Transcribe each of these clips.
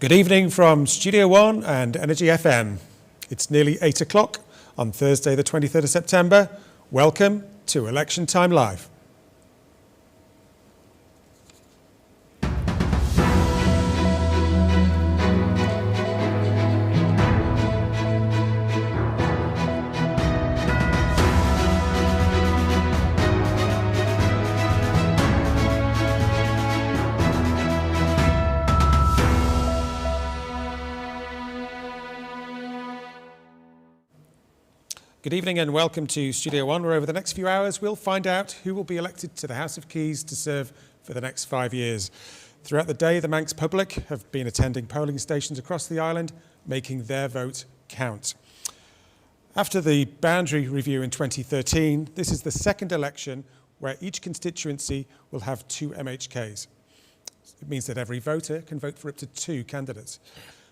Good evening from Studio One and Energy FM. It's nearly 8 o'clock on Thursday the 23rd of September. Welcome to Election Time Live. Good evening and welcome to Studio One, where over the next few hours we'll find out who will be elected to the House of Keys to serve for the next 5 years. Throughout the day, the Manx public have been attending polling stations across the island, making their vote count. After the boundary review in 2013, this is the second election where each constituency will have 2 MHKs. It means that every voter can vote for up to 2 candidates.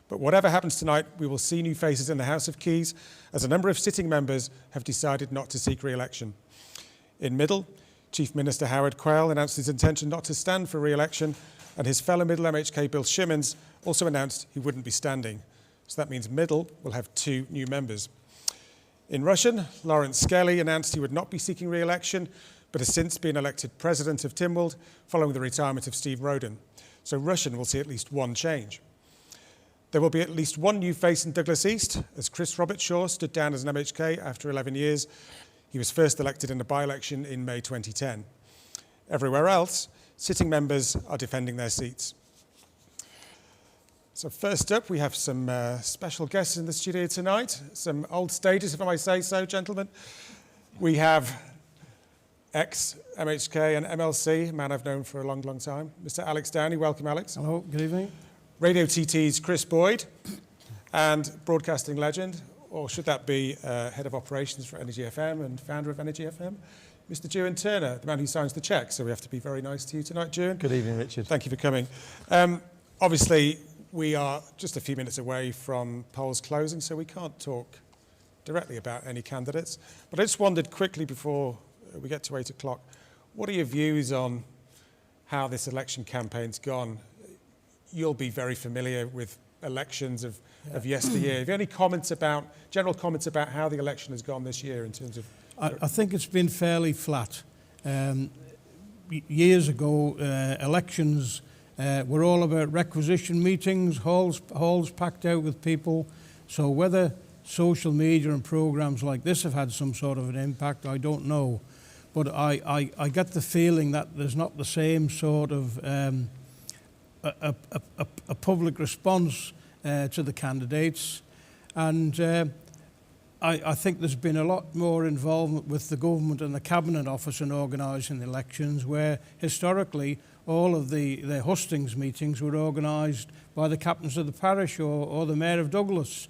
But whatever happens tonight, we will see new faces in the House of Keys, as a number of sitting members have decided not to seek re-election. In Middle, Chief Minister Howard Quayle announced his intention not to stand for re-election, and his fellow Middle MHK Bill Shimmons also announced he wouldn't be standing. So that means Middle will have 2 new members. In Rushen, Lawrence Skelly announced he would not be seeking re-election, but has since been elected President of Tynwald following the retirement of Steve Roden. So Rushen will see at least one change. There will be at least one new face in Douglas East, as Chris Robertshaw stood down as an MHK after 11 years. He was first elected in a by-election in May 2010. Everywhere else, sitting members are defending their seats. So first up, we have some special guests in the studio tonight. Some old stagers, if I may say so, gentlemen. We have ex-MHK and MLC, a man I've known for a long, long time, Mr. Alex Downey. Welcome, Alex. Hello, good evening. Radio TT's Chris Boyd, and broadcasting legend, or should that be head of operations for Energy FM and founder of Energy FM, Mr. Juan Turner, the man who signs the cheque. So we have to be very nice to you tonight, Juan. Good evening, Richard. Thank you for coming. Obviously, we are just a few minutes away from polls closing, so we can't talk directly about any candidates. But I just wondered quickly before we get to 8 o'clock, what are your views on how this election campaign's gone? You'll be very familiar with elections of yesteryear. Have you any comments general comments about how the election has gone this year in terms of... I think it's been fairly flat. Years ago, elections were all about requisition meetings, halls packed out with people. So whether social media and programs like this have had some sort of an impact, I don't know. But I get the feeling that there's not the same sort of... a public response to the candidates, and I think there's been a lot more involvement with the government and the Cabinet Office in organising the elections, where historically all of the hustings meetings were organised by the captains of the parish or the Mayor of Douglas,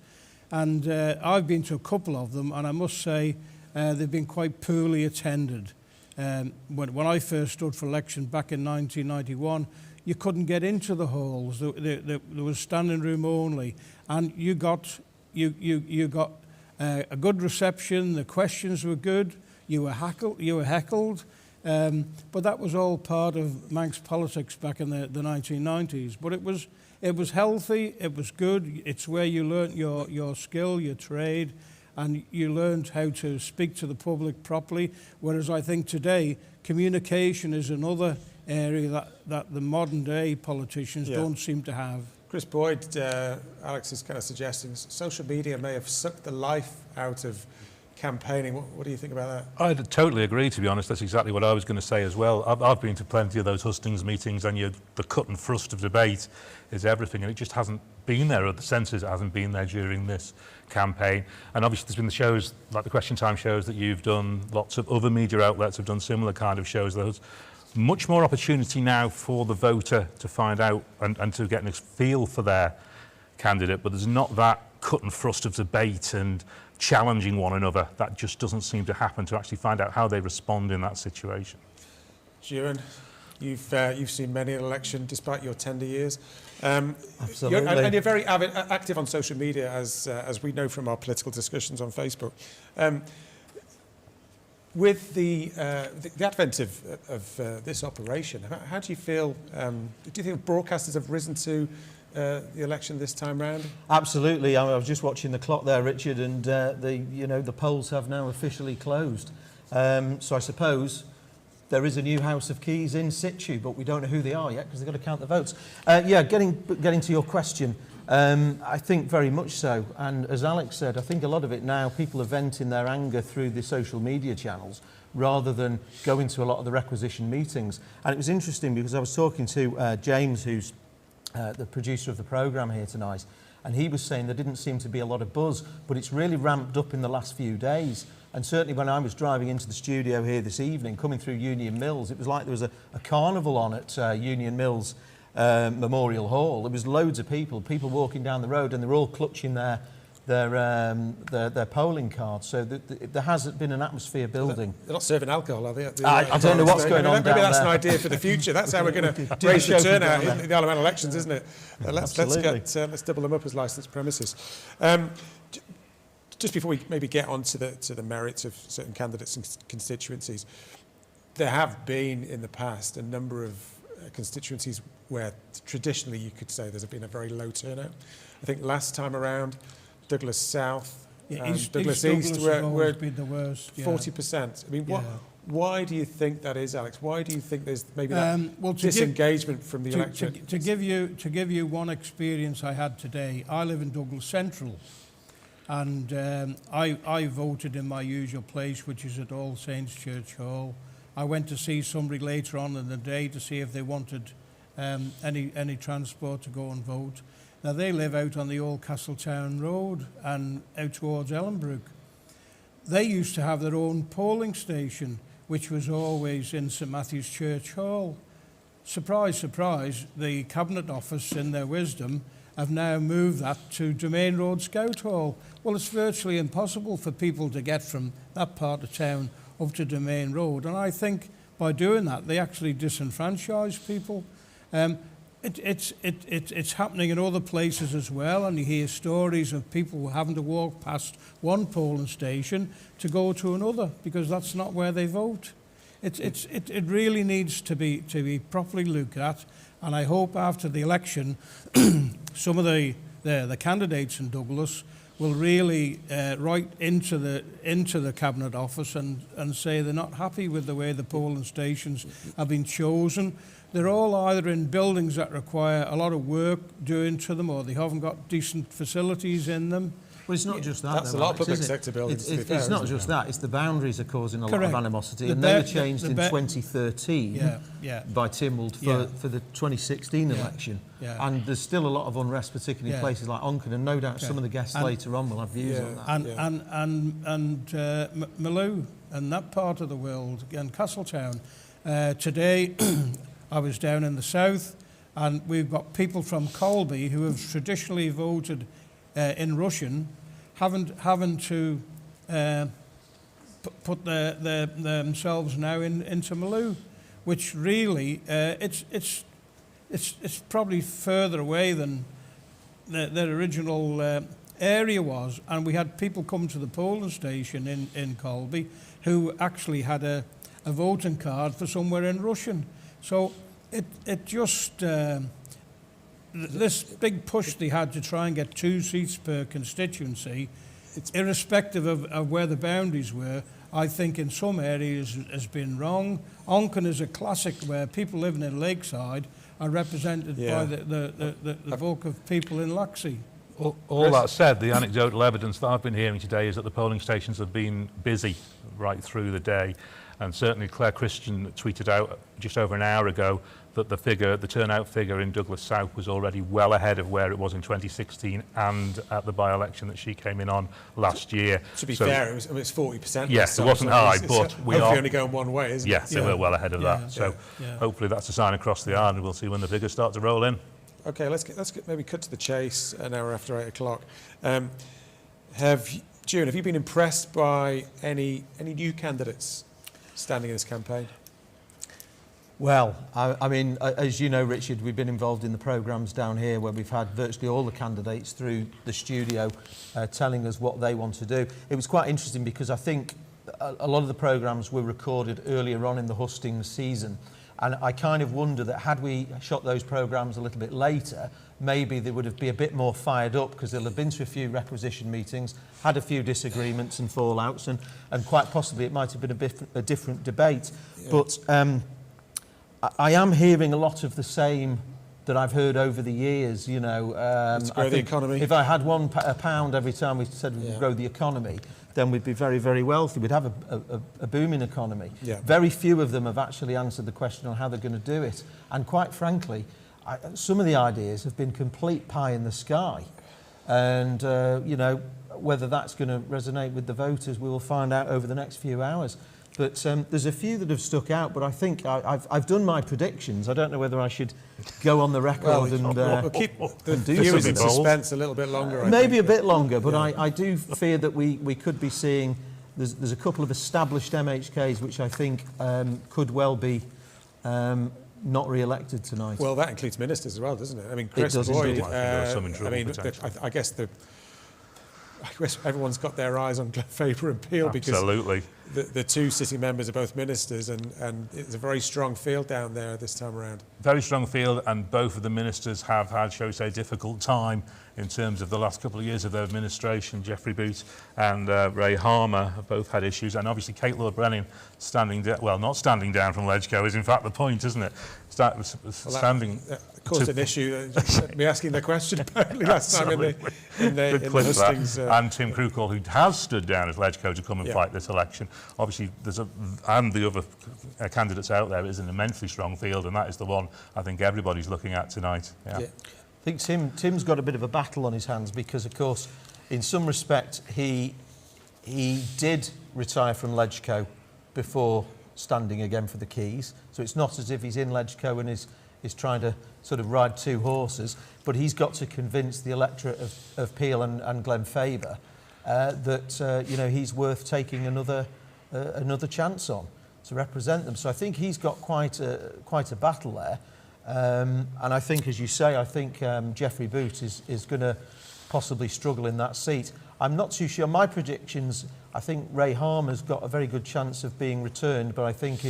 and I've been to a couple of them, and I must say they've been quite poorly attended. When I first stood for election back in 1991, you couldn't get into the halls. There was standing room only, and you got a good reception. The questions were good. You were heckled, but that was all part of Manx politics back in the 1990s. But it was healthy. It was good. It's where you learnt your skill, your trade, and you learned how to speak to the public properly. Whereas I think today, communication is another area that the modern day politicians don't seem to have. Chris Boyd, Alex is kind of suggesting social media may have sucked the life out of campaigning. What do you think about that? I totally agree, to be honest. That's exactly what I was going to say as well. I've been to plenty of those hustings meetings, and the cut and thrust of debate is everything, and it just hasn't been there, or the sense is it hasn't been there during this campaign. And obviously there's been the shows, like the Question Time shows that you've done, lots of other media outlets have done similar kind of shows. There's much more opportunity now for the voter to find out and to get a feel for their candidate, but there's not that cut and thrust of debate and challenging one another. That just doesn't seem to happen, to actually find out how they respond in that situation. Juan, you've seen many an election despite your tender years. Absolutely. And you're very active on social media, as we know from our political discussions on Facebook. With the advent of this operation, how do you feel? Do you think broadcasters have risen to the election this time round? Absolutely. I was just watching the clock there, Richard, and the polls have now officially closed. So I suppose there is a new House of Keys in situ, but we don't know who they are yet because they've got to count the votes. Getting to your question, I think very much so. And as Alex said, I think a lot of it now, people are venting their anger through the social media channels rather than going to a lot of the requisition meetings. And it was interesting because I was talking to James, who's the producer of the programme here tonight, and he was saying there didn't seem to be a lot of buzz, but it's really ramped up in the last few days. And certainly when I was driving into the studio here this evening, coming through Union Mills, it was like there was a carnival on at Union Mills Memorial Hall. There was loads of people walking down the road, and they were all clutching their polling cards. So there has been an atmosphere building. They're not serving alcohol, are they? I don't know what's going on down there. Maybe that's an idea for the future. That's how we're going to raise the turnout in the Isle of Man elections, isn't it? Let's double them up as licensed premises. Just before we maybe get on to the merits of certain candidates and constituencies, there have been in the past a number of constituencies where traditionally you could say there's been a very low turnout. I think last time around, Douglas South and Douglas East were been the worst. 40%. I mean, why do you think that is, Alex? Why do you think there's maybe that disengagement from the electorate? To give you one experience I had today, I live in Douglas Central. And I voted in my usual place, which is at All Saints Church Hall. I went to see somebody later on in the day to see if they wanted any transport to go and vote. Now, they live out on the old Castletown Road and out towards Ellenbrook. They used to have their own polling station, which was always in St Matthew's Church Hall. Surprise, surprise, the Cabinet Office, in their wisdom, have now moved that to Domain Road Scout Hall. Well, it's virtually impossible for people to get from that part of town up to Domain Road. And I think by doing that, they actually disenfranchise people. It's happening in other places as well, and you hear stories of people having to walk past one polling station to go to another because that's not where they vote. It really needs to be properly looked at, and I hope after the election some of the candidates in Douglas will really write into the Cabinet Office and say they're not happy with the way the polling stations have been chosen. They're all either in buildings that require a lot of work doing to them, or they haven't got decent facilities in them. Well, it's not just that. That's a lot of public sector buildings. It's not just that. It's the boundaries are causing a lot of animosity, and they were changed in 2013 by Tynwald for the 2016 election. Yeah. And there's still a lot of unrest, particularly in places like Onken, and no doubt some of the guests later on will have views on that. And Malou and that part of the world, and Castletown. Today, I was down in the south, and we've got people from Colby who have traditionally voted in Russian, having to put themselves now into Malou, which really it's probably further away than their original area was. And we had people come to the polling station in Colby who actually had a voting card for somewhere in Russian. So it just this big push they had to try and get 2 seats per constituency, irrespective of where the boundaries were, I think in some areas has been wrong. Onken is a classic where people living in Lakeside are represented by the bulk of people in Laxey. All that said, the anecdotal evidence that I've been hearing today is that the polling stations have been busy right through the day. And certainly Claire Christian tweeted out just over an hour ago that the turnout figure in Douglas South was already well ahead of where it was in 2016 and at the by-election that she came in on last year. To be fair, it was 40%. Yes, it wasn't high, but we are only going one way, isn't it? Yes, we're well ahead of that. So hopefully that's a sign across the yard, and we'll see when the figures start to roll in. Okay, let's maybe cut to the chase an hour after 8 o'clock. June, have you been impressed by any new candidates standing in this campaign? Well, I mean, as you know, Richard, we've been involved in the programmes down here where we've had virtually all the candidates through the studio telling us what they want to do. It was quite interesting because I think a lot of the programmes were recorded earlier on in the hustings season, And I kind of wonder that had we shot those programmes a little bit later, maybe they would have been a bit more fired up, because they'll have been to a few requisition meetings, had a few disagreements and fallouts, and quite possibly it might have been a different debate. Yeah. But I am hearing a lot of the same that I've heard over the years, you know. Grow the economy. If I had a pound every time we said we'd grow the economy, then we'd be very, very wealthy. We'd have a booming economy. Yeah. Very few of them have actually answered the question on how they're going to do it. And quite frankly, some of the ideas have been complete pie in the sky. And, you know, whether that's going to resonate with the voters, we will find out over the next few hours. But there's a few that have stuck out, but I think I've done my predictions. I don't know whether I should go on the record we'll keep the viewers in suspense a little bit longer. Maybe a bit longer, but I do fear that we could be seeing, there's a couple of established MHKs which I think could well be not re-elected tonight. Well, that includes ministers as well, doesn't it? I mean, Chris Boyd, I guess everyone's got their eyes on Faber and Peel because the two sitting members are both ministers, and it's a very strong field down there this time around. Very strong field, and both of the ministers have had, shall we say, a difficult time in terms of the last couple of years of their administration. Geoffrey Boot and Ray Harmer have both had issues, and obviously Kate Lord-Brennan not standing down from Ledgeco is in fact the point, isn't it? Standing. That caused an issue. Me asking the question apparently last time in the hustings. And Tim Krukall, who has stood down as Ledgeco to come and fight this election. Obviously, and the other candidates out there is an immensely strong field, and that is the one I think everybody's looking at tonight. Yeah. I think Tim's got a bit of a battle on his hands because, of course, in some respect, he did retire from Ledgeco before standing again for the Keys. So it's not as if he's in Ledgeco and is trying to sort of ride two horses, but he's got to convince the electorate of Peel and Glen Faber that you know, he's worth taking another chance on to represent them. So I think he's got quite a battle there. And I think, as you say, I think Geoffrey Boot is going to possibly struggle in that seat. I'm not too sure. My predictions, I think Ray Harmer's got a very good chance of being returned, but I think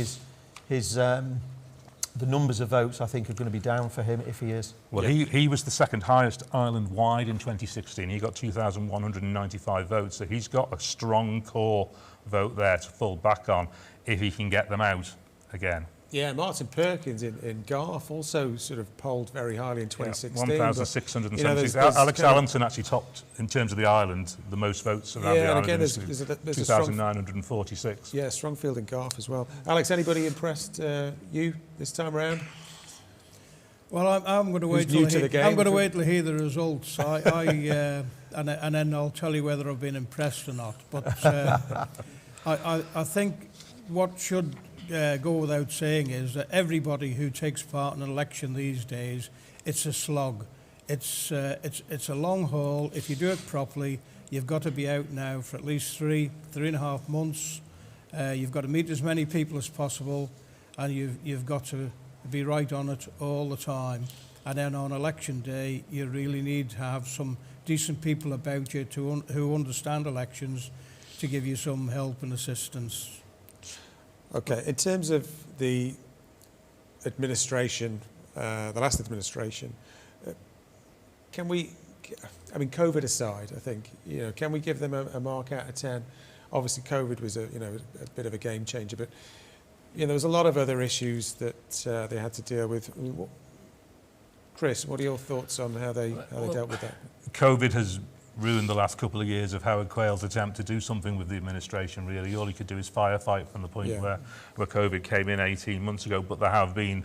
the numbers of votes, I think, are going to be down for him if he is. Well, he was the second highest island-wide in 2016. He got 2,195 votes, so he's got a strong core vote there to fall back on if he can get them out again. Yeah, Martin Perkins in Garth also sort of polled very highly in 2016. 1,670. Alex Allenton actually topped, in terms of the island, the most votes around the island. Again, there's 2,946. Yeah, strong field in Garth as well. Alex, anybody impressed you this time around? Well, I'm going to wait till I hear the results. And then I'll tell you whether I've been impressed or not. But I think what should go without saying is that everybody who takes part in an election these days, it's a slog. It's a long haul. If you do it properly, you've got to be out now for at least 3.5 months. You've got to meet as many people as possible, and you've got to be right on it all the time. And then on election day, you really need to have some decent people about you who understand elections to give you some help and assistance. Okay, in terms of the administration, the last administration, can we, I mean, COVID aside, I think, you know, can we give them a mark out of 10? Obviously, COVID was a bit of a game changer, but you know, there was a lot of other issues that they had to deal with. Chris, what are your thoughts on how they dealt with that? COVID has ruined the last couple of years of Howard Quayle's attempt to do something with the administration, really. All he could do is firefight from the point where COVID came in 18 months ago. But there have been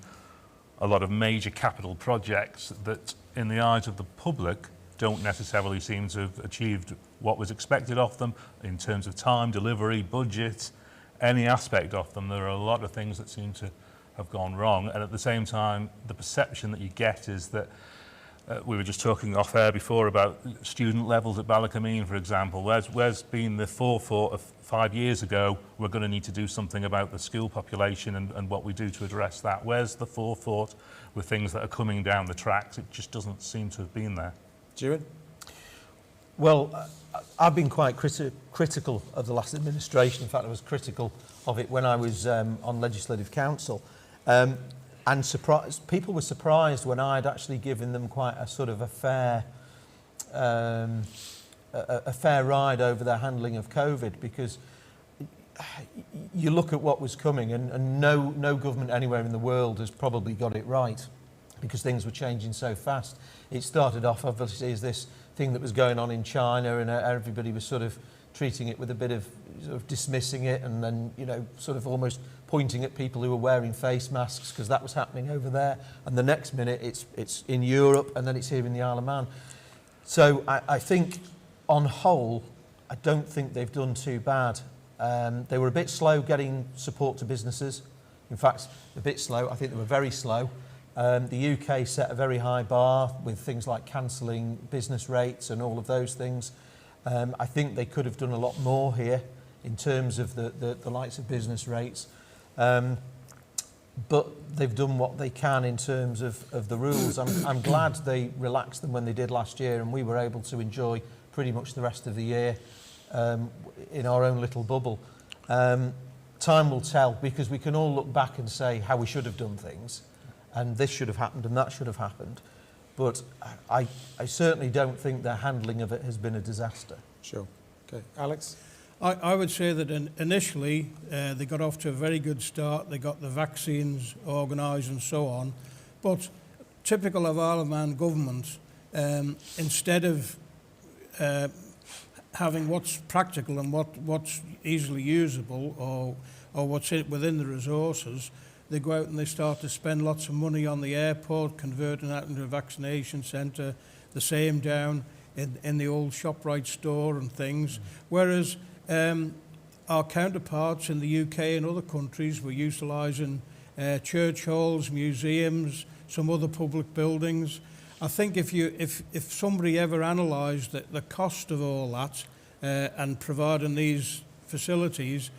a lot of major capital projects that, in the eyes of the public, don't necessarily seem to have achieved what was expected of them in terms of time, delivery, budget, any aspect of them. There are a lot of things that seem to have gone wrong. And at the same time, the perception that you get is that we were just talking off air before about student levels at Ballacameen, for example. Where's been the forethought of 5 years ago, we're going to need to do something about the school population and what we do to address that? Where's the forethought with things that are coming down the tracks? It just doesn't seem to have been there. Dewin? Well, I've been quite critical of the last administration. In fact, I was critical of it when I was on Legislative Council. And people were surprised when I'd actually given them quite a sort of a fair ride over their handling of COVID, because you look at what was coming, and no government anywhere in the world has probably got it right, because things were changing so fast. It started off obviously as this thing that was going on in China, and everybody was sort of treating it with a bit of sort of dismissing it, and then, you know, sort of almost pointing at people who were wearing face masks because that was happening over there, and the next minute it's in Europe, and then it's here in the Isle of Man. So I think on whole, I don't think they've done too bad. They were a bit slow getting support to businesses. In fact, a bit slow. I think they were very slow. The UK set a very high bar with things like cancelling business rates and all of those things. I think they could have done a lot more here in terms of the likes of business rates. But they've done what they can in terms of the rules. I'm glad they relaxed them when they did last year, and we were able to enjoy pretty much the rest of the year in our own little bubble. Time will tell, because we can all look back and say how we should have done things, and this should have happened and that should have happened. But I certainly don't think their handling of it has been a disaster. Sure. Okay. Alex? I would say that initially they got off to a very good start. They got the vaccines organised and so on. But typical of Isle of Man government, instead of having what's practical and what's easily usable or what's within the resources, they go out and they start to spend lots of money on the airport, converting that into a vaccination centre, the same down in the old ShopRite store and things. Whereas our counterparts in the UK and other countries were utilising church halls, museums, some other public buildings. I think if somebody ever analysed the cost of all that and providing these facilities,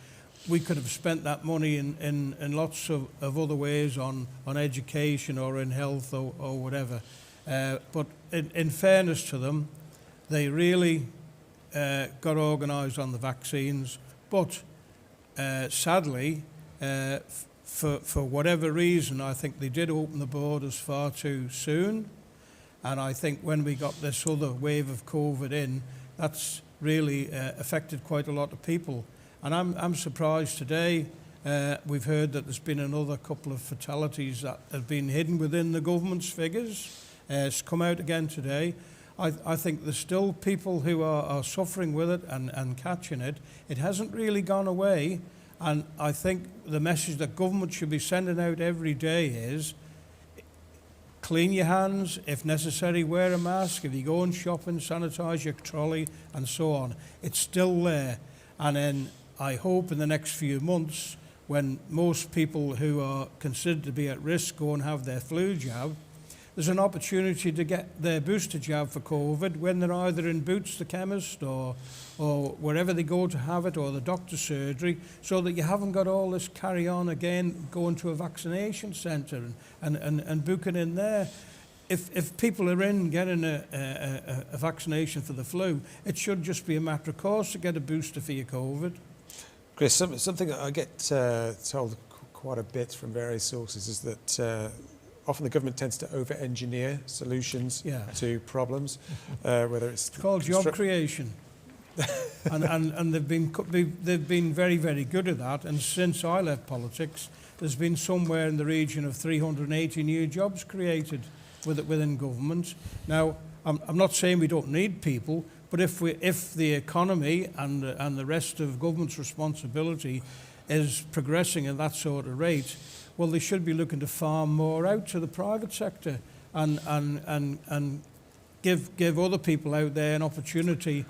we could have spent that money in lots of other ways on education or in health or whatever. But in fairness to them, they really got organised on the vaccines. But sadly, for whatever reason, I think they did open the borders far too soon. And I think when we got this other wave of COVID in, that's really affected quite a lot of people. And I'm surprised today, we've heard that there's been another couple of fatalities that have been hidden within the government's figures. It's come out again today. I think there's still people who are suffering with it and catching it. It hasn't really gone away. And I think the message that government should be sending out every day is, clean your hands, if necessary, wear a mask. If you go and shopping, sanitise your trolley and so on. It's still there. And then I hope in the next few months, when most people who are considered to be at risk go and have their flu jab, there's an opportunity to get their booster jab for COVID when they're either in Boots, the chemist, or wherever they go to have it, or the doctor's surgery, so that you haven't got all this carry on again, going to a vaccination centre and booking in there. If people are in getting a vaccination for the flu, it should just be a matter of course to get a booster for your COVID. Chris, something that I get told quite a bit from various sources is that often the government tends to over-engineer solutions to problems, whether it's called job creation. and they've been very, very good at that. And since I left politics, there's been somewhere in the region of 380 new jobs created within government. Now, I'm not saying we don't need people, but if the economy and the rest of government's responsibility is progressing at that sort of rate, well, they should be looking to farm more out to the private sector and give other people out there an opportunity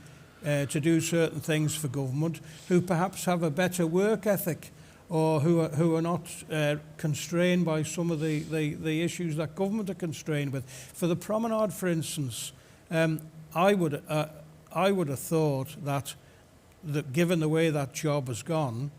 to do certain things for government, who perhaps have a better work ethic, or who are not constrained by some of the issues that government are constrained with. For the promenade, for instance, I would have thought that given the way that job has gone,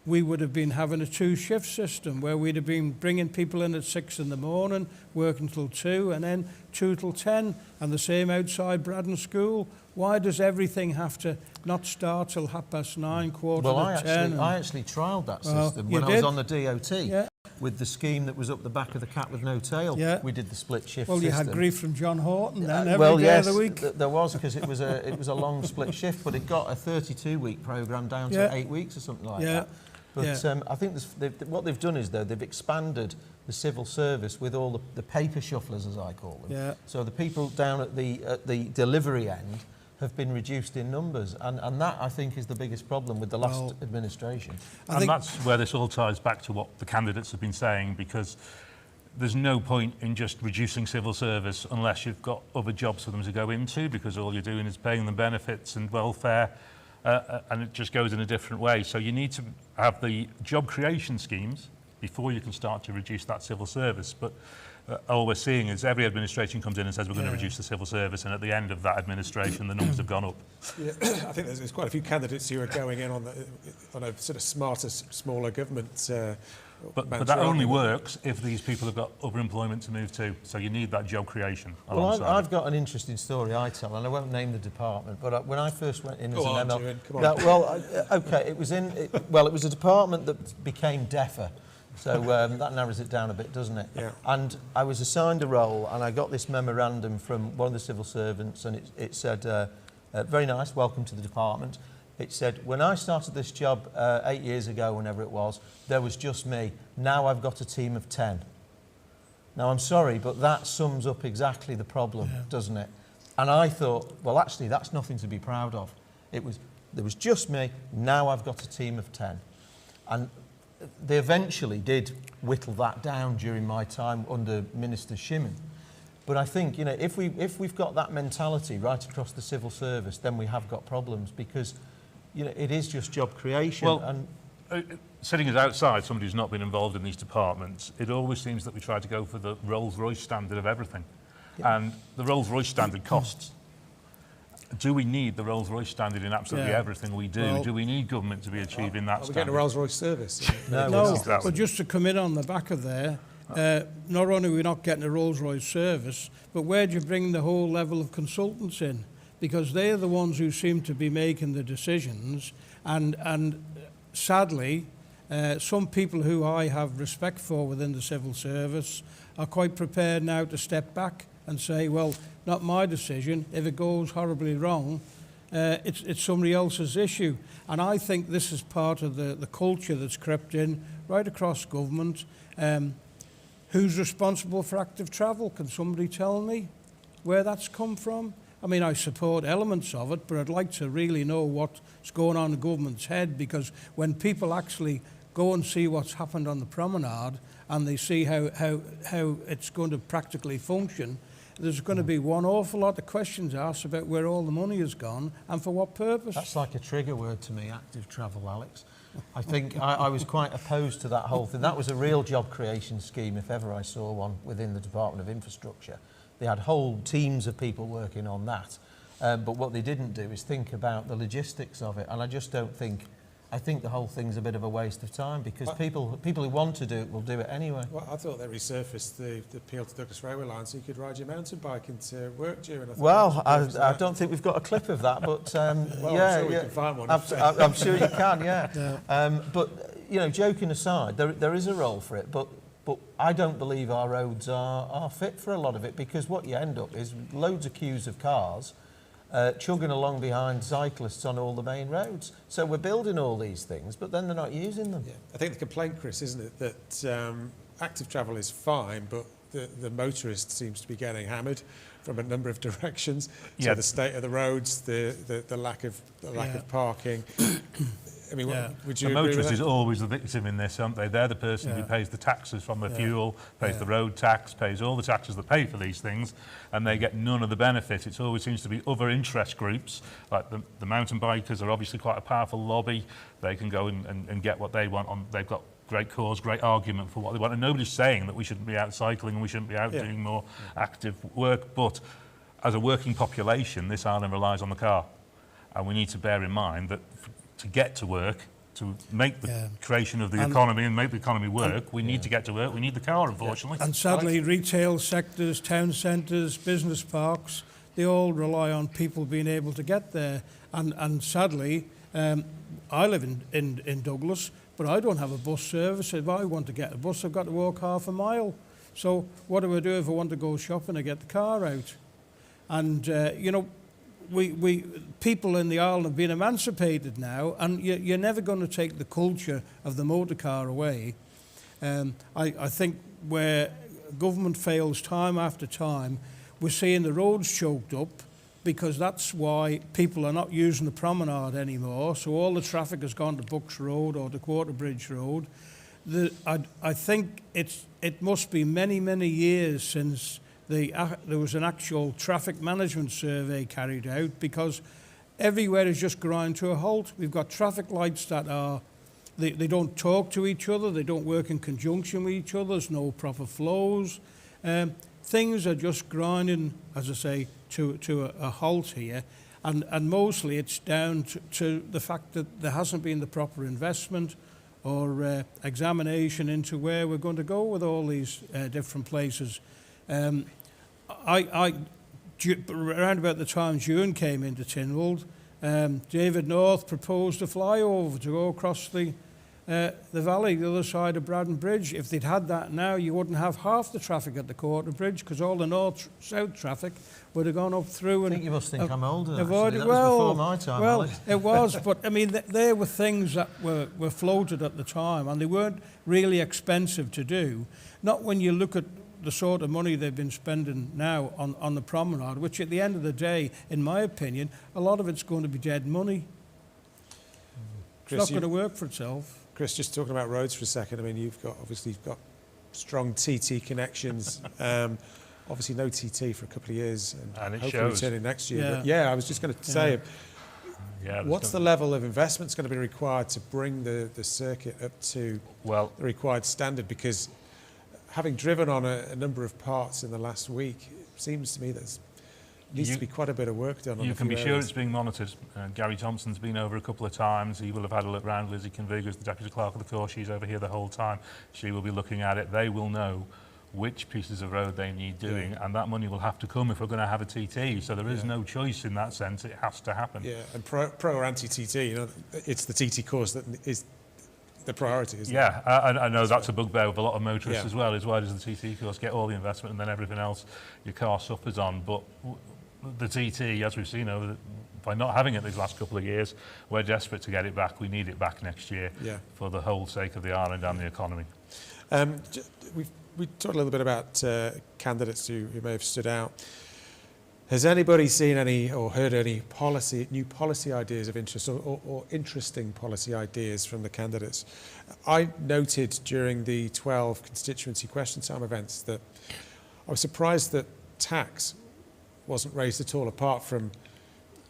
we would have been having a 2-shift system where we'd have been bringing people in at 6 in the morning, working till 2, and then 2 till 10, and the same outside Braddon School. Why does everything have to not start till 9:30, quarter to 10? I actually trialled that system when I was on the DOT. Yeah. with the scheme that was up the back of the cat with no tail. Yeah. We did the split shift Well, you system. had grief from John Horton then every well, day yes, of the week. there was, because it was a long split shift, but it got a 32-week programme down to 8 weeks or something like that. But I think what they've done is, though, they've expanded the civil service with all the paper shufflers, as I call them. Yeah. So the people down at the delivery end have been reduced in numbers, and that, I think, is the biggest problem with the last administration. And that's where this all ties back to what the candidates have been saying, because there's no point in just reducing civil service unless you've got other jobs for them to go into, because all you're doing is paying them benefits and welfare, and it just goes in a different way. So you need to have the job creation schemes before you can start to reduce that civil service. But all we're seeing is every administration comes in and says we're going to reduce the civil service, and at the end of that administration the numbers have gone up. Yeah, I think there's quite a few candidates who are going in on a sort of smarter, smaller government. But that only works if these people have got other employment to move to. So you need that job creation. Well, I've got an interesting story I tell, and I won't name the department, but when I first went in as an ML... Come on. OK, it was a department that became DEFA. So that narrows it down a bit, doesn't it? Yeah. And I was assigned a role, and I got this memorandum from one of the civil servants, and it said, very nice, welcome to the department. It said, when I started this job 8 years ago, whenever it was, there was just me. Now I've got a team of 10. Now, I'm sorry, but that sums up exactly the problem, doesn't it? And I thought, well, actually, that's nothing to be proud of. There was just me. Now I've got a team of 10. And they eventually did whittle that down during my time under Minister Shimon. But I think, you know, if we've got that mentality right across the civil service, then we have got problems, because, you know, it is just job creation. Well, sitting as outside, somebody who's not been involved in these departments, it always seems that we try to go for the Rolls-Royce standard of everything. Yeah. And the Rolls-Royce standard costs. Do we need the Rolls-Royce standard in absolutely everything we do? Well, do we need government to be achieving that standard? Are we getting a Rolls-Royce service? No, exactly. but just to come in on the back of there, not only are we not getting a Rolls-Royce service, but where do you bring the whole level of consultants in? Because they're the ones who seem to be making the decisions, and sadly, some people who I have respect for within the civil service are quite prepared now to step back and say, well, not my decision. If it goes horribly wrong, it's somebody else's issue. And I think this is part of the culture that's crept in right across government. Who's responsible for active travel? Can somebody tell me where that's come from? I mean, I support elements of it, but I'd like to really know what's going on in the government's head, because when people actually go and see what's happened on the promenade and they see how it's going to practically function, there's going to be one awful lot of questions asked about where all the money has gone and for what purpose. That's like a trigger word to me, active travel, Alex. I think I was quite opposed to that whole thing. That was a real job creation scheme, if ever I saw one, within the Department of Infrastructure. They had whole teams of people working on that. But what they didn't do is think about the logistics of it. And I just don't think... I think the whole thing's a bit of a waste of time, because people who want to do it will do it anyway. Well, I thought they resurfaced the appeal to Douglas Railway Line so you could ride your mountain bike into work during. I don't think we've got a clip of that, but well, I'm sure we can find one. I'm sure you can, yeah. But you know, joking aside, there is a role for it, but I don't believe our roads are fit for a lot of it, because what you end up is loads of queues of cars chugging along behind cyclists on all the main roads. So we're building all these things, but then they're not using them. Yeah. I think the complaint, Chris, isn't it, that active travel is fine, but the motorist seems to be getting hammered from a number of directions. So the state of the roads, the lack of parking. I mean, would you the agree motorist with that? is always the victim in this, aren't they? They're the person who pays the taxes from the fuel, pays the road tax, pays all the taxes that pay for these things, and they get none of the benefit. It always seems to be other interest groups, like the mountain bikers are obviously quite a powerful lobby. They can go and get what they want. They've got great cause, great argument for what they want, and nobody's saying that we shouldn't be out cycling and we shouldn't be out doing more active work, but as a working population, this island relies on the car, and we need to bear in mind that to get to work, to make the creation of the economy and make the economy work, we need to get to work, we need the car, unfortunately. And sadly, retail sectors, town centres, business parks, they all rely on people being able to get there. And sadly, I live in Douglas. but I don't have a bus service. If I want to get a bus, I've got to walk half a mile. So what do I do if I want to go shopping and get the car out? And, you know, we people in the island have been emancipated now, and you're never going to take the culture of the motor car away. I think where government fails time after time, we're seeing the roads choked up, because that's why people are not using the promenade anymore. So all the traffic has gone to Bucks Road or to Quarterbridge Road. I think it must be many, many years since there was an actual traffic management survey carried out, because everywhere is just grind to a halt. We've got traffic lights that are, they don't talk to each other, they don't work in conjunction with each other, there's no proper flows. Things are just grinding, as I say, to a halt here, and mostly it's down to the fact that there hasn't been the proper investment or examination into where we're going to go with all these different places. Around about the time June came into Tynwald, David North proposed a flyover to go across the valley, the other side of Braddon Bridge. If they'd had that now, you wouldn't have half the traffic at the Quarter Bridge, because all the north-south traffic would have gone up through. I think you must think I'm older, actually. Avoided. That was before my time, well, Alex. It was, but I mean, there were things that were floated at the time, and they weren't really expensive to do. Not when you look at the sort of money they've been spending now on the promenade, which at the end of the day, in my opinion, a lot of it's going to be dead money. Chris, it's not going to work for itself. Chris, just talking about roads for a second, I mean, you've got strong TT connections. Obviously no TT for a couple of years, and it hopefully shows. returning next year. Yeah. But yeah, I was just going to say, what's the level of investment going to be required to bring the circuit up to the required standard? Because having driven on a number of parts in the last week, it seems to me that needs to be quite a bit of work done on You a can few be sure areas. it's being monitored. Gary Thompson's been over a couple of times. He will have had a look round. Lizzie Conviga, the Deputy Clerk of the Course, she's over here the whole time. She will be looking at it. They will know which pieces of road they need doing, and that money will have to come if we're going to have a TT. So there is no choice in that sense. It has to happen. Yeah, and pro or anti-TT, you know, it's the TT course that is the priority, isn't it? Yeah, I know that's a bugbear with a lot of motorists Yeah. as well, is why does the TT course get all the investment and then everything else your car suffers on. But the TT, as we've seen by not having it these last couple of years, we're desperate to get it back. We need it back next year for the whole sake of the island and the economy. We talked a little bit about candidates who may have stood out. Has anybody seen any or heard any new policy ideas of interest or interesting policy ideas from the candidates? I noted during the 12 constituency question time events that I was surprised that tax wasn't raised at all, apart from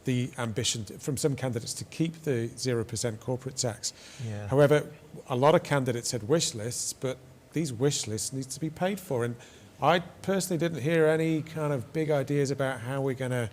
the ambition from some candidates to keep the 0% corporate tax. Yeah. However, a lot of candidates had wish lists, but these wish lists need to be paid for. And I personally didn't hear any kind of big ideas about how we're going to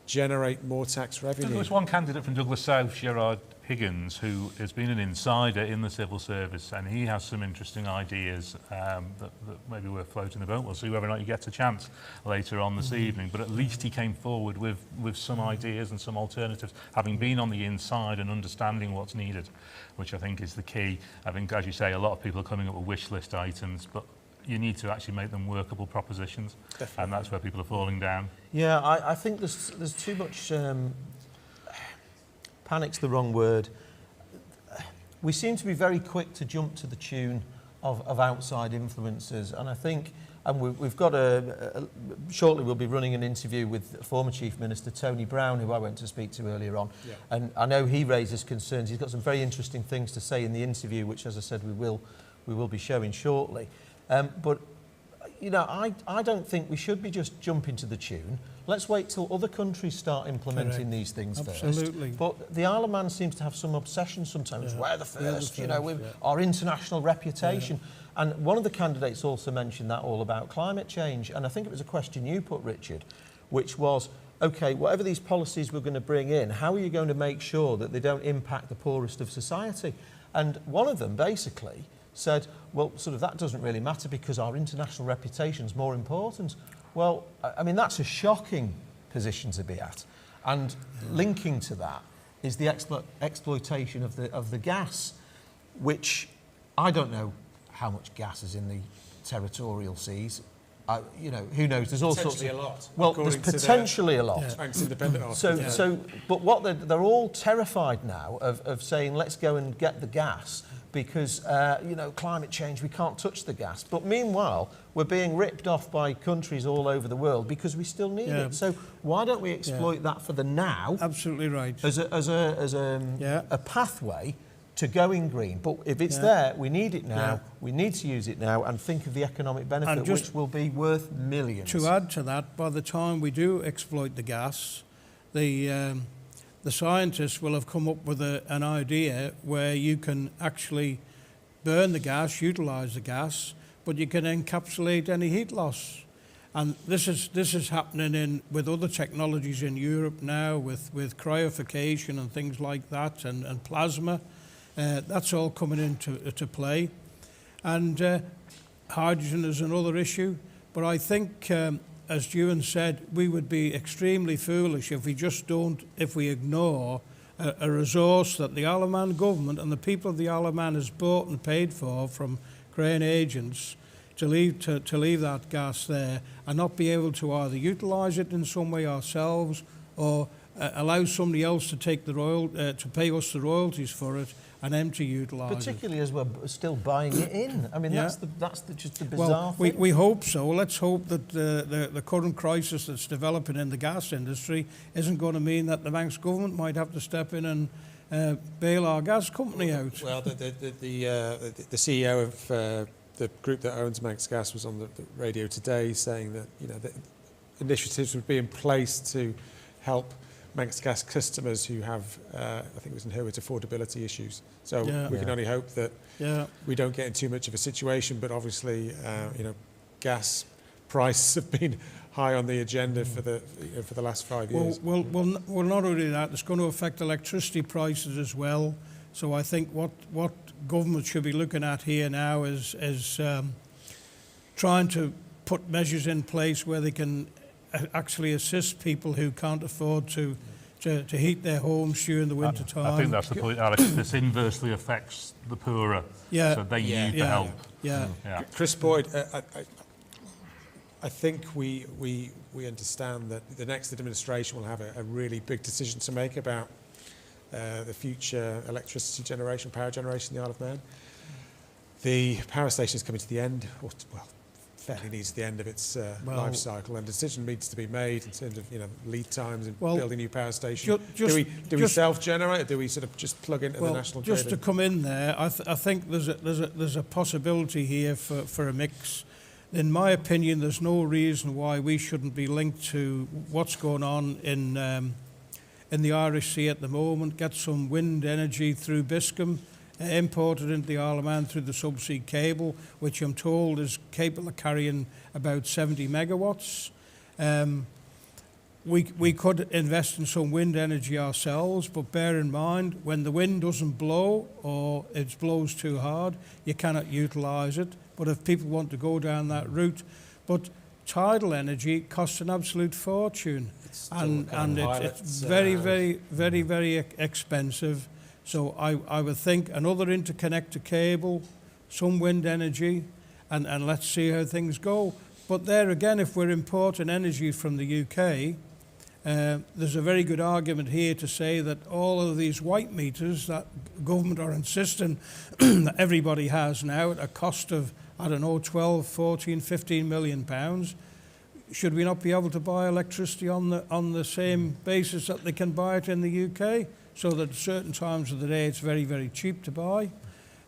generate more tax revenue. There was one candidate from Douglas South, Gerard Higgins, who has been an insider in the civil service, and he has some interesting ideas that maybe we're floating the boat. We'll see whether or not he gets a chance later on this evening, but at least he came forward with some ideas and some alternatives, having been on the inside and understanding what's needed, which I think is the key. I think, as you say, a lot of people are coming up with wish list items, but you need to actually make them workable propositions. Definitely. And that's where people are falling down. Yeah, I think there's too much... panic's the wrong word. We seem to be very quick to jump to the tune of outside influences, and I think, and we've got shortly we'll be running an interview with former Chief Minister Tony Brown, who I went to speak to earlier on, and I know he raises concerns. He's got some very interesting things to say in the interview, which, as I said, we will be showing shortly. But you know, I don't think we should be just jumping to the tune. Let's wait till other countries start implementing these things first. Absolutely. But the Isle of Man seems to have some obsession sometimes. We're the first, you know, with our international reputation. And one of the candidates also mentioned that all about climate change. And I think it was a question you put, Richard, which was, OK, whatever these policies we're going to bring in, how are you going to make sure that they don't impact the poorest of society? And one of them basically said, well, sort of that doesn't really matter because our international reputation is more important. Well, I mean, that's a shocking position to be at. And linking to that is the exploitation of the gas. which I don't know how much gas is in the territorial seas. You know, who knows? There's all sorts of... a lot. Well, there's potentially a lot. Manx Independent article. So, but what they're all terrified now of saying, let's go and get the gas because, you know, climate change, we can't touch the gas. But meanwhile, we're being ripped off by countries all over the world because we still need it. So why don't we exploit that for the now? Absolutely right. As a pathway to going green. But if it's there, we need it now, we need to use it now and think of the economic benefit, which will be worth millions. To add to that, by the time we do exploit the gas, the scientists will have come up with an idea where you can actually burn the gas, utilise the gas, but you can encapsulate any heat loss. And this is happening with other technologies in Europe now, with cryofication and things like that, and plasma. That's all coming into play. And hydrogen is another issue. But I think, as Ewan said, we would be extremely foolish if we ignore a resource that the Isle of Man government and the people of the Isle of Man has bought and paid for from Crane agents to leave that gas there and not be able to either utilise it in some way ourselves or allow somebody else to take to pay us the royalties for it and them to utilise it. Particularly as we're still buying it in. I mean, that's just the bizarre thing. We hope so. Let's hope that the current crisis that's developing in the gas industry isn't going to mean that the Manx government might have to step in and bail our gas company out. Well, the CEO of the group that owns Manx Gas was on the radio today saying that, you know, that initiatives would be in place to help Manx Gas customers who have, I think it was in Howard, affordability issues. So we can only hope that we don't get in too much of a situation. But obviously, you know, gas prices have been high on the agenda for the last 5 years. Well, not only that, it's going to affect electricity prices as well. So I think what government should be looking at here now is trying to put measures in place where they can actually assist people who can't afford to heat their homes during the winter time. I think that's the point, Alex. This inversely affects the poorer, so they need the help. Chris Boyd, I think we understand that the next administration will have a really big decision to make about the future electricity generation, power generation in the Isle of Man. The power station is coming to the end, fairly needs the end of its life cycle, and a decision needs to be made in terms of, you know, lead times and building a new power station. Do we self-generate, or do we sort of just plug into the national grid? Just to come in there, I think there's a possibility here for a mix. In my opinion, there's no reason why we shouldn't be linked to what's going on in the Irish Sea at the moment. Get some wind energy through Biscombe, imported into the Isle of Man through the subsea cable, which I'm told is capable of carrying about 70 megawatts. We could invest in some wind energy ourselves, but bear in mind, when the wind doesn't blow or it blows too hard, you cannot utilise it. But if people want to go down that route, but tidal energy costs an absolute fortune, and it's very, very, very, very expensive. So I would think another interconnector cable, some wind energy, and let's see how things go. But there again, if we're importing energy from the UK, there's a very good argument here to say that all of these white meters that government are insisting that everybody has now at a cost of, I don't know, 12, 14, 15 million pounds, should we not be able to buy electricity on the same basis that they can buy it in the UK? So that at certain times of the day it's very, very cheap to buy.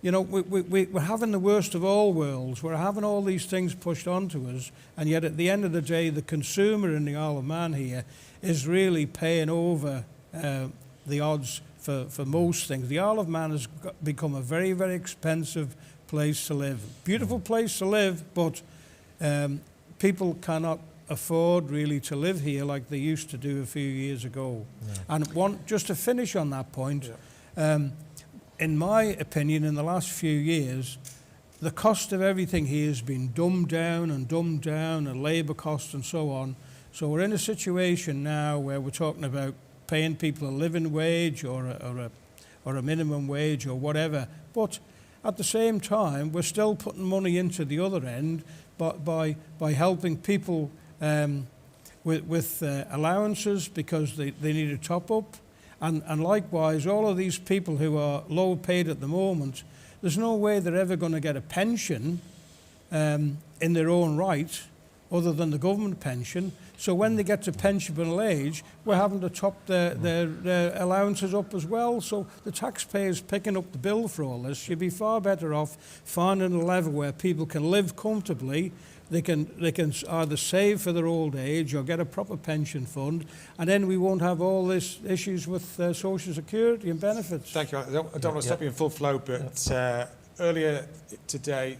You know, we're having the worst of all worlds. We're having all these things pushed onto us, and yet at the end of the day, the consumer in the Isle of Man here is really paying over the odds for most things. The Isle of Man has become a very, very expensive place to live. Beautiful place to live, but people cannot afford really to live here like they used to do a few years ago. And just to finish on that point, in my opinion, in the last few years, the cost of everything here has been dumbed down, and labour costs and so on. So we're in a situation now where we're talking about paying people a living wage or a minimum wage or whatever. But At the same time, we're still putting money into the other end by helping people with allowances because they need a top up. And likewise, all of these people who are low paid at the moment, there's no way they're ever going to get a pension in their own right other than the government pension. So when they get to pensionable age, we're having to top their allowances up as well. So the taxpayers picking up the bill for all this. You'd be far better off finding a level where people can live comfortably. They can either save for their old age or get a proper pension fund, and then we won't have all these issues with Social Security and benefits. Thank you. I don't want to stop you in full flow, but earlier today,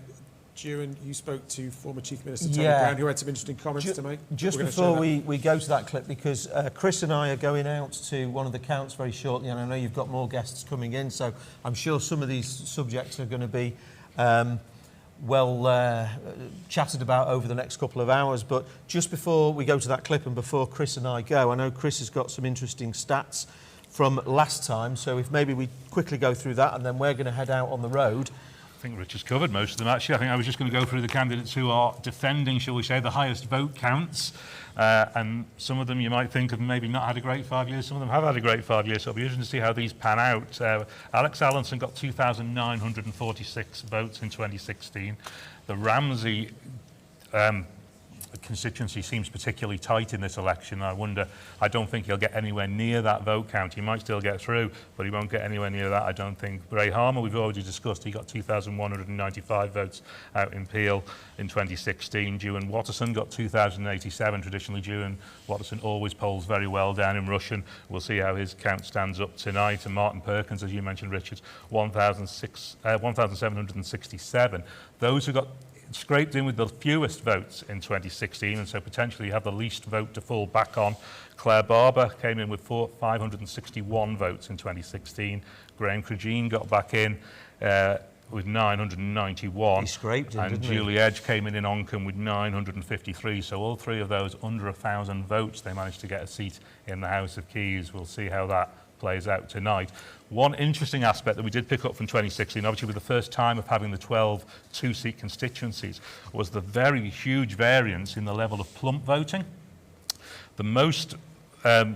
Ewan, you spoke to former Chief Minister Tony Brown, who had some interesting comments to make. Just before we go to that clip, because Chris and I are going out to one of the counts very shortly, and I know you've got more guests coming in, so I'm sure some of these subjects are going to be chatted about over the next couple of hours. But just before we go to that clip and before Chris and I go, I know Chris has got some interesting stats from last time, so if maybe we quickly go through that and then we're going to head out on the road. I think Richard's covered most of them, actually. I think I was just going to go through the candidates who are defending, shall we say, the highest vote counts. And some of them you might think have maybe not had a great 5 years. Some of them have had a great 5 years. So it'll be interesting to see how these pan out. Alex Allinson got 2,946 votes in 2016. The Ramsey constituency seems particularly tight in this election. I don't think he'll get anywhere near that vote count. He might still get through, but he won't get anywhere near that, I don't think. Ray Harmer, we've already discussed, he got 2,195 votes out in Peel in 2016. Ewan Watterson got 2,087. Traditionally, Ewan Watterson always polls very well down in Rushen. We'll see how his count stands up tonight. And Martin Perkins, as you mentioned, Richard, 1,767. Those who got scraped in with the fewest votes in 2016, and so potentially have the least vote to fall back on. Claire Barber came in with 561 votes in 2016. Graham Crageen got back in with 991. He scraped in, and Julie Edge came in Oncombe with 953. So all three of those under 1,000 votes, they managed to get a seat in the House of Keys. We'll see how that plays out tonight. One interesting aspect that we did pick up from 2016, obviously with the first time of having the 12 two-seat constituencies, was the very huge variance in the level of plump voting. The most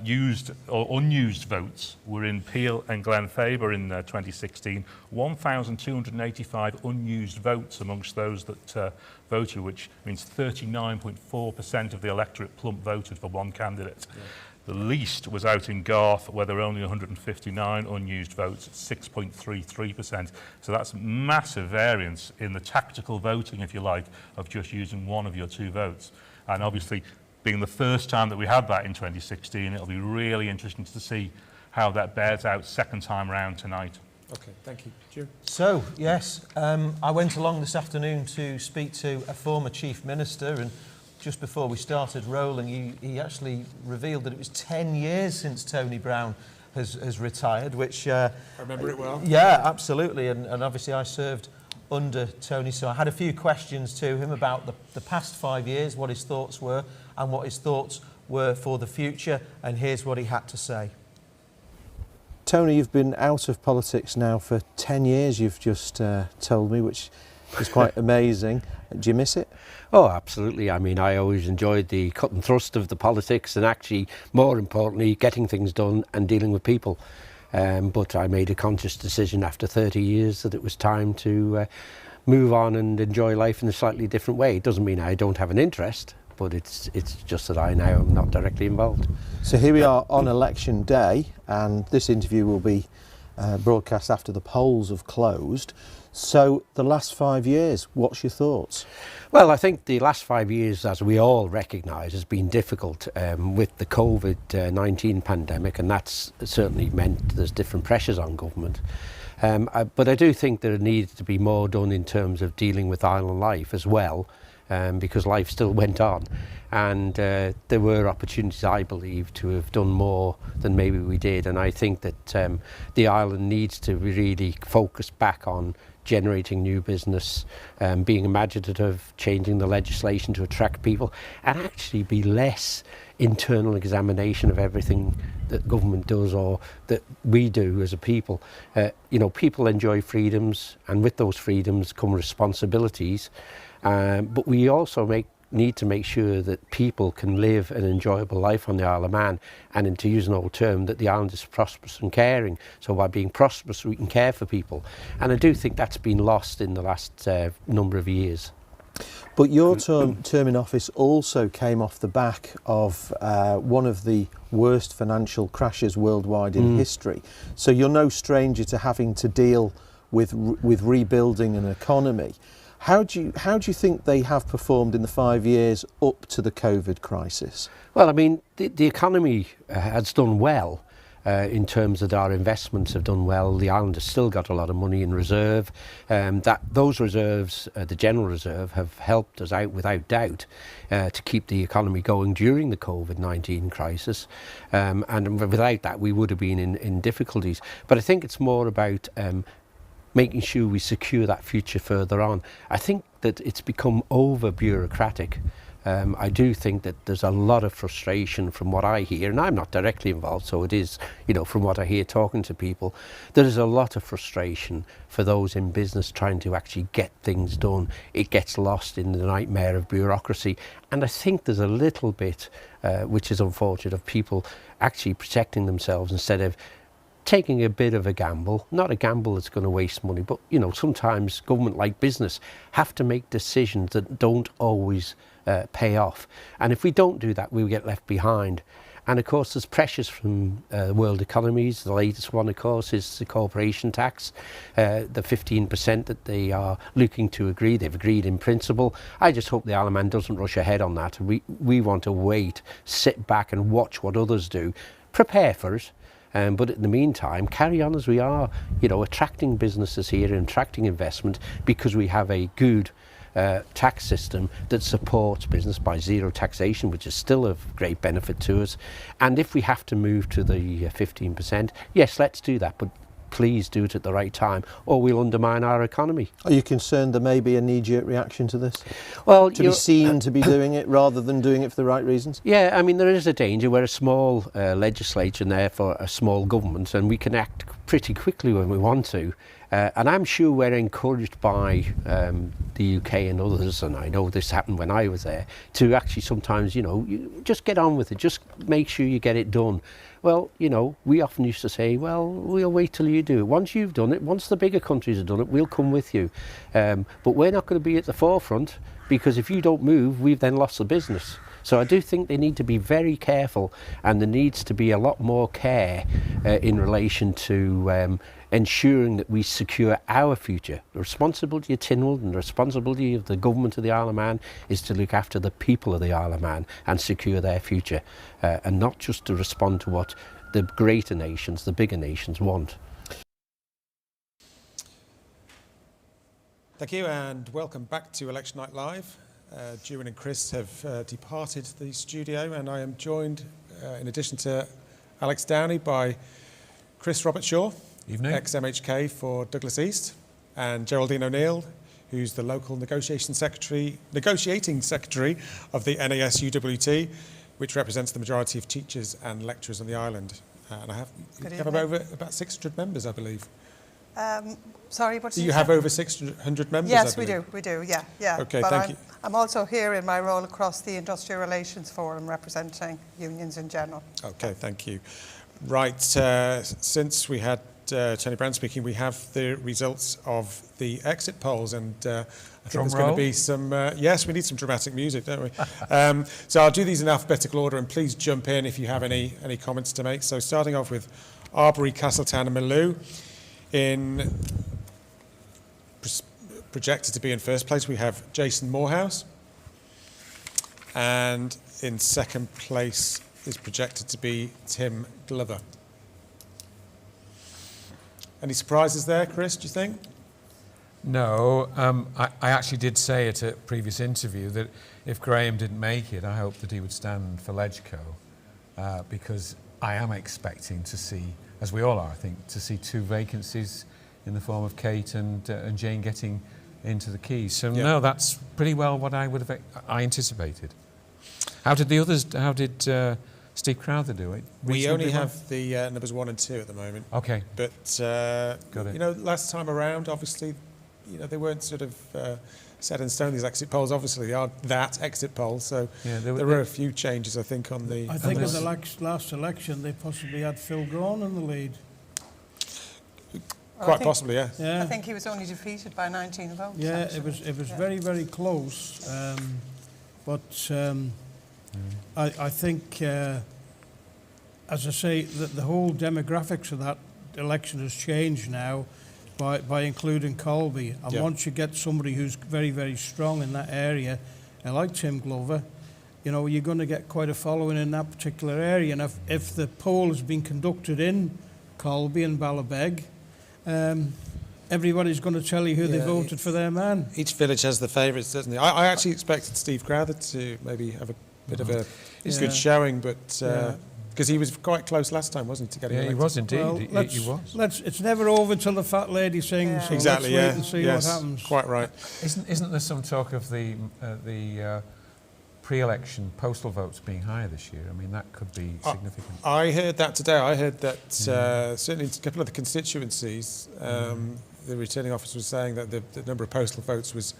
used or unused votes were in Peel and Glenfaber in 2016. 1,285 unused votes amongst those that voted, which means 39.4% of the electorate plump voted for one candidate. Yeah. The least was out in Garth, where there were only 159 unused votes, 6.33%. So that's massive variance in the tactical voting, if you like, of just using one of your two votes. And obviously, being the first time that we had that in 2016, it'll be really interesting to see how that bears out second time round tonight. Okay, thank you. Jim? So, yes, I went along this afternoon to speak to a former Chief Minister, and just before we started rolling, he actually revealed that it was 10 years since Tony Brown has retired, which... I remember it well. Yeah, absolutely, and obviously I served under Tony, so I had a few questions to him about the past 5 years, what his thoughts were, and what his thoughts were for the future, and here's what he had to say. Tony, you've been out of politics now for 10 years, you've just told me, which is quite amazing. Do you miss it? Oh, absolutely. I mean, I always enjoyed the cut and thrust of the politics and actually, more importantly, getting things done and dealing with people. But I made a conscious decision after 30 years that it was time to move on and enjoy life in a slightly different way. It doesn't mean I don't have an interest, but it's just that I now am not directly involved. So here we are on election day, and this interview will be broadcast after the polls have closed. So the last 5 years, what's your thoughts? Well, I think the last 5 years, as we all recognise, has been difficult with the COVID-19 pandemic, and that's certainly meant there's different pressures on government. But I do think there needs to be more done in terms of dealing with island life as well, because life still went on. And there were opportunities, I believe, to have done more than maybe we did. And I think that the island needs to really focus back on generating new business, being imaginative, changing the legislation to attract people, and actually be less internal examination of everything that government does or that we do as a people. People enjoy freedoms, and with those freedoms come responsibilities, but we also need to make sure that people can live an enjoyable life on the Isle of Man, and to use an old term, that the island is prosperous and caring. So by being prosperous, we can care for people. And I do think that's been lost in the last number of years. But your term in office also came off the back of one of the worst financial crashes worldwide in history. So you're no stranger to having to deal with rebuilding an economy. How do you think they have performed in the 5 years up to the COVID crisis? Well, I mean, the economy has done well. In terms of our investments have done well. The island has still got a lot of money in reserve. Those reserves, the General Reserve, have helped us out without doubt to keep the economy going during the COVID-19 crisis. And without that, we would have been in difficulties. But I think it's more about making sure we secure that future further on. I think that it's become over-bureaucratic. I do think that there's a lot of frustration from what I hear, and I'm not directly involved, so it is, from what I hear talking to people, there is a lot of frustration for those in business trying to actually get things done. It gets lost in the nightmare of bureaucracy, and I think there's a little bit, which is unfortunate, of people actually protecting themselves instead of taking a bit of a gamble, not a gamble that's going to waste money, but sometimes government, like business, have to make decisions that don't always pay off. And if we don't do that, we get left behind. And of course, there's pressures from world economies. The latest one, of course, is the corporation tax, the 15% that they are looking to agree. They've agreed in principle. I just hope the Isle of Man doesn't rush ahead on that. We want to wait, sit back and watch what others do, prepare for it. But in the meantime, carry on as we are, attracting businesses here and attracting investment, because we have a good tax system that supports business by zero taxation, which is still of great benefit to us. And if we have to move to the 15%, yes, let's do that, but please do it at the right time, or we'll undermine our economy. Are you concerned there may be a knee-jerk reaction to this? Well, to be seen to be doing it rather than doing it for the right reasons? Yeah, I mean, there is a danger. We're a small legislature and therefore a small government, and we can act pretty quickly when we want to. And I'm sure we're encouraged by the UK and others, and I know this happened when I was there, to actually sometimes, you just get on with it, just make sure you get it done. Well, we often used to say, well, we'll wait till you do it. Once you've done it, once the bigger countries have done it, we'll come with you. But we're not going to be at the forefront, because if you don't move, we've then lost the business. So I do think they need to be very careful, and there needs to be a lot more care in relation to ensuring that we secure our future. The responsibility of Tynwald and the responsibility of the government of the Isle of Man is to look after the people of the Isle of Man and secure their future, and not just to respond to what the greater nations, the bigger nations want. Thank you, and welcome back to Election Night Live. Juan and Chris have departed the studio, and I am joined, in addition to Alex Downey, by Chris Robert-Shaw, ex-MHK for Douglas East, and Geraldine O'Neill, who's the local negotiating secretary of the NAS UWT, which represents the majority of teachers and lecturers on the island. And I have over about 600 members, I believe. Sorry, what did you have over 600 members? Yes, we do, yeah. Okay, but thank you. I'm also here in my role across the Industrial Relations Forum, representing unions in general. Okay, thank you. Right, since we had Tony Brown speaking, we have the results of the exit polls, and I think there's going to be some, yes, we need some dramatic music, don't we? So I'll do these in alphabetical order, and please jump in if you have any comments to make. So starting off with Arbury, Castletown and Malou. Projected to be in first place, we have Jason Morehouse, and in second place is projected to be Tim Glover. Any surprises there, Chris, do you think? No, I actually did say at a previous interview that if Graham didn't make it, I hoped that he would stand for Legco, because I am expecting to see, as we all are, I think, to see two vacancies in the form of Kate and Jane getting into the Keys. So Yeah. no, that's pretty well what I would have anticipated. How did the others? How did Steve Crowther do it? We only Reasonably well? have the numbers 1 and 2 at the moment. Okay. But, Got it. you know, last time around, obviously, you know, they weren't sort of set in stone, these exit polls. Obviously, they are that exit poll. So Yeah, there were a few changes, I think, on the... I think in the last election they possibly had Phil Grawn in the lead. Quite possibly, yeah. Yeah, I think he was only defeated by 19 votes. yeah, actually. it was Yeah. very, very close. But I think, as I say, that the whole demographics of that election has changed now by including Colby. And Yeah. once you get somebody who's very, very strong in that area, like Tim Glover, you know, you're going to get quite a following in that particular area. And if the poll has been conducted in Colby and Ballabeg, everybody's going to tell you who they Yeah, voted for their man. Each village has the favourites, doesn't it? I actually expected Steve Crowther to maybe have a bit of a good showing, but because he was quite close last time, wasn't he, to getting Yeah, he elected? was indeed. Well, he was. It's never over till the fat lady sings. Yeah. So Exactly, let's wait yeah. and see Yes, what happens. quite right. Isn't there some talk of the pre-election postal votes being higher this year? I mean, that could be significant. I heard that today. I heard that certainly in a couple of the constituencies, the returning officer was saying that the number of postal votes was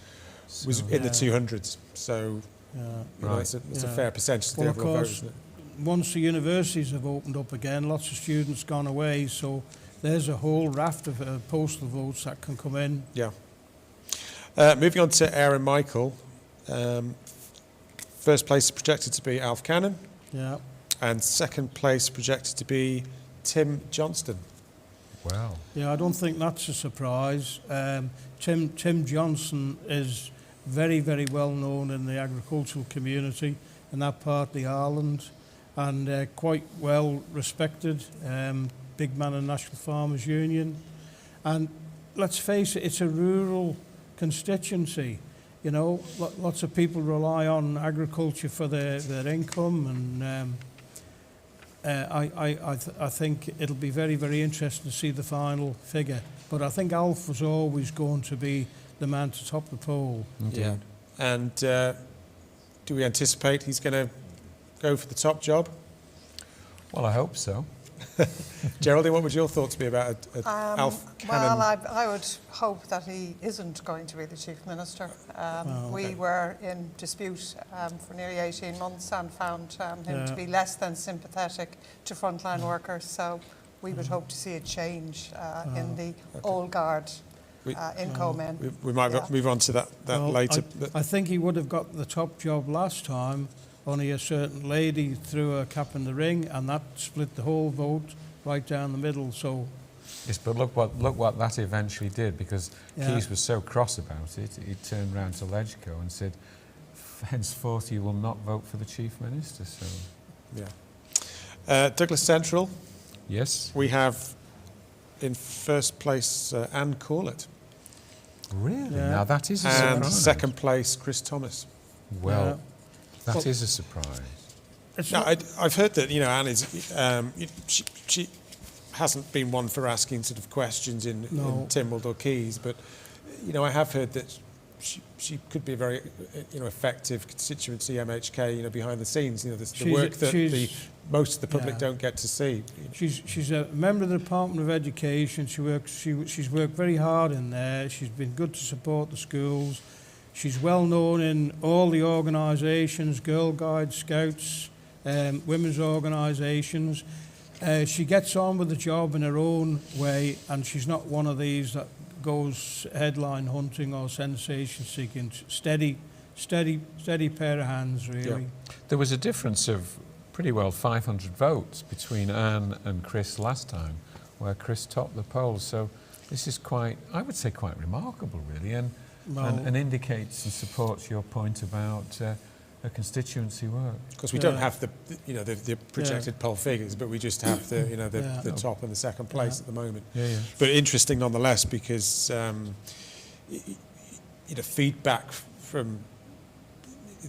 in the 200s. So Yeah. you know, it's a Yeah. fair percentage of the Well, of overall vote, course, isn't it? once the universities have opened up again, lots of students gone away, so there's a whole raft of postal votes that can come in. Yeah. Moving on to Aaron Michael. First place projected to be Alf Cannon, Yeah. and second place projected to be Tim Johnston. Wow. Yeah, I don't think that's a surprise. Tim Johnson is very, very well known in the agricultural community in that part of the island, and quite well respected. Big man in National Farmers Union. And let's face it, it's a rural constituency. You know, lots of people rely on agriculture for their income, and I think it'll be very, very interesting to see the final figure. But I think Alf was always going to be the man to top the poll. Yeah. And do we anticipate he's going to go for the top job? Well, I hope so. Geraldine, what would your thoughts be about Alf Cannon? Well, I would hope that he isn't going to be the Chief Minister. We were in dispute for nearly 18 months and found him to be less than sympathetic to frontline workers. So we would hope to see a change in the old guard in Comen. We might move on to that Well, later. I think he would have got the top job last time. Only a certain lady threw a cap in the ring, and that split the whole vote right down the middle. So, Yes, but look what that eventually did, because Yeah. Keys was so cross about it. He turned round to Ledgco and said, henceforth you will not vote for the Chief Minister. So, yeah. Douglas Central, yes. we have in first place Anne Corlett, Really? Yeah. Now that is a and surprise. second place Chris Thomas. Well, that Well- is a surprise. it's No, not- I've heard that Anne is she hasn't been one for asking sort of questions in Tynwald or Keys, but I have heard that she could be a very effective constituency MHK behind the scenes. The work that most of the public don't get to see. She's a member of the Department of Education. She's worked very hard in there. She's been good to support the schools. She's well known in all the organisations, Girl Guides, Scouts, women's organisations. She gets on with the job in her own way, and she's not one of these that goes headline hunting or sensation seeking. Steady pair of hands, really. Yeah. There was a difference of pretty well 500 votes between Anne and Chris last time, where Chris topped the poll. So this is quite remarkable, really, and indicates and supports your point about a constituency work. Because we don't have the projected poll figures, but we just have the top and the second place at the moment. Yeah, yeah. But interesting nonetheless, because feedback from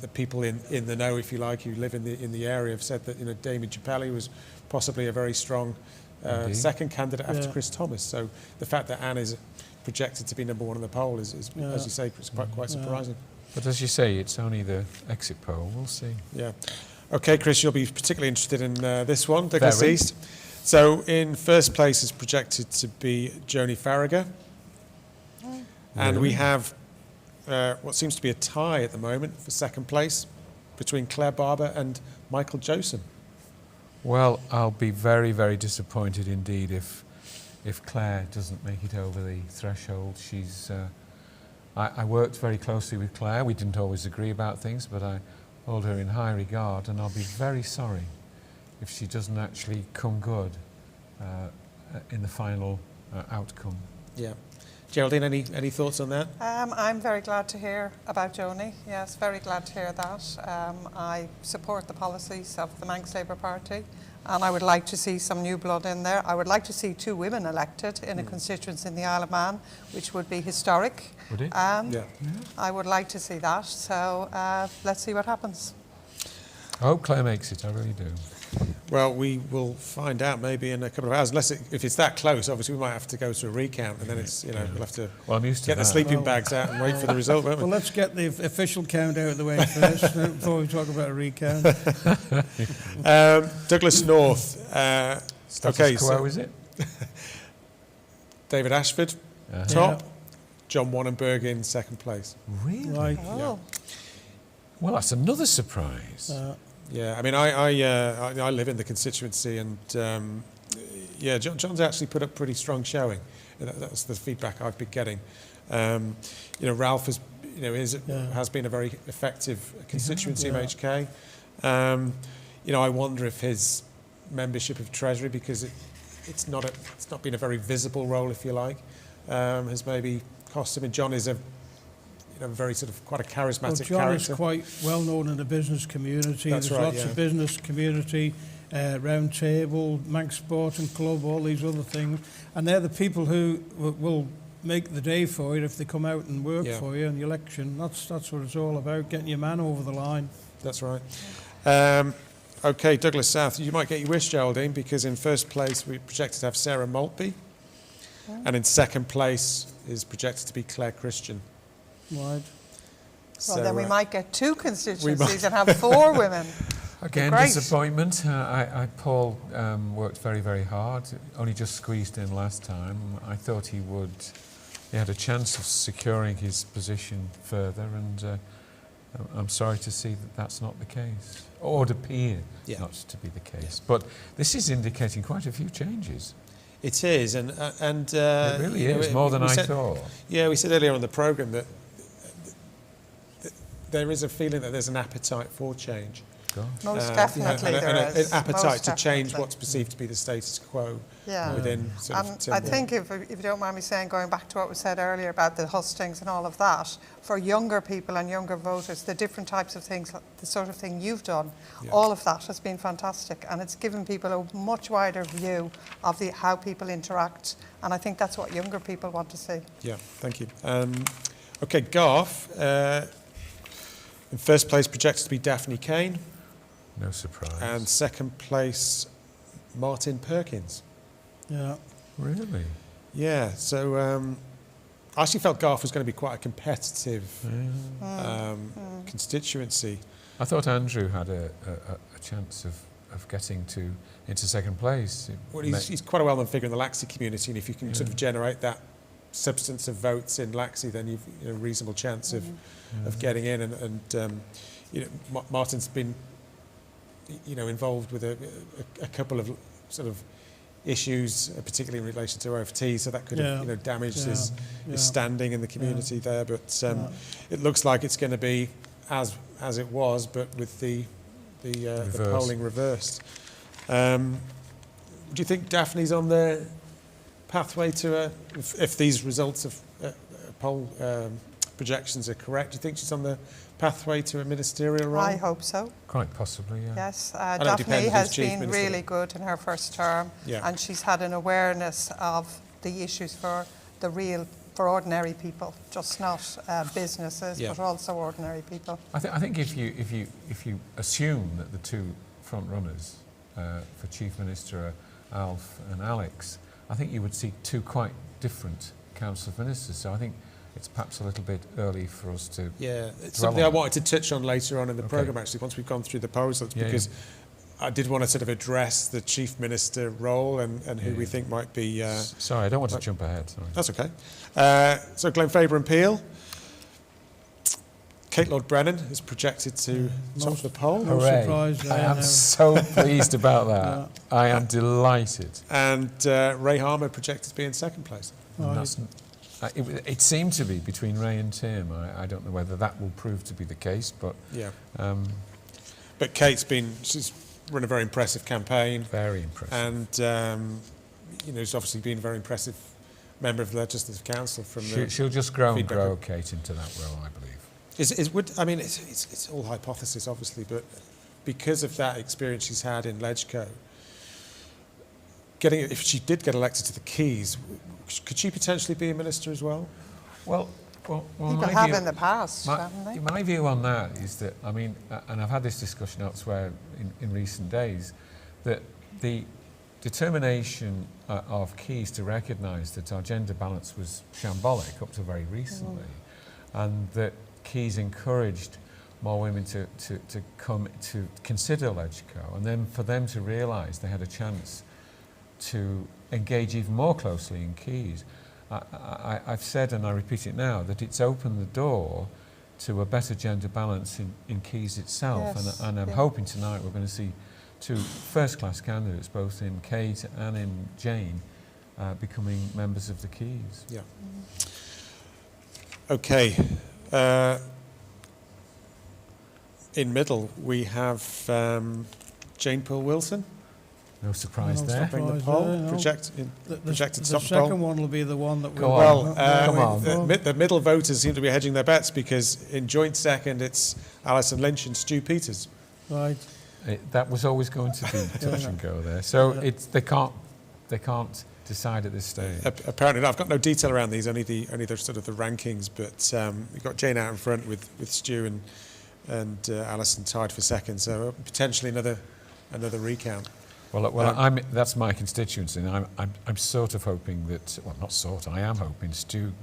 the people in the know, if you like, who live in the area, have said that Damien Chappelli was possibly a very strong Indeed. second candidate after Yeah. Chris Thomas. So the fact that Anne is projected to be number one on the poll is as you say, it's quite surprising. But as you say, it's only the exit poll. We'll see. Yeah. Okay, Chris, you'll be particularly interested in this one, Douglas Very. East. So in first place is projected to be Joni Farragher. And we have what seems to be a tie at the moment for second place between Claire Barber and Michael Josem. Well, I'll be very, very disappointed indeed if Claire doesn't make it over the threshold. She's. I worked very closely with Claire. We didn't always agree about things, but I hold her in high regard, and I'll be very sorry if she doesn't actually come good in the final outcome. Yeah. Geraldine, any thoughts on that? I'm very glad to hear about Joni. Yes, very glad to hear that. I support the policies of the Manx Labour Party, and I would like to see some new blood in there. I would like to see 2 women elected in a constituency in the Isle of Man, which would be historic. Would it? Yeah. I would like to see that. So let's see what happens. I hope Claire makes it. I really do. Well, we will find out maybe in a couple of hours. If it's that close, obviously we might have to go to a recount, and then it's we'll have to Well, I'm used to get the that. sleeping bags out and wait for the result, won't we? Well, let's get the official count out of the way first before we talk about a recount. Douglas North. Status quo, is it? David Ashford, top. John Wannenberg in second place. Really? Right. Oh, Well, that's another surprise. Yeah, I mean, I live in the constituency, and John's actually put up pretty strong showing. That's the feedback I've been getting. Ralph has, has been a very effective constituency MHK. I wonder if his membership of Treasury, because it's not been a very visible role, if you like, has maybe cost him. And John is a very sort of quite a charismatic John character. is quite well known in the business community. That's There's right, lots of business community, round table, Manx Sporting Club, all these other things. And they're the people who will make the day for you if they come out and work for you in the election. That's what it's all about, getting your man over the line. That's right. Okay, Douglas South, you might get your wish, Geraldine, because in first place we projected to have Sarah Maltby, and in second place is projected to be Claire Christian. Right. well, then we might get 2 constituencies and have 4 women. Again, Great. disappointment. Paul worked very, very hard. Only just squeezed in last time. I thought he had a chance of securing his position further, and I'm sorry to see that that's not the case, or would appear not to be the case. But this is indicating quite a few changes. It is, and It really is, more than I thought. Yeah, we said earlier on the programme that there is a feeling that there's an appetite for change. Most definitely there and is. an appetite Most to change definitely. what's perceived to be the status quo Yeah. within sort of And Tim I Walker. think, if you don't mind me saying, going back to what was said earlier about the hustings and all of that, for younger people and younger voters, the different types of things, the sort of thing you've done, all of that has been fantastic, and it's given people a much wider view of how people interact, and I think that's what younger people want to see. Yeah, thank you. Okay, Garth, in first place projected to be Daphne Kane, No surprise. and second place Martin Perkins. Yeah. Really? Yeah, so I actually felt Garth was going to be quite a competitive constituency. I thought Andrew had a chance of getting into second place. Well, he's quite a well-known figure in the Laxey community, and if you can sort of generate that substance of votes in Laxey, then you've a reasonable chance of getting in. And Martin's been involved with a couple of sort of issues, particularly in relation to OFT, so that could have damaged his standing in the community there. But it looks like it's going to be as it was, but with the polling reversed. Do you think Daphne's on the pathway to if these results of poll projections are correct, do you think she's on the pathway to a ministerial role? I hope so. Quite possibly, yeah. Yes, know it Daphne depends who's has chief been minister. really good in her first term, and she's had an awareness of the issues for ordinary people, just not businesses, but also ordinary people. I think if you assume that the 2 front runners for chief minister Alf and Alex, I think you would see two quite different Council of Ministers. So I think it's perhaps a little bit early for us to. Yeah, it's dwell something I on wanted to touch on later on in the Okay. programme, actually, once we've gone through the polls, Yeah, because I did want to sort of address the Chief Minister role and who we think might be... Sorry, I don't want to jump ahead. Sorry. That's okay. So Glen Faber and Peel. Kate Lord-Brennan is projected to top of the poll. No Hooray. surprise there, I am no. so pleased about that. I am delighted. And Ray Harmer projected to be in second place. And that's, it seemed to be between Ray and Tim. I don't know whether that will prove to be the case, but Yeah. But she's run a very impressive campaign. very impressive. And, she's obviously been a very impressive member of the Legislative Council from She'll just grow and feedback. grow, Kate, into that role, I believe. It's all hypothesis, obviously, but because of that experience she's had in Legco, if she did get elected to the Keys, could she potentially be a minister as well? Well, People my have view, in the past, haven't they? my view on that is that, I mean, and I've had this discussion elsewhere in recent days, that the determination of Keys to recognise that our gender balance was shambolic up to very recently, and that Keys encouraged more women to come to consider Legco, and then for them to realise they had a chance to engage even more closely in Keys. I've said, and I repeat it now, that it's opened the door to a better gender balance in Keys itself. Yes, And I'm hoping tonight we're going to see two first-class candidates, both in Kate and in Jane, becoming members of the Keys. Yeah. Okay. In middle, we have Jane Poole-Wilson. No surprise No there. surprise. Topping the poll, there, no. projected to The top the poll. second one will be the one that Go will... on. Well, Come on. the middle voters seem to be hedging their bets because in joint second it's Alison Lynch and Stu Peters. Right. That was always going to be touch and go there. So they can't decide at this stage. Apparently, I've got no detail around these, only the sort of the rankings. But you've got Jane out in front with Stu and Alison tied for second. So potentially another recount. Well, that's my constituency, and I'm sort of hoping that, well, not sort, I am hoping Stu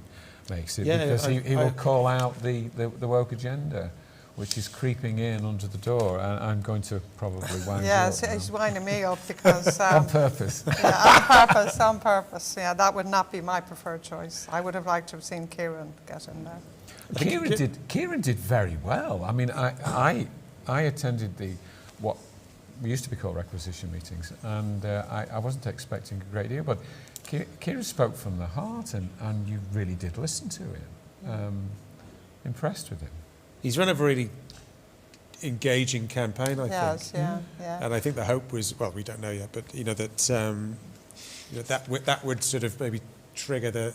makes it, because he will call out the woke agenda, which is creeping in under the door, and I'm going to probably wind you up. He's winding me up because... on purpose. Yeah, on purpose. Yeah, that would not be my preferred choice. I would have liked to have seen Kieran get in there. Kieran did very well. I mean, I attended what we used to be called requisition meetings, and I wasn't expecting a great deal, but Kieran spoke from the heart, and you really did listen to him. Impressed with him. He's run a really engaging campaign, I think. Yes, yeah. And I think the hope was, well, we don't know yet, but that would sort of maybe trigger the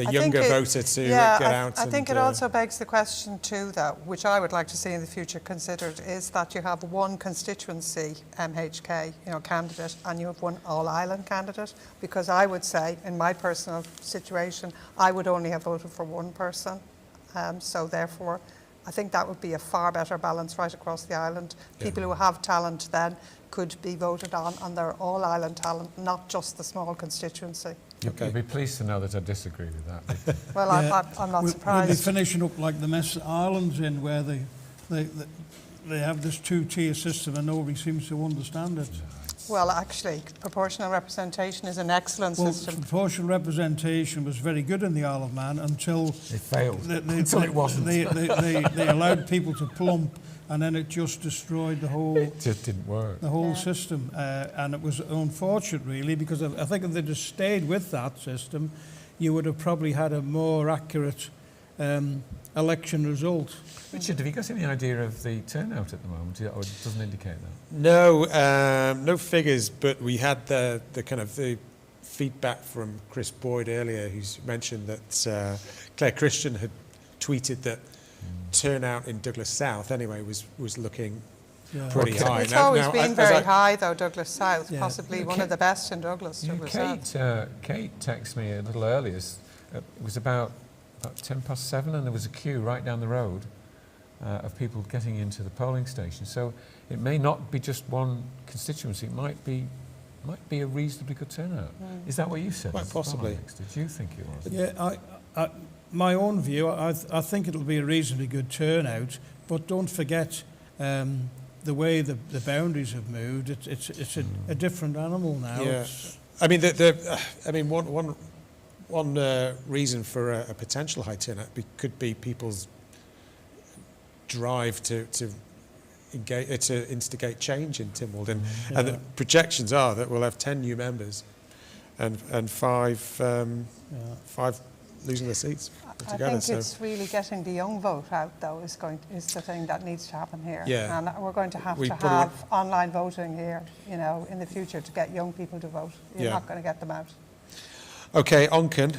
younger voter to get out. I think it also begs the question too, that which I would like to see in the future considered, is that you have one constituency MHK, candidate, and you have one all-island candidate. Because I would say, in my personal situation, I would only have voted for one person. So therefore, I think that would be a far better balance right across the island. People who have talent then could be voted on their all-island talent, not just the small constituency. Okay. You'll be pleased to know that I disagree with that. Well, I'm not surprised. We'll be finishing up like the Mess Islands in, where they have this two-tier system and nobody seems to understand it. Well, actually, proportional representation is an excellent system. Proportional representation was very good in the Isle of Man until... It failed. Until it wasn't. They allowed people to plump, and then it just destroyed the whole... It just didn't work. The whole system. And it was unfortunate, really, because I think if they'd just stayed with that system, you would have probably had a more accurate election result. Richard, have you got any idea of the turnout at the moment, or it doesn't indicate that? No figures, but we had the kind of the feedback from Chris Boyd earlier, who's mentioned that Claire Christian had tweeted that turnout in Douglas South anyway was looking pretty high. It's always been very high though, Douglas South, possibly one of the best in Douglas. Kate texted me a little earlier. It was about 7:10, and there was a queue right down the road of people getting into the polling station. So it may not be just one constituency. It might be might be a reasonably good turnout. Is that what you said? Quite possibly. Did you think it was? Yeah, my own view, I think it'll be a reasonably good turnout, but don't forget the way the boundaries have moved. It's a different animal now. Yeah. I mean, one reason for a potential high turnout could be people's drive to instigate change in Tynwald, and the projections are that we'll have 10 new members, and five losing their seats altogether. I think it's really getting the young vote out, though, is the thing that needs to happen here. Yeah. And we're going to have online voting here, you know, in the future to get young people to vote. You're not going to get them out. Okay, Onken.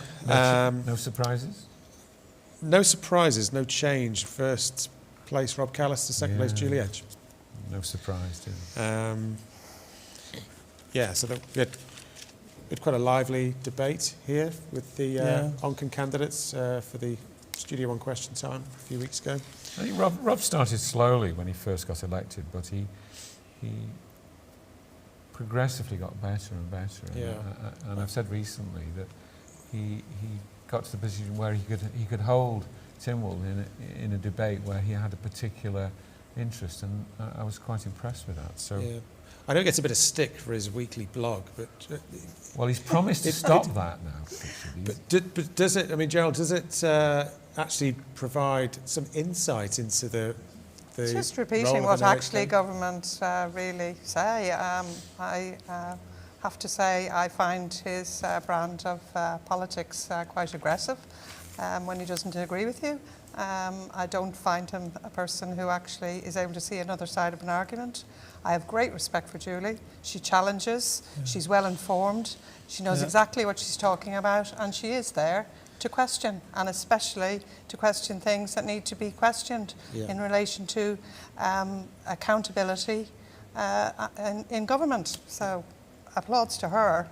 No surprises? No surprises, no change. First place, Rob Callister. Second place, Julie Edge. No surprise, did it? So we had quite a lively debate here with the Onken candidates for the Studio One question time a few weeks ago. I think Rob started slowly when he first got elected, but he progressively got better and better. And I've said recently that he got to the position where he could hold Tynwald in a debate where he had a particular interest, and I was quite impressed with that. So. Yeah. I know he gets a bit of stick for his weekly blog, but... well, he's promised to stop that now. But does it, I mean, Gerald, does it actually provide some insight into the just repeating what actually government really say. I have to say I find his brand of politics quite aggressive when he doesn't agree with you. I don't find him a person who actually is able to see another side of an argument. I have great respect for Julie. She challenges, she's well informed, she knows exactly what she's talking about, and she is there to question, and especially to question things that need to be questioned in relation to accountability in government. So applauds to her.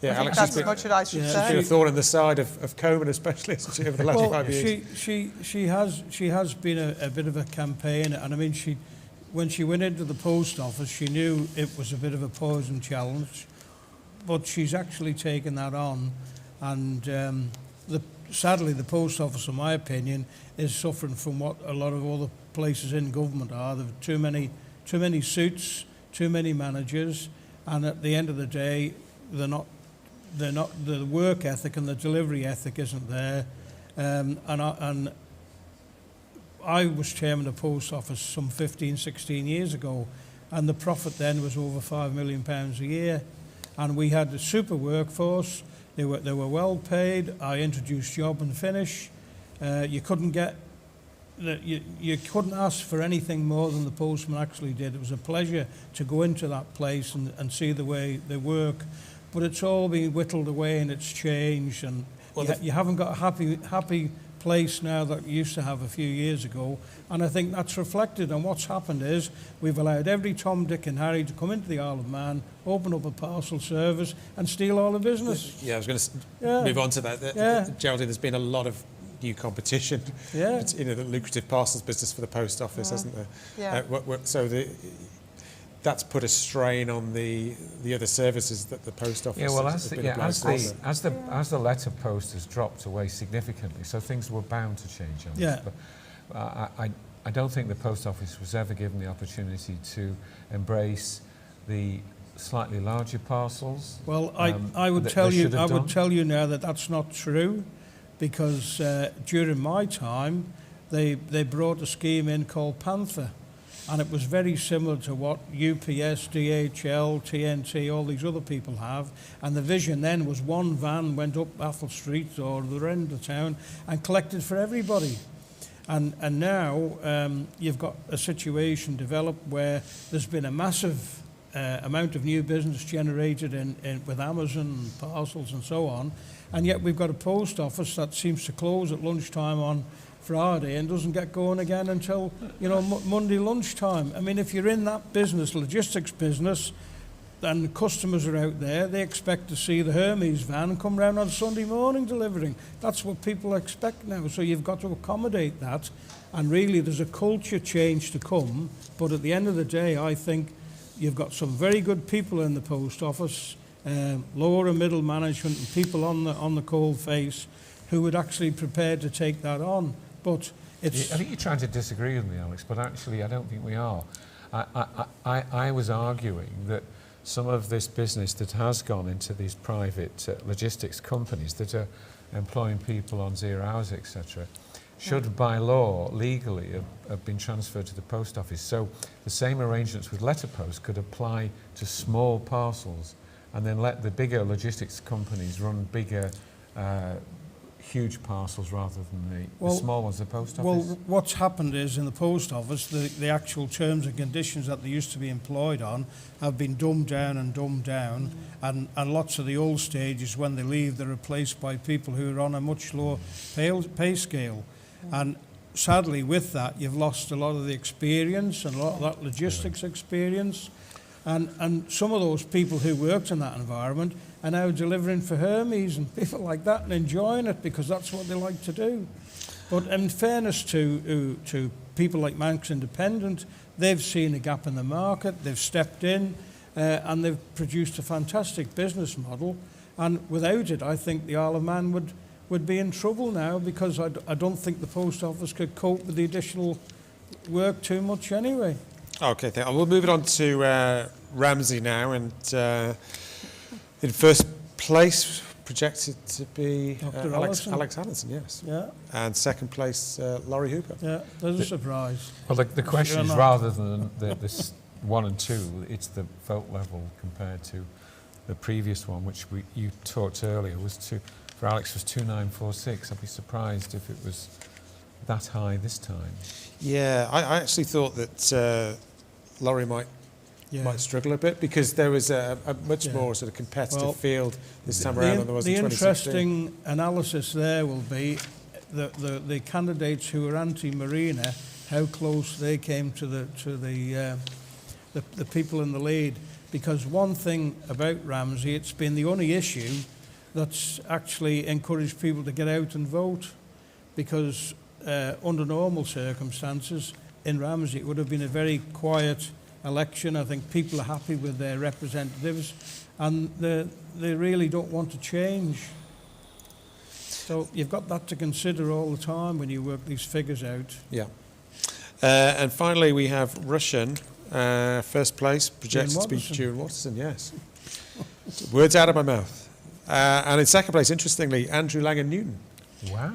Yeah, I think Alex, that's as much as I should she's say. been a thorn in the side of Coleman, especially over the last 5 years. She has been a bit of a campaigner, and I mean when she went into the post office, she knew it was a bit of a poison challenge, but she's actually taken that on, and sadly the post office, in my opinion, is suffering from what a lot of other places in government are. There are too many suits, too many managers, and at the end of the day, the work ethic and the delivery ethic isn't there. And I was chairman of the post office some 15, 16 years ago, and the profit then was over £5 million a year. And we had a super workforce. They were well paid. I introduced job and finish. You couldn't ask for anything more than the postman actually did. It was a pleasure to go into that place and see the way they work. But it's all been whittled away and it's changed, and you haven't got a happy place now that you used to have a few years ago. And I think that's reflected. And what's happened is we've allowed every Tom, Dick and Harry to come into the Isle of Man, open up a parcel service and steal all the business. Yeah, I was going to move on to that. Geraldine, there's been a lot of new competition. Yeah. It's, the lucrative parcels business for the post office, hasn't there? Yeah. So that's put a strain on the other services that the post office has been obliged to. As the letter post has dropped away significantly, so things were bound to change on this. But I don't think the post office was ever given the opportunity to embrace the slightly larger parcels. Well, I would tell you now that that's not true, because during my time they brought a scheme in called Panther. And it was very similar to what UPS, DHL, TNT, all these other people have. And the vision then was one van went up Athol Street or the end of town and collected for everybody. And now you've got a situation developed where there's been a massive amount of new business generated with Amazon and parcels and so on. And yet we've got a post office that seems to close at lunchtime on Friday and doesn't get going again until Monday lunchtime. I mean, if you're in that business, logistics business, and customers are out there, they expect to see the Hermes van come round on Sunday morning delivering. That's what people expect now. So you've got to accommodate that, and really there's a culture change to come. But at the end of the day, I think you've got some very good people in the post office, lower and middle management, and people on the cold face who would actually prepare to take that on. But it's... I think you're trying to disagree with me, Alex, but actually I don't think we are. I was arguing that some of this business that has gone into these private logistics companies that are employing people on 0 hours, etc., should by law, legally, have been transferred to the post office. So the same arrangements with letterpost could apply to small parcels, and then let the bigger logistics companies run bigger, huge parcels rather than the small ones, the post office. Well, what's happened is in the post office, the actual terms and conditions that they used to be employed on have been dumbed down, and lots of the old stages, when they leave, they're replaced by people who are on a much lower pay scale. And sadly, with that, you've lost a lot of the experience and a lot of that logistics experience. And some of those people who worked in that environment are now delivering for Hermes and people like that and enjoying it because that's what they like to do. But in fairness to people like Manx Independent, they've seen a gap in the market, they've stepped in, and they've produced a fantastic business model. And without it, I think the Isle of Man would be in trouble now, because I don't think the post office could cope with the additional work too much anyway. Okay, we'll move it on to Ramsey now, and in first place projected to be Alex Allison, yes. Yeah. And second place, Laurie Hooper. Yeah, there's a surprise. Well, the question is, rather than this 1 and 2, it's the vote level compared to the previous one, which you talked earlier, for Alex was 2946. I'd be surprised if it was that high this time. Yeah, I actually thought that Laurie might struggle a bit, because there was a much more sort of competitive field this time around than there was in 2016. The interesting analysis there will be the candidates who were anti-Marina, how close they came to the people in the lead. Because one thing about Ramsey, it's been the only issue that's actually encouraged people to get out and vote, because under normal circumstances in Ramsey it would have been a very quiet election. I think people are happy with their representatives, and they really don't want to change. So you've got that to consider all the time when you work these figures out. Yeah. And finally we have Russian, first place, projected to be June Watterson, yes. Words out of my mouth. And in second place, interestingly, Andrew Langan Newton. Wow.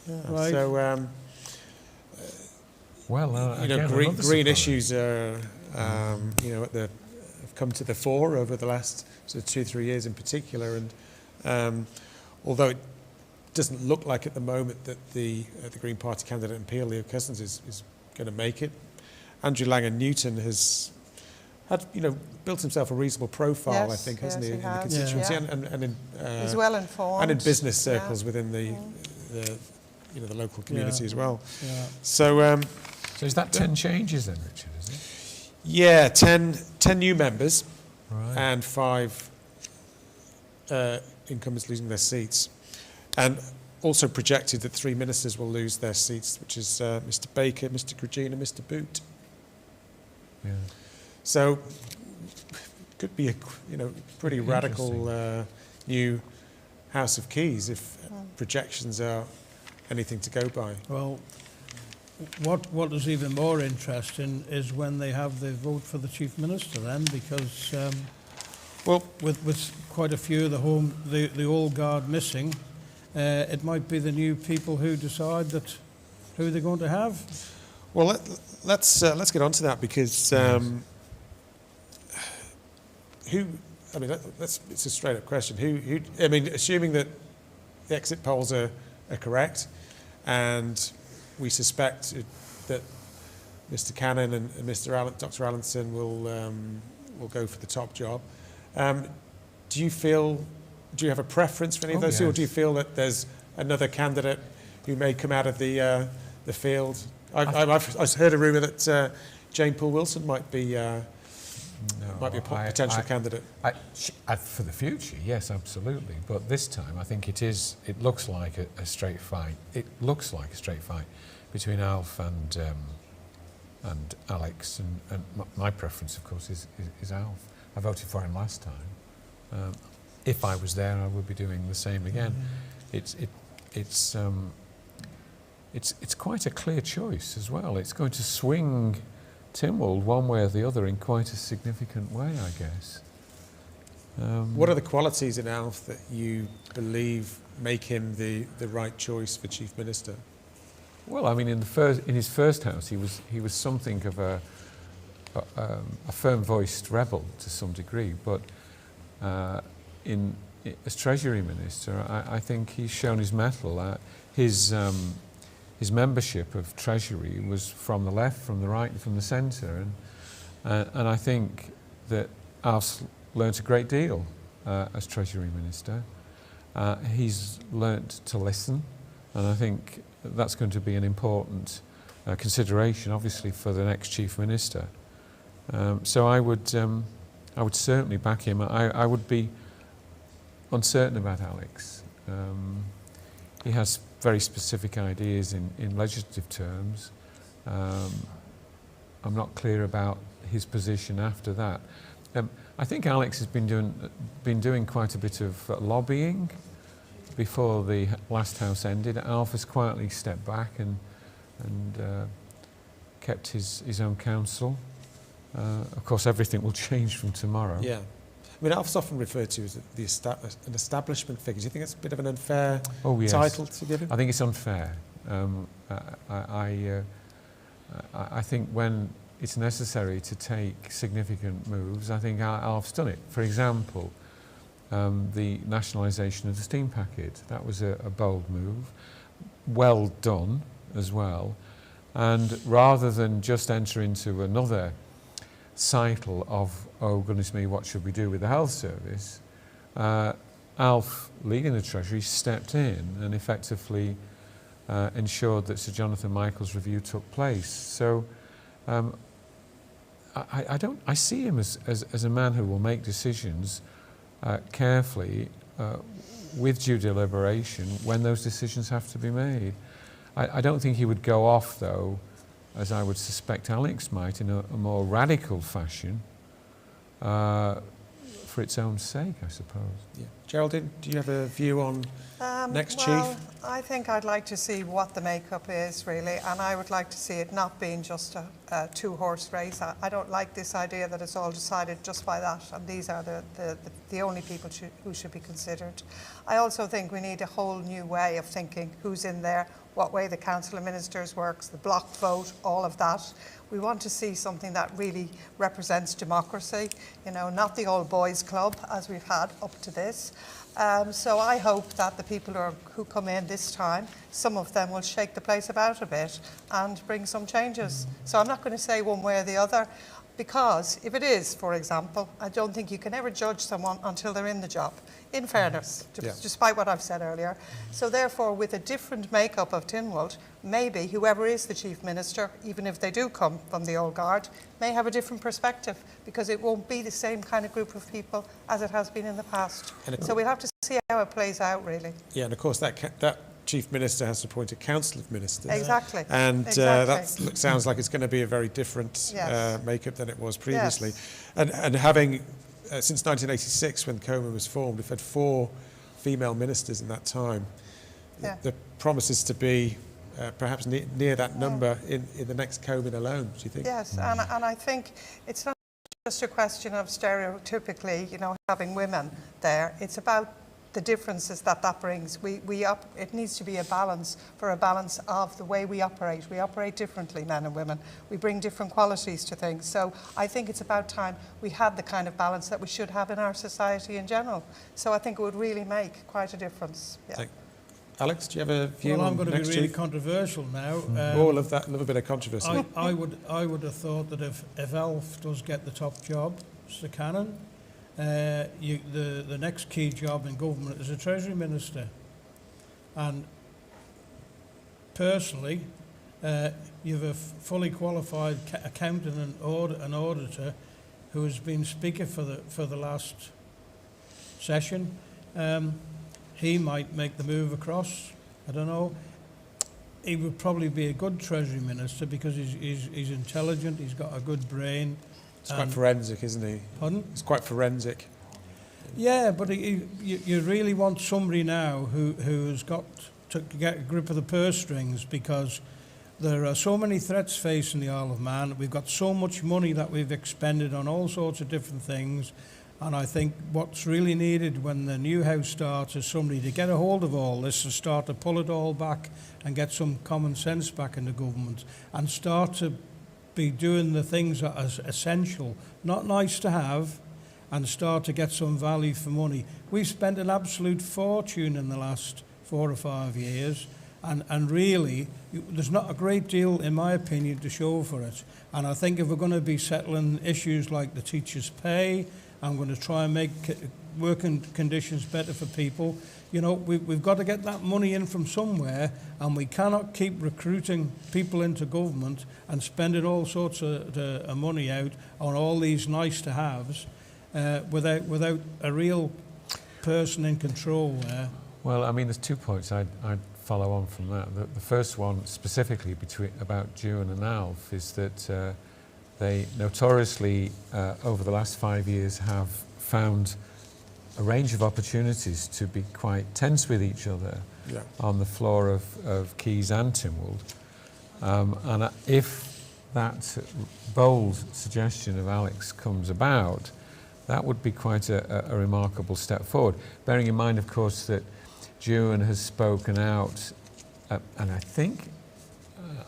Yeah. Right. So, green issues are, have come to the fore over the last sort of 2-3 years in particular. And although it doesn't look like at the moment that the Green Party candidate in Peel, Leo Cousins, is going to make it, Andrew Langan Newton has had, built himself a reasonable profile, I think, hasn't he, in the constituency, and in he's well informed, and in business circles within the local community as well. Yeah. So is that 10 changes then, Richard? Is it? Yeah, 10 new members, right, and 5 incumbents losing their seats, and also projected that 3 ministers will lose their seats, which is Mr. Baker, Mr. Grugin, and Mr. Boot. Yeah. So, could be a pretty radical new House of Keys if projections are anything to go by. Well, what is even more interesting is when they have the vote for the Chief Minister then, because with quite a few of the old guard missing, it might be the new people who decide who they're going to have. Well, let's get on to that, because it's a straight up question. Who? I mean, assuming that the exit polls are correct, and we suspect that Mr. Cannon and Dr. Allinson will go for the top job. Do you have a preference for any of those two, or do you feel that there's another candidate who may come out of the field? I've heard a rumour that Jane Poole Wilson might be a potential candidate. For the future, yes, absolutely. But this time, I think it looks like a straight fight. It looks like a straight fight between Alf and and Alex, and my preference, of course, is Alf. I voted for him last time. If I was there, I would be doing the same again. It's quite a clear choice as well. It's going to swing Tynwald one way or the other in quite a significant way, I guess. What are the qualities in Alf that you believe make him the right choice for Chief Minister? Well, I mean, in his first house, he was something of a firm-voiced rebel to some degree, but as Treasury Minister, I think he's shown his mettle. His membership of Treasury was from the left, from the right, and from the centre, and I think that Alf's learnt a great deal as Treasury Minister. He's learnt to listen, and I think that's going to be an important consideration, obviously, for the next Chief Minister. So I would certainly back him. I would be uncertain about Alex. He has very specific ideas in legislative terms. I'm not clear about his position after that. I think Alex has been doing quite a bit of lobbying before the last House ended. Alf has quietly stepped back and kept his own counsel. Of course, everything will change from tomorrow. Yeah. I mean, Alf's often referred to as an establishment figure. Do you think it's a bit of an unfair title to give him? I think it's unfair. I think when it's necessary to take significant moves, I think Alf's done it. For example, the nationalisation of the steam packet. That was a bold move, well done as well. And rather than just enter into another cycle of, oh goodness me, what should we do with the health service, Alf, leading the Treasury, stepped in and effectively ensured that Sir Jonathan Michael's review took place. So I see him as a man who will make decisions carefully with due deliberation when those decisions have to be made. I don't think he would go off, though, as I would suspect Alex might, in a more radical fashion for its own sake, I suppose. Yeah. Geraldine, do you have a view on next well, Chief? I think I'd like to see what the makeup is, really, and I would like to see it not being just a two-horse race. I don't like this idea that it's all decided just by that, and these are the only people who should be considered. I also think we need a whole new way of thinking who's in there, what way the Council of Ministers works, the block vote, all of that. We want to see something that really represents democracy, you know, not the old boys club as we've had up to this. So I hope that the people who come in this time, some of them will shake the place about a bit and bring some changes. So I'm not going to say one way or the other, because if it is, for example, I don't think you can ever judge someone until they're in the job, in fairness, despite what I've said earlier. So therefore, with a different makeup of Tynwald, maybe whoever is the Chief Minister, even if they do come from the old guard, may have a different perspective, because it won't be the same kind of group of people as it has been in the past. So we'll have to see how it plays out, really. Yeah, and of course that Chief Minister has to appoint a Council of Ministers. Exactly. And that sounds like it's going to be a very different makeup than it was previously. Yes. And having, since 1986, when Coma was formed, we've had 4 female ministers in that time. The promise is to be perhaps near that number in the next Coman alone, do you think? Yes, and I think it's not just a question of stereotypically, you know, having women there. It's about the differences that brings. It needs to be a balance of the way we operate. We operate differently, men and women. We bring different qualities to things. So I think it's about time we had the kind of balance that we should have in our society in general. So I think it would really make quite a difference. Yeah. Alex, do you have a view on Well, I'm going to be really Chief? controversial now. All of that, love a bit of controversy. I would have thought that if Alf does get the top job, Sir Cannon, the next key job in government is a Treasury Minister. And personally, you have a fully qualified accountant and auditor who has been Speaker for the last session. He might make the move across. I don't know. he would probably be a good Treasury Minister because he's intelligent, he's got a good brain. It's quite forensic, isn't he? Pardon? It's quite forensic. Yeah, but you really want somebody now who's got to get a grip of the purse strings, because there are so many threats facing the Isle of Man. We've got so much money that we've expended on all sorts of different things. And I think what's really needed when the new House starts is somebody to get a hold of all this and start to pull it all back and get some common sense back in the government and start to be doing the things that are essential, not nice to have, and start to get some value for money. We've spent an absolute fortune in the last 4 or 5 years, and really there's not a great deal, in my opinion, to show for it. And I think if we're going to be settling issues like the teachers' pay, I'm going to try and make working conditions better for people. You know, we've got to get that money in from somewhere, and we cannot keep recruiting people into government and spending all sorts of money out on all these nice-to-haves without a real person in control there. Well, I mean, there's 2 points I'd follow on from that. The first one, specifically about June and Alf, is that they notoriously, over the last 5 years, have found a range of opportunities to be quite tense with each other on the floor of Keys and Tynwald. And if that bold suggestion of Alex comes about, that would be quite a remarkable step forward. Bearing in mind, of course, that June has spoken out, and I think,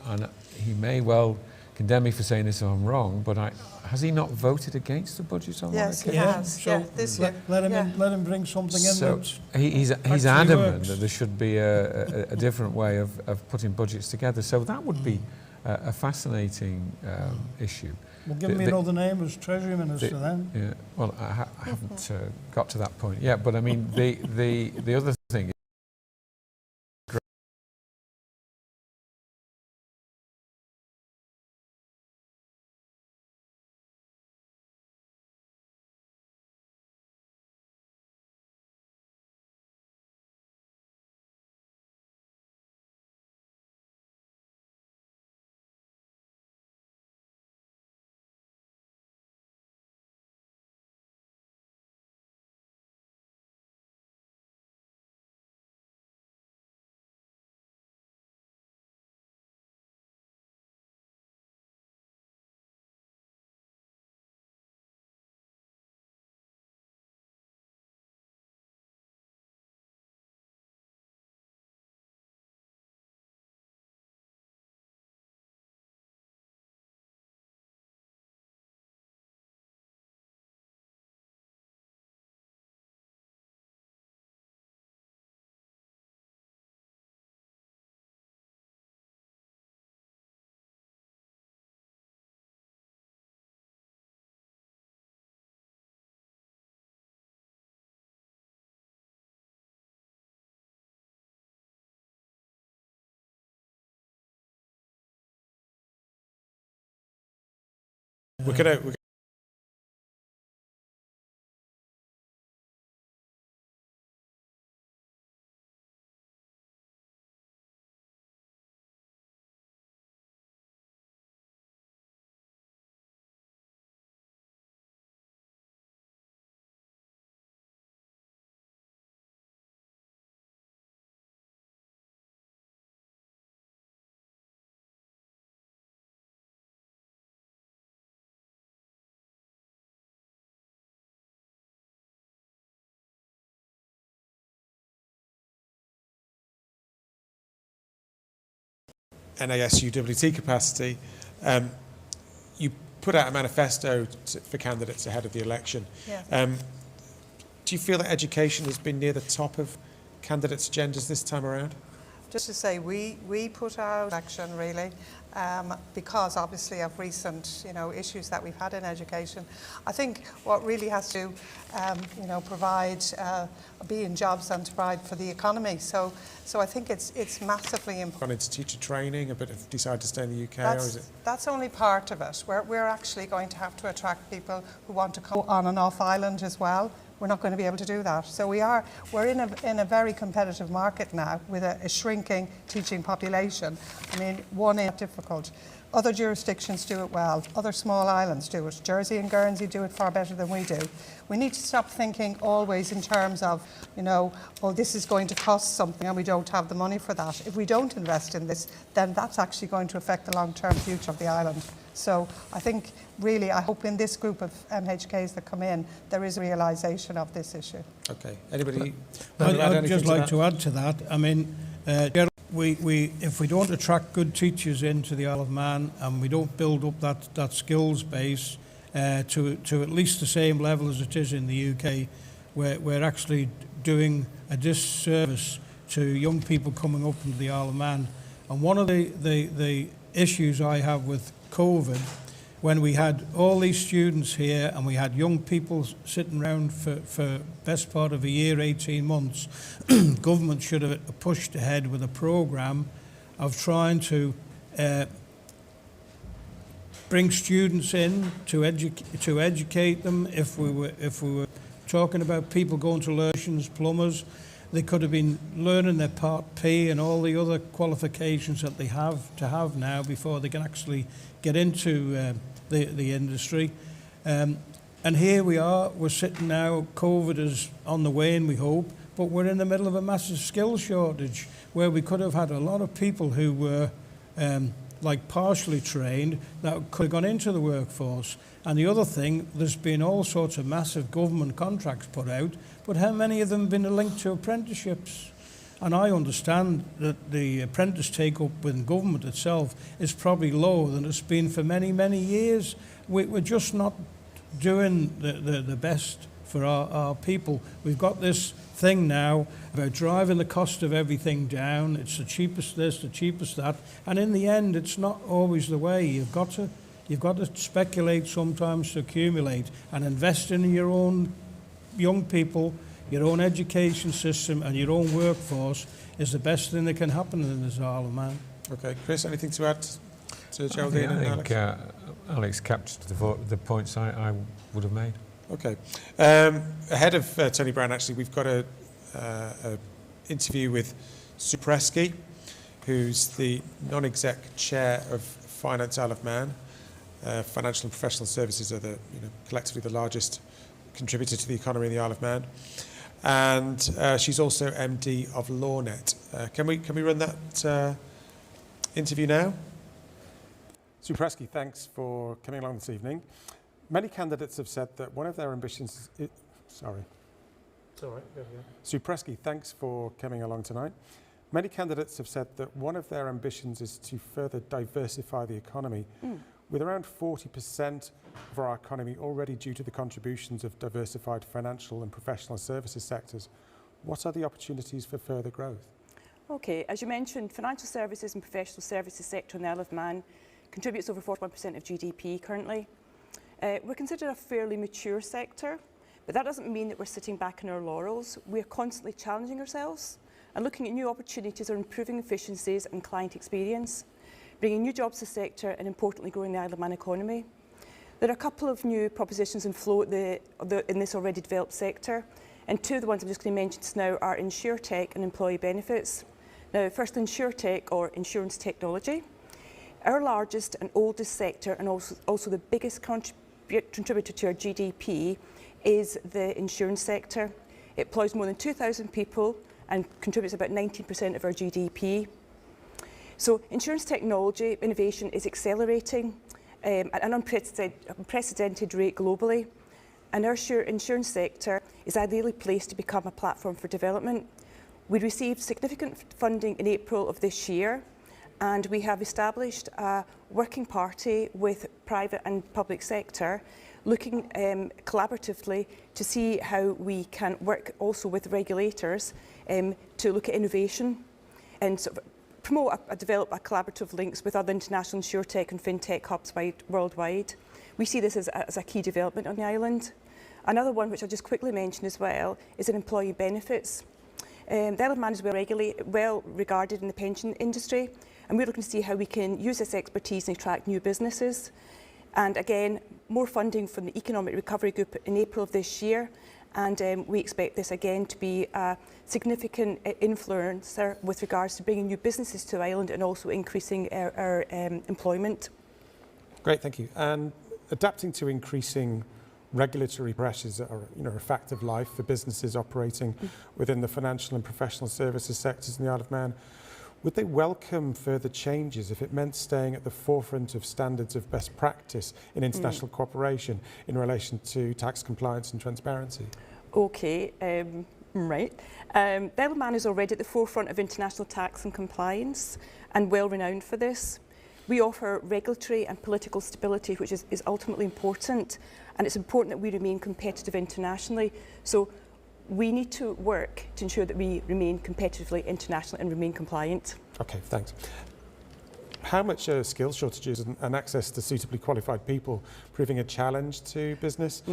and he may well condemn me for saying this if I'm wrong, but has he not voted against the budget on Yes, one he occasion? has. So This year. let him bring something in So that he's actually adamant works. that there should be a different way of putting budgets together. So that would be a fascinating issue. Well, give me another name as Treasury Minister then. Yeah, well, I haven't got to that point yet, but I mean, the other thing. We're gonna NAS UWT capacity, you put out a manifesto for candidates ahead of the election. Yeah. Do you feel that education has been near the top of candidates' agendas this time around? Just to say, we put out action really, because obviously of recent, issues that we've had in education. I think what really has to, provide, be in jobs and to provide for the economy. So I think it's massively important. Gone into teacher training, but have decided to stay in the UK, or is it? That's only part of it. We're actually going to have to attract people who want to come on and off island as well. We're not going to be able to do that. So we're in a very competitive market now with a shrinking teaching population. I mean, one is difficult. Other jurisdictions do it well. Other small islands do it. Jersey and Guernsey do it far better than we do. We need to stop thinking always in terms of, this is going to cost something and we don't have the money for that. If we don't invest in this, then that's actually going to affect the long-term future of the island. So I think really, I hope in this group of MHKs that come in, there is a realisation of this issue. Okay. Anybody? I'd just like to add to that. I mean, if we don't attract good teachers into the Isle of Man and we don't build up that skills base to at least the same level as it is in the UK, we're actually doing a disservice to young people coming up into the Isle of Man. And one of the issues I have with COVID, when we had all these students here and we had young people sitting around for best part of a year, 18 months, government should have pushed ahead with a programme of trying to bring students in to educate them. If we were talking about people going to electricians, plumbers, they could have been learning their Part P and all the other qualifications that they have to have now before they can actually get into the industry. And here we are, we're sitting now, COVID is on the wane, we hope, but we're in the middle of a massive skills shortage where we could have had a lot of people who were partially trained that could have gone into the workforce. And the other thing, there's been all sorts of massive government contracts put out, but how many of them have been linked to apprenticeships? And I understand that the apprentice take-up within government itself is probably lower than it's been for many, many years. We're just not doing the best for our people. We've got this thing now about driving the cost of everything down. It's the cheapest this, the cheapest that. And in the end, it's not always the way. You've got to speculate sometimes to accumulate and invest in your own young people. Your own education system and your own workforce is the best thing that can happen in this Isle of Man. Okay, Chris, anything to add to Geraldine and Alex? I think Alex captured the points I would have made. Okay. Ahead of Tony Brown, actually, we've got a interview with Sue Presky, who's the non-exec chair of Finance Isle of Man. Financial and professional services are collectively the largest contributor to the economy in the Isle of Man. And she's also MD of LawNet. Can we run that interview now? Sue Presky, thanks for coming along this evening. Many candidates have said that one of their ambitions is... Sorry. It's all right. Sue Presky, thanks for coming along tonight. Many candidates have said that one of their ambitions is to further diversify the economy. With around 40% of our economy already due to the contributions of diversified financial and professional services sectors, what are the opportunities for further growth? Okay, as you mentioned, financial services and professional services sector in the Isle of Man contributes over 41% of GDP currently. We're considered a fairly mature sector, but that doesn't mean that we're sitting back on our laurels. We're constantly challenging ourselves and looking at new opportunities or improving efficiencies and client experience, bringing new jobs to the sector and importantly growing the Isle of Man economy. There are a couple of new propositions in flow in this already developed sector, and two of the ones I'm just going to mention now are InsurTech and employee benefits. Now, first, InsurTech or insurance technology. Our largest and oldest sector and also the biggest contributor to our GDP is the insurance sector. It employs more than 2,000 people and contributes about 19% of our GDP. So insurance technology innovation is accelerating at an unprecedented rate globally, and our insurance sector is ideally placed to become a platform for development. We received significant funding in April of this year, and we have established a working party with private and public sector, looking collaboratively to see how we can work also with regulators to look at innovation and promote and develop a collaborative links with other international insurtech and fintech hubs worldwide. We see this as a key development on the island. Another one, which I'll just quickly mention as well, is in employee benefits. The Isle of Man is well regarded in the pension industry, and we're looking to see how we can use this expertise and attract new businesses. And again, more funding from the Economic Recovery Group in April of this year, and we expect this again to be a significant influencer with regards to bringing new businesses to the island and also increasing our employment. Great, thank you. And adapting to increasing regulatory pressures that are, a fact of life for businesses operating within the financial and professional services sectors in the Isle of Man, would they welcome further changes if it meant staying at the forefront of standards of best practice in international cooperation in relation to tax compliance and transparency? Okay, right. The Isle of Man is already at the forefront of international tax and compliance and well renowned for this. We offer regulatory and political stability, which is ultimately important, and it's important that we remain competitive internationally. So we need to work to ensure that we remain competitively international and remain compliant. Okay, thanks. How much are skills shortages and access to suitably qualified people proving a challenge to business?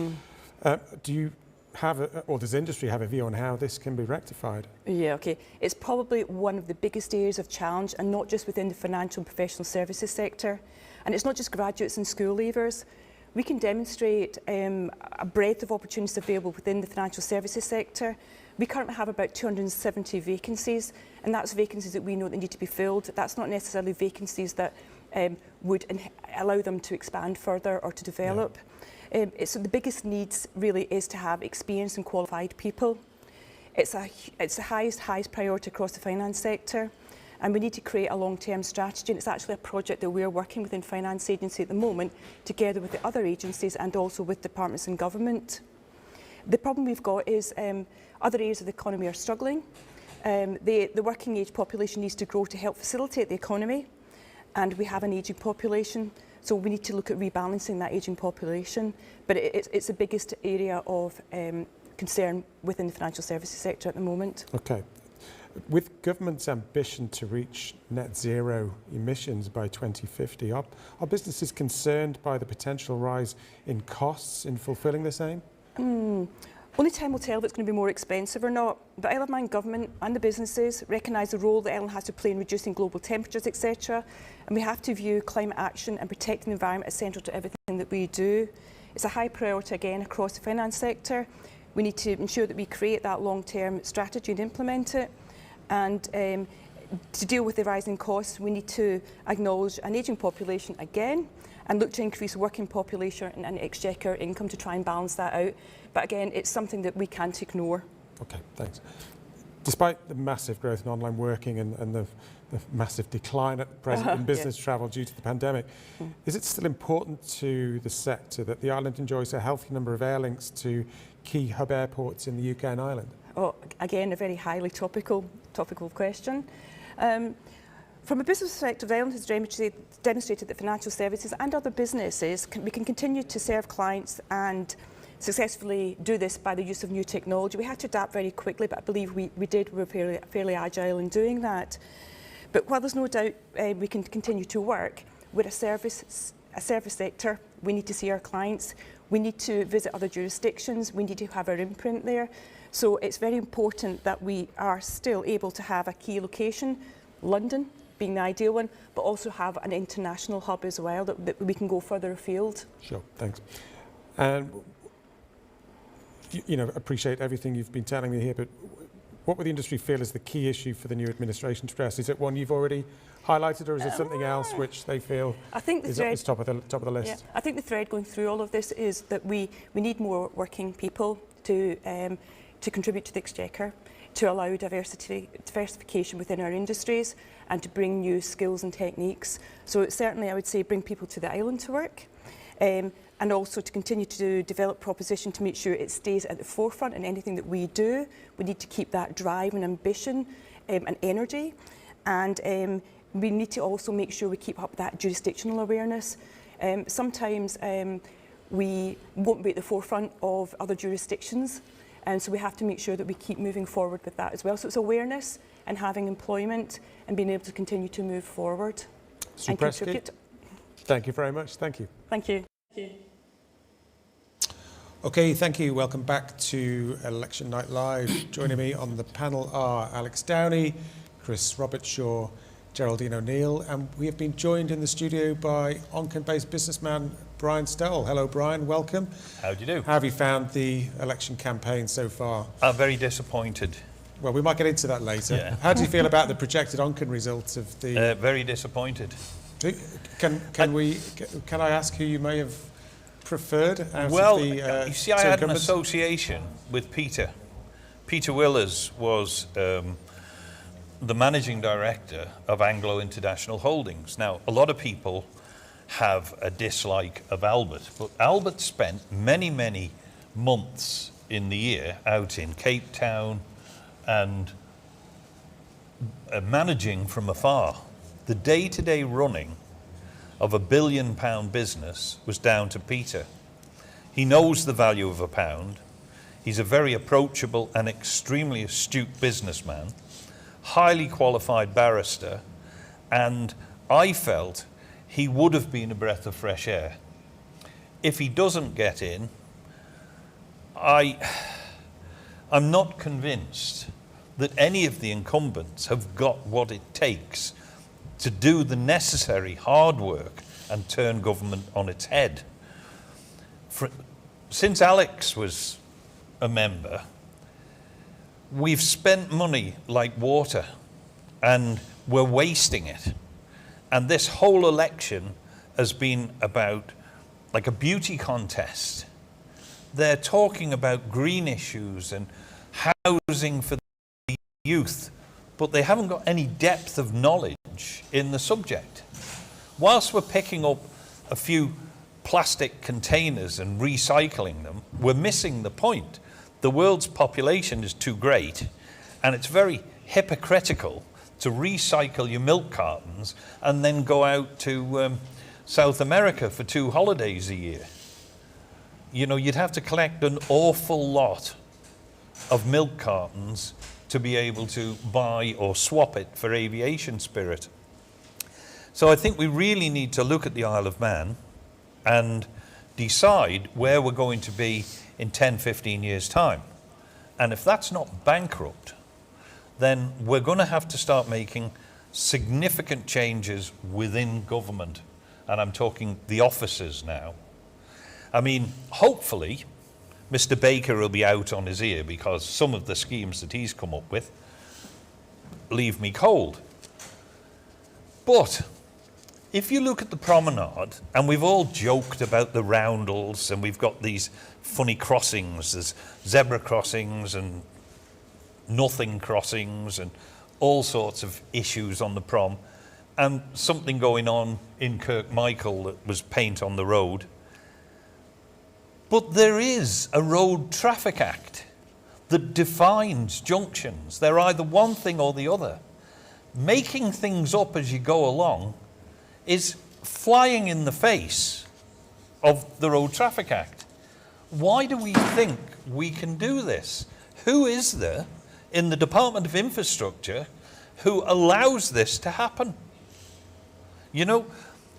Do you have, or does industry have a view on how this can be rectified? Yeah, okay. It's probably one of the biggest areas of challenge, and not just within the financial and professional services sector. And it's not just graduates and school leavers. We can demonstrate a breadth of opportunities available within the financial services sector. We currently have about 270 vacancies, and that's vacancies that we know that need to be filled. That's not necessarily vacancies that would allow them to expand further or to develop. So the biggest needs really is to have experienced and qualified people. It's the highest priority across the finance sector, and we need to create a long-term strategy, and it's actually a project that we're working within Finance Agency at the moment, together with the other agencies and also with departments in government. The problem we've got is other areas of the economy are struggling. The working age population needs to grow to help facilitate the economy, and we have an ageing population, so we need to look at rebalancing that ageing population. But it's the biggest area of concern within the financial services sector at the moment. Okay. With government's ambition to reach net zero emissions by 2050, are businesses concerned by the potential rise in costs in fulfilling this aim? Only time will tell if it's going to be more expensive or not. The Isle of Man government and the businesses recognise the role the island has to play in reducing global temperatures, etc. And we have to view climate action and protecting the environment as central to everything that we do. It's a high priority again across the finance sector. We need to ensure that we create that long-term strategy and implement it. And to deal with the rising costs, we need to acknowledge an ageing population again and look to increase working population and exchequer income to try and balance that out. But again, it's something that we can't ignore. Okay, thanks. Despite the massive growth in online working and the massive decline at present in business travel due to the pandemic, is it still important to the sector that the island enjoys a healthy number of air links to key hub airports in the UK and Ireland? Oh, again, a very highly topical question. From a business perspective, the island has demonstrated that financial services and other businesses we can continue to serve clients and successfully do this by the use of new technology. We had to adapt very quickly, but I believe we did. We were fairly agile in doing that. But while there's no doubt we can continue to work, we're a service sector. We need to see our clients. We need to visit other jurisdictions. We need to have our imprint there. So it's very important that we are still able to have a key location, London being the ideal one, but also have an international hub as well, that we can go further afield. Sure, thanks. And appreciate everything you've been telling me here, but what would the industry feel is the key issue for the new administration to address? Is it one you've already highlighted, or is it something else which they feel is top of the list? Yeah, I think the thread going through all of this is that we need more working people to contribute to the exchequer, to allow diversification within our industries and to bring new skills and techniques. So certainly I would say bring people to the island to work, and also to continue to develop proposition to make sure it stays at the forefront in anything that we do. We need to keep that drive and ambition and energy, and we need to also make sure we keep up that jurisdictional awareness. Sometimes we won't be at the forefront of other jurisdictions, And so we have to make sure that we keep moving forward with that as well. So it's awareness and having employment and being able to continue to move forward and Presky, contribute. thank you very much. Thank you. Thank you. Okay, thank you. Welcome back to Election Night Live. Joining me on the panel are Alex Downey, Chris Robertshaw, Geraldine O'Neill, and we have been joined in the studio by Onken-based businessman Brian Stoll. Hello, Brian. Welcome. How do you do? How have you found the election campaign so far? I'm very disappointed. Well, we might get into that later. Yeah. How do you feel about the projected Onken results of the? Very disappointed. Can I ask who you may have preferred out Well, of the you see, I two had an incumbents? association with Peter. Peter Willers was the managing director of Anglo International Holdings. Now, a lot of people have a dislike of Albert, but Albert spent many, many months in the year out in Cape Town and managing from afar. The day-to-day running of £1 billion business was down to Peter. He knows the value of a pound. He's a very approachable and extremely astute businessman, highly qualified barrister, and I felt he would have been a breath of fresh air. If he doesn't get in, I'm not convinced that any of the incumbents have got what it takes to do the necessary hard work and turn government on its head. Since Alex was a member, we've spent money like water and we're wasting it. And this whole election has been about like a beauty contest. They're talking about green issues and housing for the youth, but they haven't got any depth of knowledge in the subject. Whilst we're picking up a few plastic containers and recycling them, we're missing the point. The world's population is too great, and it's very hypocritical to recycle your milk cartons and then go out to South America for 2 holidays a year. You know, you'd have to collect an awful lot of milk cartons to be able to buy or swap it for aviation spirit. So I think we really need to look at the Isle of Man and decide where we're going to be in 10, 15 years' time. And if that's not bankrupt, then we're going to have to start making significant changes within government. And I'm talking the offices now. I mean, hopefully, Mr. Baker will be out on his ear, because some of the schemes that he's come up with leave me cold. But if you look at the promenade, and we've all joked about the roundels, and we've got these funny crossings, there's zebra crossings and nothing crossings and all sorts of issues on the prom, and something going on in Kirkmichael that was paint on the road. But there is a Road Traffic Act that defines junctions. They're either one thing or the other. Making things up as you go along is flying in the face of the Road Traffic Act. Why do we think we can do this? Who is there in the Department of Infrastructure who allows this to happen? You know,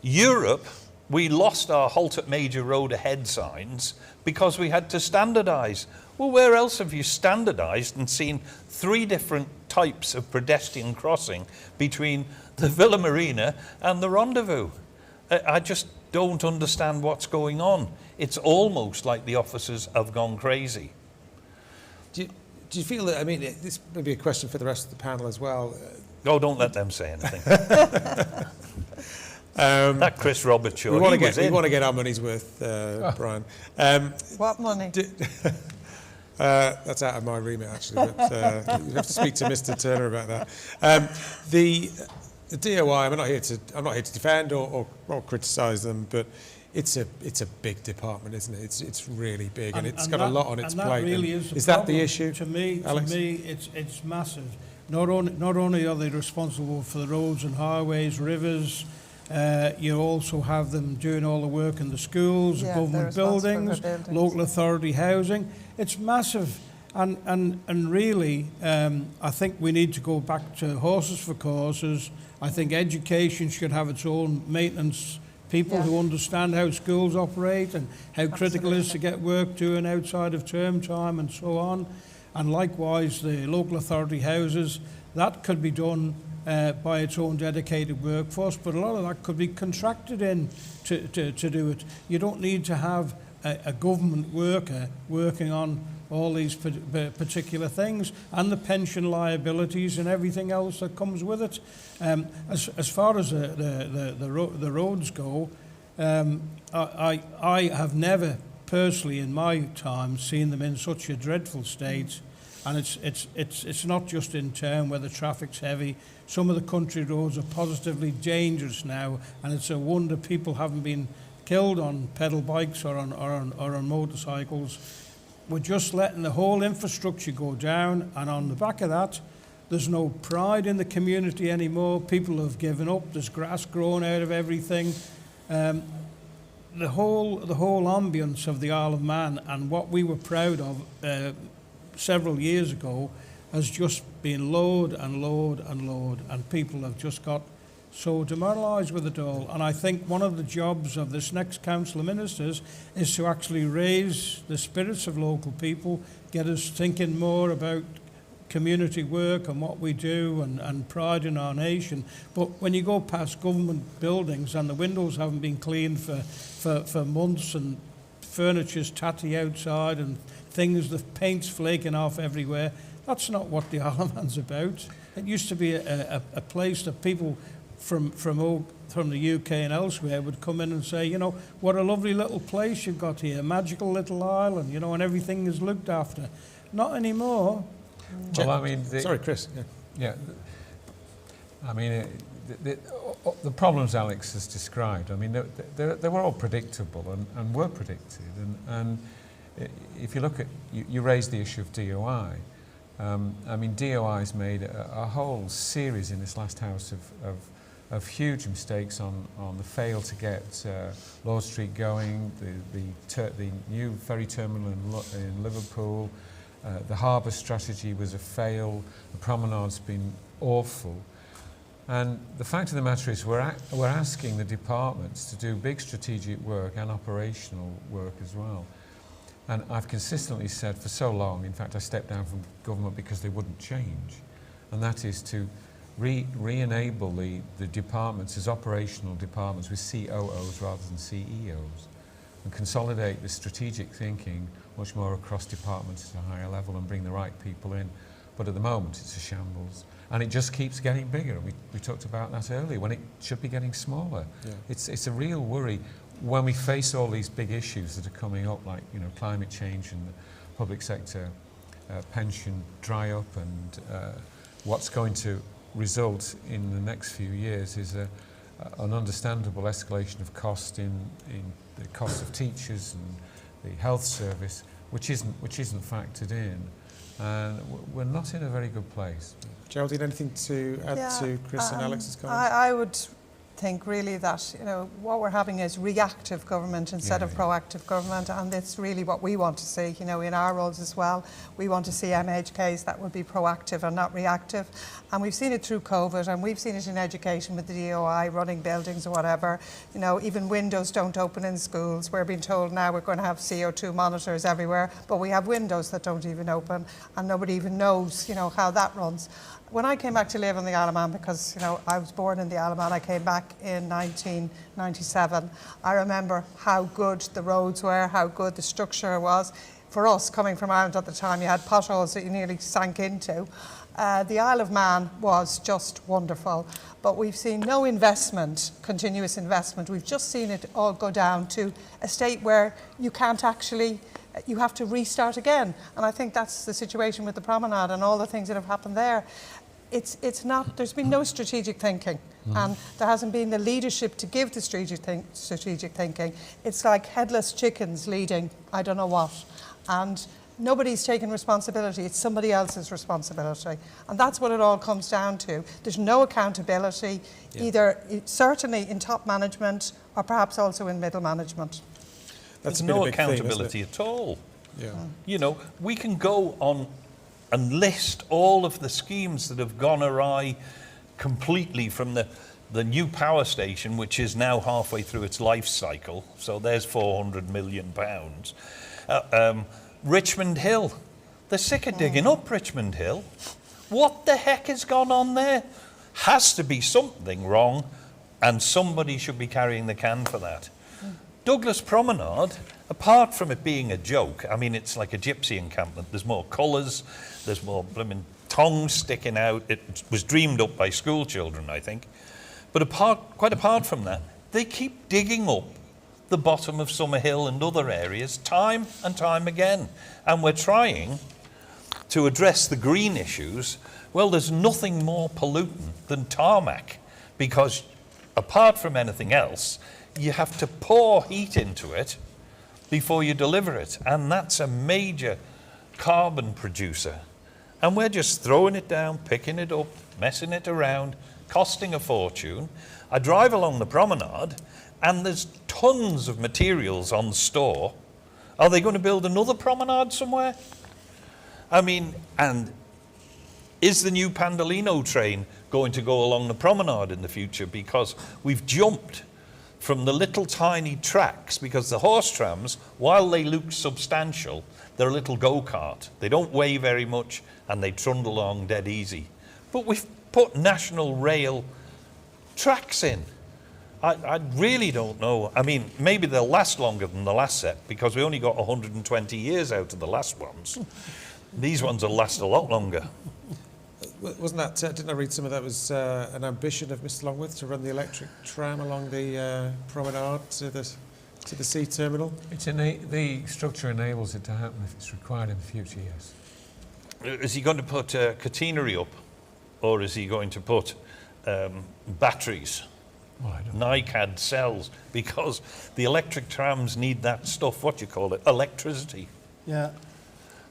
Europe, we lost our halt at major road ahead signs because we had to standardise. Well, where else have you standardised and seen 3 different types of pedestrian crossing between the Villa Marina and the Rendezvous? I just don't understand what's going on. It's almost like the officers have gone crazy. Do you feel that, I mean, this may be a question for the rest of the panel as well. Oh, don't let them say anything. That Chris Robertshaw, we want to get our money's worth, Brian. What money? That's out of my remit, actually, but you have to speak to Mr. Turner about that. The DOI, I'm not here to defend or criticise them, but it's a big department, isn't it? It's really big, and it's got a lot on its plate. That really is that the issue? To me, Alex? it's massive. Not only are they responsible for the roads and highways, rivers. You also have them doing all the work in the schools, government buildings, local authority housing. It's massive, And really, I think we need to go back to horses for courses. I think education should have its own maintenance people who understand how schools operate and how critical it is to get work doing outside of term time and so on. And likewise, the local authority houses, that could be done by its own dedicated workforce, but a lot of that could be contracted in to do it. You don't need to have a government worker working on all these particular things and the pension liabilities and everything else that comes with it. As far as the roads go, I have never personally in my time seen them in such a dreadful state. And it's not just in town where the traffic's heavy. Some of the country roads are positively dangerous now, and it's a wonder people haven't been killed on pedal bikes or on motorcycles. We're just letting the whole infrastructure go down, and on the back of that, there's no pride in the community anymore. People have given up. There's grass growing out of everything. The whole ambience of the Isle of Man and what we were proud of several years ago has just been lowered and lowered and lowered, and people have just got so demoralised with it all. And I think one of the jobs of this next Council of Ministers is to actually raise the spirits of local people, get us thinking more about community work and what we do and pride in our nation. But when you go past government buildings and the windows haven't been cleaned for months and furniture's tatty outside and things, the paint's flaking off everywhere, that's not what the Isle of Man's about. It used to be a place that people from the UK and elsewhere would come in and say, you know, what a lovely little place you've got here, magical little island, you know, and everything is looked after. Not anymore. Well, I mean... Sorry, Chris. Yeah. I mean, the problems Alex has described, I mean, they were all predictable and were predicted. And if you look at... You raised the issue of DOI. I mean, DOI's made a whole series in this last House of huge mistakes on the fail to get Lord Street going, the new ferry terminal in Liverpool, the harbour strategy was a fail, the promenade's been awful. And the fact of the matter is we're asking the departments to do big strategic work and operational work as well. And I've consistently said for so long, in fact I stepped down from government because they wouldn't change, and that is to re-enable the departments as operational departments with COOs rather than CEOs, and consolidate the strategic thinking much more across departments at a higher level and bring the right people in. But at the moment it's a shambles, and it just keeps getting bigger. We talked about that earlier, when it should be getting smaller. Yeah. It's a real worry when we face all these big issues that are coming up, like, you know, climate change and the public sector pension dry up, and what's going to result in the next few years is an understandable escalation of cost in the cost of teachers and the health service, which isn't factored in, and we're not in a very good place. Geraldine, anything to add to Chris and Alex's comments? I would think really that, you know, what we're having is reactive government instead of proactive government, and it's really what we want to see, you know, in our roles as well. We want to see MHKs that would be proactive and not reactive, and we've seen it through COVID, and we've seen it in education with the DOI running buildings or whatever. You know, even windows don't open in schools. We're being told now we're going to have CO2 monitors everywhere, but we have windows that don't even open, and nobody even knows, you know, how that runs. When I came back to live on the Isle of Man, because, you know, I was born in the Isle of Man, I came back in 1997. I remember how good the roads were, how good the structure was. For us, coming from Ireland at the time, you had potholes that you nearly sank into. The Isle of Man was just wonderful, but we've seen no investment, continuous investment. We've just seen it all go down to a state where you can't actually, you have to restart again. And I think that's the situation with the promenade and all the things that have happened there. It's not, there's been no strategic thinking, and there hasn't been the leadership to give the strategic thinking. It's like headless chickens leading I don't know what, and nobody's taking responsibility. It's somebody else's responsibility, and that's what it all comes down to. There's no accountability, either certainly in top management or perhaps also in middle management. There's no accountability at all. Yeah. You know, we can go on and list all of the schemes that have gone awry completely, from the new power station, which is now halfway through its life cycle. So there's £400 million. Richmond Hill. They're sick of digging up Richmond Hill. What the heck has gone on there? Has to be something wrong, and somebody should be carrying the can for that. Douglas Promenade, apart from it being a joke, I mean, it's like a gypsy encampment. There's more colours, there's more blooming tongues sticking out. It was dreamed up by school children, I think. But quite apart from that, they keep digging up the bottom of Summerhill and other areas time and time again. And we're trying to address the green issues. Well, there's nothing more pollutant than tarmac, because apart from anything else, you have to pour heat into it before you deliver it. And that's a major carbon producer. And we're just throwing it down, picking it up, messing it around, costing a fortune. I drive along the promenade and there's tons of materials on store. Are they going to build another promenade somewhere? I mean, and is the new Pandolino train going to go along the promenade in the future? Because we've jumped from the little tiny tracks, because the horse trams, while they look substantial, they're a little go-kart. They don't weigh very much and they trundle along dead easy. But we've put national rail tracks in. I really don't know. I mean, maybe they'll last longer than the last set, because we only got 120 years out of the last ones. These ones will last a lot longer. Wasn't that, didn't I read some of that was an ambition of Mr Longworth to run the electric tram along the promenade to the sea terminal? The structure enables it to happen if it's required in the future, yes. Is he going to put catenary up, or is he going to put batteries? Well, I don't know. NiCad cells, because the electric trams need that stuff, what do you call it, electricity. Yeah.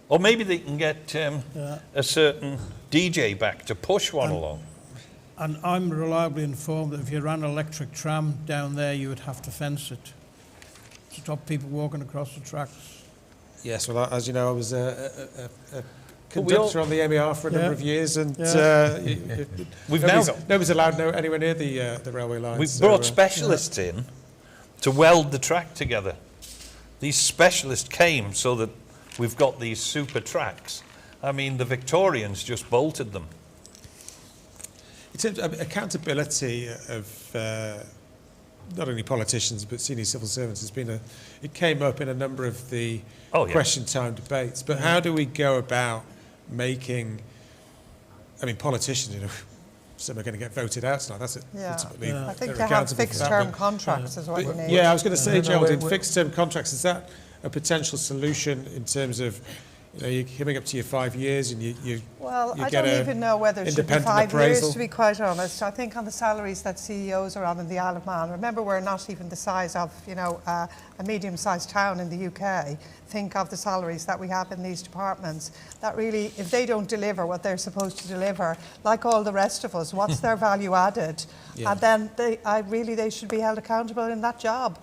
Or maybe they can get a certain DJ back to push one along. And I'm reliably informed that if you ran an electric tram down there, you would have to fence it to stop people walking across the tracks. Yes, well, as you know, I was a conductor on the MER for a number of years, and nobody's allowed anywhere near the railway lines. We've brought specialists in to weld the track together. These specialists came so that we've got these super tracks. I mean, the Victorians just bolted them. In terms of accountability of not only politicians but senior civil servants, it came up in a number of the question time debates. But how do we go about making? I mean, politicians, you know, some are going to get voted out tonight. That's it. Ultimately, I think to have fixed-term contracts is what you need. Yeah, I was going to say, Geraldine, fixed-term contracts, is that a potential solution in terms of, you know, you're coming up to your 5 years and you I get don't even know whether it should be 5 appraisal. years, to be quite honest. I think on the salaries that CEOs are on in the Isle of Man, remember we're not even the size of, you know, a medium-sized town in the UK. Think of the salaries that we have in these departments. That really, if they don't deliver what they're supposed to deliver, like all the rest of us, what's their value added? Yeah. And then they should be held accountable in that job.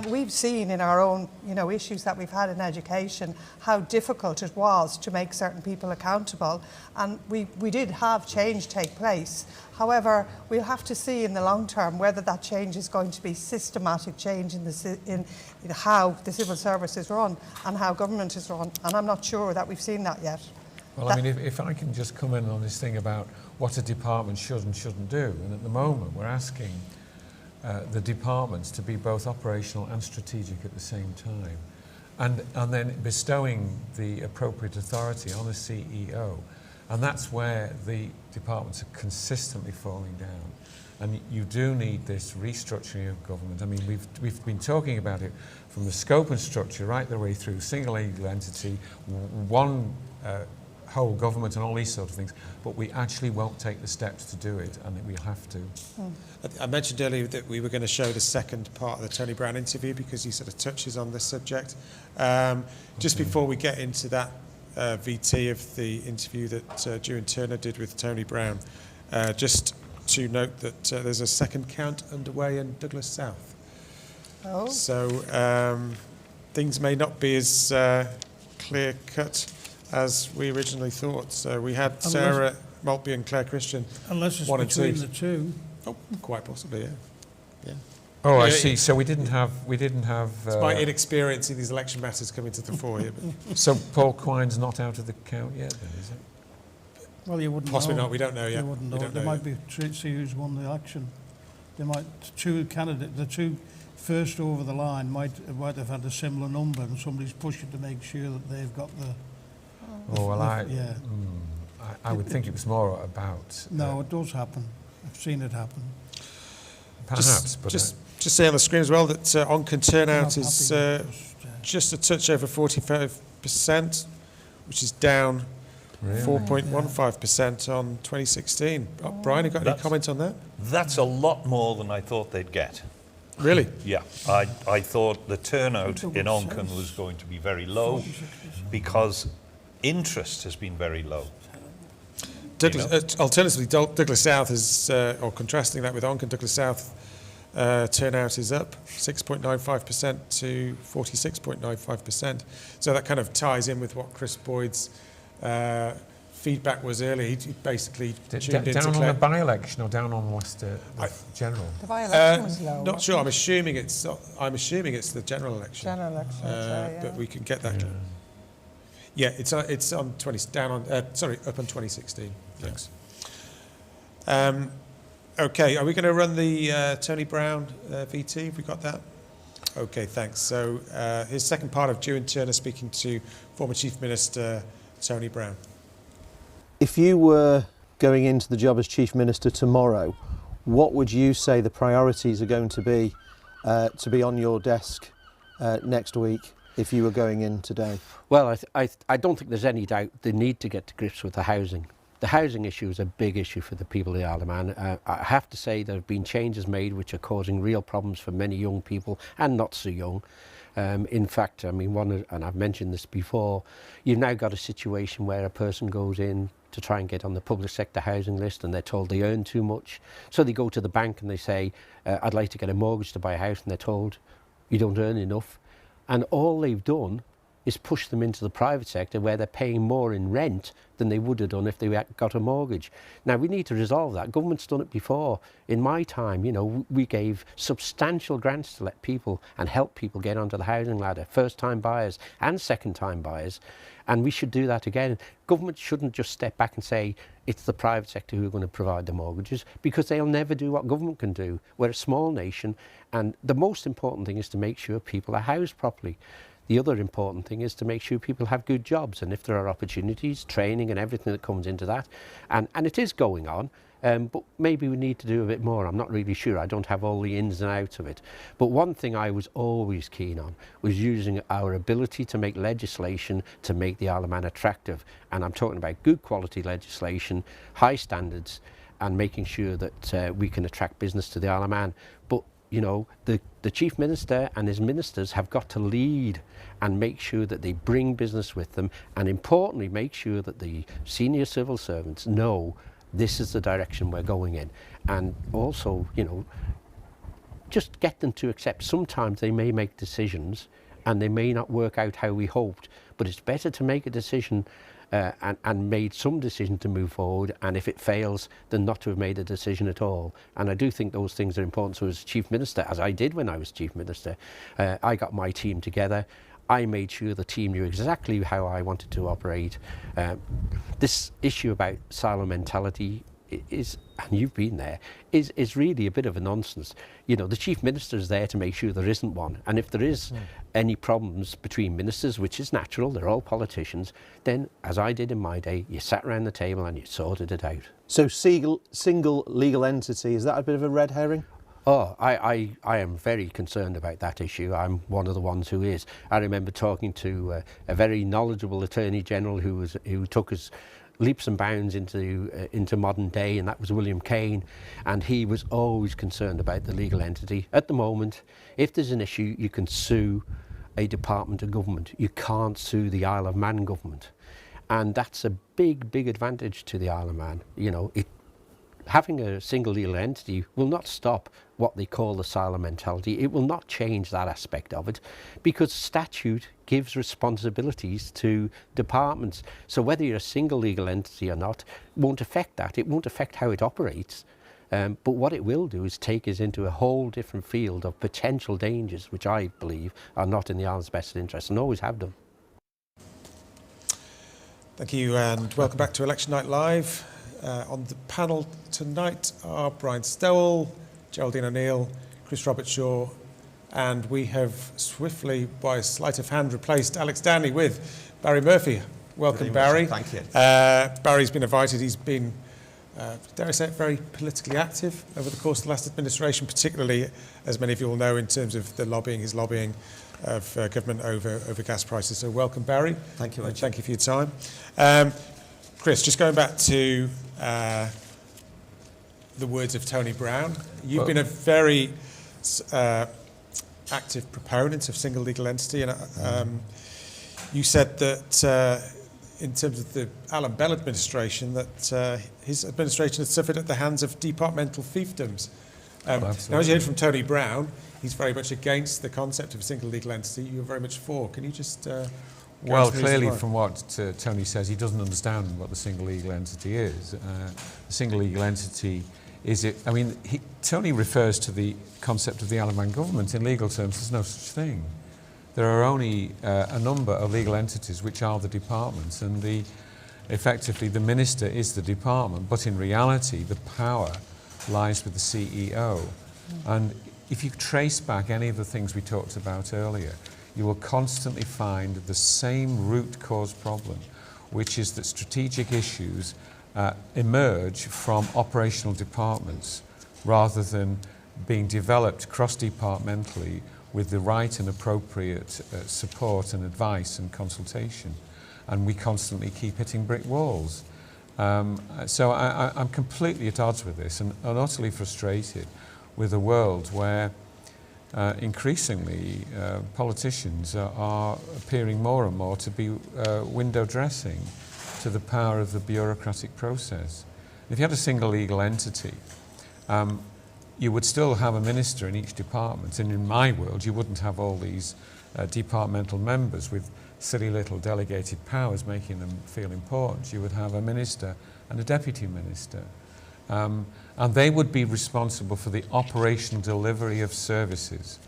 We've seen in our own, you know, issues that we've had in education how difficult it was to make certain people accountable, and we did have change take place. However, we'll have to see in the long term whether that change is going to be systematic change in how the civil service is run and how government is run, and I'm not sure that we've seen that yet. Well, I mean, if I can just come in on this thing about what a department should and shouldn't do, and at the moment we're asking the departments to be both operational and strategic at the same time, and then bestowing the appropriate authority on a CEO. And that's where the departments are consistently falling down. And you do need this restructuring of government. I mean, we've been talking about it from the scope and structure right the way through, single legal entity, one whole government and all these sort of things, but we actually won't take the steps to do it, and we'll have to. I mentioned earlier that we were going to show the second part of the Tony Brown interview because he sort of touches on this subject. Just before we get into that VT of the interview that Ewan Turner did with Tony Brown, just to note that there's a second count underway in Douglas South. So things may not be as clear cut as we originally thought. So we had Sarah Maltby and Claire Christian. Unless it's 1 and 2. between the two. Oh, quite possibly, yeah. Yeah. Oh, I Yeah, see. So we didn't have. It's my inexperience in these election matters coming to the fore here. But So Paul Quine's not out of the count yet, then, is it? Well, you wouldn't possibly know. not. We don't know yet. You wouldn't We know. don't There know might yet. be see who's won the election. They might the two first over the line might have had a similar number, and somebody's pushing to make sure that they've got the. Oh well, I would think it was more about. No, it does happen. I've seen it happen. Perhaps, but just say on the screen as well that Onken turnout I'm is happy just a touch over 45%, which is down really? 4.15% on 2016. Oh, Brian, you got any That's- comment on that? That's a lot more than I thought they'd get. Really? Yeah, I thought the turnout in Onken was going to be very low because interest has been very low. Douglas, alternatively, Douglas South is, or contrasting that with Onken, Douglas South turnout is up 6.95% to 46.95%. So that kind of ties in with what Chris Boyd's feedback was earlier. He basically tuned into down on Claire. the by-election or down on the general? The by-election was low. Not sure. I'm assuming it's the general election. General election, yeah. But we can get that. Yeah, it's on 20 down on up on 2016. Thanks. Okay, are we going to run the Tony Brown VT? Have we got that? Okay, thanks. So here's second part of Dewan Turner speaking to former Chief Minister Tony Brown. If you were going into the job as Chief Minister tomorrow, what would you say the priorities are going to be on your desk next week if you were going in today? Well, I don't think there's any doubt the need to get to grips with the housing. The housing issue is a big issue for the people of the Isle of Man. I have to say there have been changes made which are causing real problems for many young people and not so young. In fact, I mean, and I've mentioned this before, you've now got a situation where a person goes in to try and get on the public sector housing list and they're told they earn too much. So they go to the bank and they say, I'd like to get a mortgage to buy a house, and they're told, you don't earn enough. And all they've done is push them into the private sector where they're paying more in rent than they would have done if they got a mortgage. Now, we need to resolve that. Government's done it before. In my time, you know, we gave substantial grants to let people and help people get onto the housing ladder, first-time buyers and second-time buyers, and we should do that again. Government shouldn't just step back and say it's the private sector who are going to provide the mortgages, because they'll never do what government can do. We're a small nation, and the most important thing is to make sure people are housed properly. The other important thing is to make sure people have good jobs, and if there are opportunities, training and everything that comes into that, and it is going on, but maybe we need to do a bit more. I'm not really sure. I don't have all the ins and outs of it. But one thing I was always keen on was using our ability to make legislation to make the Isle of Man attractive. And I'm talking about good quality legislation, high standards, and making sure that we can attract business to the Isle of Man. But you know, the Chief Minister and his ministers have got to lead and make sure that they bring business with them, and importantly make sure that the senior civil servants know this is the direction we're going in. And also, you know, just get them to accept sometimes they may make decisions and they may not work out how we hoped, but it's better to make a decision and made some decision to move forward, and if it fails, then not to have made a decision at all. And I do think those things are important. So as Chief Minister, as I did when I was Chief Minister, I got my team together. I made sure the team knew exactly how I wanted to operate. This issue about silo mentality is, and you've been there, is really a bit of a nonsense. You know, the Chief Minister is there to make sure there isn't one. And if there is any problems between ministers, which is natural, they're all politicians, then, as I did in my day, you sat around the table and you sorted it out. So single legal entity, is that a bit of a red herring? Oh, I am very concerned about that issue. I'm one of the ones who is. I remember talking to a very knowledgeable Attorney General who took us leaps and bounds into modern day, and that was William Kane, and he was always concerned about the legal entity. At the moment, if there's an issue, you can sue a department of government. You can't sue the Isle of Man government, and that's a big advantage to the Isle of Man. You know, having a single legal entity will not stop what they call the silo mentality. It will not change that aspect of it, because statute gives responsibilities to departments. So whether you're a single legal entity or not won't affect that. It won't affect how it operates. But what it will do is take us into a whole different field of potential dangers, which I believe are not in the island's best interest and always have done. Thank you, and welcome back to Election Night Live. On the panel tonight are Brian Stowell, Geraldine O'Neill, Chris Robertshaw, and we have swiftly, by a sleight of hand, replaced Alex Downey with Barry Murphy. Welcome, Barry. Thank you. Barry's been invited. He's been, dare I say it, very politically active over the course of the last administration, particularly, as many of you will know, in terms of the lobbying, his lobbying of government over gas prices. So welcome, Barry. Thank you, Richard. Thank you for your time. Chris, just going back to the words of Tony Brown, you've been a very active proponent of single legal entity, and you said that in terms of the Alan Bell administration, that his administration had suffered at the hands of departmental fiefdoms. Now, as you heard from Tony Brown, he's very much against the concept of a single legal entity. You're very much for. Can you just... Well, clearly from what Tony says, he doesn't understand what the single legal entity is. The single legal entity is it. I mean, Tony refers to the concept of the Isle of Man government. In legal terms, there's no such thing. There are only a number of legal entities which are the departments, and effectively the minister is the department, but in reality the power lies with the CEO. And if you trace back any of the things we talked about earlier, you will constantly find the same root cause problem, which is that strategic issues emerge from operational departments rather than being developed cross-departmentally with the right and appropriate support and advice and consultation. And we constantly keep hitting brick walls. So I'm completely at odds with this and utterly frustrated with a world where increasingly politicians are appearing more and more to be window dressing to the power of the bureaucratic process. If you had a single legal entity, you would still have a minister in each department, and in my world you wouldn't have all these departmental members with silly little delegated powers making them feel important. You would have a minister and a deputy minister. And they would be responsible for the operational delivery of services.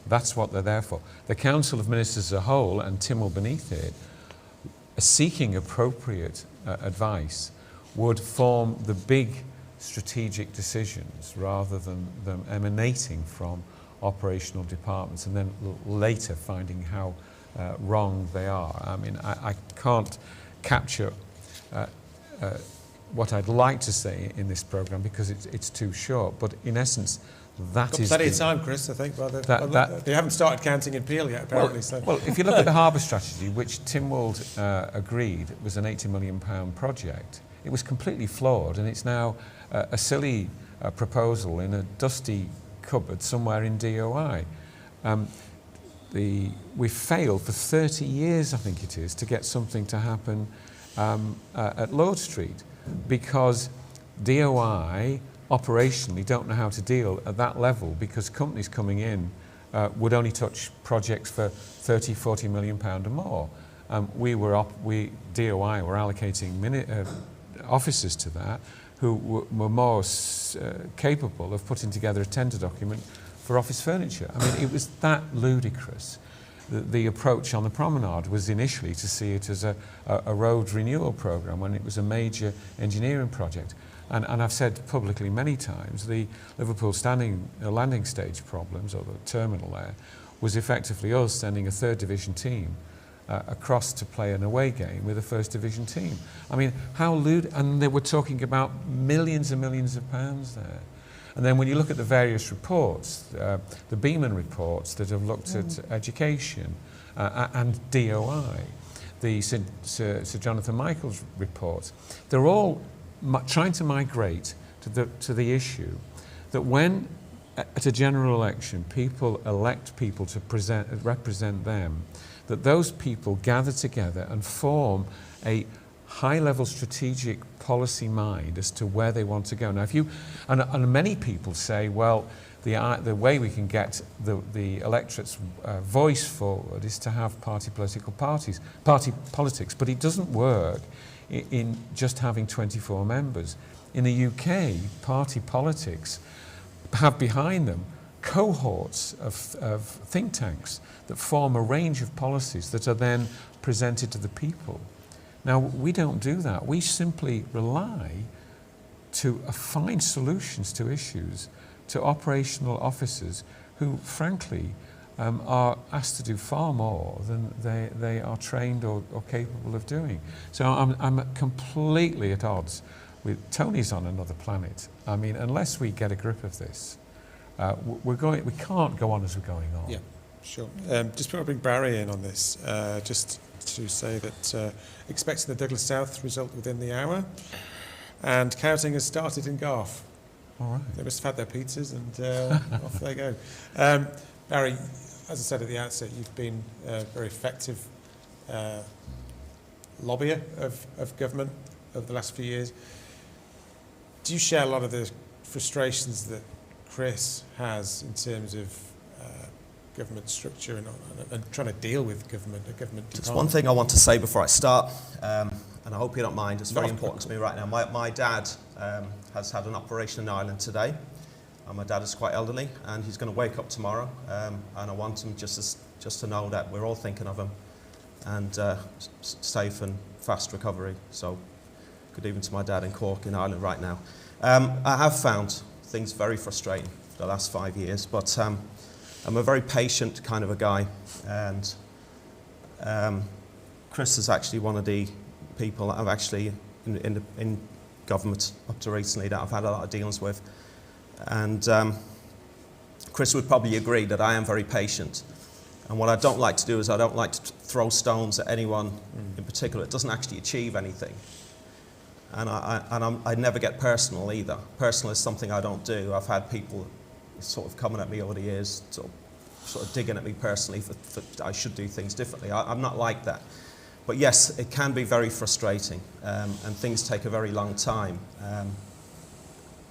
That's what they're there for. The Council of Ministers as a whole, and Tymel beneath it, seeking appropriate advice, would form the big strategic decisions rather than them emanating from operational departments and then later finding how wrong they are. I mean, I can't capture what I'd like to say in this programme because it's too short, but in essence that is... plenty of time, Chris, I think. They haven't started counting in Peel yet, apparently. Well, if you look at the harbour strategy, which Tynwald agreed was an £80 million project, it was completely flawed, and it's now a silly proposal in a dusty cupboard somewhere in DOI. We've failed for 30 years, I think it is, to get something to happen at Lord Street, because DOI operationally don't know how to deal at that level, because companies coming in would only touch projects for 30, 40 million pound or more. DOI were allocating officers to that who were more capable of putting together a tender document for office furniture. I mean, it was that ludicrous. The approach on the promenade was initially to see it as a road renewal programme when it was a major engineering project. And I've said publicly many times, the Liverpool landing stage problems, or the terminal there, was effectively us sending a third division team across to play an away game with a first division team. I mean, and they were talking about millions and millions of pounds there. And then when you look at the various reports, the Beeman reports that have looked at education and DOI, the Sir Jonathan Michaels reports, they're all trying to migrate to the issue that when at a general election people elect people to represent them, that those people gather together and form a high-level strategic policy mind as to where they want to go. Now, if you, and many people say, well, the way we can get the electorate's voice forward is to have party politics, but it doesn't work in just having 24 members. In the UK, party politics have behind them cohorts of think tanks that form a range of policies that are then presented to the people. Now, we don't do that. We simply rely to find solutions to issues to operational officers who, frankly, are asked to do far more than they are trained or capable of doing. So I'm completely at odds with Tony's on another planet. I mean, unless we get a grip of this, we can't go on as we're going on. Yeah, sure. Just before I bring Barry in on this, just to say that expecting the Douglas South result within the hour, and counting has started in Garth. All right. They must have had their pizzas and off they go. Barry, as I said at the outset, you've been a very effective lobbyer of government over the last few years. Do you share a lot of the frustrations that Chris has in terms of government structure and trying to deal with a government department? Just one thing I want to say before I start, and I hope you don't mind, it's very important to me right now. My dad has had an operation in Ireland today. My dad is quite elderly and he's going to wake up tomorrow, and I want him just to know that we're all thinking of him, and safe and fast recovery. So good evening to my dad in Cork in Ireland right now. I have found things very frustrating for the last 5 years, but I'm a very patient kind of a guy, and Chris is actually one of the people that I've actually in government up to recently that I've had a lot of dealings with, and Chris would probably agree that I am very patient, and what I don't like to do is I don't like to throw stones at anyone in particular. It doesn't actually achieve anything, and I never get personal either. Personal is something I don't do. I've had people sort of coming at me over the years, sort of digging at me personally for I should do things differently. I'm not like that. But yes, it can be very frustrating, and things take a very long time.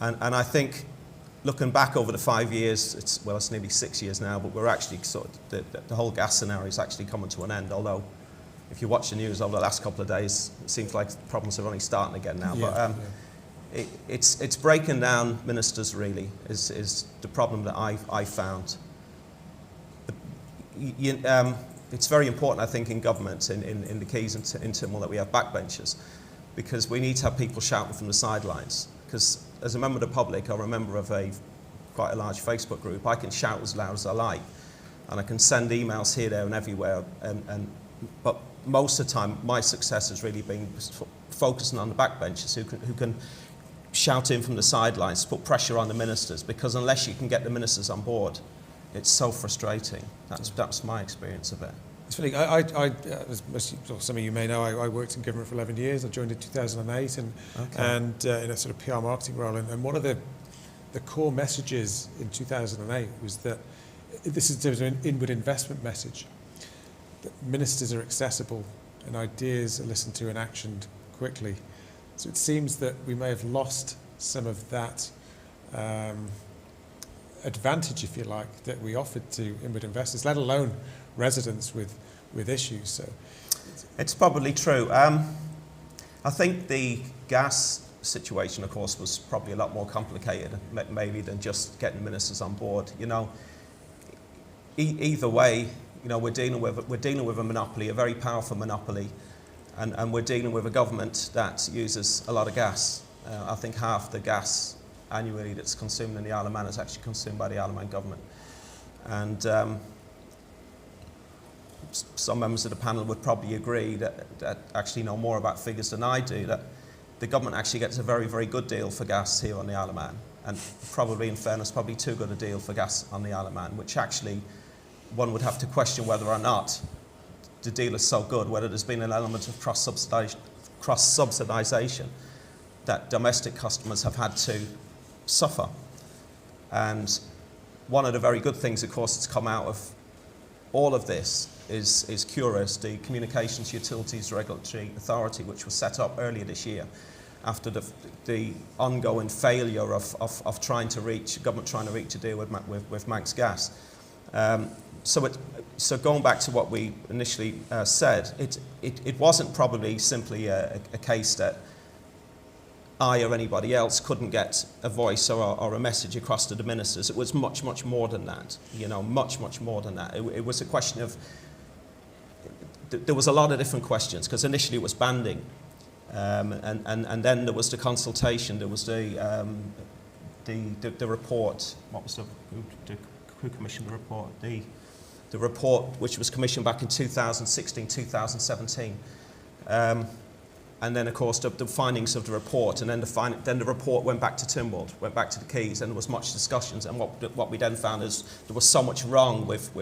And I think, looking back over the 5 years, it's nearly 6 years now, but we're actually sort of, the whole gas scenario is actually coming to an end, although if you watch the news over the last couple of days, it seems like problems are only starting again now. Yeah, but it's breaking down ministers, really, is the problem that I found. It's very important, I think, in government, in the Keys and in Tynwald, that we have backbenchers, because we need to have people shouting from the sidelines. Because as a member of the public, or a member of quite a large Facebook group, I can shout as loud as I like, and I can send emails here, there, and everywhere. But most of the time, my success has really been focusing on the backbenchers who can shout in from the sidelines, put pressure on the ministers, because unless you can get the ministers on board, it's so frustrating. That's my experience of it. It's funny, as some of you may know, I worked in government for 11 years. I joined in 2008 and in a sort of PR marketing role. And one of the core messages in 2008 was that this is an inward investment message, that ministers are accessible and ideas are listened to and actioned quickly. So it seems that we may have lost some of that advantage, if you like, that we offered to inward investors, let alone residents with issues. So it's probably true. I think the gas situation, of course, was probably a lot more complicated, maybe, than just getting ministers on board. You know, either way, you know, we're dealing with a monopoly, a very powerful monopoly, and we're dealing with a government that uses a lot of gas. I think half the gas annually that's consumed in the Isle of Man is actually consumed by the Isle of Man government. And some members of the panel would probably agree that actually know more about figures than I do, that the government actually gets a very, very good deal for gas here on the Isle of Man. And probably, in fairness, probably too good a deal for gas on the Isle of Man, which actually one would have to question whether or not the deal is so good, whether there's been an element of cross-subsidisation that domestic customers have had to suffer. And one of the very good things, of course, that's come out of all of this is curious. The Communications Utilities Regulatory Authority, which was set up earlier this year, after the ongoing failure of trying to reach, government trying to reach a deal with Manx Gas. So going back to what we initially said, it wasn't probably simply a case that I or anybody else couldn't get a voice or a message across to the ministers. It was much, much more than that, much, much more than that. It was a question of, there was a lot of different questions, because initially it was banding, and then there was the consultation, there was the report, who commissioned the report? The report which was commissioned back in 2016, 2017. And then, of course, the findings of the report, and then the report went back to Tynwald, went back to the Keys, and there was much discussions. And what we then found is there was so much wrong with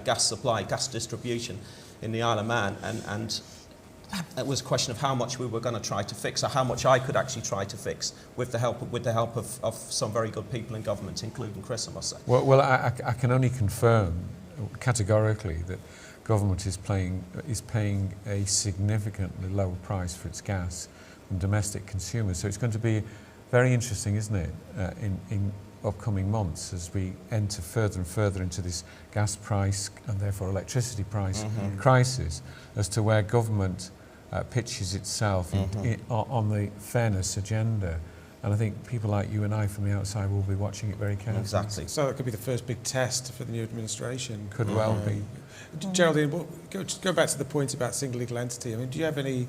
gas supply, gas distribution in the Isle of Man, and it was a question of how much we were going to try to fix, or how much I could actually try to fix, with the help of some very good people in government, including Chris, I must say. Well, I can only confirm categorically that government is paying a significantly lower price for its gas than domestic consumers. So it's going to be very interesting, isn't it, in upcoming months as we enter further and further into this gas price and therefore electricity price crisis, as to where government pitches itself on the fairness agenda. And I think people like you and I from the outside will be watching it very carefully. Exactly. So it could be the first big test for the new administration. Could well be. Geraldine, just go back to the point about single legal entity. I mean, do you have any...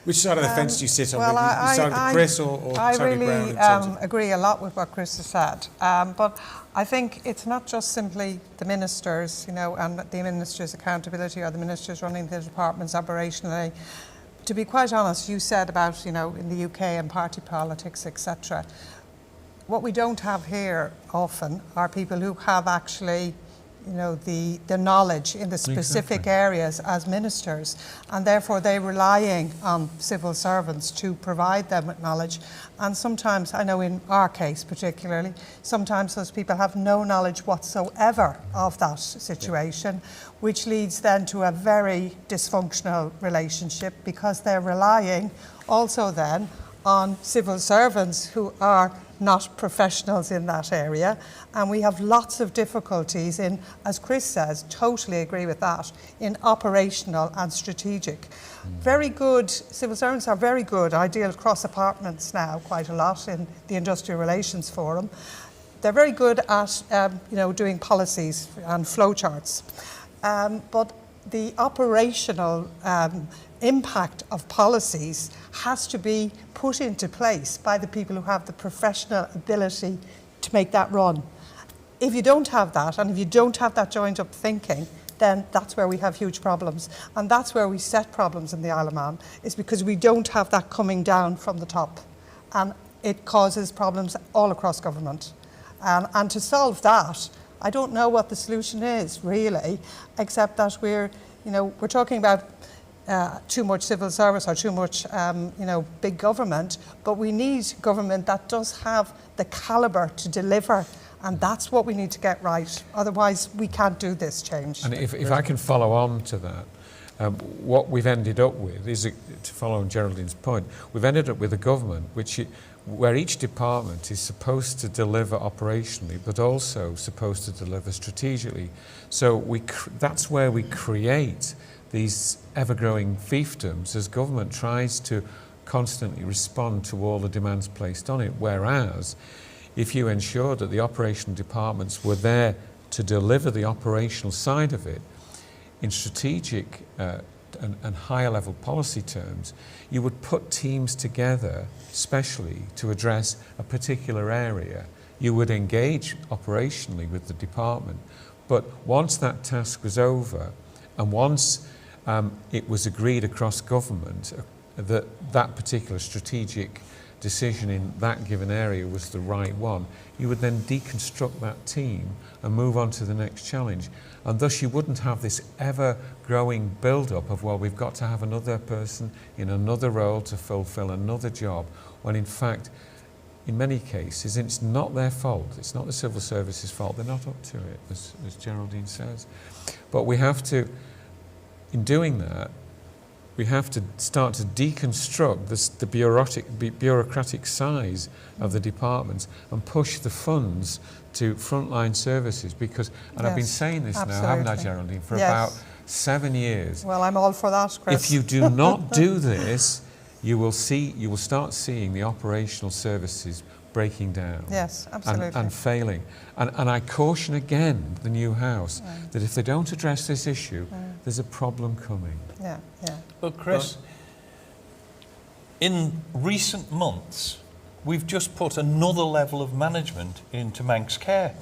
Which side of the fence do you sit on? Well, you side with Chris or Tony Brown? I really agree a lot with what Chris has said. But I think it's not just simply the ministers, and the ministers' accountability, or the ministers running the departments operationally. To be quite honest, you said about, in the UK and party politics, etc. What we don't have here often are people who have actually, the knowledge in the specific areas as ministers, and therefore they're relying on civil servants to provide them with knowledge. And sometimes, I know in our case particularly, sometimes those people have no knowledge whatsoever of that situation, which leads then to a very dysfunctional relationship, because they're relying also then on civil servants who are not professionals in that area. And we have lots of difficulties in, as Chris says, totally agree with that, in operational and strategic. Very good, civil servants are very good. I deal across departments now quite a lot in the Industrial Relations Forum. They're very good at doing policies and flowcharts. But the operational impact of policies has to be put into place by the people who have the professional ability to make that run. If you don't have that, and if you don't have that joined up thinking, then that's where we have huge problems. And that's where we set problems in the Isle of Man, is because we don't have that coming down from the top. And it causes problems all across government. And to solve that, I don't know what the solution is, really, except that we're talking about too much civil service or too much, big government, but we need government that does have the calibre to deliver, and that's what we need to get right. Otherwise, we can't do this change. And if I can follow on to that, what we've ended up with is, to follow on Geraldine's point, we've ended up with a government where each department is supposed to deliver operationally, but also supposed to deliver strategically. So that's where we create these ever-growing fiefdoms as government tries to constantly respond to all the demands placed on it. Whereas, if you ensure that the operational departments were there to deliver the operational side of it, in strategic and higher level policy terms, you would put teams together specially to address a particular area. You would engage operationally with the department. But once that task was over, and once it was agreed across government that that particular strategic decision in that given area was the right one, you would then deconstruct that team and move on to the next challenge. And thus you wouldn't have this ever-growing build-up of, well, we've got to have another person in another role to fulfill another job, when in fact, in many cases, it's not their fault. It's not the civil service's fault. They're not up to it, as Geraldine says. But we have to in doing that, we have to start to deconstruct the bureaucratic size of the departments and push the funds to frontline services because, and I've been saying this now, haven't I, Geraldine, for about 7 years. Well, I'm all for that, Chris. If you do not do this, you will start seeing the operational services breaking down. Yes, absolutely. And failing. And I caution again the new House that if they don't address this issue, there's a problem coming. Yeah. Well, Chris, in recent months, we've just put another level of management into Manx Care.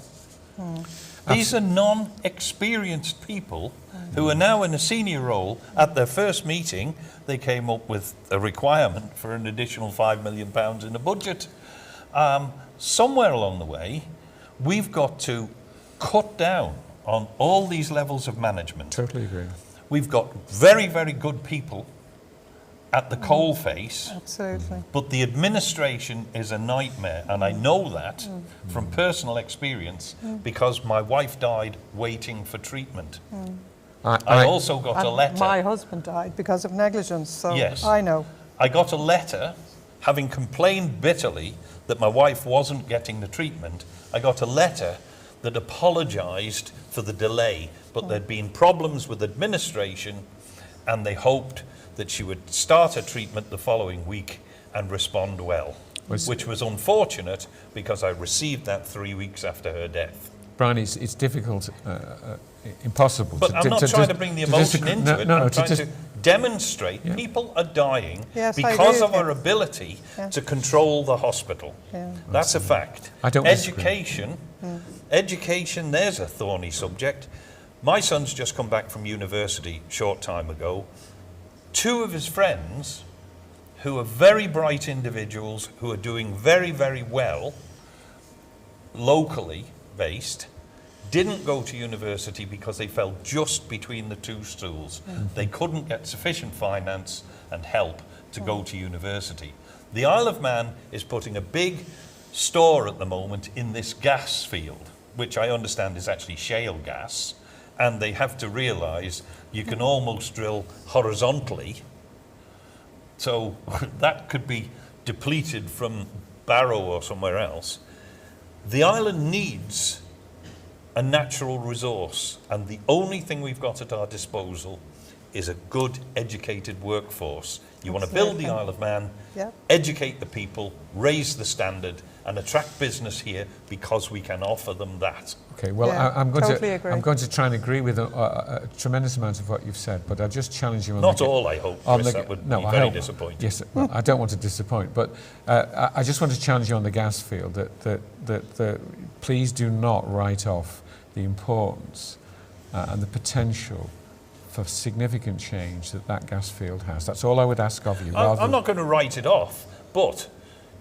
These are non-experienced people who are now in a senior role. At their first meeting, they came up with a requirement for an additional £5 million in the budget. Somewhere along the way, we've got to cut down on all these levels of management. Totally agree. We've got very, very good people at the coalface. Absolutely. But the administration is a nightmare, and I know that from personal experience because my wife died waiting for treatment. I also got a letter. My husband died because of negligence, so yes. I know. I got a letter, having complained bitterly that my wife wasn't getting the treatment. I got a letter that apologised for the delay, but there'd been problems with administration, and they hoped that she would start her treatment the following week and respond well, which was unfortunate because I received that 3 weeks after her death. Brian, it's difficult, impossible. But I'm not trying to bring the emotion into it. I'm trying to demonstrate people are dying because of our ability to control the hospital. That's a fact. I don't Education, there's a thorny subject. My son's just come back from university a short time ago. 2 of his friends, who are very bright individuals, who are doing very, very well, locally based, didn't go to university because they fell just between the 2 stools. They couldn't get sufficient finance and help to go to university. The Isle of Man is putting a big store at the moment in this gas field, which I understand is actually shale gas, and they have to realise you can almost drill horizontally, so that could be depleted from Barrow or somewhere else. The island needs a natural resource, and the only thing we've got at our disposal is a good educated workforce. You want to build the Isle of Man, educate the people, raise the standard, and attract business here because we can offer them that. Okay, well, I'm going to try and agree with a tremendous amount of what you've said, but I just challenge you on Not all, I hope, Chris, that would be very disappointing. Yes, well, I don't want to disappoint, but I just want to challenge you on the gas field that please do not write off the importance and the potential for significant change that gas field has. That's all I would ask of you. I'm not going to write it off, but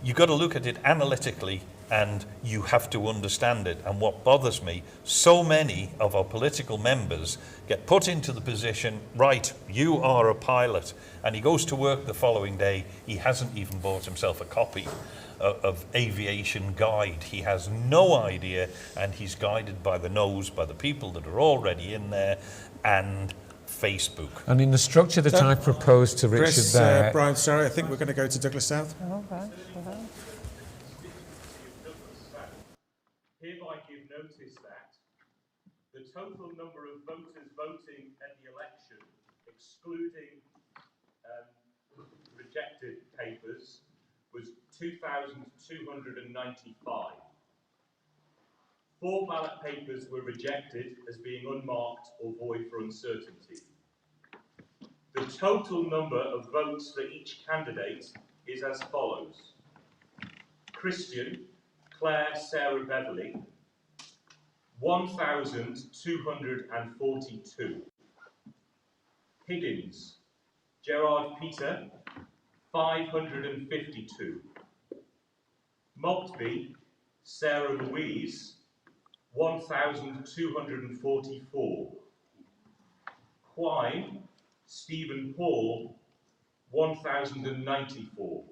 you've got to look at it analytically and you have to understand it. And what bothers me, so many of our political members get put into the position, right, you are a pilot, and he goes to work the following day, he hasn't even bought himself a copy of Aviation Guide. He has no idea, and he's guided by the nose, by the people that are already in there, and Facebook. And in the structure that I proposed to Richard Chris, there... Brian, sorry, I think we're going to go to Douglas South. Hereby give notice that the total number of voters voting at the election, excluding rejected papers, was 2,295. 4 ballot papers were rejected as being unmarked or void for uncertainty. The total number of votes for each candidate is as follows: Christian, Claire Sarah Beverley, 1,242. Higgins, Gerard Peter, 552. Maltby, Sarah Louise, 1,244. Quine, Stephen Paul, 1,094.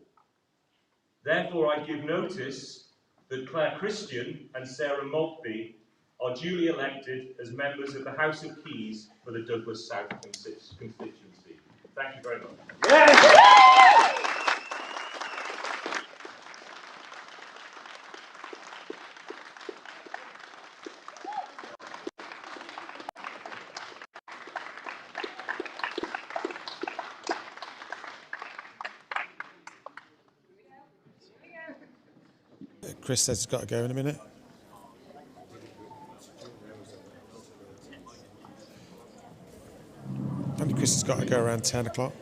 Therefore, I give notice that Claire Christian and Sarah Maltby are duly elected as members of the House of Keys for the Douglas South constituency. Thank you very much. Chris says he's got to go in a minute. Apparently Chris has got to go around 10 o'clock.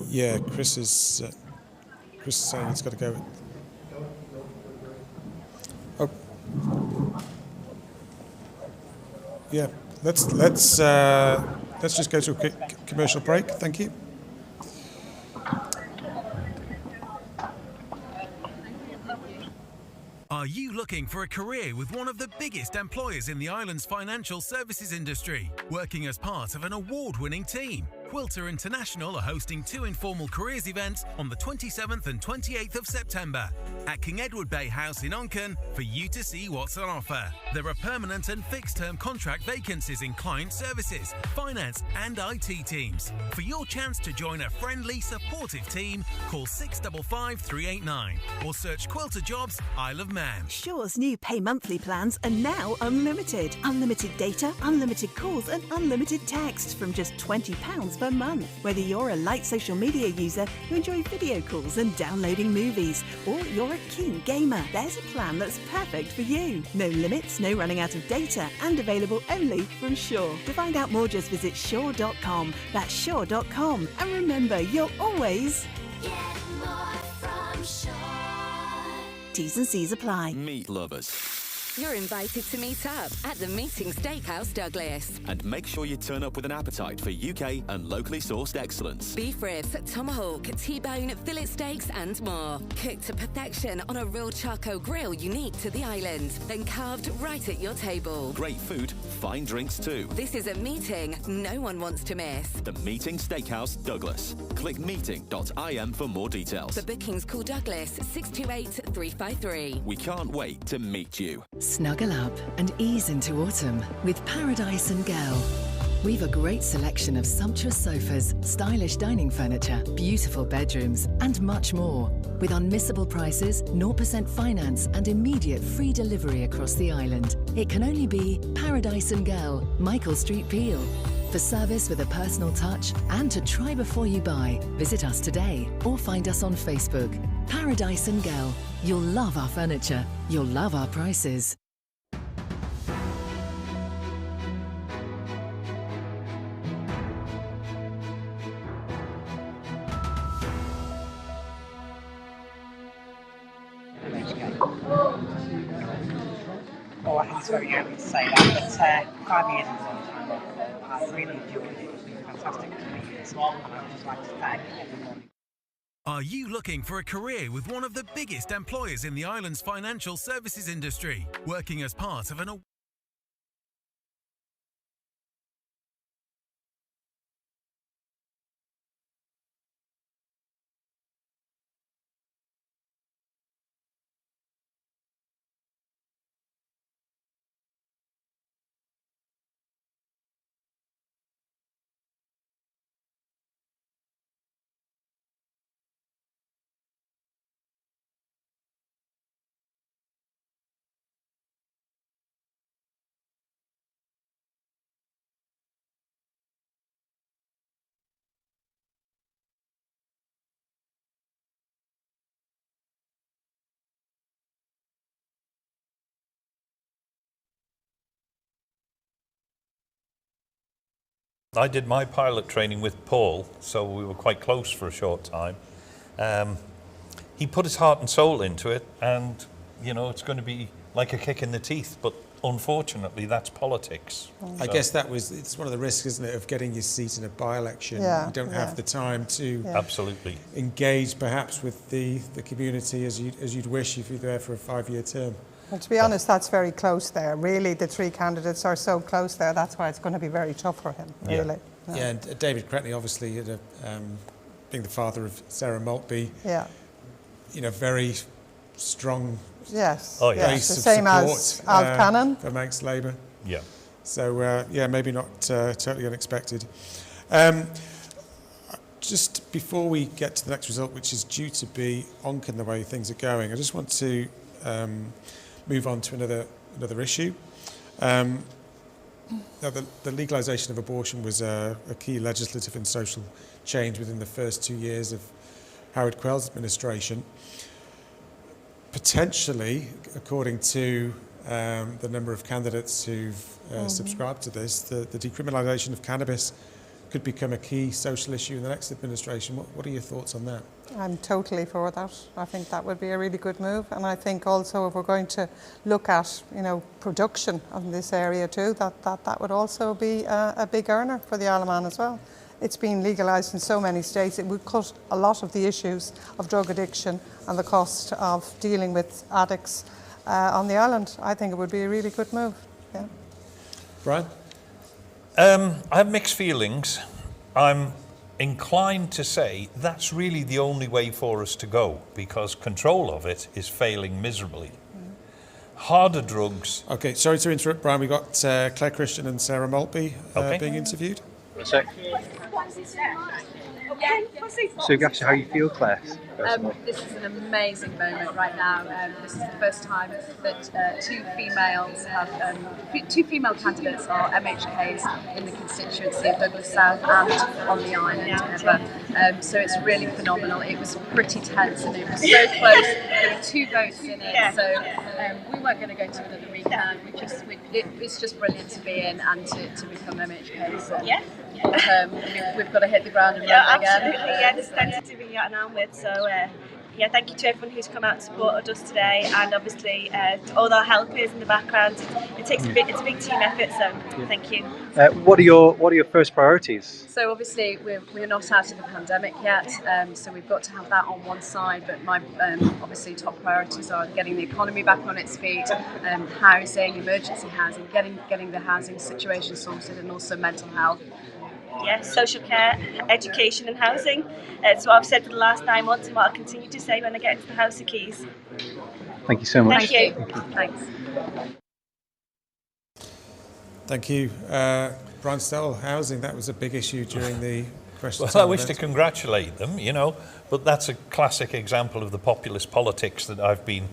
Yeah, Chris is saying he's got to go. Oh, yeah. Let's just go to a quick commercial break. Thank you. Are you looking for a career with one of the biggest employers in the island's financial services industry, working as part of an award-winning team? Quilter International are hosting 2 informal careers events on the 27th and 28th of September at King Edward Bay House in Onken for you to see what's on offer. There are permanent and fixed-term contract vacancies in client services, finance and IT teams. For your chance to join a friendly, supportive team, call 655 389 or search Quilter Jobs Isle of Man. Shore's new pay monthly plans are now unlimited. Unlimited data, unlimited calls and unlimited text from just £20 per month. Whether you're a light social media user who enjoy video calls and downloading movies, or you're a keen gamer, there's a plan that's perfect for you. No limits, no running out of data, and available only from Shore. To find out more, just visit shore.com. That's shore.com. And remember, you'll always get more from Shore. T's and C's apply. Meat lovers. You're invited to meet up at the Meeting Steakhouse Douglas. And make sure you turn up with an appetite for UK and locally sourced excellence. Beef ribs, tomahawk, T-bone, fillet steaks and more. Cooked to perfection on a real charcoal grill unique to the island. Then carved right at your table. Great food, fine drinks too. This is a meeting no one wants to miss. The Meeting Steakhouse Douglas. Click meeting.im for more details. For bookings, call Douglas 628 353. We can't wait to meet you. Snuggle up and ease into autumn with Paradise & Girl. We've a great selection of sumptuous sofas, stylish dining furniture, beautiful bedrooms, and much more. With unmissable prices, 0% finance, and immediate free delivery across the island. It can only be Paradise & Girl, Michael Street, Peel. For service with a personal touch and to try before you buy, visit us today or find us on Facebook. Paradise & Girl. You'll love our furniture. You'll love our prices. Oh, I think it's very early to say that, but 5 years is a long time. I really enjoyed it. It's been fantastic to meet you as well, and I'd just like to thank everyone. Are you looking for a career with one of the biggest employers in the island's financial services industry, working as part of an I did my pilot training with Paul, so we were quite close for a short time. He put his heart and soul into it, and, you know, it's going to be like a kick in the teeth, but unfortunately that's politics. I guess it's one of the risks, isn't it, of getting your seat in a by-election. Yeah, you don't have the time to absolutely engage perhaps with the community as you'd wish if you're there for a 5-year term. And to be honest, that's very close there. Really, the three candidates are so close there. That's why it's going to be very tough for him, really. Yeah, and David Cretney, obviously, being the father of Sarah Maltby, very strong base of same support as Alf Cannon for Manx Labour. Yeah. So, maybe not totally unexpected. Just before we get to the next result, which is due to be Onken the way things are going, I just want to move on to another issue. Now, the legalisation of abortion was a key legislative and social change within the first 2 years of Howard Quell's administration. Potentially, according to the number of candidates who've subscribed to this, the decriminalisation of cannabis could become a key social issue in the next administration. What are your thoughts on that? I'm totally for that. I think that would be a really good move, and I think also if we're going to look at production in this area too, that would also be a big earner for the Isle of Man as well. It's been legalised in so many states. It would cut a lot of the issues of drug addiction and the cost of dealing with addicts on the island. I think it would be a really good move. Yeah. Brian? I have mixed feelings. I'm inclined to say that's really the only way for us to go, because control of it is failing miserably. Harder drugs. Okay, sorry to interrupt, Brian. We've got Claire Christian and Sarah Maltby being interviewed. So, Gasha, how you feel, Claire? This is an amazing moment right now. This is the first time that two female candidates are MHKs in the constituency of Douglas South and on the island ever. So it's really phenomenal. It was pretty tense and it was so close. There were 2 votes in it, so we weren't going to go to another recount. It's just brilliant to be in and to become MHKs. But, we've got to hit the ground and run again. Absolutely. There's plenty to be getting on with. So, thank you to everyone who's come out and supported us today, and obviously to all our helpers in the background. It's a big team effort. So, thank you. What are your first priorities? So obviously we're not out of the pandemic yet, so we've got to have that on one side. But my obviously top priorities are getting the economy back on its feet, housing, emergency housing, getting the housing situation sorted, and also mental health. Yes, social care, education and housing. It's what I've said for the last 9 months and what I'll continue to say when I get into the House of Keys. Thank you so much. Thank you. Thanks. Thank you. Brian Stowell, housing, that was a big issue during the question time. Well, I wish to congratulate them, but that's a classic example of the populist politics that I've been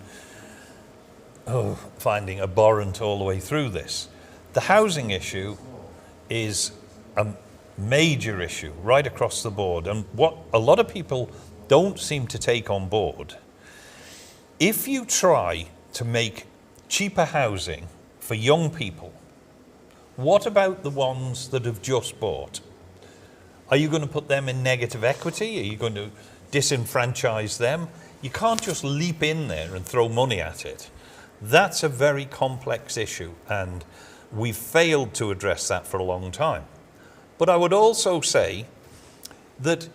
finding abhorrent all the way through this. The housing issue is a major issue right across the board, and what a lot of people don't seem to take on board, if you try to make cheaper housing for young people, what about the ones that have just bought? Are you going to put them in negative equity? Are you going to disenfranchise them? You can't just leap in there and throw money at it. That's a very complex issue, and we've failed to address that for a long time. But I would also say that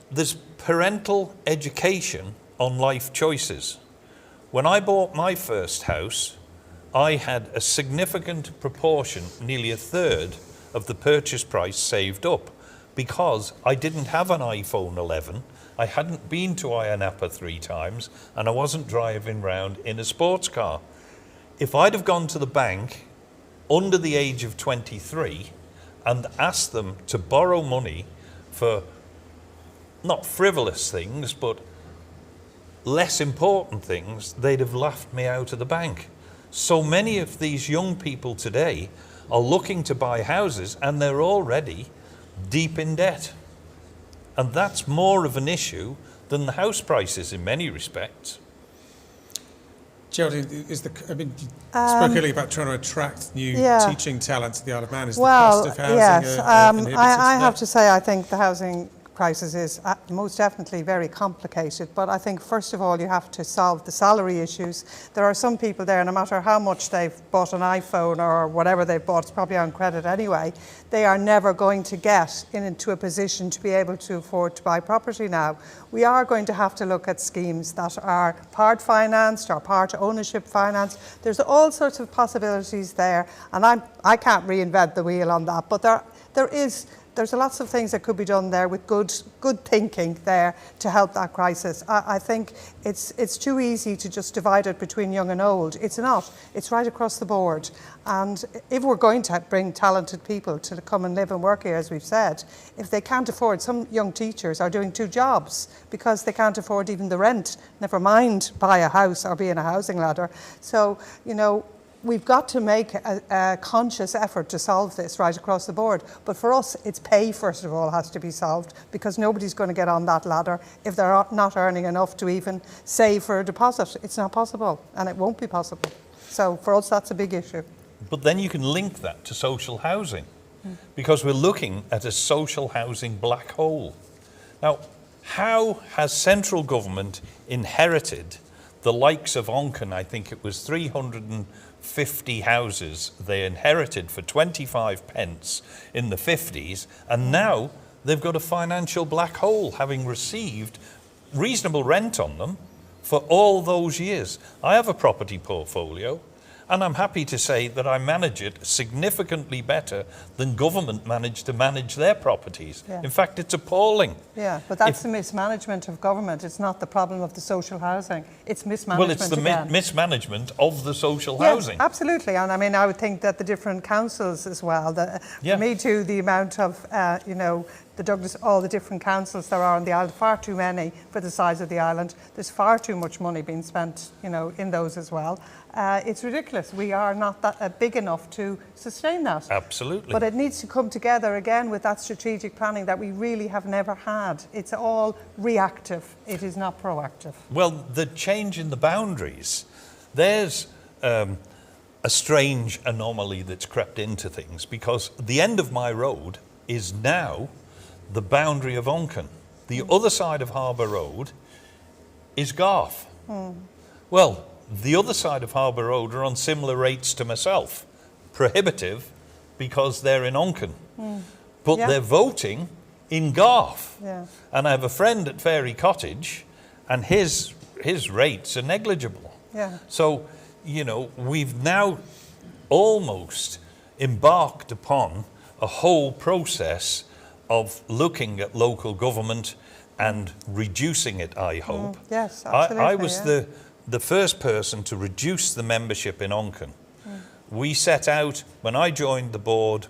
there's parental education on life choices. When I bought my first house, I had a significant proportion, nearly a third, of the purchase price saved up because I didn't have an iPhone 11, I hadn't been to Ayia Napa 3 times, and I wasn't driving round in a sports car. If I'd have gone to the bank under the age of 23 and asked them to borrow money for not frivolous things, but less important things, they'd have laughed me out of the bank. So many of these young people today are looking to buy houses and they're already deep in debt. And that's more of an issue than the house prices in many respects. Geraldine, you spoke earlier about trying to attract new teaching talent to the Isle of Man. Is the well, cost of housing yes. an inhibitor to I have that? to say I think the housing crisis is most definitely very complicated, but I think first of all you have to solve the salary issues. There are some people there, no matter how much they've bought an iPhone or whatever they've bought, it's probably on credit anyway, they are never going to get into a position to be able to afford to buy property now. We are going to have to look at schemes that are part financed or part ownership finance. There's all sorts of possibilities there, and I can't reinvent the wheel on that, but there's lots of things that could be done there with good thinking there to help that crisis. I think it's too easy to just divide it between young and old. It's not. It's right across the board. And if we're going to bring talented people to come and live and work here, as we've said, if they can't afford, some young teachers are doing 2 jobs because they can't afford even the rent, never mind buy a house or be in a housing ladder. So, we've got to make a conscious effort to solve this right across the board. But for us, it's pay, first of all, has to be solved, because nobody's going to get on that ladder if they're not earning enough to even save for a deposit. It's not possible, and it won't be possible. So for us, that's a big issue. But then you can link that to social housing, because we're looking at a social housing black hole. Now, how has central government inherited the likes of Onken? I think it was 350 houses they inherited for 25 pence in the 50s, and now they've got a financial black hole, having received reasonable rent on them for all those years. I have a property portfolio, and I'm happy to say that I manage it significantly better than government managed to manage their properties. Yeah. In fact, it's appalling. Yeah, but that's the mismanagement of government. It's not the problem of the social housing. It's mismanagement. Well, it's the mismanagement of the social housing. Absolutely. And I mean, I would think that the different councils as well, for me too, the amount of, the Douglas, all the different councils there are on the island, far too many for the size of the island. There's far too much money being spent, in those as well. It's ridiculous. We are not that big enough to sustain that. Absolutely. But it needs to come together again with that strategic planning that we really have never had. It's all reactive. It is not proactive. Well, the change in the boundaries, there's a strange anomaly that's crept into things, because the end of my road is now the boundary of Onken. The other side of Harbour Road is Garth. Well, the other side of Harbour Road are on similar rates to myself. Prohibitive, because they're in Onken. But they're voting in Garth. Yeah. And I have a friend at Fairy Cottage, and his rates are negligible. Yeah. So, we've now almost embarked upon a whole process of looking at local government and reducing it, I hope. Yes, absolutely. I was the first person to reduce the membership in Onken. We set out, when I joined the board,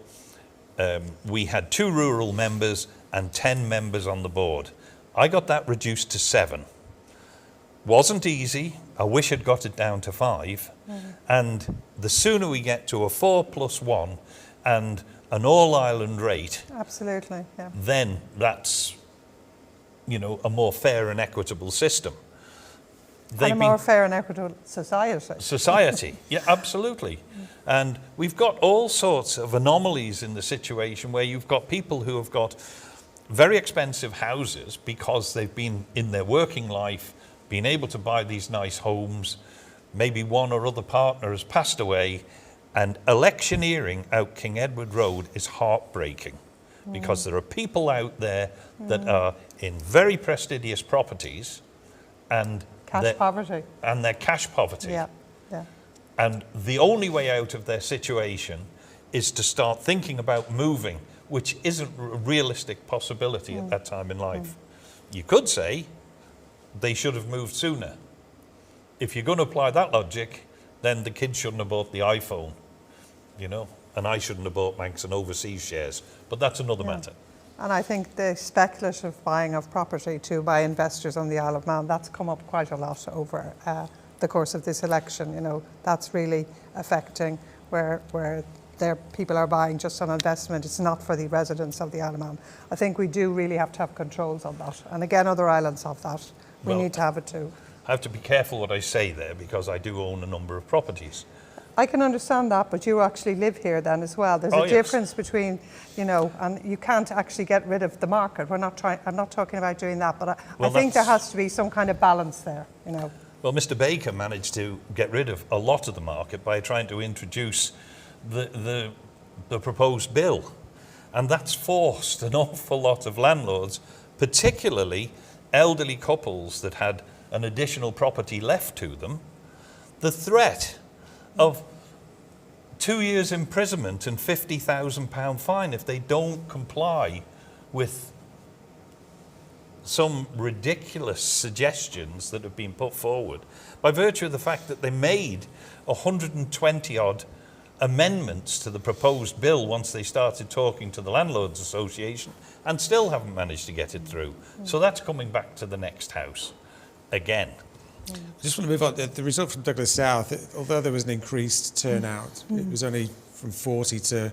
we had 2 rural members and 10 members on the board. I got that reduced to 7. Wasn't easy. I wish I'd got it down to 5. And the sooner we get to a 4+1 and an all-island rate, absolutely, yeah, then that's, a more fair and equitable system. And a more fair and equitable society. Society, yeah, absolutely. And we've got all sorts of anomalies in the situation where you've got people who have got very expensive houses because they've been, in their working life, been able to buy these nice homes. Maybe one or other partner has passed away, and electioneering out King Edward Road is heartbreaking, because there are people out there that are in very prestigious properties and cash poverty. And they're cash poverty. Yeah, yeah. And the only way out of their situation is to start thinking about moving, which isn't a realistic possibility at that time in life. You could say they should have moved sooner. If you're going to apply that logic, then the kids shouldn't have bought the iPhone, and I shouldn't have bought Manx and overseas shares. But that's another matter. And I think the speculative buying of property too by investors on the Isle of Man, that's come up quite a lot over the course of this election. That's really affecting where people are buying just on investment. It's not for the residents of the Isle of Man. I think we do really have to have controls on that. And again, other islands have that. We need to have it too. I have to be careful what I say there, because I do own a number of properties. I can understand that, but you actually live here then as well. There's a difference between, you know, and you can't actually get rid of the market. I'm not talking about doing that, but I think there has to be some kind of balance there, you know. Well, Mr. Baker managed to get rid of a lot of the market by trying to introduce the proposed bill. And that's forced an awful lot of landlords, particularly elderly couples that had an additional property left to them, the threat of 2 years imprisonment and £50,000 fine if they don't comply with some ridiculous suggestions that have been put forward by virtue of the fact that they made 120 odd amendments to the proposed bill once they started talking to the Landlords Association and still haven't managed to get it through. So that's coming back to the next House again. I just want to move on. The result from Douglas South, although there was an increased turnout, it was only from 40 to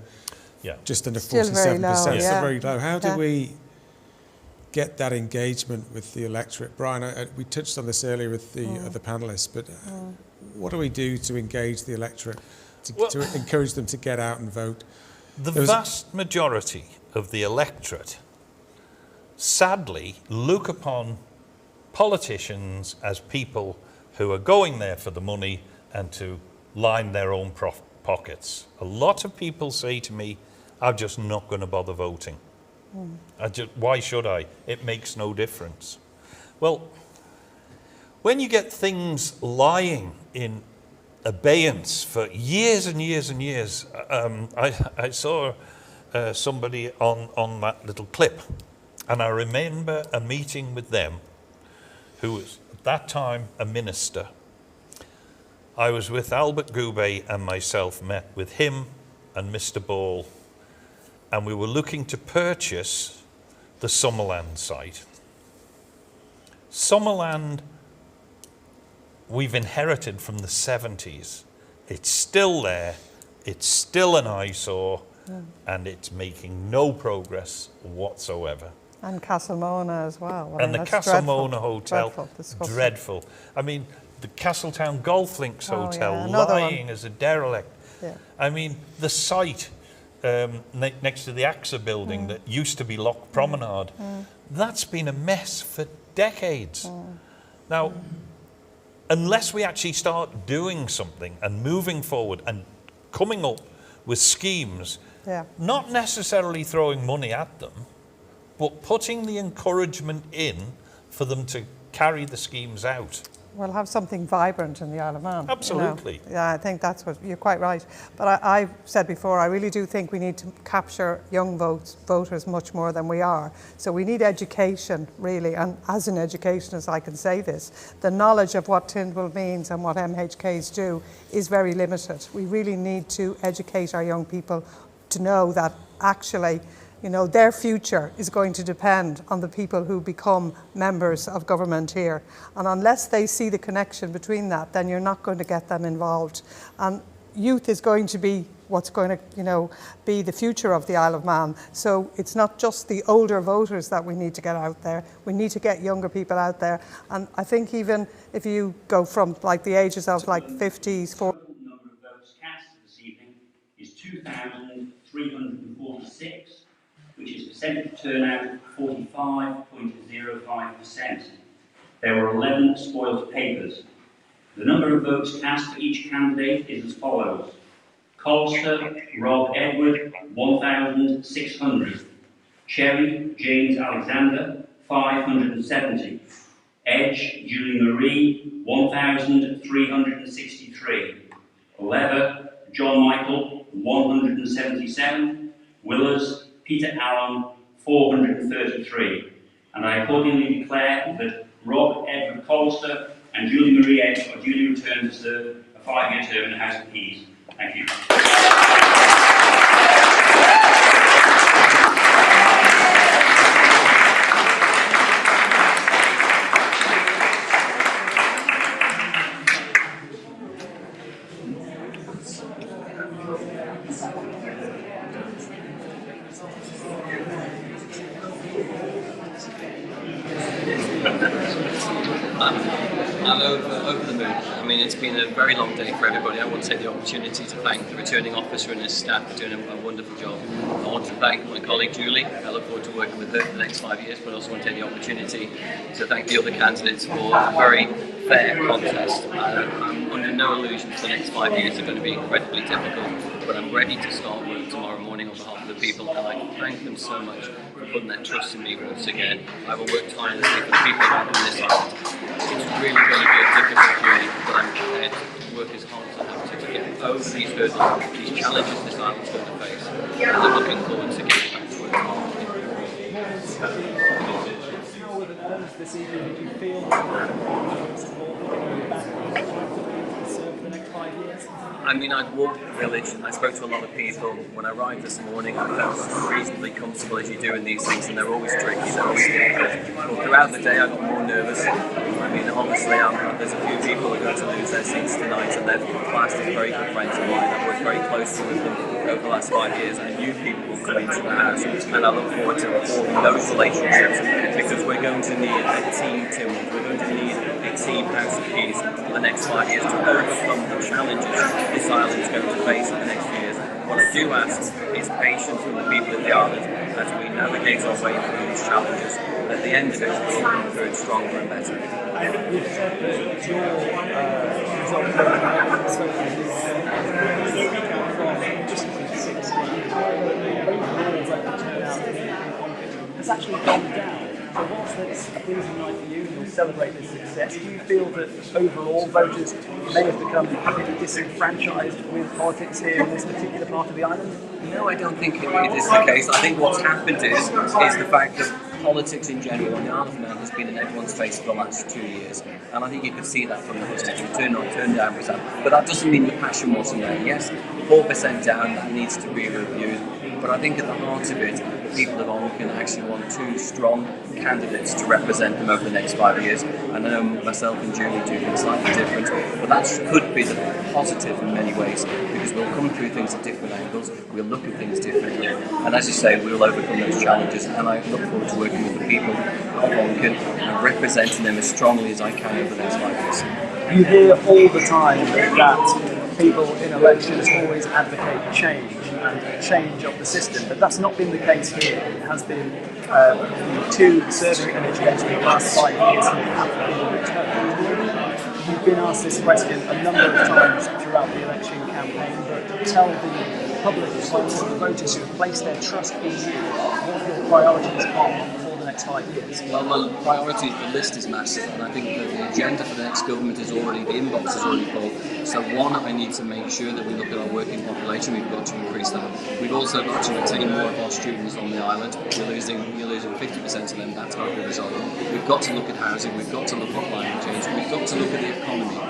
just under 47%. Still very low. How do we get that engagement with the electorate? Brian, we touched on this earlier with the other panellists, but what do we do to engage the electorate, to encourage them to get out and vote? The vast majority of the electorate sadly look upon politicians as people who are going there for the money and to line their own pockets. A lot of people say to me, I'm just not going to bother voting. Why should I? It makes no difference. Well, when you get things lying in abeyance for years and years and years, I saw somebody on that little clip, and I remember a meeting with them who was at that time a minister. I was with Albert Goubet and myself, met with him and Mr. Ball, and we were looking to purchase the Summerland site. Summerland we've inherited from the 70s. It's still there, it's still an eyesore, and it's making no progress whatsoever. And Castlemona as well. And the Castlemona Hotel, dreadful. I mean, the Castletown Golf Links Hotel, lying as a derelict. Yeah. I mean, the site next to the AXA building that used to be Loch Promenade, that's been a mess for decades. Now, unless we actually start doing something and moving forward and coming up with schemes, not necessarily throwing money at them, but putting the encouragement in for them to carry the schemes out. We'll have something vibrant in the Isle of Man. Absolutely. You know? Yeah, I think that's what, you're quite right. But I've said before, I really do think we need to capture young voters much more than we are. So we need education, really, and as an educationist I can say this, the knowledge of what Tyndall means and what MHKs do is very limited. We really need to educate our young people to know that actually, you know, their future is going to depend on the people who become members of government here. And unless they see the connection between that, then you're not going to get them involved. And youth is going to be what's going to, you know, be the future of the Isle of Man. So it's not just the older voters that we need to get out there. We need to get younger people out there. And I think even if you go from like the ages of like 50s, 40s. The total number of votes cast this evening is 2,346. Which is percentage turnout of 45.05%. There were 11 spoiled papers. The number of votes cast for each candidate is as follows. Colster, Rob Edward, 1,600. Cherry, James Alexander, 570. Edge, Julie Marie, 1,363. Lever, John Michael, 177. Willers, Peter Allen, 433. And I accordingly declare that Rob Edward Colster and Julie Marie Edge are duly returned to serve a 5-year term in the House of Keys. Thank you. I'm over the moon. I mean, it's been a very long day for everybody. I want to take the opportunity to thank the returning officer and his staff for doing a wonderful job. I want to thank my colleague Julie. I look forward to working with her for the next 5 years, but I also want to take the opportunity to thank the other candidates for a very fair contest. I'm under no illusion that the next 5 years are going to be incredibly difficult, but I'm ready to start work tomorrow morning on behalf of the people, and I thank them so much for putting their trust in me once again. I will work tirelessly for the people around on this island. It's really going to be a difficult journey, but I'm prepared to work as hard as I have to get over these hurdles, these challenges this island's going to face, and I'm looking forward to getting back to work tomorrow. How were the nerves this evening? Did you feel that serve for the next 5 years? I mean, I'd walked the village and I spoke to a lot of people. When I arrived this morning, I felt reasonably comfortable as you do in these things, and they're always tricky, they're always difficult. But throughout the day, I got more nervous. I mean, obviously, there's a few people who are going to lose their seats tonight, and they're classed as very good friends of mine. I've worked very closely with them over the last 5 years, and new people will come into the house, and I look forward to forming those relationships, because we're going to need a team Timwood, we're going to need a team House of Keys for the next 5 years to overcome the challenges this island is going to face in the next few years. What I do ask is patience from the people of the island as we navigate our way through these challenges. At the end of it, we'll come through it stronger and better. You've said that your result from 60, however, the overall vote turnout has actually gone down. So whilst it's a pleasing night for you and you'll celebrate this success, do you feel that overall voters may have become a bit disenfranchised with politics here in this particular part of the island? No, I don't think it is the case. I think what's happened is the fact that politics in general on the Isle of Man has been in everyone's face for the last 2 years, and I think you could see that from the constituent turn down was that. But that doesn't mean the passion wasn't there. Yes, 4% down, that needs to be reviewed. But I think at the heart of it, the people of Onken actually want two strong candidates to represent them over the next 5 years. And I know myself and Julie do things slightly different, but that could be the positive in many ways, because we'll come through things at different angles, we'll look at things differently, and as you say, we'll overcome those challenges. And I look forward to working with the people of Onken and representing them as strongly as I can over the next 5 years. You hear all the time that people in elections always advocate change and change of the system, but that's not been the case here. It has been two serving in education for the last 5 years who have been returned. You've been asked this question a number of times throughout the election campaign, but tell the public as well as the voters who have placed their trust in you what your priorities are for the next 5 years. Well, the priority, the list is massive, and I think that the agenda for the next government is already, the inbox is already full. So one, I need to make sure that we look at our working population. We've got to increase that. We've also got to retain more of our students on the island. You're losing 50% of them. That's not the result. We've got to look at housing. We've got to look at climate change. We've got to look at the economy.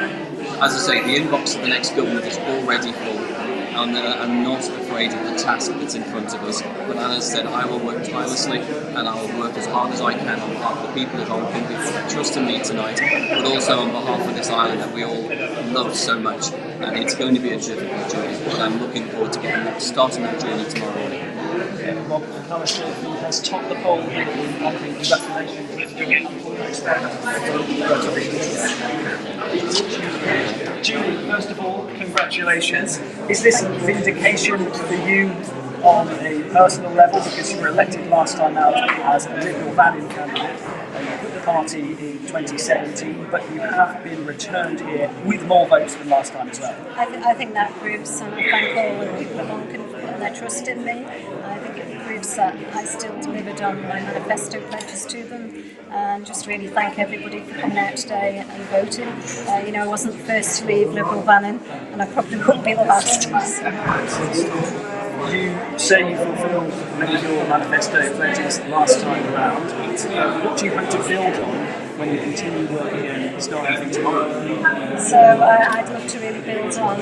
As I say, the inbox of the next government is already full. And I'm not afraid of the task that's in front of us. But as I said, I will work tirelessly, and I will work as hard as I can on behalf of the people of Onken who put their trust in me tonight, but also on behalf of this island that we all love so much. And it's going to be a difficult journey, but I'm looking forward to starting that journey tomorrow morning. Rob McAllister, who has topped the poll in Onken. Congratulations. Julie, first of all, congratulations. Is this vindication for you on a personal level, because you were elected last time out as a Liberal Value candidate and you put the party in 2017, but you have been returned here with more votes than last time as well? I think that proves, and I thank all the people of Onken for putting their trust in me. I think it proves that I still delivered on my manifesto pledges to them, and just really thank everybody for coming out today and voting. I wasn't the first to leave Liberal Bannon, and I probably wouldn't be the last. You say you fulfilled many of your manifesto pledges last time around. What do you hope to build on when you continue working and start everything tomorrow? So I'd love to really build on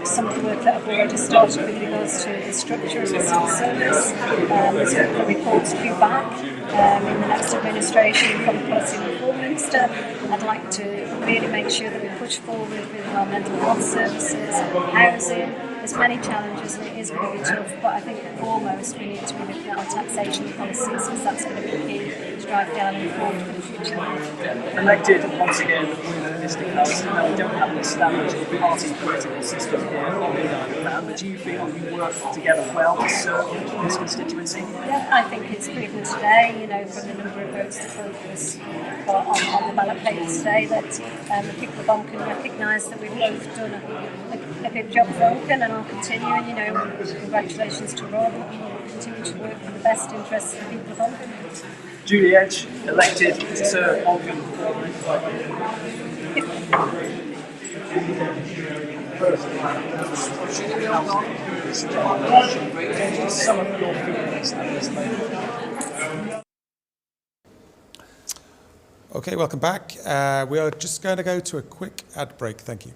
some of the work that I've already started with regards to the structure of the civil service. There's a report to be back in the next administration from the Policy and Reform Minister. I'd like to really make sure that we push forward with our mental health services, housing. There's many challenges and it is going to be tough, but I think foremost we need to be looking at our taxation policies, because that's going to be key to drive the island forward for the future. Elected once again with a Mystic House. Now, we don't have an established party political system here on the Isle of Man, but do you feel you work together well to serve this constituency? Yeah, I think it's proven today, you know, from the number of votes that both of us got on the ballot paper today, that the people of Onken recognise that we've both done a good job for Onken, and I'll continue. And, you know, congratulations to Rob, and we'll continue to work for the best interests of the people of Onken. Julie Edge, elected to serve Onken. Some of your feelings at this moment. Okay, welcome back. We are just going to go to a quick ad break. Thank you.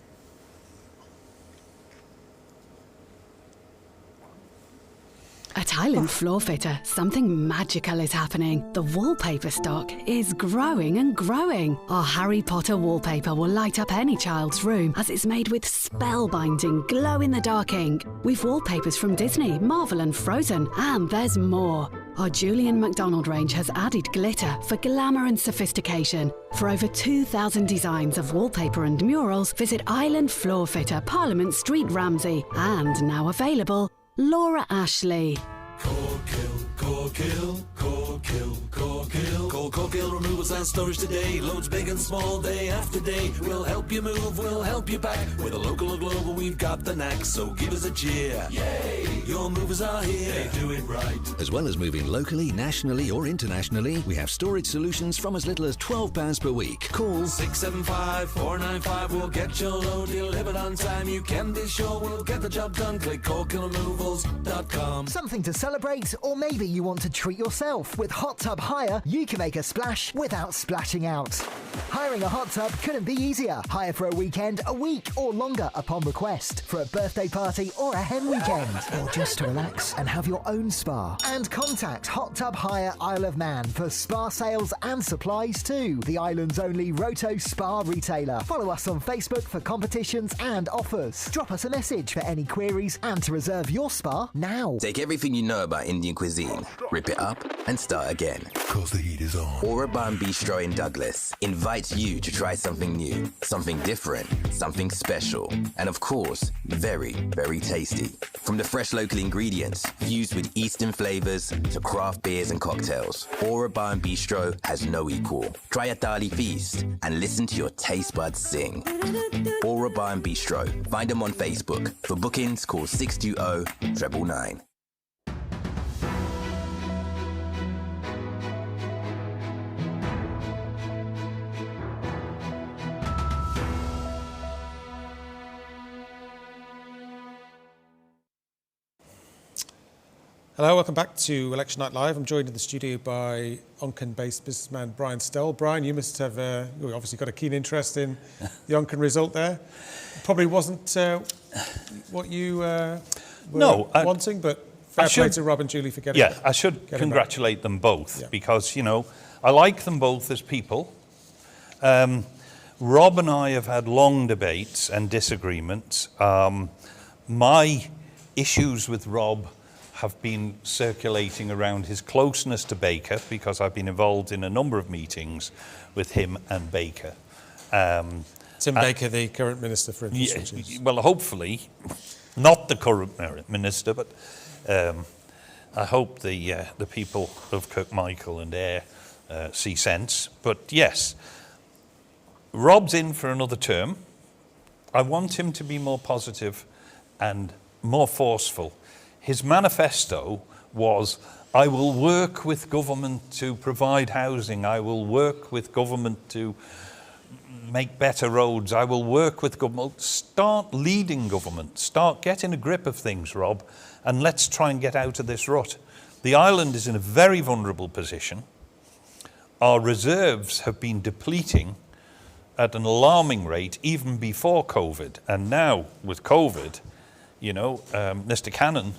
At Island Floor Fitter, something magical is happening. The wallpaper stock is growing and growing. Our Harry Potter wallpaper will light up any child's room as it's made with spellbinding, glow-in-the-dark ink. We've wallpapers from Disney, Marvel and Frozen, and there's more. Our Julian MacDonald range has added glitter for glamour and sophistication. For over 2,000 designs of wallpaper and murals, visit Island Floor Fitter, Parliament Street, Ramsey. And now available, Laura Ashley. Corkill. Call Corkill Removals and Storage today. Loads big and small, day after day. We'll help you move, we'll help you pack. With a local or global, we've got the knack. So give us a cheer. Yay! Your movers are here. They do it right. As well as moving locally, nationally or internationally, we have storage solutions from as little as £12 per week. Call 675-495. We'll get your load delivered on time. You can be sure we'll get the job done. Click CorkillRemovals.com. Something to celebrate, or maybe you want to treat yourself. With Hot Tub Hire, you can make a splash without splashing out. Hiring a hot tub couldn't be easier. Hire for a weekend, a week, or longer upon request. For a birthday party or a hen weekend. Or just to relax and have your own spa. And contact Hot Tub Hire Isle of Man for spa sales and supplies too. The island's only Roto Spa retailer. Follow us on Facebook for competitions and offers. Drop us a message for any queries and to reserve your spa now. Take everything you know about Indian cuisine, rip it up, and start again. Cause the heat is on. Aura Barn Bistro in Douglas invites you to try something new, something different, something special, and of course, very, very tasty. From the fresh local ingredients, fused with Eastern flavors, to craft beers and cocktails, Aura Barn Bistro has no equal. Try a thali feast and listen to your taste buds sing. Aura Barn Bistro. Find them on Facebook. For bookings, call 620-999. Hello, welcome back to Election Night Live. I'm joined in the studio by Onken-based businessman Brian Stell. Brian, you must have you obviously got a keen interest in the Onken result there. Probably wasn't what you were wanting, but fair play to Rob and Julie for getting it. Yeah, I should congratulate them both because, you know, I like them both as people. Rob and I have had long debates and disagreements. My issues with Rob have been circulating around his closeness to Baker, because I've been involved in a number of meetings with him and Baker. Tim Baker, the current Minister for Infrastructure. Well, hopefully, not the current Minister, but I hope the people of Kirkmichael and Ayr see sense. But yes, Rob's in for another term. I want him to be more positive and more forceful. His manifesto was, I will work with government to provide housing. I will work with government to make better roads. I will work with government. Start leading government. Start getting a grip of things, Rob, and let's try and get out of this rut. The island is in a very vulnerable position. Our reserves have been depleting at an alarming rate even before COVID. And now with COVID, you know, Mr. Cannon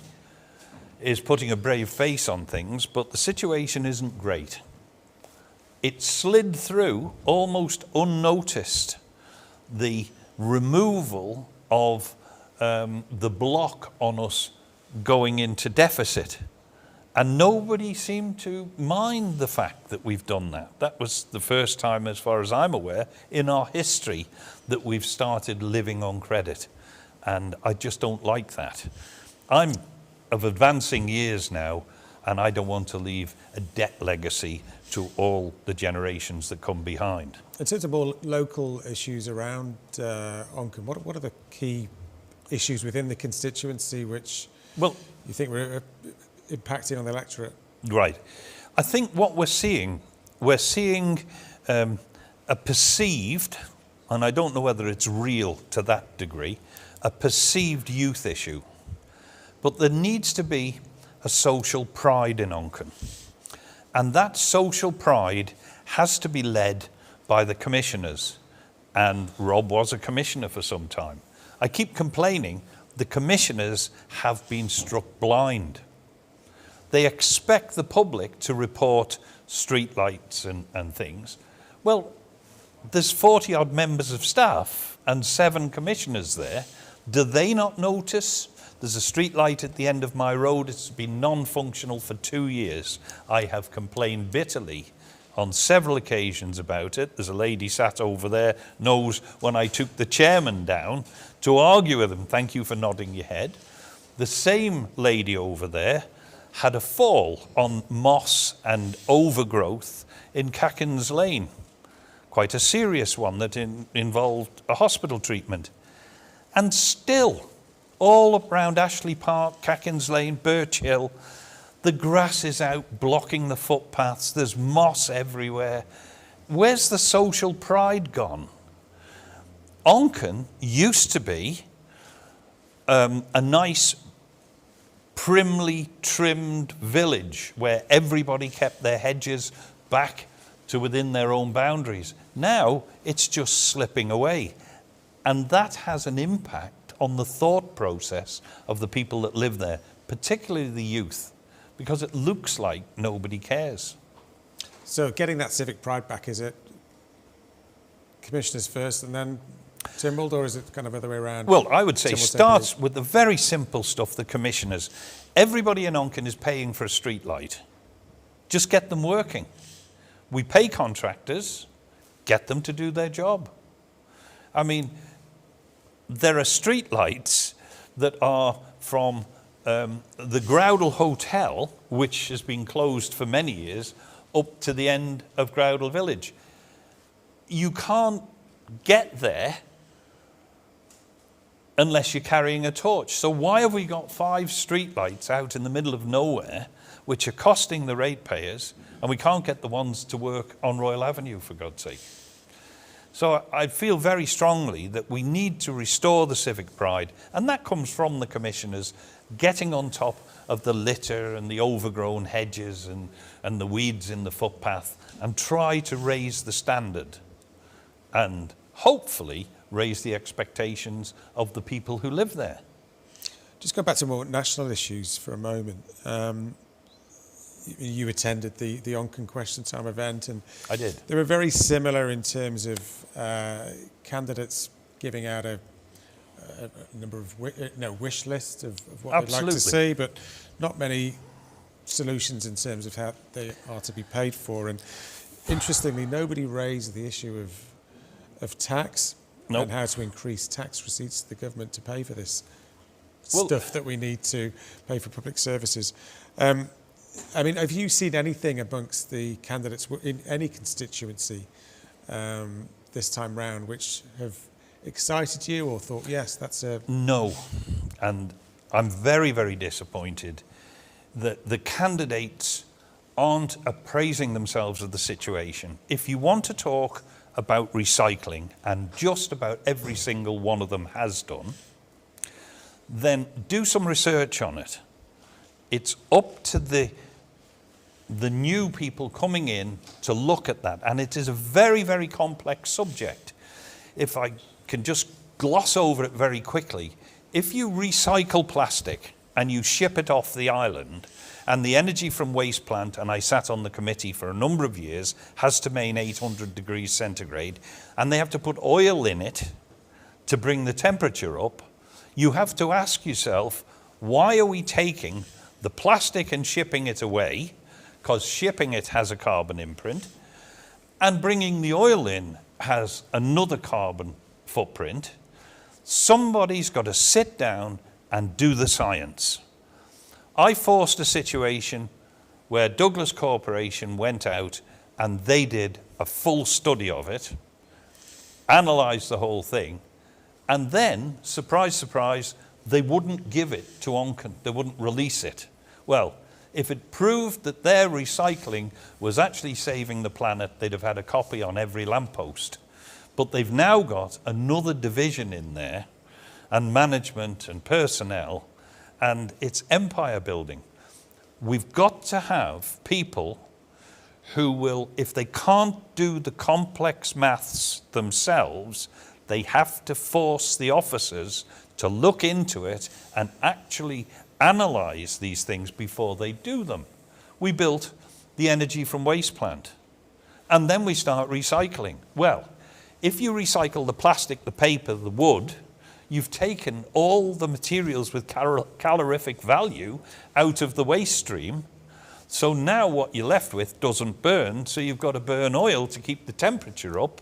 is putting a brave face on things, but the situation isn't great. It slid through almost unnoticed, the removal of the block on us going into deficit. And nobody seemed to mind the fact that we've done that. That was the first time, as far as I'm aware, in our history that we've started living on credit. And I just don't like that. I'm of advancing years now, and I don't want to leave a debt legacy to all the generations that come behind. In terms of more local issues around Onchan, what are the key issues within the constituency which you think were impacting on the electorate? Right. I think what we're seeing a perceived, and I don't know whether it's real to that degree, a perceived youth issue. But there needs to be a social pride in Onchan. And that social pride has to be led by the commissioners. And Rob was a commissioner for some time. I keep complaining the commissioners have been struck blind. They expect the public to report streetlights and things. Well, there's 40 odd members of staff and 7 commissioners there. Do they not notice? There's a street light at the end of my road. It's been non-functional for 2 years. I have complained bitterly on several occasions about it. There's a lady sat over there, knows when I took the chairman down to argue with him. Thank you for nodding your head. The same lady over there had a fall on moss and overgrowth in Cackins Lane. Quite a serious one that involved a hospital treatment. And still, all around Ashley Park, Cackins Lane, Birch Hill, the grass is out blocking the footpaths. There's moss everywhere. Where's the social pride gone? Onchan used to be a nice, primly trimmed village where everybody kept their hedges back to within their own boundaries. Now it's just slipping away. And that has an impact on the thought process of the people that live there, particularly the youth, because it looks like nobody cares. So getting that civic pride back, is it commissioners first and then Tynwald, or is it kind of other way around? Well, I would say starts with the very simple stuff, the commissioners. Everybody in Onchan is paying for a street light. Just get them working. We pay contractors, get them to do their job. I mean, there are street lights that are from the Groudle Hotel, which has been closed for many years, up to the end of Groudle Village. You can't get there unless you're carrying a torch. So why have we got 5 street lights out in the middle of nowhere, which are costing the ratepayers, and we can't get the ones to work on Royal Avenue, for God's sake? So I feel very strongly that we need to restore the civic pride, and that comes from the commissioners getting on top of the litter and the overgrown hedges and the weeds in the footpath, and try to raise the standard and hopefully raise the expectations of the people who live there. Just go back to more national issues for a moment. You attended the Onchan Question Time event, and I did. They were very similar in terms of candidates giving out a number of wish lists of what they'd like to see, but not many solutions in terms of how they are to be paid for. And interestingly, nobody raised the issue of tax and how to increase tax receipts to the government to pay for this stuff that we need to pay for public services. I mean, have you seen anything amongst the candidates in any constituency this time round which have excited you or thought, yes, that's a... No, and I'm very, very disappointed that the candidates aren't appraising themselves of the situation. If you want to talk about recycling, and just about every single one of them has done, then do some research on it. It's up to the new people coming in to look at that, and it is a very, very complex subject. If I can just gloss over it very quickly, if you recycle plastic and you ship it off the island, and the energy from waste plant, and I sat on the committee for a number of years, has to remain 800 degrees centigrade, and they have to put oil in it to bring the temperature up, you have to ask yourself, why are we taking the plastic and shipping it away, because shipping it has a carbon imprint, and bringing the oil in has another carbon footprint. Somebody's got to sit down and do the science. I forced a situation where Douglas Corporation went out and they did a full study of it, analysed the whole thing, and then, surprise, surprise, they wouldn't give it to Onken. They wouldn't release it. Well, if it proved that their recycling was actually saving the planet, they'd have had a copy on every lamppost. But they've now got another division in there, and management and personnel, and it's empire building. We've got to have people who will, if they can't do the complex maths themselves, they have to force the officers to look into it and actually analyse these things before they do them. We built the energy from waste plant, and then we start recycling. Well, if you recycle the plastic, the paper, the wood, you've taken all the materials with calorific value out of the waste stream. So now what you're left with doesn't burn, so you've got to burn oil to keep the temperature up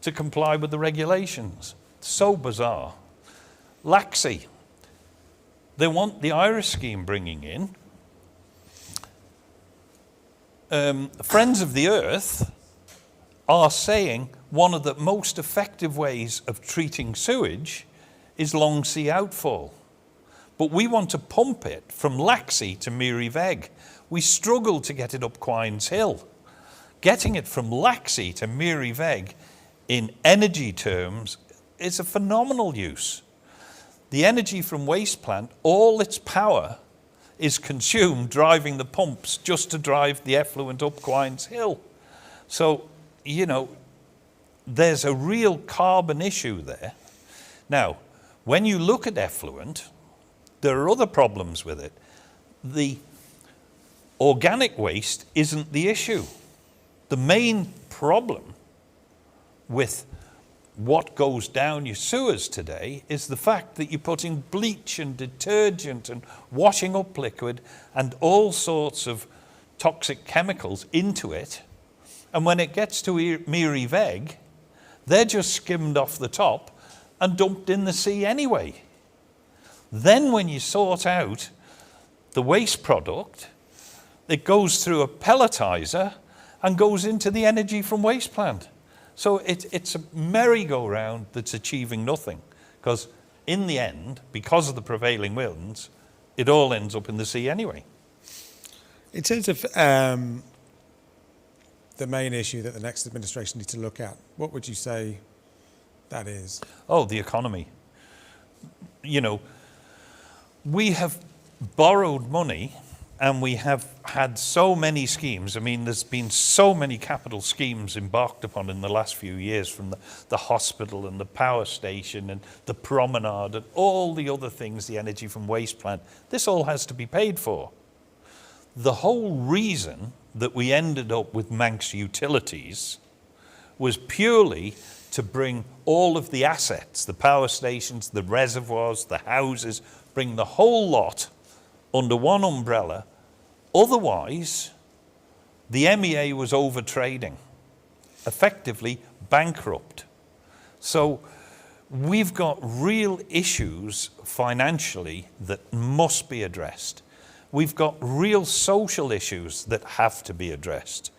to comply with the regulations. So bizarre. Laxey. They want the Irish scheme bringing in. Friends of the Earth are saying one of the most effective ways of treating sewage is long sea outfall. But we want to pump it from Laxey to Miriveg. We struggle to get it up Quines Hill. Getting it from Laxey to Miriveg in energy terms is a phenomenal use. The energy from waste plant, all its power is consumed driving the pumps just to drive the effluent up Quines Hill. So, you know, there's a real carbon issue there. Now, when you look at effluent, there are other problems with it. The organic waste isn't the issue. The main problem with what goes down your sewers today is the fact that you're putting bleach and detergent and washing up liquid and all sorts of toxic chemicals into it. And when it gets to Miriveg, they're just skimmed off the top and dumped in the sea anyway. Then when you sort out the waste product, it goes through a pelletizer and goes into the energy from waste plant. So it's a merry-go-round that's achieving nothing, because in the end, because of the prevailing winds, it all ends up in the sea anyway. In terms of the main issue that the next administration needs to look at, what would you say that is? Oh, the economy. You know, we have borrowed money and we have had so many schemes. I mean, there's been so many capital schemes embarked upon in the last few years, from the hospital and the power station and the promenade and all the other things, the energy from waste plant. This all has to be paid for. The whole reason that we ended up with Manx Utilities was purely to bring all of the assets, the power stations, the reservoirs, the houses, bring the whole lot under one umbrella. Otherwise, the MEA was overtrading, effectively bankrupt. So we've got real issues financially that must be addressed. We've got real social issues that have to be addressed.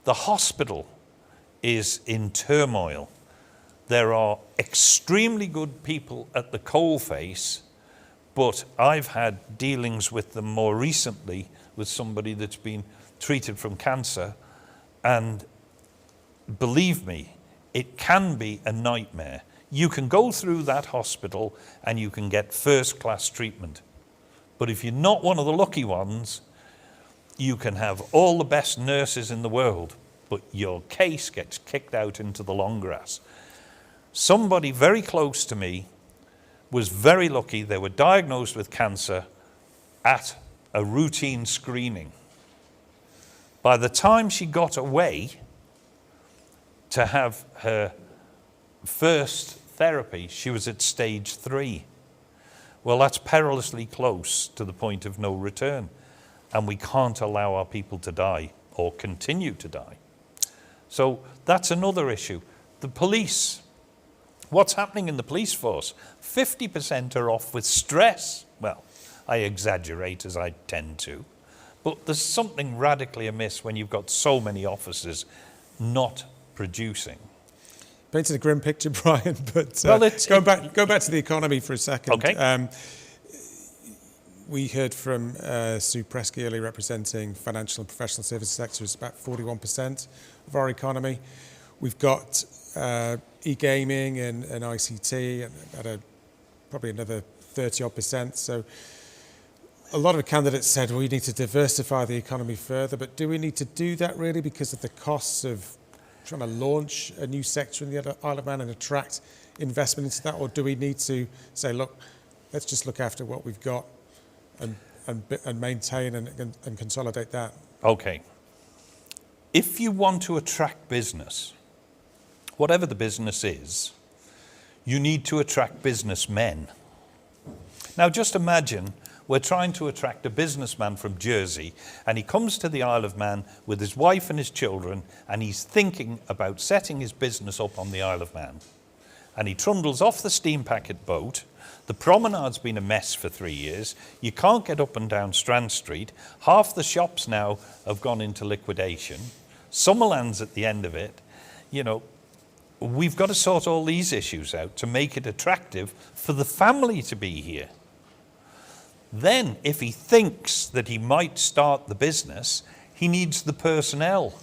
The hospital is in turmoil. There are extremely good people at the coalface, but I've had dealings with them more recently with somebody that's been treated from cancer, and believe me, it can be a nightmare. You can go through that hospital and you can get first-class treatment. But if you're not one of the lucky ones, you can have all the best nurses in the world, but your case gets kicked out into the long grass. Somebody very close to me was very lucky. They were diagnosed with cancer at a routine screening. By the time she got away to have her first therapy, she was at stage 3. Well, that's perilously close to the point of no return. And we can't allow our people to die or continue to die. So that's another issue. The police. What's happening in the police force? 50% are off with stress. Well, I exaggerate as I tend to. But there's something radically amiss when you've got so many officers not producing. Painted a grim picture, Brian, but well, go back to the economy for a second. Okay. We heard from Sue Presky earlier, representing financial and professional services sector. It's about 41% of our economy. We've got e-gaming and ICT at probably another 30-odd%. So a lot of candidates said, well, we need to diversify the economy further, but do we need to do that really because of the costs of trying to launch a new sector in the Isle of Man and attract investment into that? Or do we need to say, look, let's just look after what we've got and maintain and consolidate that? Okay. If you want to attract business, whatever the business is, you need to attract businessmen. Now just imagine we're trying to attract a businessman from Jersey, and he comes to the Isle of Man with his wife and his children, and he's thinking about setting his business up on the Isle of Man. And he trundles off the steam packet boat. The promenade's been a mess for 3 years. You can't get up and down Strand Street. Half the shops now have gone into liquidation. Summerland's at the end of it. You know, we've got to sort all these issues out to make it attractive for the family to be here. Then, if he thinks that he might start the business, he needs the personnel,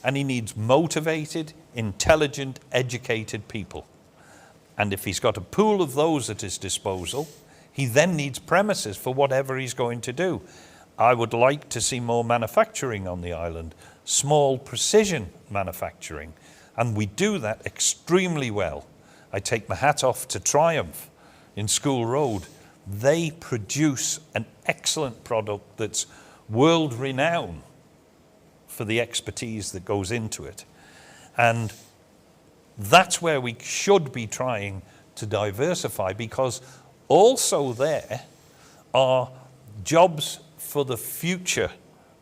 and he needs motivated, intelligent, educated people. And if he's got a pool of those at his disposal, he then needs premises for whatever he's going to do. I would like to see more manufacturing on the island, small precision manufacturing, and we do that extremely well. I take my hat off to Triumph in School Road. They produce an excellent product that's world-renowned for the expertise that goes into it. And that's where we should be trying to diversify, because also there are jobs for the future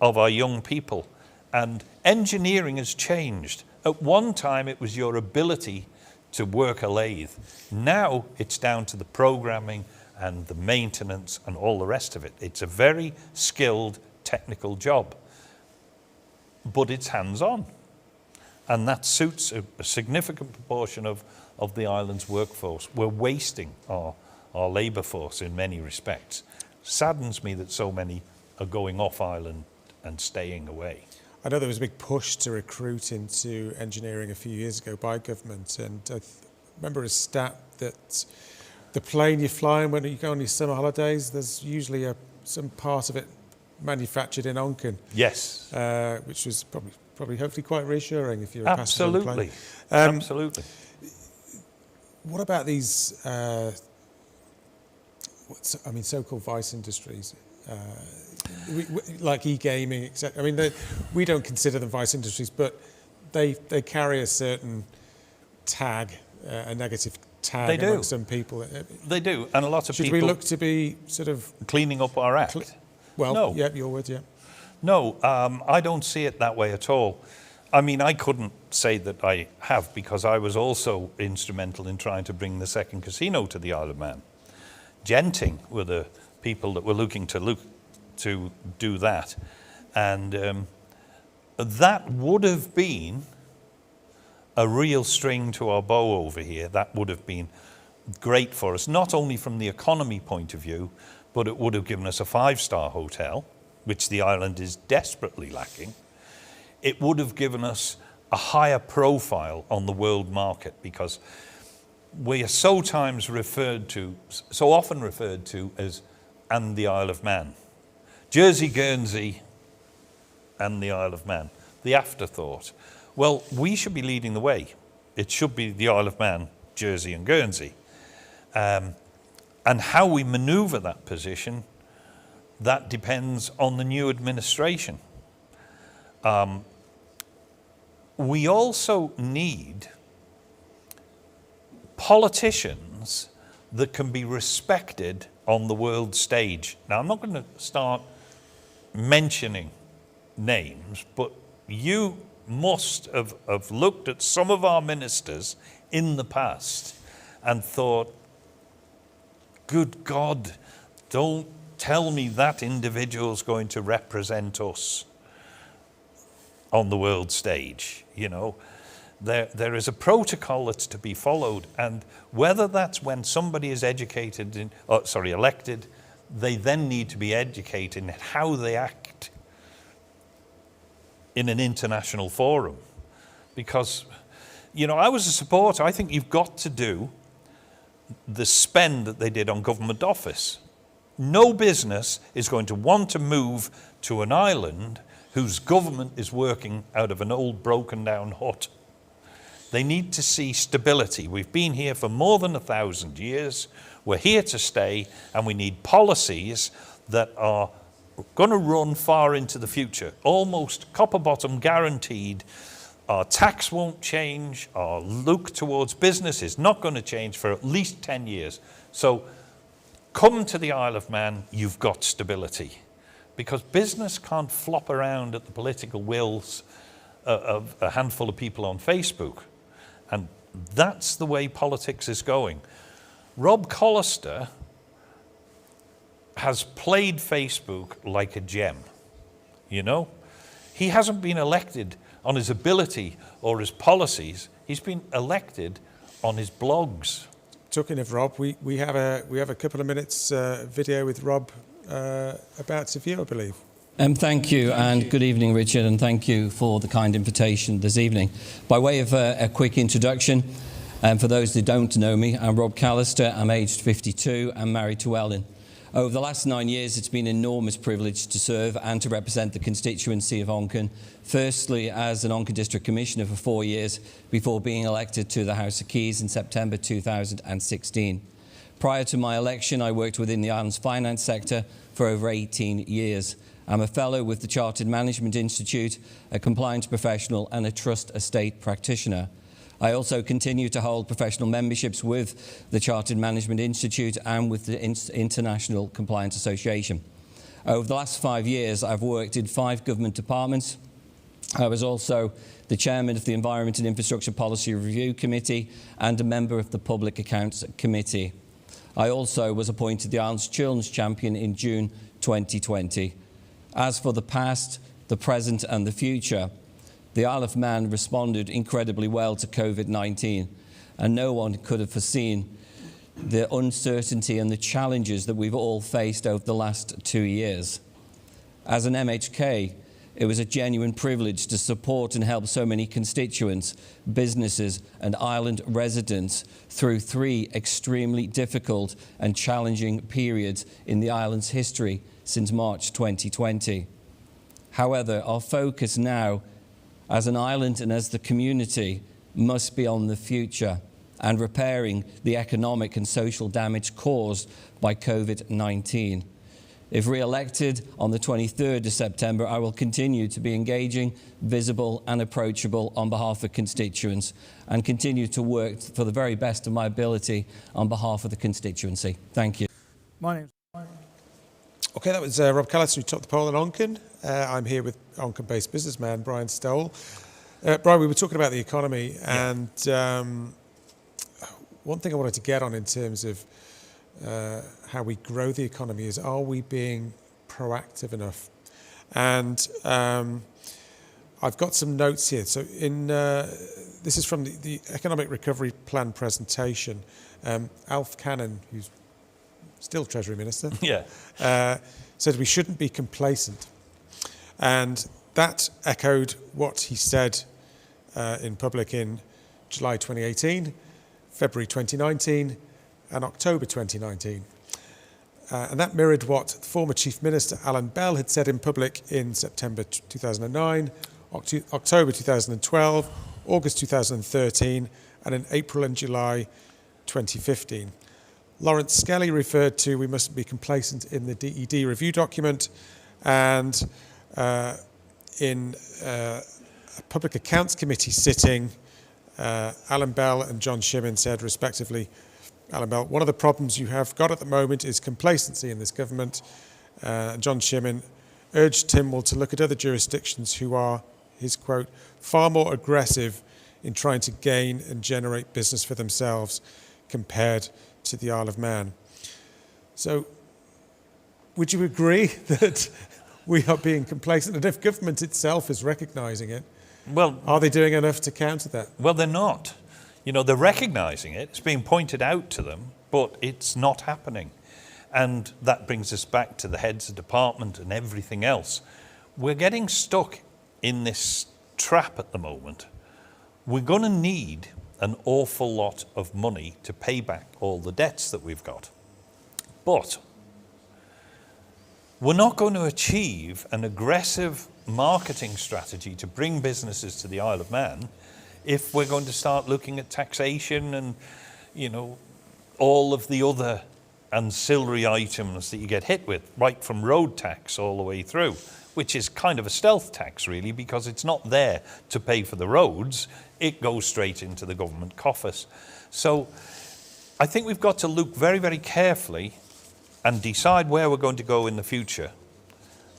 of our young people. And engineering has changed. At one time, it was your ability to work a lathe. Now it's down to the programming and the maintenance and all the rest of it. It's a very skilled technical job, but it's hands-on. And that suits a significant proportion of the island's workforce. We're wasting our labour force in many respects. Saddens me that so many are going off island and staying away. I know there was a big push to recruit into engineering a few years ago by government, and I remember a stat that the plane you're flying when you go on your summer holidays, there's usually some part of it manufactured in Onken. Yes. Which was probably hopefully quite reassuring if you're a passenger on the plane. Absolutely. What about these, so-called vice industries? Like e-gaming, etc. I mean, we don't consider them vice industries, but they carry a certain tag, a negative tag among some people. They do, and a lot of people... Should we look to be sort of... cleaning up our act? No. Yeah, your word, yeah. No, I don't see it that way at all. I mean, I couldn't say that I have, because I was also instrumental in trying to bring the second casino to the Isle of Man. Genting were the people that were looking to do that. And that would have been a real string to our bow over here. That would have been great for us, not only from the economy point of view, but it would have given us a 5-star hotel, which the island is desperately lacking. It would have given us a higher profile on the world market, because we are so often referred to as and the Isle of Man. Jersey, Guernsey, and the Isle of Man, the afterthought. Well, we should be leading the way. It should be the Isle of Man, Jersey, and Guernsey. And how we manoeuvre that position, that depends on the new administration. We also need politicians that can be respected on the world stage. Now, I'm not going to start mentioning names, but you must have looked at some of our ministers in the past and thought, good God, don't tell me that individual's going to represent us on the world stage. You know, there is a protocol that's to be followed, and whether that's when somebody is elected, they then need to be educated in how they act in an international forum. Because, you know, I was a supporter. I think you've got to do the spend that they did on government office. No business is going to want to move to an island whose government is working out of an old broken down hut. They need to see stability. We've been here for more than 1,000 years. We're here to stay, and we need policies that are going to run far into the future, almost copper bottom guaranteed. Our tax won't change. Our look towards business is not going to change for at least 10 years. So come to the Isle of Man, you've got stability. Because business can't flop around at the political wills of a handful of people on Facebook. And that's the way politics is going. Rob Collister has played Facebook like a gem, you know? He hasn't been elected on his ability or his policies. He's been elected on his blogs. Talking of Rob, we have a couple of minutes video with Rob about to view, I believe. Thank you, and good evening, Richard, and thank you for the kind invitation this evening. By way of a quick introduction, for those that don't know me, I'm Rob Callister. I'm aged 52 and married to Ellen. Over the last 9 years, it's been an enormous privilege to serve and to represent the constituency of Onken, firstly as an Onken District Commissioner for 4 years before being elected to the House of Keys in September 2016. Prior to my election, I worked within the island's finance sector for over 18 years. I'm a fellow with the Chartered Management Institute, a compliance professional and a trust estate practitioner. I also continue to hold professional memberships with the Chartered Management Institute and with the International Compliance Association. Over the last 5 years, I've worked in 5 government departments. I was also the chairman of the Environment and Infrastructure Policy Review Committee and a member of the Public Accounts Committee. I also was appointed the Island's Children's Champion in June 2020. As for the past, the present and the future, the Isle of Man responded incredibly well to COVID-19, and no one could have foreseen the uncertainty and the challenges that we've all faced over the last 2 years. As an MHK, it was a genuine privilege to support and help so many constituents, businesses and island residents through 3 extremely difficult and challenging periods in the island's history since March 2020. However, our focus now as an island and as the community must be on the future and repairing the economic and social damage caused by COVID-19. If re-elected on the 23rd of September, I will continue to be engaging, visible and approachable on behalf of constituents and continue to work for the very best of my ability on behalf of the constituency. Thank you. My name's Okay, that was Rob Callister, who topped the poll in Onken. I'm here with Onken-based businessman Brian Stowell. Brian, we were talking about the economy, and one thing I wanted to get on in terms of how we grow the economy is, are we being proactive enough? And I've got some notes here. So this is from the Economic Recovery Plan presentation. Alf Cannon, who's still Treasury Minister, said we shouldn't be complacent. And that echoed what he said in public in July 2018, February 2019, and October 2019. And that mirrored what former Chief Minister Alan Bell had said in public in September 2009, October 2012, August 2013, and in April and July 2015. Lawrence Skelly referred to we mustn't be complacent in the DED review document, and in a Public Accounts Committee sitting, Alan Bell and John Shimmin said, respectively, Alan Bell, one of the problems you have got at the moment is complacency in this government. John Shimmin urged Tynwald to look at other jurisdictions who are, his quote, far more aggressive in trying to gain and generate business for themselves compared to the Isle of Man. So, would you agree that we are being complacent? And if government itself is recognising it, well, are they doing enough to counter that? Well, they're not. You know, they're recognising it, it's being pointed out to them, but it's not happening. And that brings us back to the heads of department and everything else. We're getting stuck in this trap at the moment. We're going to need an awful lot of money to pay back all the debts that we've got. But we're not going to achieve an aggressive marketing strategy to bring businesses to the Isle of Man if we're going to start looking at taxation and, you know, all of the other ancillary items that you get hit with, right from road tax all the way through, which is kind of a stealth tax really, because it's not there to pay for the roads, it goes straight into the government coffers. So I think we've got to look very, very carefully and decide where we're going to go in the future,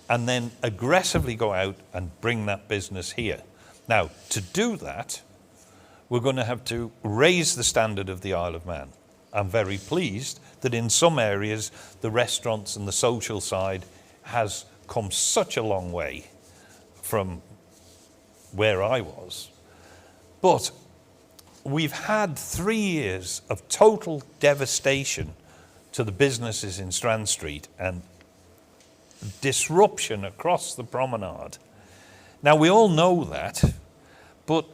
and then aggressively go out and bring that business here. Now, to do that, we're going to have to raise the standard of the Isle of Man. I'm very pleased that in some areas, the restaurants and the social side has come such a long way from where I was. But we've had 3 years of total devastation to the businesses in Strand Street and disruption across the promenade. Now, we all know that, but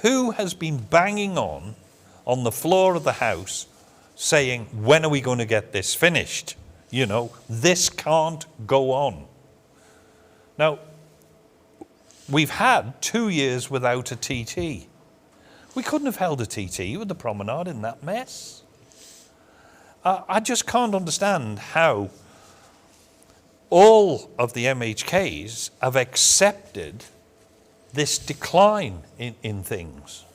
who has been banging on the floor of the House saying, when are we going to get this finished? You know, this can't go on. Now, we've had 2 years without a TT. We couldn't have held a TT with the promenade in that mess. I just can't understand how all of the MHKs have accepted this decline in things.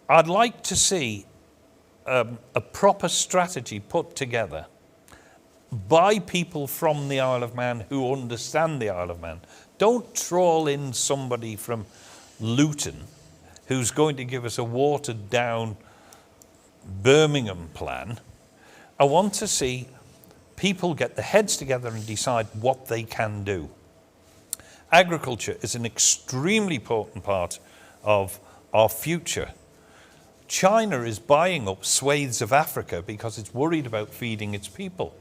I'd like to see a proper strategy put together by people from the Isle of Man who understand the Isle of Man. Don't trawl in somebody from Luton who's going to give us a watered down Birmingham plan. I want to see people get their heads together and decide what they can do. Agriculture is an extremely important part of our future. China is buying up swathes of Africa because it's worried about feeding its people.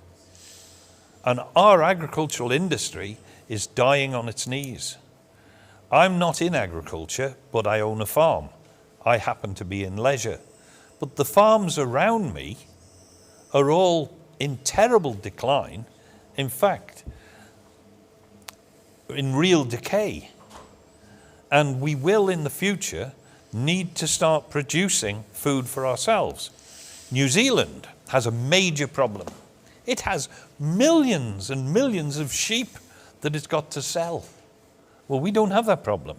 And our agricultural industry is dying on its knees. I'm not in agriculture, but I own a farm. I happen to be in leisure. But the farms around me are all in terrible decline. In fact, in real decay. And we will in the future need to start producing food for ourselves. New Zealand has a major problem. It has millions and millions of sheep that it's got to sell. Well, we don't have that problem.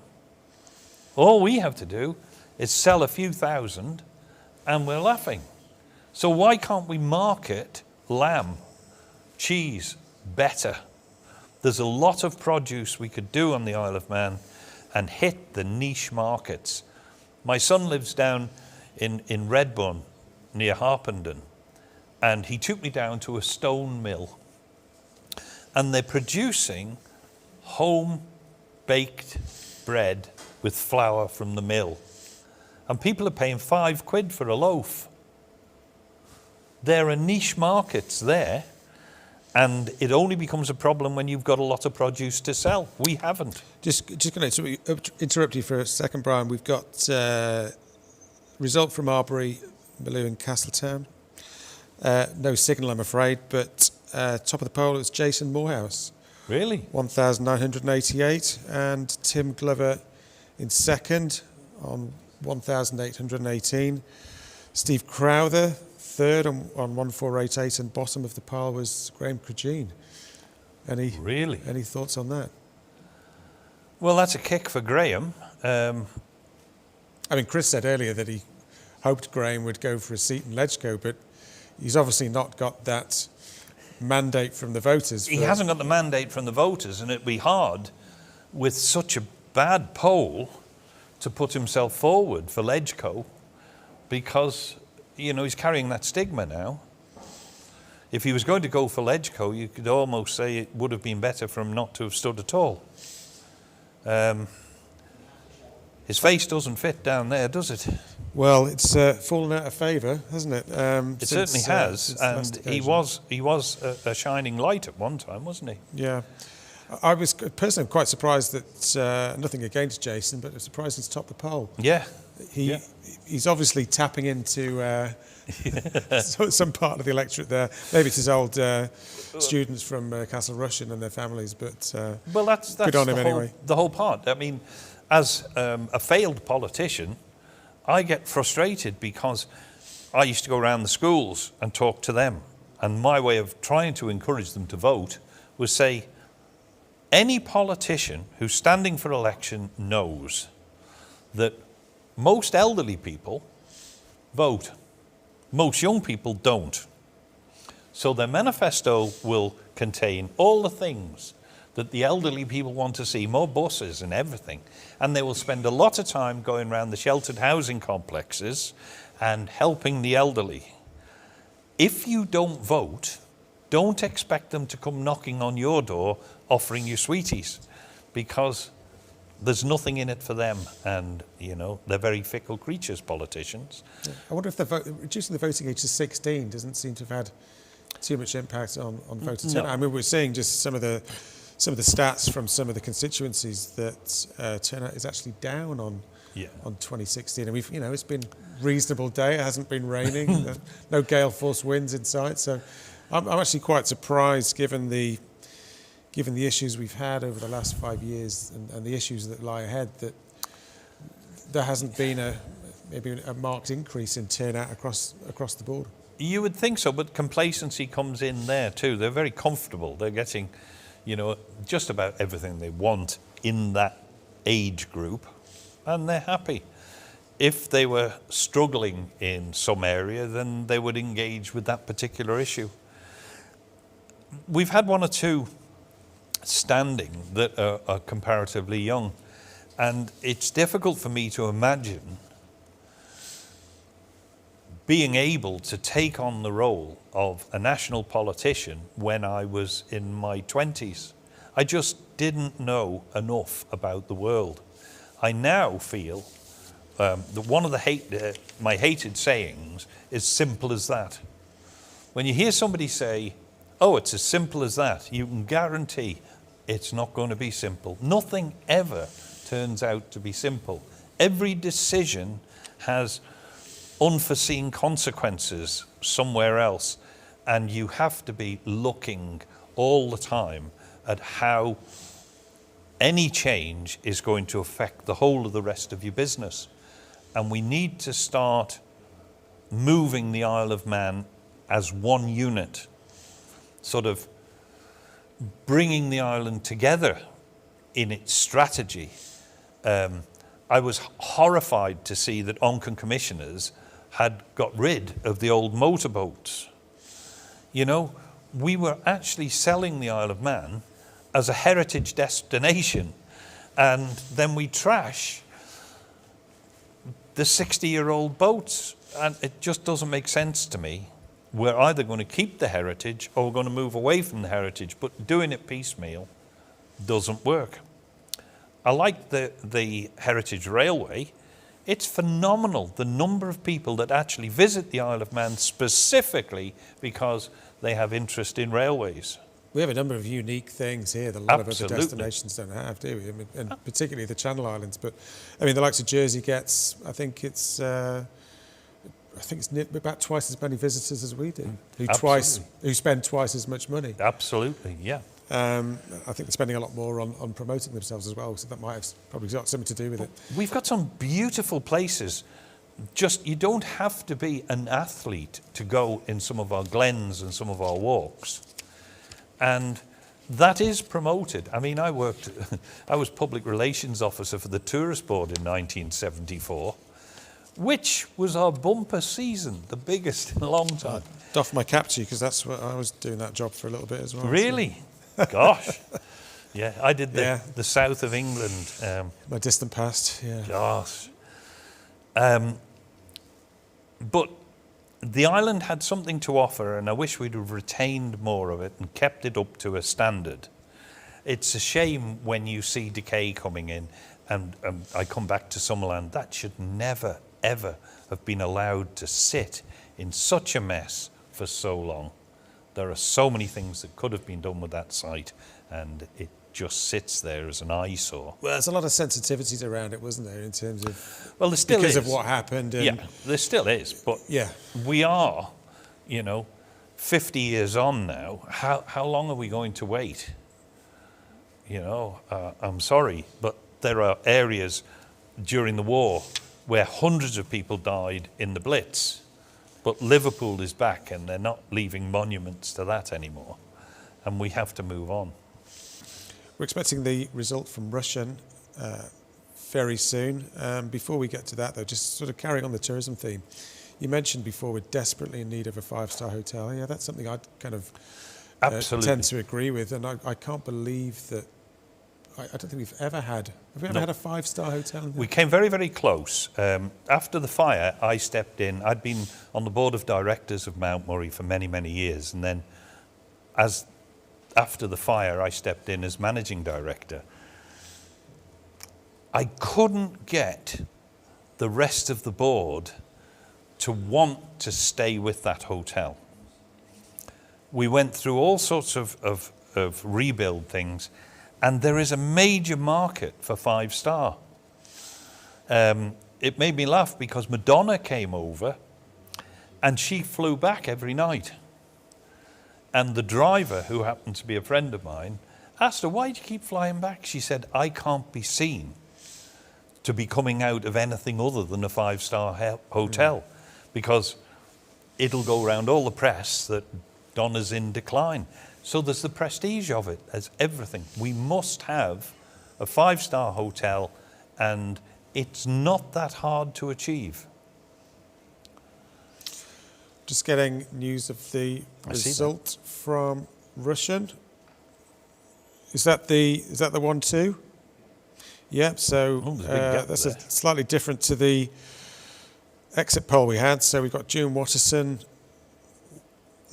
All we have to do is sell a few thousand and we're laughing. So why can't we market lamb, cheese better? There's a lot of produce we could do on the Isle of Man and hit the niche markets. My son lives down in Redbourne, near Harpenden, and he took me down to a stone mill. And they're producing home-baked bread with flour from the mill. And people are paying £5 for a loaf. There are niche markets there, and it only becomes a problem when you've got a lot of produce to sell. We haven't. Just going to interrupt you for a second, Brian. We've got result from Arbury, Maloo and Castletown. No signal, I'm afraid, but top of the poll is Jason Morehouse. Really? 1,988, and Tim Glover in second on 1,818. Steve Crowther third on 1,488, and bottom of the pile was Graham Crageen. Any thoughts on that? Well, that's a kick for Graham. I mean, Chris said earlier that he hoped Graham would go for a seat in Ledgeco, but he's obviously not got that mandate from the voters. He hasn't got the mandate from the voters, and it'd be hard with such a bad poll to put himself forward for Ledgeco because, he's carrying that stigma now. If he was going to go for Ledgeco, you could almost say it would have been better for him not to have stood at all. His face doesn't fit down there, does it? Well, it's fallen out of favour, hasn't it? It certainly has, and he was a shining light at one time, wasn't he? Yeah. I was personally quite surprised that, nothing against Jason, but I was surprised he's topped the poll. Yeah. He's obviously tapping into some part of the electorate there. Maybe it's his old students from Castle Rushen and their families, but well, that's good on him anyway. The whole part. I mean, as a failed politician, I get frustrated because I used to go around the schools and talk to them. And my way of trying to encourage them to vote was say, any politician who's standing for election knows that most elderly people vote. Most young people don't. So their manifesto will contain all the things that the elderly people want to see, more buses and everything. And they will spend a lot of time going around the sheltered housing complexes and helping the elderly. If you don't vote, don't expect them to come knocking on your door offering you sweeties, because there's nothing in it for them, and they're very fickle creatures, politicians. Yeah. I wonder if reducing the voting age to 16 doesn't seem to have had too much impact on voter turnout. I mean, we're seeing just some of the stats from some of the constituencies that turnout is actually down on 2016, and we've it's been a reasonable day. It hasn't been raining, no gale force winds in sight. So I'm actually quite surprised, given the issues we've had over the last 5 years and the issues that lie ahead, that there hasn't been maybe a marked increase in turnout across the board. You would think so, but complacency comes in there too. They're very comfortable. They're getting, just about everything they want in that age group, and they're happy. If they were struggling in some area, then they would engage with that particular issue. We've had one or two standing that are comparatively young, and it's difficult for me to imagine being able to take on the role of a national politician when I was in my 20s. I just didn't know enough about the world. I now feel that one of my hated sayings is simple as that. When you hear somebody say, oh, it's as simple as that, you can guarantee it's not going to be simple. Nothing ever turns out to be simple. Every decision has unforeseen consequences somewhere else, and you have to be looking all the time at how any change is going to affect the whole of the rest of your business. And we need to start moving the Isle of Man as one unit, sort of bringing the island together in its strategy. I was horrified to see that Oncan commissioners had got rid of the old motorboats. We were actually selling the Isle of Man as a heritage destination, and then we trash the 60-year-old boats, and it just doesn't make sense to me. We're either going to keep the heritage or we're going to move away from the heritage, but doing it piecemeal doesn't work. I like the Heritage Railway. It's phenomenal, the number of people that actually visit the Isle of Man specifically because they have interest in railways. We have a number of unique things here that a lot of other destinations don't have, do we? I mean, and particularly the Channel Islands. But I mean, the likes of Jersey gets, I think it's about twice as many visitors as we do, who spend twice as much money. Absolutely, yeah. I think they're spending a lot more on promoting themselves as well, so that might have probably got something to do with it. We've got some beautiful places. Just, you don't have to be an athlete to go in some of our glens and some of our walks. And that is promoted. I mean, I was public relations officer for the Tourist Board in 1974. which was our bumper season, the biggest in a long time. Doff my cap to you, because that's what I was doing that job for a little bit as well. Really? So. Gosh. Yeah, I did the south of England. My distant past, yeah. Gosh. But the island had something to offer, and I wish we'd have retained more of it and kept it up to a standard. It's a shame when you see decay coming in, and I come back to Summerland. That should never, ever have been allowed to sit in such a mess for so long. There are so many things that could have been done with that site, and it just sits there as an eyesore. Well, there's a lot of sensitivities around it, wasn't there, in terms of... Well, there still because is. of what happened. And yeah, there still is. But yeah, we are, 50 years on now. How long are we going to wait? I'm sorry, but there are areas during the war where hundreds of people died in the Blitz. But Liverpool is back, and they're not leaving monuments to that anymore. And we have to move on. We're expecting the result from Russian very soon. Before we get to that, though, just sort of carrying on the tourism theme. You mentioned before we're desperately in need of a 5-star hotel. Yeah, that's something I'd kind of tend to agree with. And I can't believe that... I don't think we've ever had... Have we ever had a 5-star hotel? We came very, very close. After the fire, I stepped in. I'd been on the board of directors of Mount Murray for many, many years. And then after the fire, I stepped in as managing director. I couldn't get the rest of the board to want to stay with that hotel. We went through all sorts of rebuild things, and there is a major market for 5-star. It made me laugh because Madonna came over and she flew back every night. And the driver, who happened to be a friend of mine, asked her, why do you keep flying back? She said, I can't be seen to be coming out of anything other than a 5-star hotel, because it'll go around all the press that Donna's in decline. So there's the prestige of it as everything. We must have a 5-star hotel, and it's not that hard to achieve. Just getting news of the result from Russian. Is that the 1-2? Yep. So that's slightly different to the exit poll we had. So we've got June Watterson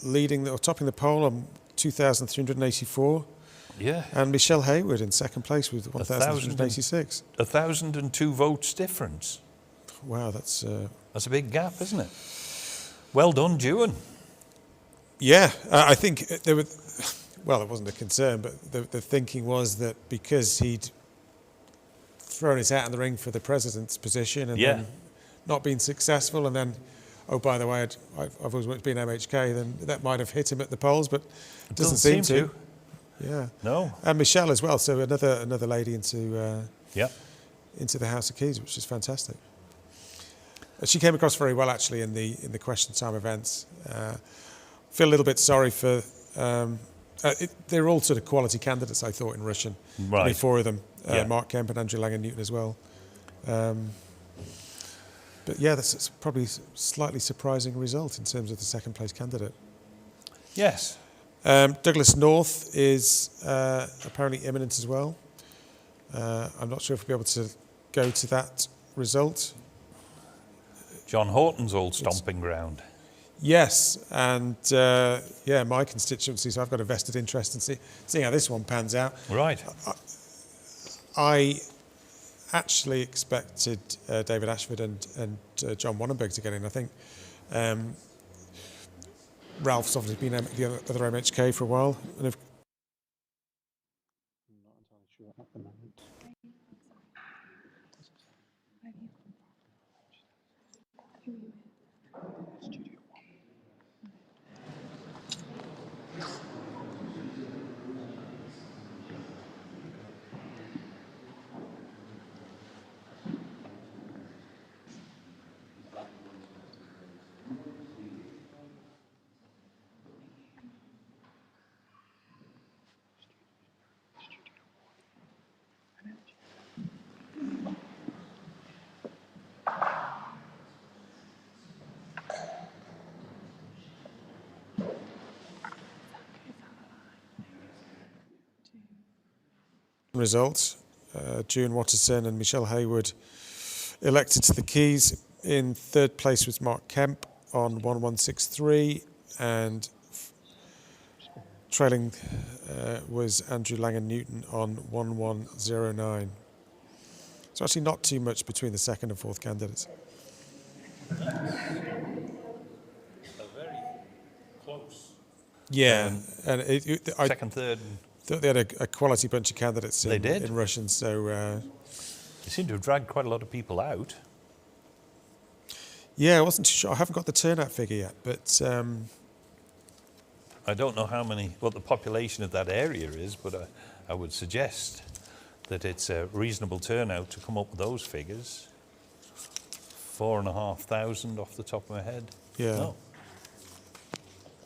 leading or topping the poll on 2,384. Yeah. And Michelle Hayward in second place with 1,386. 1,002 votes difference. Wow, that's a big gap, isn't it? Well done, June. Yeah, I think there were. Well, it wasn't a concern, but the thinking was that because he'd thrown his hat in the ring for the president's position and then not been successful, and then, oh, by the way, I've always been MHK, then that might have hit him at the polls, but it doesn't seem to. Yeah. No. And Michelle as well. So another lady into the House of Keys, which is fantastic. She came across very well actually in the question time events. Feel a little bit sorry for. They're all sort of quality candidates, I thought, in Russian. Right. I mean, 4 of them: Mark Kemp and Andrew Langan-Newton as well. But yeah, that's probably a slightly surprising result in terms of the second place candidate. Yes. Douglas North is apparently imminent as well. I'm not sure if we'll be able to go to that result. John Horton's old stomping ground. Yes, and my constituency, so I've got a vested interest in seeing how this one pans out. Right. I actually expected David Ashford and John Wannenberg to get in. I think Ralph's obviously been the other MHK for a while. And if I'm not entirely sure at the moment. second result. June Watterson and Michelle Hayward elected to the Keys. In third place was Mark Kemp on 1163, and trailing was Andrew Langan-Newton on 1109. So actually not too much between the second and fourth candidates. Very close. Yeah, and second, third. Thought they had a quality bunch of candidates in Russian, so... They seem to have dragged quite a lot of people out. Yeah, I wasn't too sure. I haven't got the turnout figure yet, but... I don't know what the population of that area is, but I would suggest that it's a reasonable turnout to come up with those figures. 4,500 off the top of my head. Yeah. No.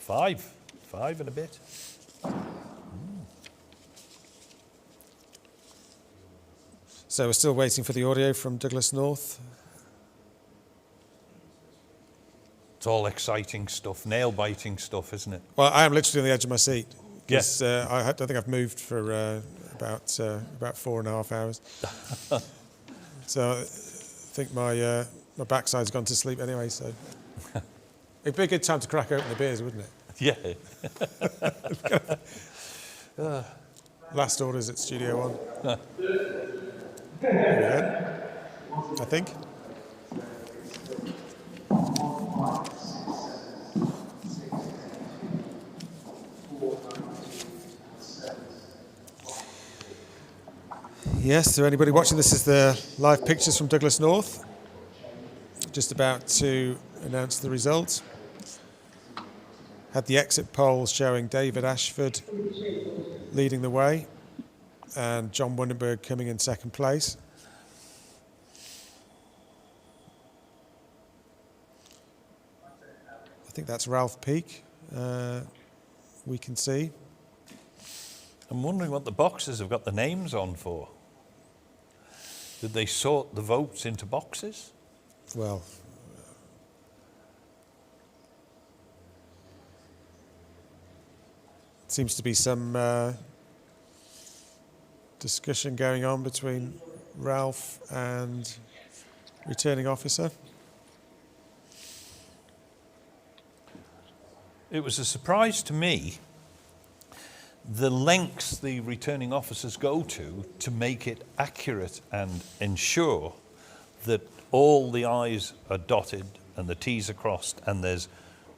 5 and a bit. So we're still waiting for the audio from Douglas North. It's all exciting stuff, nail-biting stuff, isn't it? Well, I am literally on the edge of my seat. Yes. I don't think I've moved for about 4.5 hours. So I think my backside's gone to sleep anyway. So it'd be a good time to crack open the beers, wouldn't it? Yeah. Last orders at Studio One. There we go, I think. Yes, so anybody watching this is the live pictures from Douglas North. Just about to announce the results. Had the exit polls showing David Ashford leading the way and John Wundenberg coming in second place. I think that's Ralph Peake, we can see. I'm wondering what the boxes have got the names on for. Did they sort the votes into boxes? Well, seems to be some discussion going on between Ralph and returning officer. It was a surprise to me the lengths the returning officers go to make it accurate and ensure that all the I's are dotted and the T's are crossed and there's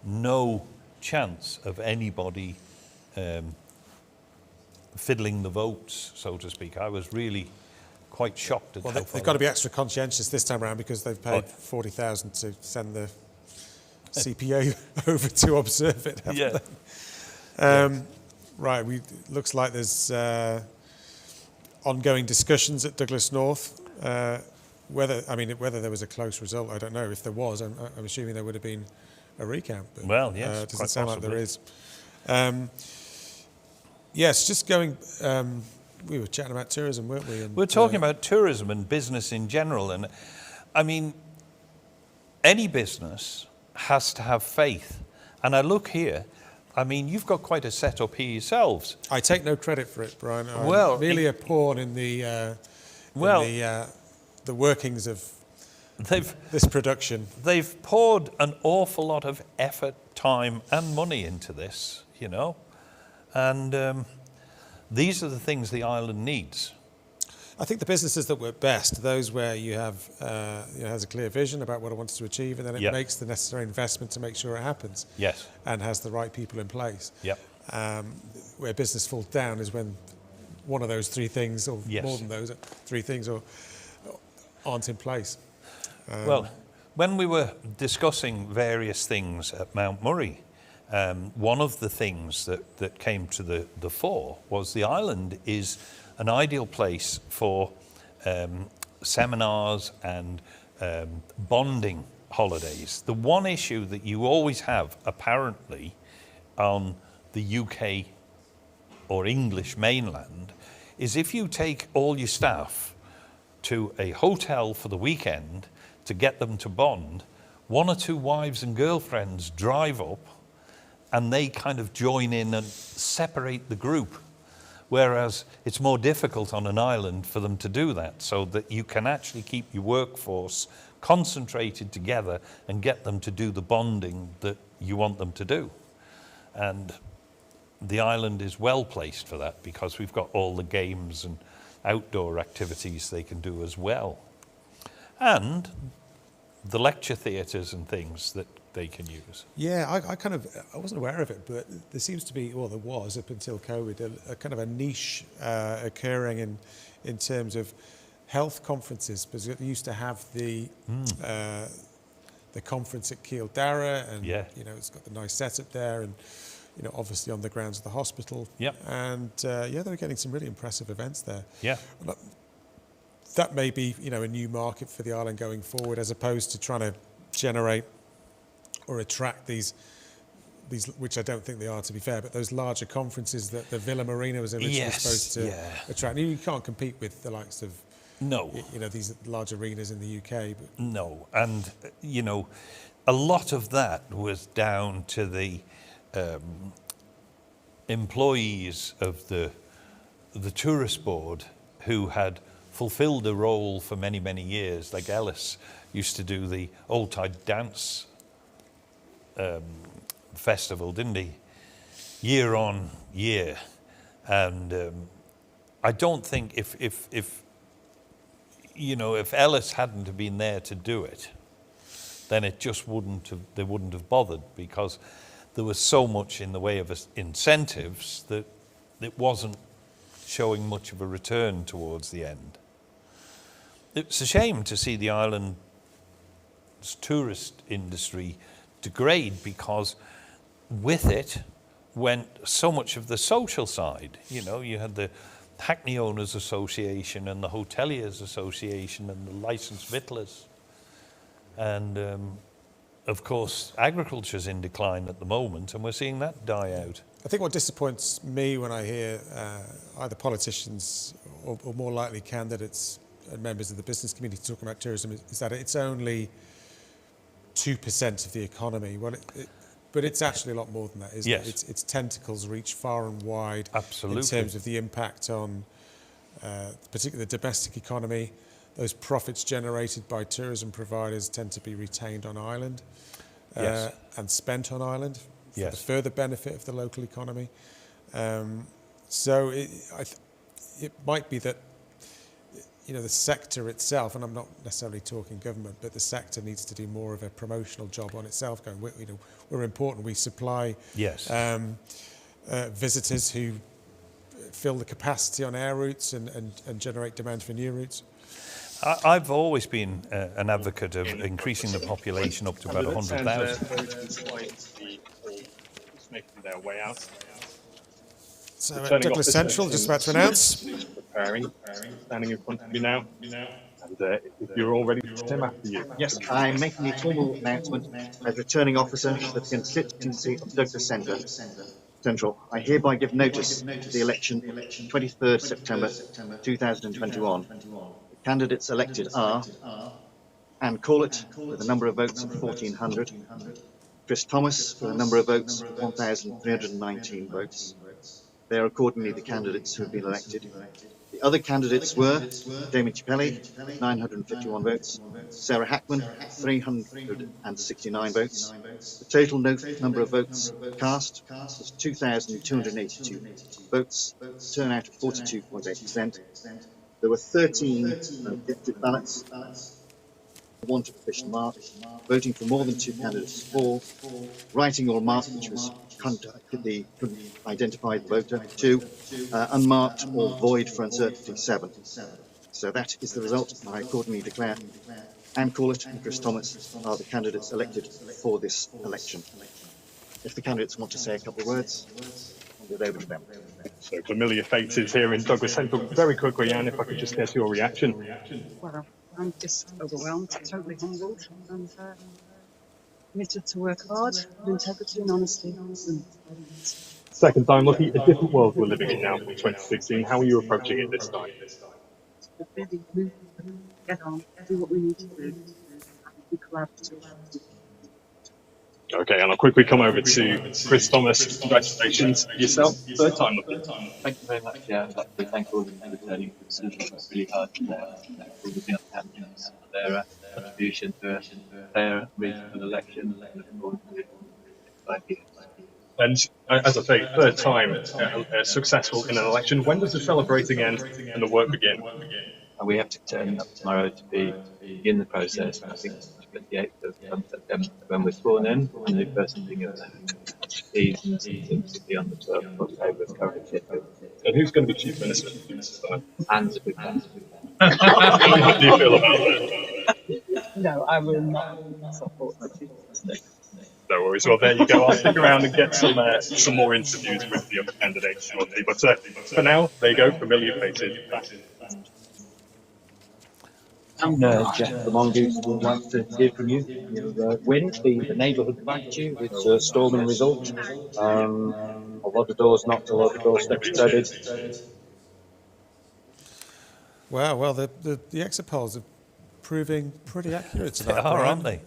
no chance of anybody fiddling the votes, so to speak. I was really quite shocked at well, how they've got to be extra conscientious this time around because they've paid 40,000 to send the CPA over to observe it, haven't they? Right, looks like there's ongoing discussions at Douglas North. Whether there was a close result, I don't know. If there was, I'm assuming there would have been a recount. But, well, yes, it doesn't sound possibly. like there is. Yes, just going. We were chatting about tourism, weren't we? And, we're talking about tourism and business in general, and I mean, any business has to have faith. And I look here. I mean, you've got quite a setup here yourselves. I take no credit for it, Brian. I'm merely a pawn in the workings of this production. They've poured an awful lot of effort, time, and money into this, you know, and these are the things the island needs. I think the businesses that work best, those where you have has a clear vision about what it wants to achieve, and then it makes the necessary investment to make sure it happens. Yes. And has the right people in place. Yep. Where business falls down is when one of those three things, or yes. more than those three things, aren't in place. Well, when we were discussing various things at Mount Murray, one of the things that came to the fore was the island is an ideal place for seminars and bonding holidays. The one issue that you always have, apparently, on the UK or English mainland is if you take all your staff to a hotel for the weekend to get them to bond, one or two wives and girlfriends drive up and they kind of join in and separate the group. Whereas it's more difficult on an island for them to do that, so that you can actually keep your workforce concentrated together and get them to do the bonding that you want them to do. And the island is well placed for that because we've got all the games and outdoor activities they can do as well. And the lecture theatres and things that they can use. Yeah, I wasn't aware of it, but there seems to be, well, there was up until COVID, a kind of a niche occurring in terms of health conferences, because it used to have the conference at Kildare, and you know, it's got the nice setup there, and you know, obviously on the grounds of the hospital. And yeah, they were getting some really impressive events there. That may be, you know, a new market for the island going forward, as opposed to trying to generate or attract these, which I don't think they are, to be fair, but those larger conferences that the Villa Marina was originally supposed to attract. You can't compete with the likes of, you know, these large arenas in the UK. But. No, and you know, a lot of that was down to the employees of the tourist board who had fulfilled a role for many, many years. Like Ellis used to do the Old Tide Dance festival, didn't he? Year on year. And I don't think if you know, if Ellis hadn't have been there to do it, then it just they wouldn't have bothered, because there was so much in the way of incentives that it wasn't showing much of a return towards the end. It's a shame to see the island's tourist industry degrade, because with it went so much of the social side. You know, you had the Hackney Owners Association and the Hoteliers Association and the licensed victuallers. And of course, agriculture's in decline at the moment, and we're seeing that die out. I think what disappoints me when I hear either politicians or more likely candidates and members of the business community talking about tourism is that it's only 2% of the economy. Well, but it's actually a lot more than that, isn't it? Its tentacles reach far and wide. Absolutely. In terms of the impact on particularly the domestic economy. Those profits generated by tourism providers tend to be retained on island and spent on island for the further benefit of the local economy. So it might be that, you know, the sector itself, and I'm not necessarily talking government, but the sector needs to do more of a promotional job on itself. Going, you know, we're important. We supply visitors who fill the capacity on air routes and generate demand for new routes. I've always been an advocate of increasing the population up to about 100,000. Making their way out. So Douglas Central, just about to announce. Preparing, standing in front of you now. And if you're all ready, Tim, after you. Yes, I'm making the formal announcement as returning officer for the constituency of Douglas Central. I hereby give notice to the election 23rd September 2021. The candidates elected are Anne Corlett with a number of votes of 1,400, Chris Thomas with a number of votes, 1,319 votes. They are accordingly the candidates who have been elected. The other candidates were Damien Chipelli, 951 votes, Sarah Hackman, 369 votes. The total number of votes cast was 2,282 votes, turnout of 42.8%. There were 13 gifted ballots, one to official mark, voting for more than two candidates for, writing or marked, which was couldn't identify the voter, 2, unmarked or void for uncertainty, 7. So that is the result. I accordingly declare Anne Corlett and Chris Thomas are the candidates elected for this election. If the candidates want to say a couple of words, I'll give it over to them. So familiar faces here in Douglas Central. Very quickly, Anne, if I could just guess your reaction. Well, I'm just overwhelmed, totally humbled, and committed to work hard with integrity and honesty. Second time lucky, a different world we're living in now from 2016. How are you approaching it this time? Really move, get on, do what we need to do, and be collaborative. Okay, and I'll quickly come over to Chris Thomas. Congratulations. Yourself, third time looking. Thank you very much. Yeah, I'd like to thank all of you for returning to the decision. It's really hard to all of the other candidates for their contribution to a fair, reasonable election. Look forward to it. 5 years. And as I say, third time successful in an election. When does the celebrating end and the work begin? We have to turn up tomorrow to begin the process. I think it's the 28th of September when we're sworn in, and the first meeting of the Keys and systems will be on the 12th of October as currently. And who's going to be Chief Minister this time? Anne's a big fan. How do you feel about that? No, I will not support my Chief Minister. No worries. Well, there you go. I'll stick around and get some more interviews with the other candidates shortly. But for now, there you go. Familiar faces. I'm Jeff the Mongoose. Would like to hear from you. Your win, the neighbourhood backed you. It's a storming result. A lot of doors knocked, a lot of doorsteps treaded. Well, the exit polls are proving pretty accurate tonight. They are, aren't they?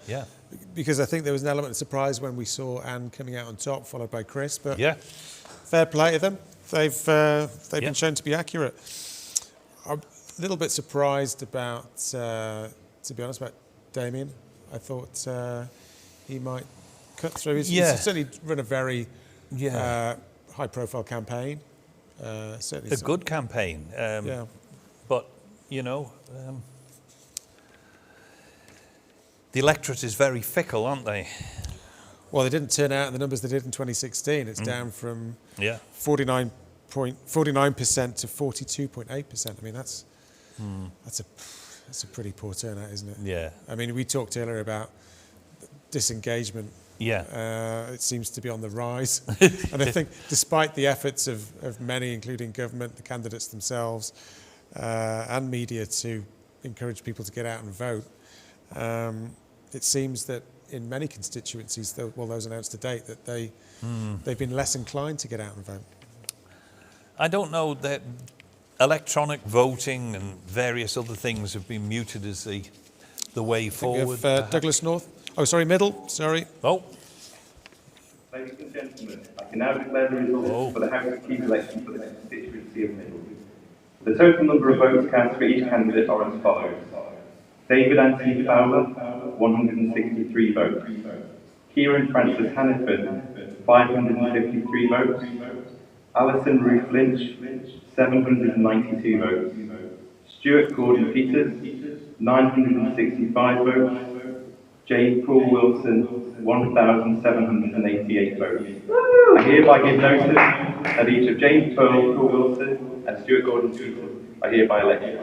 Yeah. Because I think there was an element of surprise when we saw Anne coming out on top, followed by Chris. But yeah, fair play to them. They've been shown to be accurate. I'm a little bit surprised about, to be honest, about Damien. I thought he might cut through. He's certainly run a very high-profile campaign. Certainly a good campaign. But the electorate is very fickle, aren't they? Well, they didn't turn out in the numbers they did in 2016. It's down from 49% to 42.8%. I mean, that's a pretty poor turnout, isn't it? Yeah. I mean, we talked earlier about disengagement. Yeah. It seems to be on the rise. And I think despite the efforts of many, including government, the candidates themselves, and media to encourage people to get out and vote, it seems that in many constituencies, those announced to date, that they've been less inclined to get out and vote. I don't know that electronic voting and various other things have been muted as the way forward. Douglas North. Oh, sorry, Middle. Sorry. Oh. Ladies and gentlemen, I can now declare the results for the House of Keys election for the constituency of Middle. The total number of votes cast for each candidate are as follows. David Anthony Fowler, 163 votes. Kieran Francis Hanniford, 553 votes. Alison Ruth Lynch, 792 votes. Stuart Gordon Peters, 965 votes. J. Paul Wilson, 1,788 votes. I hereby give notice that each of James Paul Wilson and Stuart Gordon Peters are hereby elected.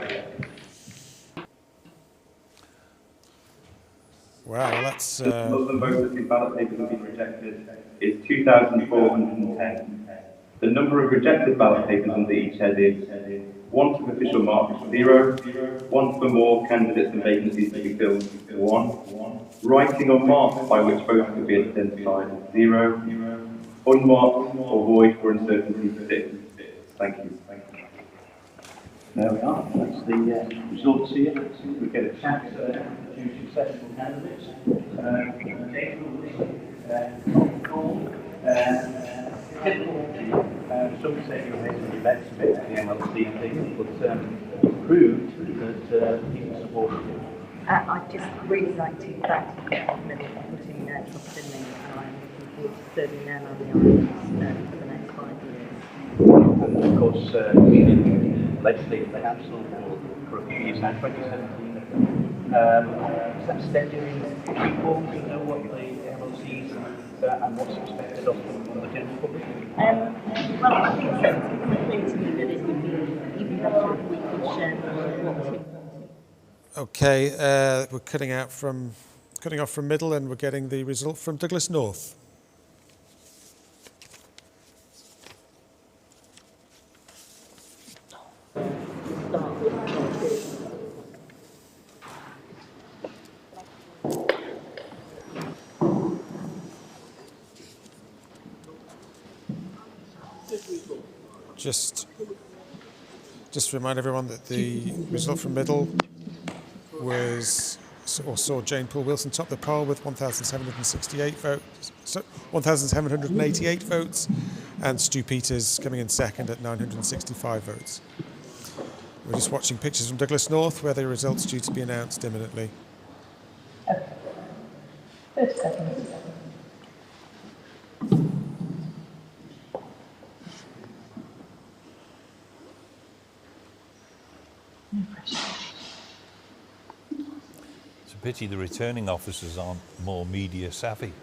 Wow, that's... The Muslim votes whose ballot papers have been rejected is 2,410. The number of rejected ballot papers under each head is 1 for official marks, 0, 1 for more candidates and vacancies to be filled, 1, writing on marks by which votes could be identified, 0, unmarked or void for uncertainty, 6. Thank you. There we are, that's the results here. We get a chance to successful candidates. Some say you're making the best of it, the MLC thing, but you've proved that people support you. I'd just really like to thank the Middle for putting trust in me, and I'm looking forward to serving them and the islands for the next 5 years. And of course, being in legislative council for a few years now, 2017. Is that steadying people to know what the MLCs and what's expected of them from the general public? Well, I think so. It's clear to me that it would be even better if we could share what we... Okay, we're cutting off from Middle, and we're getting the result from Douglas North. Just to remind everyone that the result from Middle was saw Jane Poole Wilson top the poll with 1,768 votes, 1,788 votes, and Stu Peters coming in second at 965 votes. We're just watching pictures from Douglas North, where the results due to be announced imminently. 30 seconds. No pressure. It's a pity the returning officers aren't more media savvy.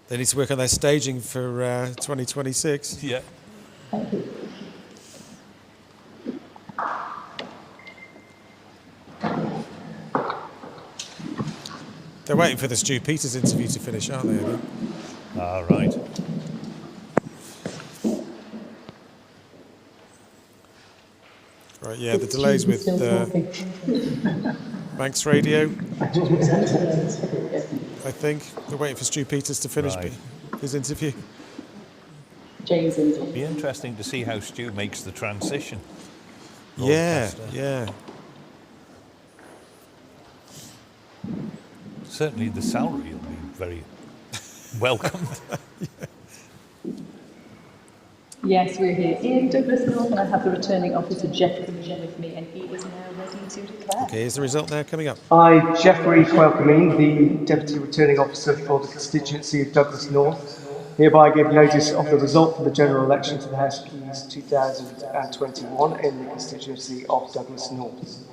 They need to work on their staging for 2026. Yeah. Thank you. They're waiting for the Stu Peters interview to finish, aren't they? Ah, right. Right, yeah, the delays with Manx Radio. I think they're waiting for Stu Peters to finish his interview. James It'd be interesting to see how Stu makes the transition. Yeah, yeah. Certainly the salary will be very welcomed. Yes, we're here in Douglas North, and I have the returning officer Jeffrey with me, and he is now ready to declare. Okay, here's the result now coming up. I, Jeffrey Welcoming, the Deputy Returning Officer for the constituency of Douglas North, hereby give notice of the result for the general election to the House of Keys 2021 in the constituency of Douglas North.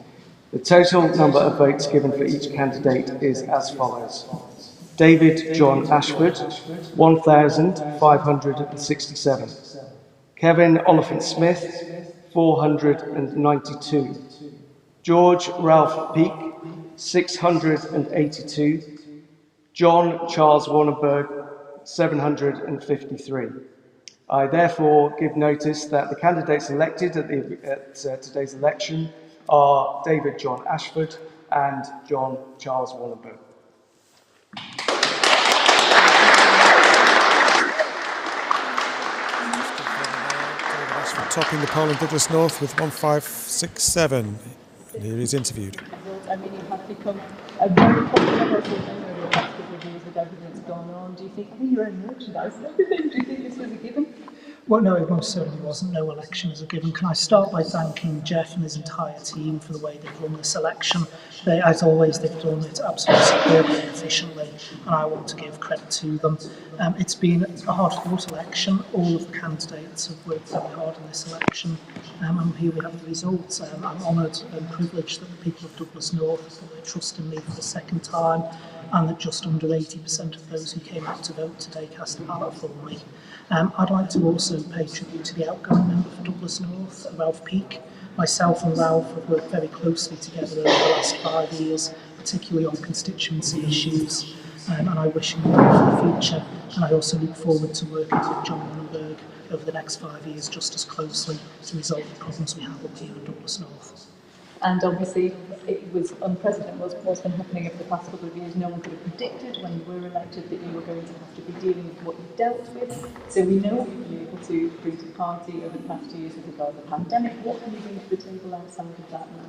The total number of votes given for each candidate is as follows. David John Ashford, 1,567. Kevin Oliphant Smith, 492. George Ralph Peake, 682. John Charles Warrenberg, 753. I therefore give notice that the candidates elected at today's election are David John Ashford and John Charles Warrenberg. Topping the poll in Douglas North with 1,567. And here he's interviewed. I mean, you have become a very popular household member over the past couple of years with everything that's gone on. Do you think, your own merchandise and everything, do you think this was a given? Well, no, it most certainly wasn't. No election is a given. Can I start by thanking Jeff and his entire team for the way they've run this election? They, as always, they've done it absolutely superbly and efficiently, and I want to give credit to them. It's been a hard-fought election. All of the candidates have worked very hard in this election, and here we have the results. I'm honoured and privileged that the people of Douglas North put their trust in me for the second time, and that just under 80% of those who came out to vote today cast a ballot for me. I'd like to also pay tribute to the outgoing member for Douglas North, Ralph Peake. Myself and Ralph have worked very closely together over the last 5 years, particularly on constituency issues, and I wish him well for the future. And I also look forward to working with John Warrenberg over the next 5 years just as closely to resolve the problems we have up here in Douglas North. And obviously, it was unprecedented what's been happening over the past couple of years. No one could have predicted when you were elected that you were going to have to be dealing with what you dealt with. So we know what you've been able to bring to the party over the past 2 years with regard to the pandemic. What can you bring to the table outside of that now?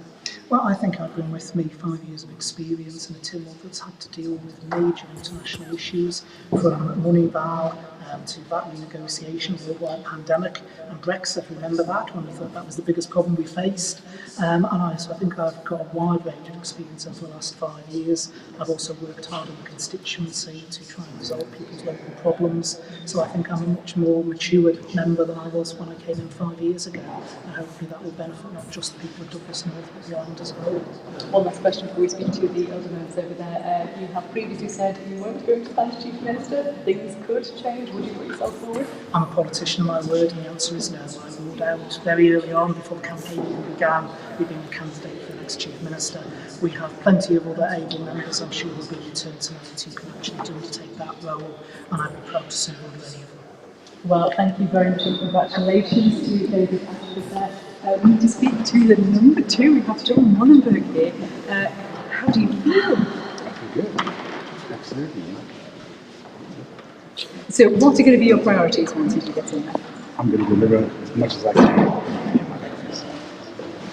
Well, I think I bring with me 5 years of experience in a team that's had to deal with major international issues, from money val to VAT renegotiation, worldwide pandemic and Brexit. Remember that, when we thought that was the biggest problem we faced. So I think I've got a wide range of experience over the last 5 years. I've also worked hard in the constituency to try and resolve people's local problems. So I think I'm a much more matured member than I was when I came in 5 years ago. And hopefully that will benefit not just the people of Douglas North, but the island as a whole. One last question before we speak to the other members over there. You have previously said you weren't going to stand as Chief Minister. Things could change. Would you put yourself forward? I'm a politician of my word, and the answer is no. I ruled out very early on, before the campaign even began, me being a candidate for the next Chief Minister. We have plenty of other able members, I'm sure will be returned tonight, who can actually undertake that role, and I'd be proud to serve under any of them. Well, thank you very much and congratulations to David Ashford there. We need to speak to the number 2. We have John Warrenberg here. How do you feel? I feel good. Absolutely. So what are going to be your priorities once you get in there? I'm going to deliver as much as I can.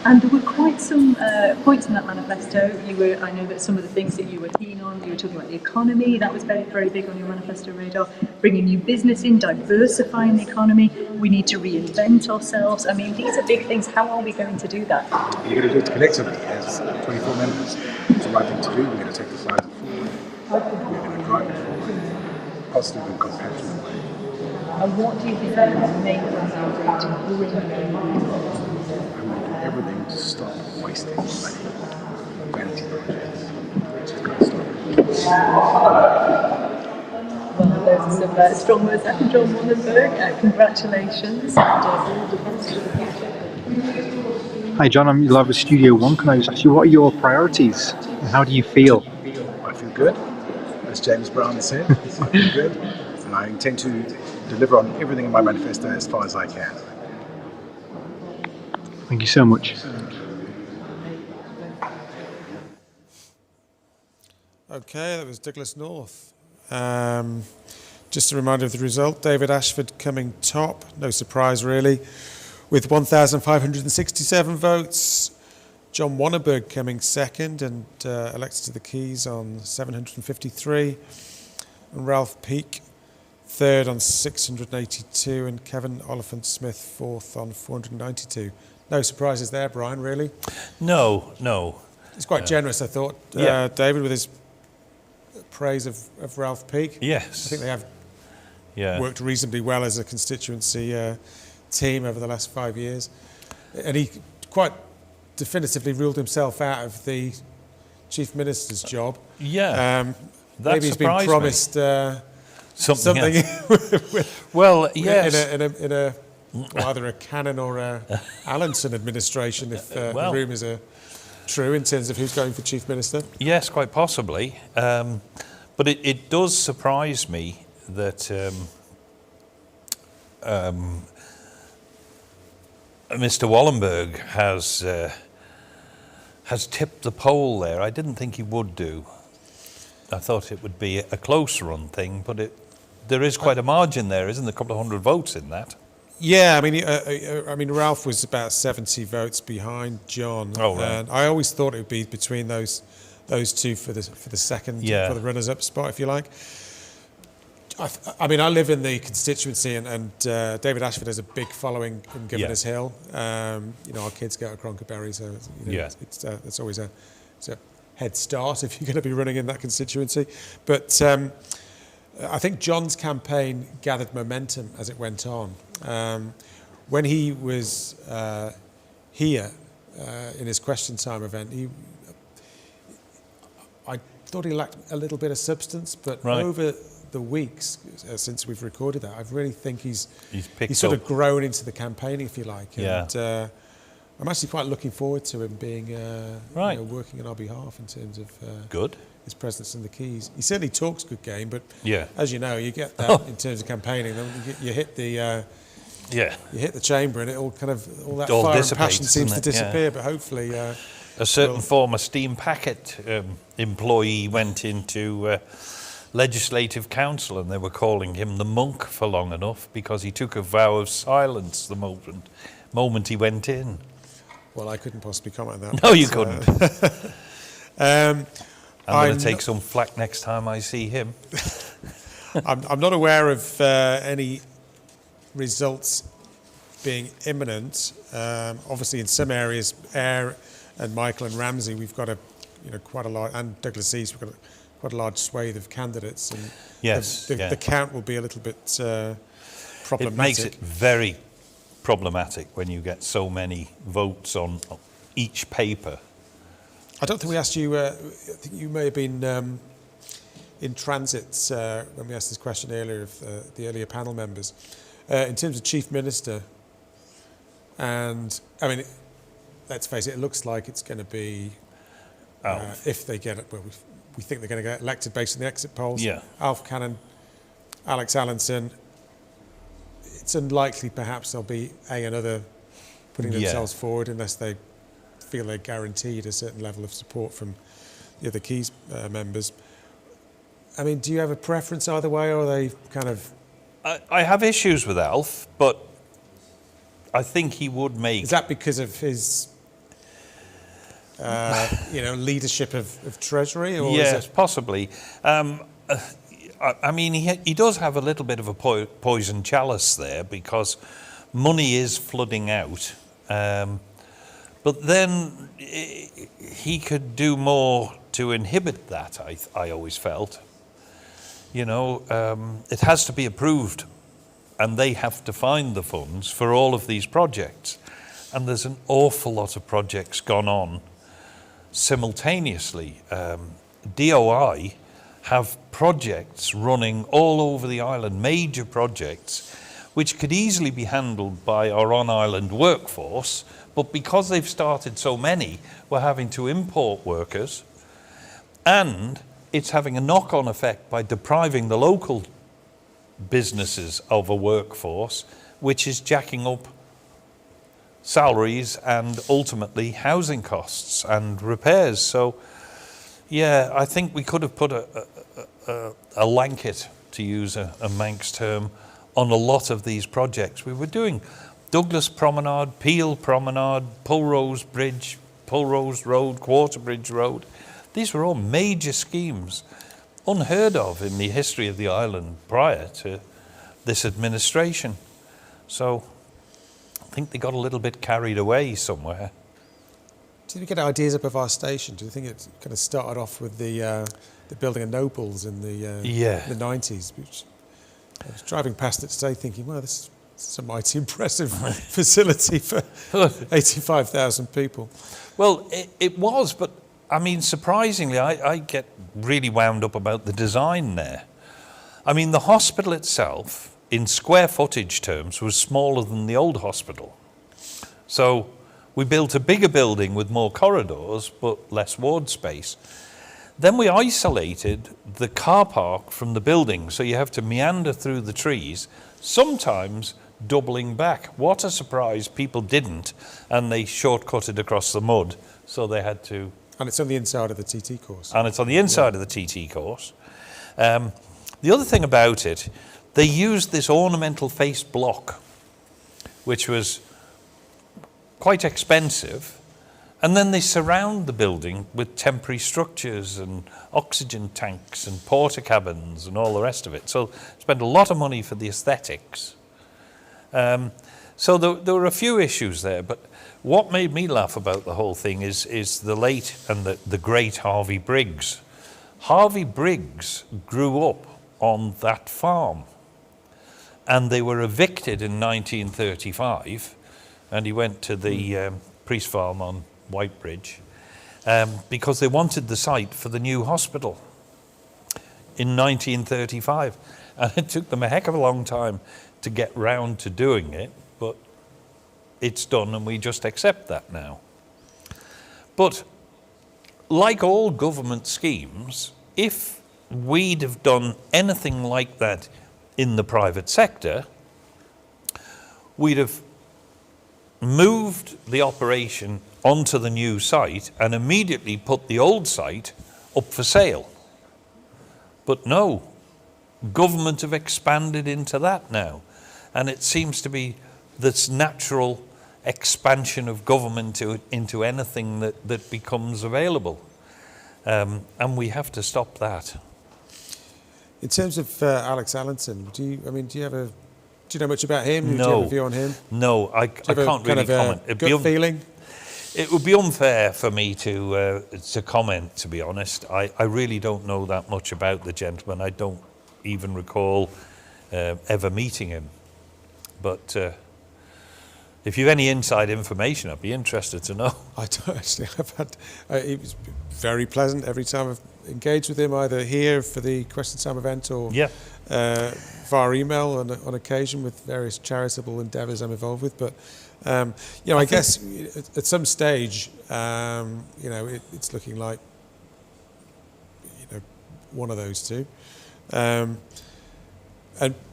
And there were quite some points in that manifesto. I know that some of the things that you were keen on, you were talking about the economy, that was very, very big on your manifesto radar, bringing new business in, diversifying the economy, we need to reinvent ourselves. I mean, these are big things. How are we going to do that? You're going to do it collectively as 24 members. It's the right thing to do. We're going to take the fight forward. We're going to drive it forward in a positive and compassionate way. And what do you think are the main things you're going to bring in? Everything to stop wasting money on vanity projects. Just got to stop. Well, those are some strong words there from John Wallenberg. Congratulations and all the best for the future. Hi John, I'm live with Studio One. Can I just ask you, what are your priorities and how do you feel? I feel good, as James Brown said. I feel good, and I intend to deliver on everything in my manifesto as far as I can. Thank you so much. Okay, that was Douglas North. Just a reminder of the result. David Ashford coming top, no surprise really, with 1,567 votes. John Wanneberg coming second and elected to the Keys on 753. And Ralph Peake third on 682, and Kevin Oliphant-Smith fourth on 492. No surprises there, Brian, really? No. It's quite generous, I thought, David, with his praise of Ralph Peake. Yes. I think they have worked reasonably well as a constituency team over the last 5 years. And he quite definitively ruled himself out of the Chief Minister's job. Yeah. Maybe he's been promised something well, yes. in a either a Cannon or a Allenson administration, if the rumours are true in terms of who's going for Chief Minister. Yes, quite possibly. But it does surprise me that Mr. Wallenberg has tipped the poll there. I didn't think he would do. I thought it would be a close run thing, but there is quite a margin there, isn't there? A couple of hundred votes in that. Yeah, I mean, Ralph was about 70 votes behind John. Oh, right. And I always thought it would be between those two for the second, for the runners-up spot, if you like. I mean, I live in the constituency, and David Ashford has a big following in Governor's Hill. Our kids go to Cronkerberry, so it's always a head start if you're going to be running in that constituency. But I think John's campaign gathered momentum as it went on. When he was here in his question time event, I thought he lacked a little bit of substance, but over the weeks since we've recorded that, I really think he's sort of grown into the campaign, if you like. And I'm actually quite looking forward to him being working on our behalf in terms of his presence in the Keys. He certainly talks good game, but as you know, you get that in terms of campaigning. You hit the you hit the chamber, and all that fire and passion seems to disappear. But hopefully, a certain former steam packet employee went into Legislative Council, and they were calling him the monk for long enough because he took a vow of silence the moment he went in. Well, I couldn't possibly comment on that. No, you couldn't. I'm going to take some flack next time I see him. I'm not aware of any results being imminent. Obviously, in some areas, Eyre and Michael and Ramsey, we've got quite a lot, and Douglas East, we've got quite a large swathe of candidates, and the count will be a little bit problematic. It makes it very problematic when you get so many votes on each paper. I don't think we asked you, I think you may have been in transit when we asked this question earlier of the earlier panel members. In terms of Chief Minister, and I mean, let's face it, it looks like it's going to be, if they get it, well, we think they're going to get elected based on the exit polls. Alf Cannon, Alex Allenson. It's unlikely perhaps there'll be another putting themselves forward unless they feel they're guaranteed a certain level of support from the other Keys members. I mean, do you have a preference either way, or are they kind of... I have issues with Alf, but I think he would make... Is that because of his leadership of Treasury? Or yes, is it... possibly. I mean, he does have a little bit of a poison chalice there, because money is flooding out. But then he could do more to inhibit that, I always felt. It has to be approved, and they have to find the funds for all of these projects. And there's an awful lot of projects gone on simultaneously. DOI have projects running all over the island, major projects, which could easily be handled by our on-island workforce, but because they've started so many, we're having to import workers, and it's having a knock-on effect by depriving the local businesses of a workforce, which is jacking up salaries and ultimately housing costs and repairs. So, yeah, I think we could have put a blanket, to use a Manx term, on a lot of these projects. We were doing Douglas Promenade, Peel Promenade, Pulrose Bridge, Pulrose Road, Quarterbridge Road. These were all major schemes, unheard of in the history of the island prior to this administration. So I think they got a little bit carried away somewhere. Did we get ideas up of our station? Do you think it kind of started off with the building of Nobles in the 90s? Which I was driving past it today thinking, well, this is a mighty impressive facility for 85,000 people. Well, it was, but I mean, surprisingly, I get really wound up about the design there. I mean, the hospital itself, in square footage terms, was smaller than the old hospital. So we built a bigger building with more corridors, but less ward space. Then we isolated the car park from the building, so you have to meander through the trees, sometimes doubling back. What a surprise, people didn't, and they shortcutted across the mud, so they had to... And it's on the inside of the TT course. And it's on the inside of the TT course. The other thing about it, they used this ornamental face block, which was quite expensive, and then they surround the building with temporary structures and oxygen tanks and porta cabins and all the rest of it. So spent a lot of money for the aesthetics. So there were a few issues there, but what made me laugh about the whole thing is the late and the great Harvey Briggs. Harvey Briggs grew up on that farm, and they were evicted in 1935, and he went to the Priest Farm on Whitebridge because they wanted the site for the new hospital in 1935, and it took them a heck of a long time to get round to doing it, but it's done and we just accept that now. But like all government schemes, if we'd have done anything like that in the private sector, we'd have moved the operation onto the new site and immediately put the old site up for sale. But no, government have expanded into that now, and it seems to be this natural expansion of government into anything that becomes available, and we have to stop that. In terms of Alex Allenton, do you know much about him? No. Do you have a view on him? No, I can't really comment. It'd gut feeling? It would be unfair for me to comment, to be honest. I really don't know that much about the gentleman. I don't even recall ever meeting him. But if you have any inside information, I'd be interested to know. I don't actually. He was very pleasant every time I've engaged with him, either here for the Question Time event or via email on occasion with various charitable endeavours I'm involved with. But I guess at some stage, it's looking like one of those two, and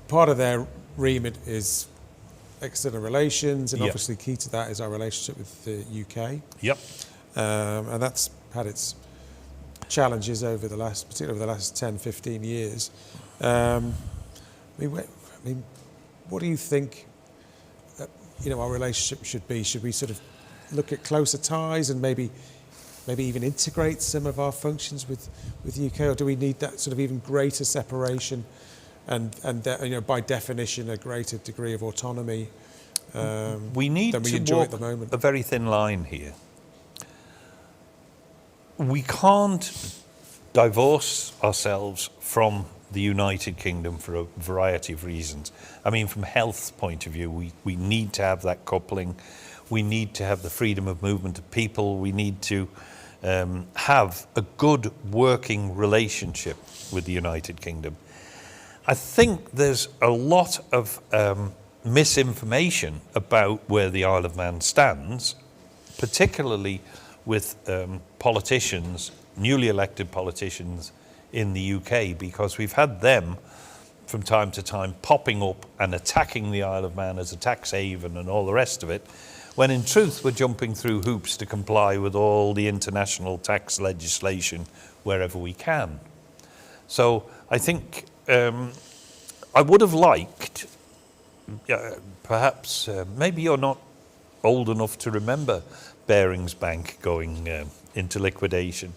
part of their remit is external relations, and obviously key to that is our relationship with the UK. And that's had its challenges particularly over the last 10, 15 years. What do you think our relationship should be? Should we sort of look at closer ties and maybe maybe even integrate some of our functions with the UK, or do we need that sort of even greater separation and by definition a greater degree of autonomy we need than we to enjoy walk at the moment? a very thin line here. We can't divorce ourselves from the United Kingdom for a variety of reasons. I mean, from health's point of view, we need to have that coupling. We need to have the freedom of movement of people. We need to have a good working relationship with the United Kingdom. I think there's a lot of misinformation about where the Isle of Man stands, particularly with politicians, newly elected politicians in the UK, because we've had them from time to time popping up and attacking the Isle of Man as a tax haven and all the rest of it, when in truth we're jumping through hoops to comply with all the international tax legislation wherever we can. So I think I would have liked, perhaps, maybe you're not old enough to remember Barings Bank going into liquidation,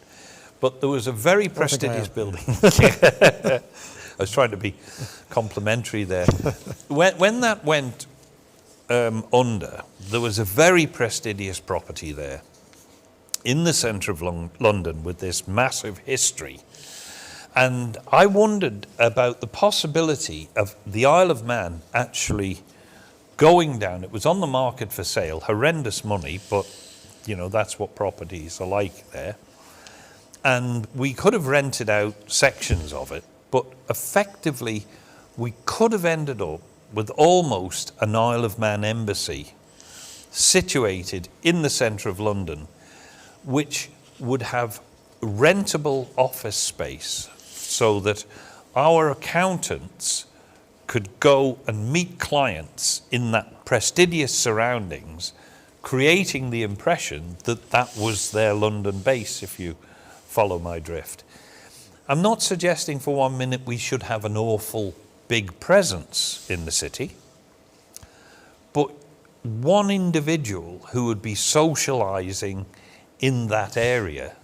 but there was a very prestigious building. I was trying to be complimentary there. When that went under, there was a very prestigious property there in the centre of London with this massive history. And I wondered about the possibility of the Isle of Man actually going down. It was on the market for sale, horrendous money, but that's what properties are like there. And we could have rented out sections of it, but effectively we could have ended up with almost an Isle of Man embassy situated in the centre of London, which would have rentable office space so that our accountants could go and meet clients in that prestigious surroundings, creating the impression that that was their London base, if you follow my drift. I'm not suggesting for 1 minute we should have an awful big presence in the city, but one individual who would be socializing in that area,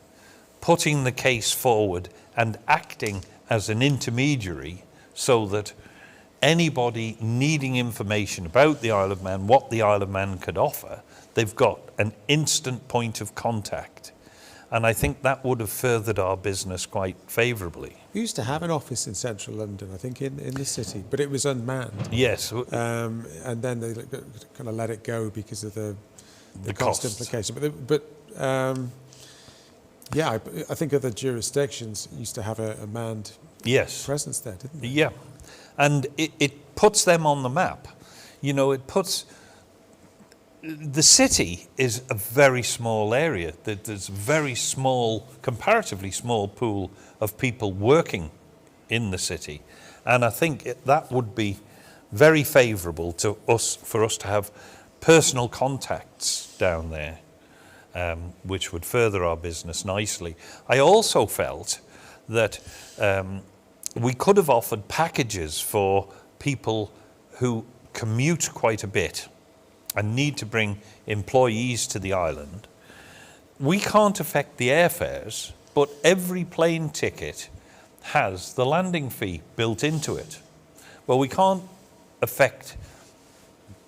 putting the case forward and acting as an intermediary so that anybody needing information about the Isle of Man, what the Isle of Man could offer, they've got an instant point of contact. And I think that would have furthered our business quite favourably. We used to have an office in central London, I think, in the city, but it was unmanned. Yes. And then they kind of let it go because of the cost implication. Yeah, I think other jurisdictions used to have a manned presence there, didn't they? Yeah. And it puts them on the map. It puts... The city is a very small area. There's a very small, comparatively small pool of people working in the city. And I think that would be very favourable to us, for us to have personal contacts down there, which would further our business nicely. I also felt that we could have offered packages for people who commute quite a bit and need to bring employees to the island. We can't affect the airfares, but every plane ticket has the landing fee built into it. Well, we can't affect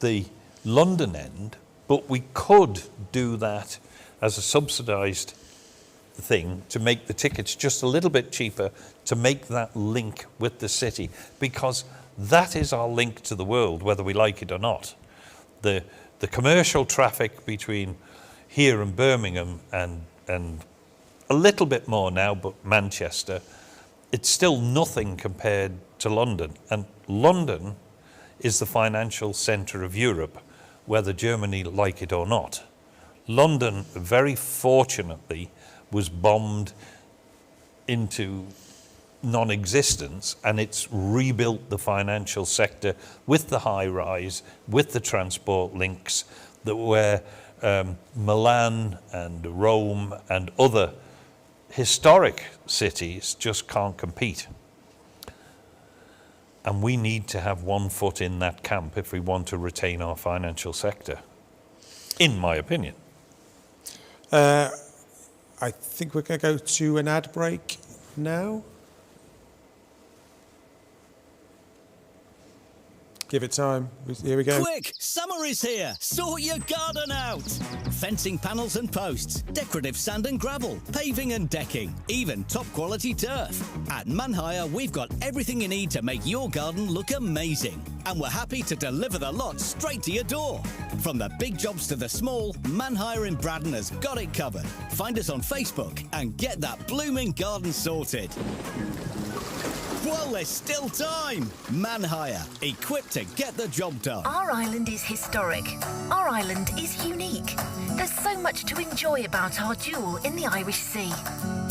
the London end, but we could do that as a subsidised thing to make the tickets just a little bit cheaper, to make that link with the city, because that is our link to the world, whether we like it or not. The commercial traffic between here and Birmingham and a little bit more now, but Manchester, it's still nothing compared to London. And London is the financial centre of Europe, whether Germany like it or not. London, very fortunately, was bombed into non-existence, and it's rebuilt the financial sector with the high rise, with the transport links that where Milan and Rome and other historic cities just can't compete. And we need to have one foot in that camp if we want to retain our financial sector, in my opinion. I think we're going to go to an ad break now. Give it time. Here we go. Quick! Summer is here! Sort your garden out! Fencing panels and posts, decorative sand and gravel, paving and decking, even top quality turf. At Man Hire, we've got everything you need to make your garden look amazing. And we're happy to deliver the lot straight to your door. From the big jobs to the small, Man Hire in Braddon has got it covered. Find us on Facebook and get that blooming garden sorted. Well, there's still time. Man Hire, equipped to get the job done. Our island is historic. Our island is unique. There's so much to enjoy about our jewel in the Irish Sea.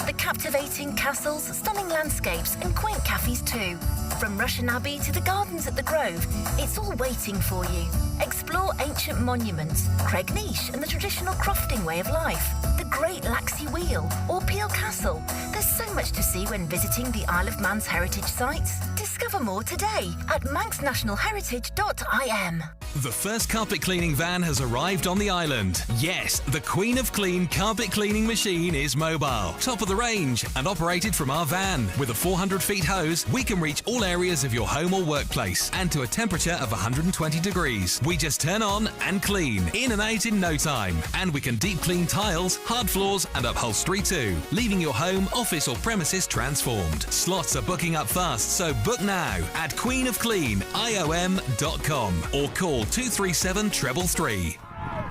The captivating castles, stunning landscapes and quaint cafes too. From Russian Abbey to the gardens at the Grove, it's all waiting for you. Explore ancient monuments, Craignish and the traditional crofting way of life, the Great Laxey Wheel or Peel Castle. There's so much to see when visiting the Isle of Man's heritage sites. Discover more today at manxnationalheritage.im. The first carpet cleaning van has arrived on the island. Yes, the Queen of Clean carpet cleaning machine is mobile, top of the range, and operated from our van. With a 400-feet hose, we can reach all areas of your home or workplace, and to a temperature of 120 degrees. We just turn on and clean, in and out in no time. And we can deep clean tiles, hard floors, and upholstery too, leaving your home, office, or premises transformed. Slots are booking up fast, so book now at queenofcleaniom.com or call 237 333.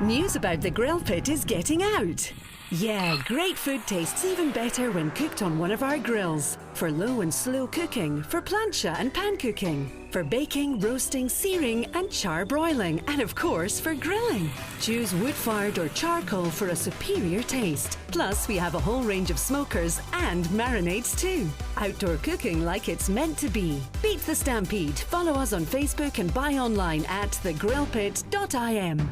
News about the grill pit is getting out. Yeah, great food tastes even better when cooked on one of our grills. For low and slow cooking, for plancha and pan cooking, for baking, roasting, searing and char broiling, and of course for grilling. Choose wood-fired or charcoal for a superior taste. Plus, we have a whole range of smokers and marinades too. Outdoor cooking like it's meant to be. Beat the stampede. Follow us on Facebook and buy online at thegrillpit.im.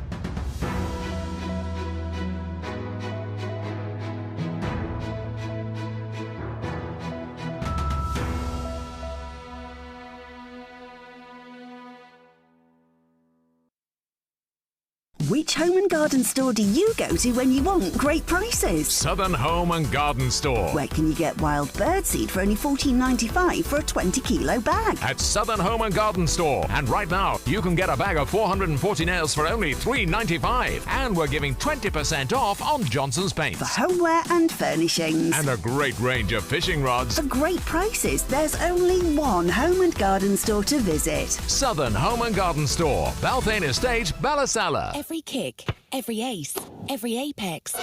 Which home and garden store do you go to when you want great prices? Southern Home and Garden Store. Where can you get wild bird seed for only $14.95 for a 20-kilo bag? At Southern Home and Garden Store. And right now, you can get a bag of 440 nails for only $3.95. And we're giving 20% off on Johnson's paints. For homeware and furnishings. And a great range of fishing rods. For great prices, there's only one home and garden store to visit. Southern Home and Garden Store. Balthane Estate, Ballasalla. Every kick, every ace, every apex,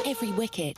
every wicket.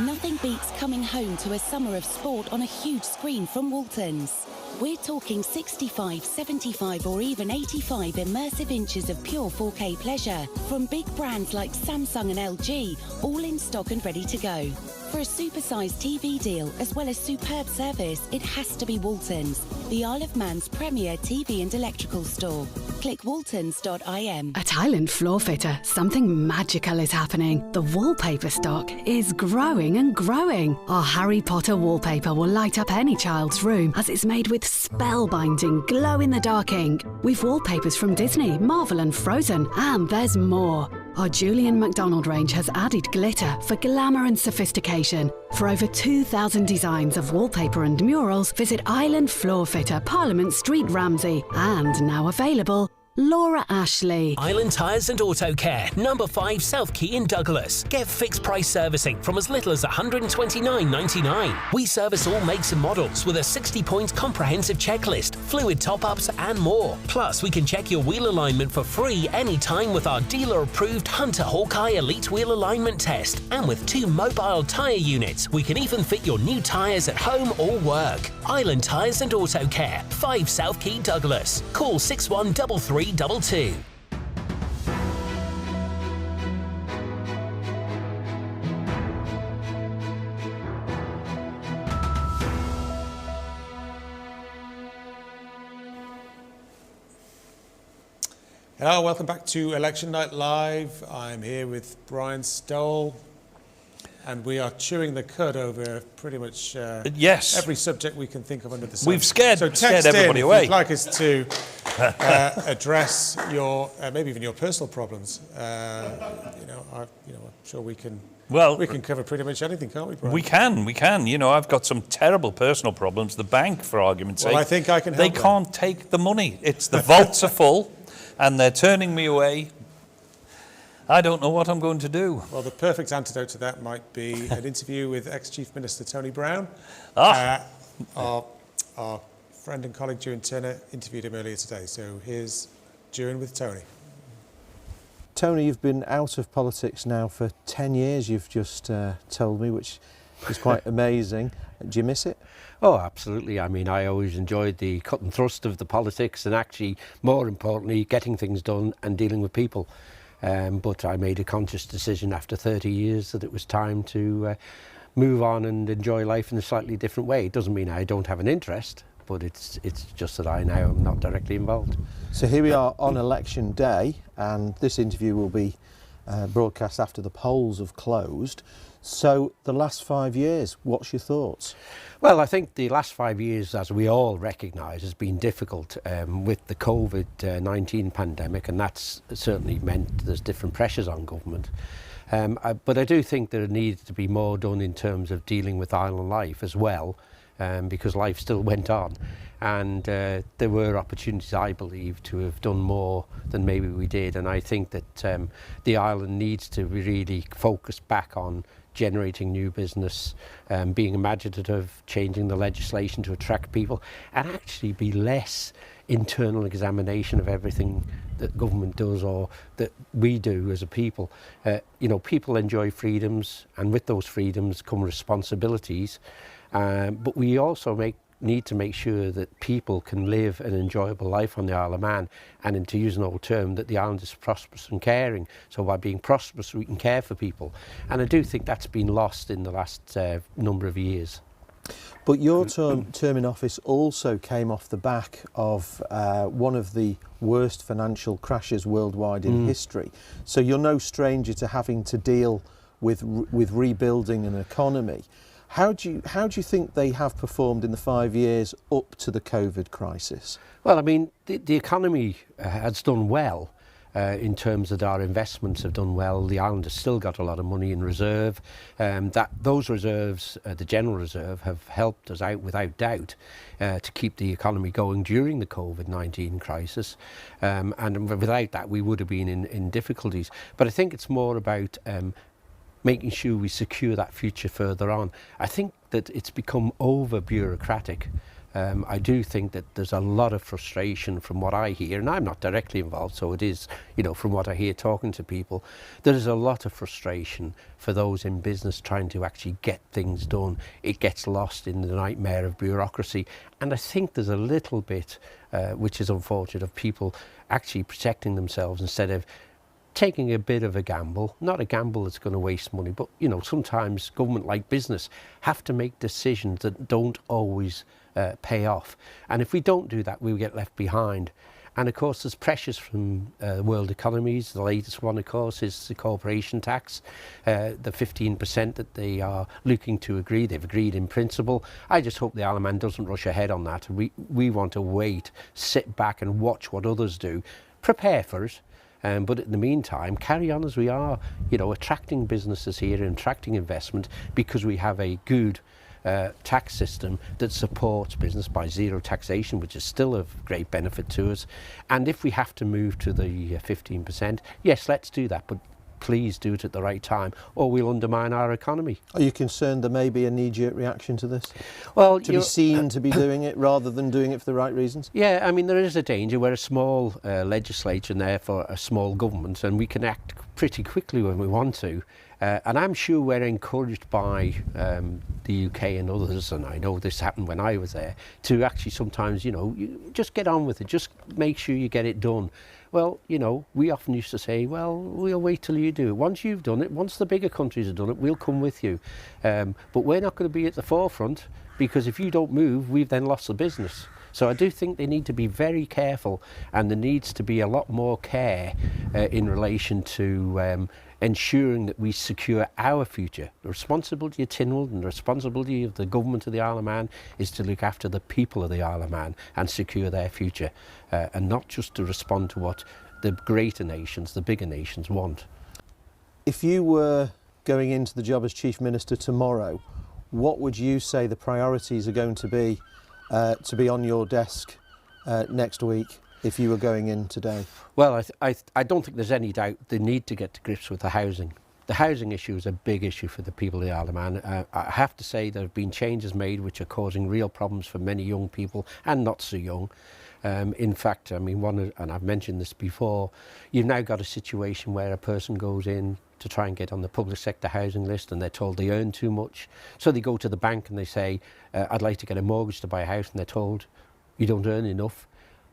Nothing beats coming home to a summer of sport on a huge screen from Waltons. We're talking 65, 75 or even 85 immersive inches of pure 4K pleasure from big brands like Samsung and LG, all in stock and ready to go. For a supersized TV deal as well as superb service, it has to be Waltons, the Isle of Man's premier TV and electrical store. Click waltons.im. At Island Floor Fitter, something magical is happening. The wallpaper stock is growing and growing. Our Harry Potter wallpaper will light up any child's room as it's made with spellbinding, glow-in-the-dark ink. We've wallpapers from Disney, Marvel and Frozen, and there's more. Our Julian MacDonald range has added glitter for glamour and sophistication. For over 2,000 designs of wallpaper and murals, visit Island Floor Fitter, Parliament Street, Ramsey. And now available, Laura Ashley. Island Tyres and Auto Care, number 5 South Quay in Douglas. Get fixed price servicing from as little as $129.99. We service all makes and models with a 60-point comprehensive checklist, fluid top-ups and more. Plus, we can check your wheel alignment for free anytime with our dealer-approved Hunter Hawkeye Elite Wheel Alignment Test. And with 2 mobile tyre units, we can even fit your new tyres at home or work. Island Tyres and Auto Care, 5 South Quay, Douglas. Call 613322. Hello, welcome back to Election Night Live. I'm here with Brian Stoll, and we are chewing the cud over pretty much yes, every subject we can think of under the sun. We've scared text everybody in away. If you'd like us to address your maybe even your personal problems. I'm sure we can. Well, we can cover pretty much anything, can't we, Brian? We can. You know, I've got some terrible personal problems. The bank, for argument's sake, I think I can help. They can't take the money. It's the vaults are full, and they're turning me away. I don't know what I'm going to do. Well, the perfect antidote to that might be an interview with ex-Chief Minister Tony Brown. Our friend and colleague Juan Turner interviewed him earlier today. So here's Juan with Tony. Tony, you've been out of politics now for 10 years, you've just told me, which is quite amazing. Do you miss it? Oh, absolutely. I mean, I always enjoyed the cut and thrust of the politics and actually, more importantly, getting things done and dealing with people. But I made a conscious decision after 30 years that it was time to move on and enjoy life in a slightly different way. It doesn't mean I don't have an interest, but it's just that I now am not directly involved. So here we are on election day, and this interview will be broadcast after the polls have closed. So the last 5 years, what's your thoughts? Well, I think the last 5 years, as we all recognise, has been difficult with the COVID-19 pandemic, and that's certainly meant there's different pressures on government. But I do think there needs to be more done in terms of dealing with island life as well, because life still went on. And there were opportunities, I believe, to have done more than maybe we did. And I think that the island needs to really focus back on generating new business, being imaginative, changing the legislation to attract people, and actually be less internal examination of everything that government does or that we do as a people. People enjoy freedoms, and with those freedoms come responsibilities. But we also need to make sure that people can live an enjoyable life on the Isle of Man, and to use an old term, that the island is prosperous and caring. So by being prosperous, we can care for people. And I do think that's been lost in the last number of years. But your term in office also came off the back of one of the worst financial crashes worldwide in history. So you're no stranger to having to deal with rebuilding an economy. How do you think they have performed in the 5 years up to the COVID crisis? Well, I mean, the economy has done well in terms of our investments have done well. The island has still got a lot of money in reserve. Those reserves, the General Reserve, have helped us out without doubt to keep the economy going during the COVID-19 crisis. And without that, we would have been in difficulties. But I think it's more about making sure we secure that future further on. I think that it's become over bureaucratic. I do think that there's a lot of frustration from what I hear, and I'm not directly involved, so it is, from what I hear talking to people, there is a lot of frustration for those in business trying to actually get things done. It gets lost in the nightmare of bureaucracy, and I think there's a little bit, which is unfortunate, of people actually protecting themselves instead of taking a bit of a gamble, not a gamble that's going to waste money, but sometimes government, like business, have to make decisions that don't always pay off. And if we don't do that, we get left behind. And of course, there's pressures from world economies. The latest one, of course, is the corporation tax, the 15% that they are looking to agree. They've agreed in principle. I just hope the Isle of Man doesn't rush ahead on that. We want to wait, sit back and watch what others do, prepare for it. But in the meantime, carry on as we are, attracting businesses here and attracting investment, because we have a good tax system that supports business by zero taxation, which is still of great benefit to us. And if we have to move to the 15%, yes, let's do that. But please do it at the right time, or we'll undermine our economy. Are you concerned there may be a knee-jerk reaction to this? Well, to be seen to be doing it rather than doing it for the right reasons? Yeah, I mean, there is a danger. We're a small legislature and therefore a small government, and we can act pretty quickly when we want to. And I'm sure we're encouraged by the UK and others, and I know this happened when I was there, to actually sometimes, you just get on with it, just make sure you get it done. Well, we often used to say, well, we'll wait till you do it. Once you've done it, once the bigger countries have done it, we'll come with you. But we're not going to be at the forefront, because if you don't move, we've then lost the business. So I do think they need to be very careful, and there needs to be a lot more care in relation to ensuring that we secure our future. The responsibility of Tynwald and the responsibility of the government of the Isle of Man is to look after the people of the Isle of Man and secure their future, and not just to respond to what the greater nations, the bigger nations want. If you were going into the job as Chief Minister tomorrow, what would you say the priorities are going to be on your desk next week if you were going in today? Well, I don't think there's any doubt they need to get to grips with the housing. The housing issue is a big issue for the people of the Isle of Man. I have to say there have been changes made which are causing real problems for many young people and not so young. In fact, I mean, and I've mentioned this before, you've now got a situation where a person goes in to try and get on the public sector housing list and they're told they earn too much. So they go to the bank and they say, I'd like to get a mortgage to buy a house, and they're told you don't earn enough.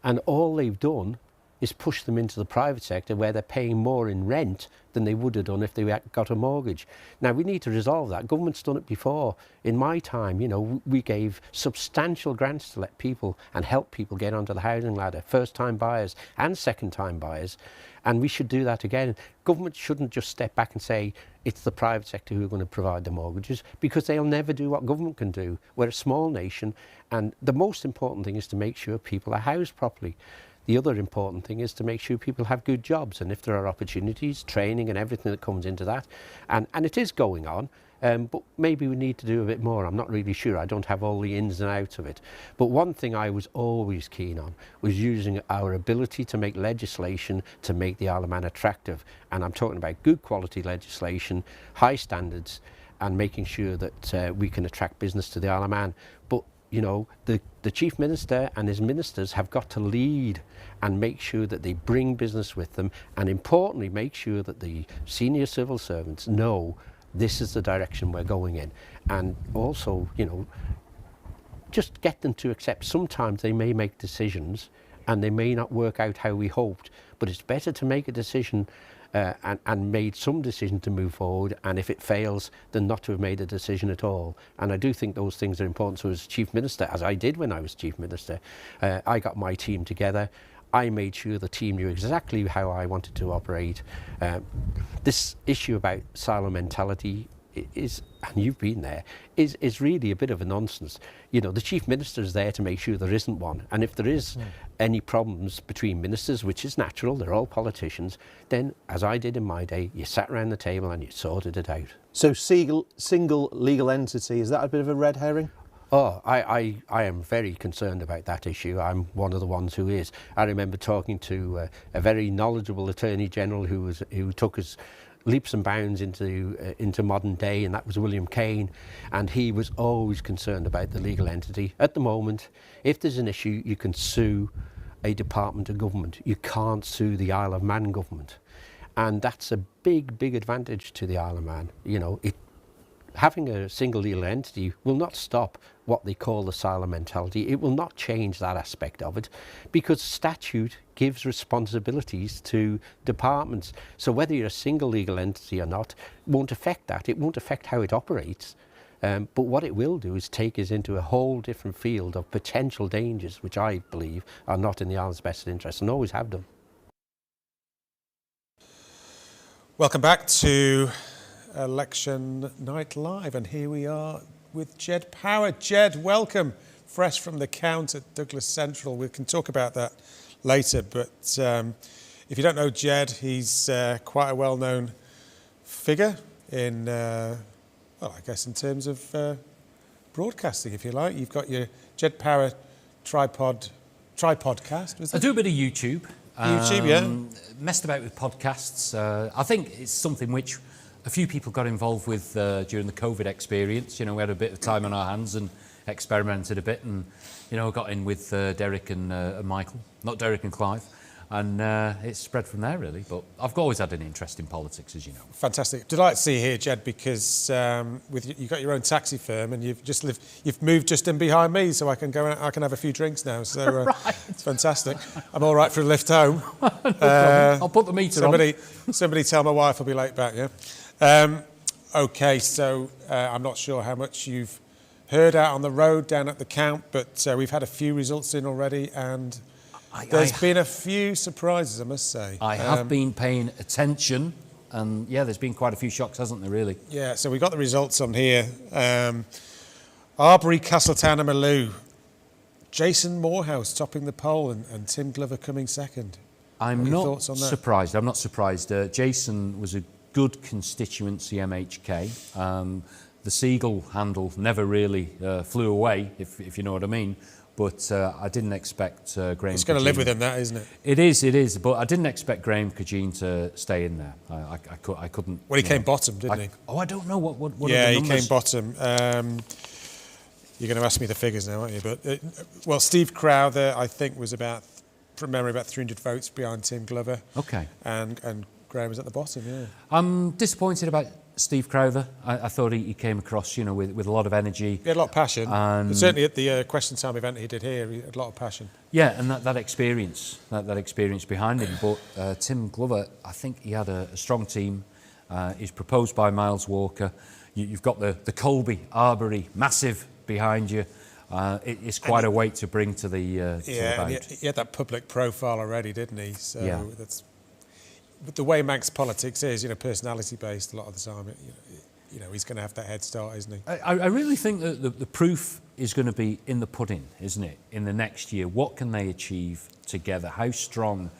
And all they've done is push them into the private sector where they're paying more in rent than they would have done if they got a mortgage. Now, we need to resolve that. Government's done it before. In my time, you know, we gave substantial grants to let people and help people get onto the housing ladder, first-time buyers and second-time buyers, and we should do that again. Government shouldn't just step back and say it's the private sector who are going to provide the mortgages, because they'll never do what government can do. We're a small nation, and the most important thing is to make sure people are housed properly. The other important thing is to make sure people have good jobs, and if there are opportunities, training and everything that comes into that, and it is going on, but maybe we need to do a bit more. I'm not really sure. I don't have all the ins and outs of it. But one thing I was always keen on was using our ability to make legislation to make the Isle of Man attractive. And I'm talking about good quality legislation, high standards, and making sure that we can attract business to the Isle of Man. But you know, the Chief Minister and his ministers have got to lead and make sure that they bring business with them, and importantly make sure that the senior civil servants know this is the direction we're going in. And also, you know, just get them to accept sometimes they may make decisions and they may not work out how we hoped, but it's better to make a decision and made some decision to move forward, and if it fails, then not to have made a decision at all. And I do think those things are important. So as Chief Minister, as I did when I was Chief Minister, I got my team together. I made sure the team knew exactly how I wanted to operate. This issue about silo mentality is, and you've been there, is really a bit of a nonsense. You know, the Chief Minister is there to make sure there isn't one. And if there is any problems between ministers, which is natural, they're all politicians, then, as I did in my day, you sat around the table and you sorted it out. So single legal entity, is that a bit of a red herring? Oh, I am very concerned about that issue. I'm one of the ones who is. I remember talking to a very knowledgeable Attorney General who took us leaps and bounds into modern day, and that was William Kane, and he was always concerned about the legal entity. At the moment, if there's an issue, you can sue a department of government. You can't sue the Isle of Man government, and that's a big advantage to the Isle of Man. You know, having a single legal entity will not stop what they call the silo mentality. It will not change that aspect of it, because statute gives responsibilities to departments. So whether you're a single legal entity or not won't affect that. It won't affect how it operates. But what it will do is take us into a whole different field of potential dangers, which I believe are not in the Island's best interest and always have done. Welcome back to Election Night Live, and here we are with Jed Power. Jed, welcome, fresh from the count at Douglas Central. We can talk about that later, but if you don't know Jed, he's quite a well-known figure in, well, I guess in terms of broadcasting, if you like. You've got your Jed Power Tripodcast. Was it? I do a bit of YouTube. YouTube, yeah. Messed about with podcasts. I think it's something which a few people got involved with during the COVID experience. You know, we had a bit of time on our hands and experimented a bit, and you know, got in with Derek and Michael, not Derek and Clive, and it's spread from there really. But I've always had an interest in politics, as you know. Fantastic. Delighted to see you here, Jed, because you've got your own taxi firm and you've moved just in behind me, so I can go out, I can have a few drinks now. So right. It's fantastic. I'm all right for a lift home. I'll put the meter on. Somebody tell my wife I'll be late back. Yeah. Okay. So I'm not sure how much you've heard out on the road down at the count, but we've had a few results in already, and there's been a few surprises, I must say. I have been paying attention And yeah, there's been quite a few shocks, hasn't there, really? Yeah, so we got the results on here. Arbury, Castletown and Maloo. Jason Morehouse topping the poll and Tim Glover coming second. I'm not surprised. I'm not surprised. Jason was a good constituency MHK. The Seagull handle never really flew away, if you know what I mean. But I didn't expect Graham. It's going to live with him, that, isn't it? It is. But I didn't expect Graham Cajine to stay in there. I couldn't. Well, he came bottom, didn't he? Oh, I don't know what. Yeah, are the he came bottom. You're going to ask me the figures now, aren't you? But well, Steve Crowther, I think, was about, from memory, about 300 votes behind Tim Glover. Okay. And Graham was at the bottom. Yeah. I'm disappointed about Steve Crowther. I thought he came across, with a lot of energy. He had a lot of passion. And certainly at the question time event he did here, he had a lot of passion. Yeah, and that experience, that experience behind him. But Tim Glover, I think he had a strong team. He's proposed by Miles Walker. You've got the Colby, Arbury, massive behind you. It's quite a weight to bring to the and he had that public profile already, didn't he? So yeah. But the way Manx politics is, personality based a lot of the time. He's going to have that head start, isn't he? I really think that the proof is going to be in the pudding, isn't it? In the next year, what can they achieve together? How strong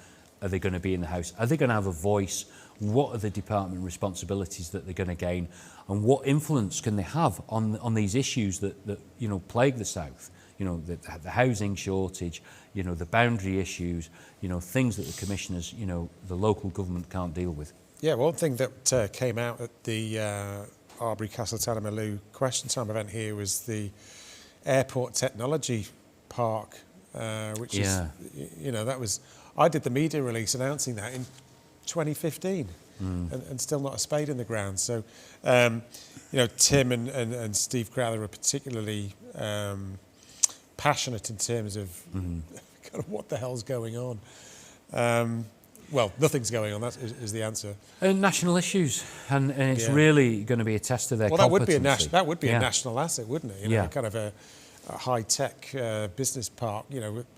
are they going to be in the House? Are they going to have a voice? What are the department responsibilities that they're going to gain? And what influence can they have on these issues that plague the South? The housing shortage, the boundary issues, things that the commissioners, the local government can't deal with. Yeah, one thing that came out at the Arbury, Castletown and Maloo question time event here was the Airport Technology Park, which is, that was, I did the media release announcing that in 2015 and still not a spade in the ground. So, Tim and Steve Crowther are particularly passionate in terms of kind of what the hell's going on. Well, nothing's going on, that is the answer. And national issues, and it's really going to be a test of their competency. That would be a Yeah. national asset, wouldn't it? Kind of a high-tech business park,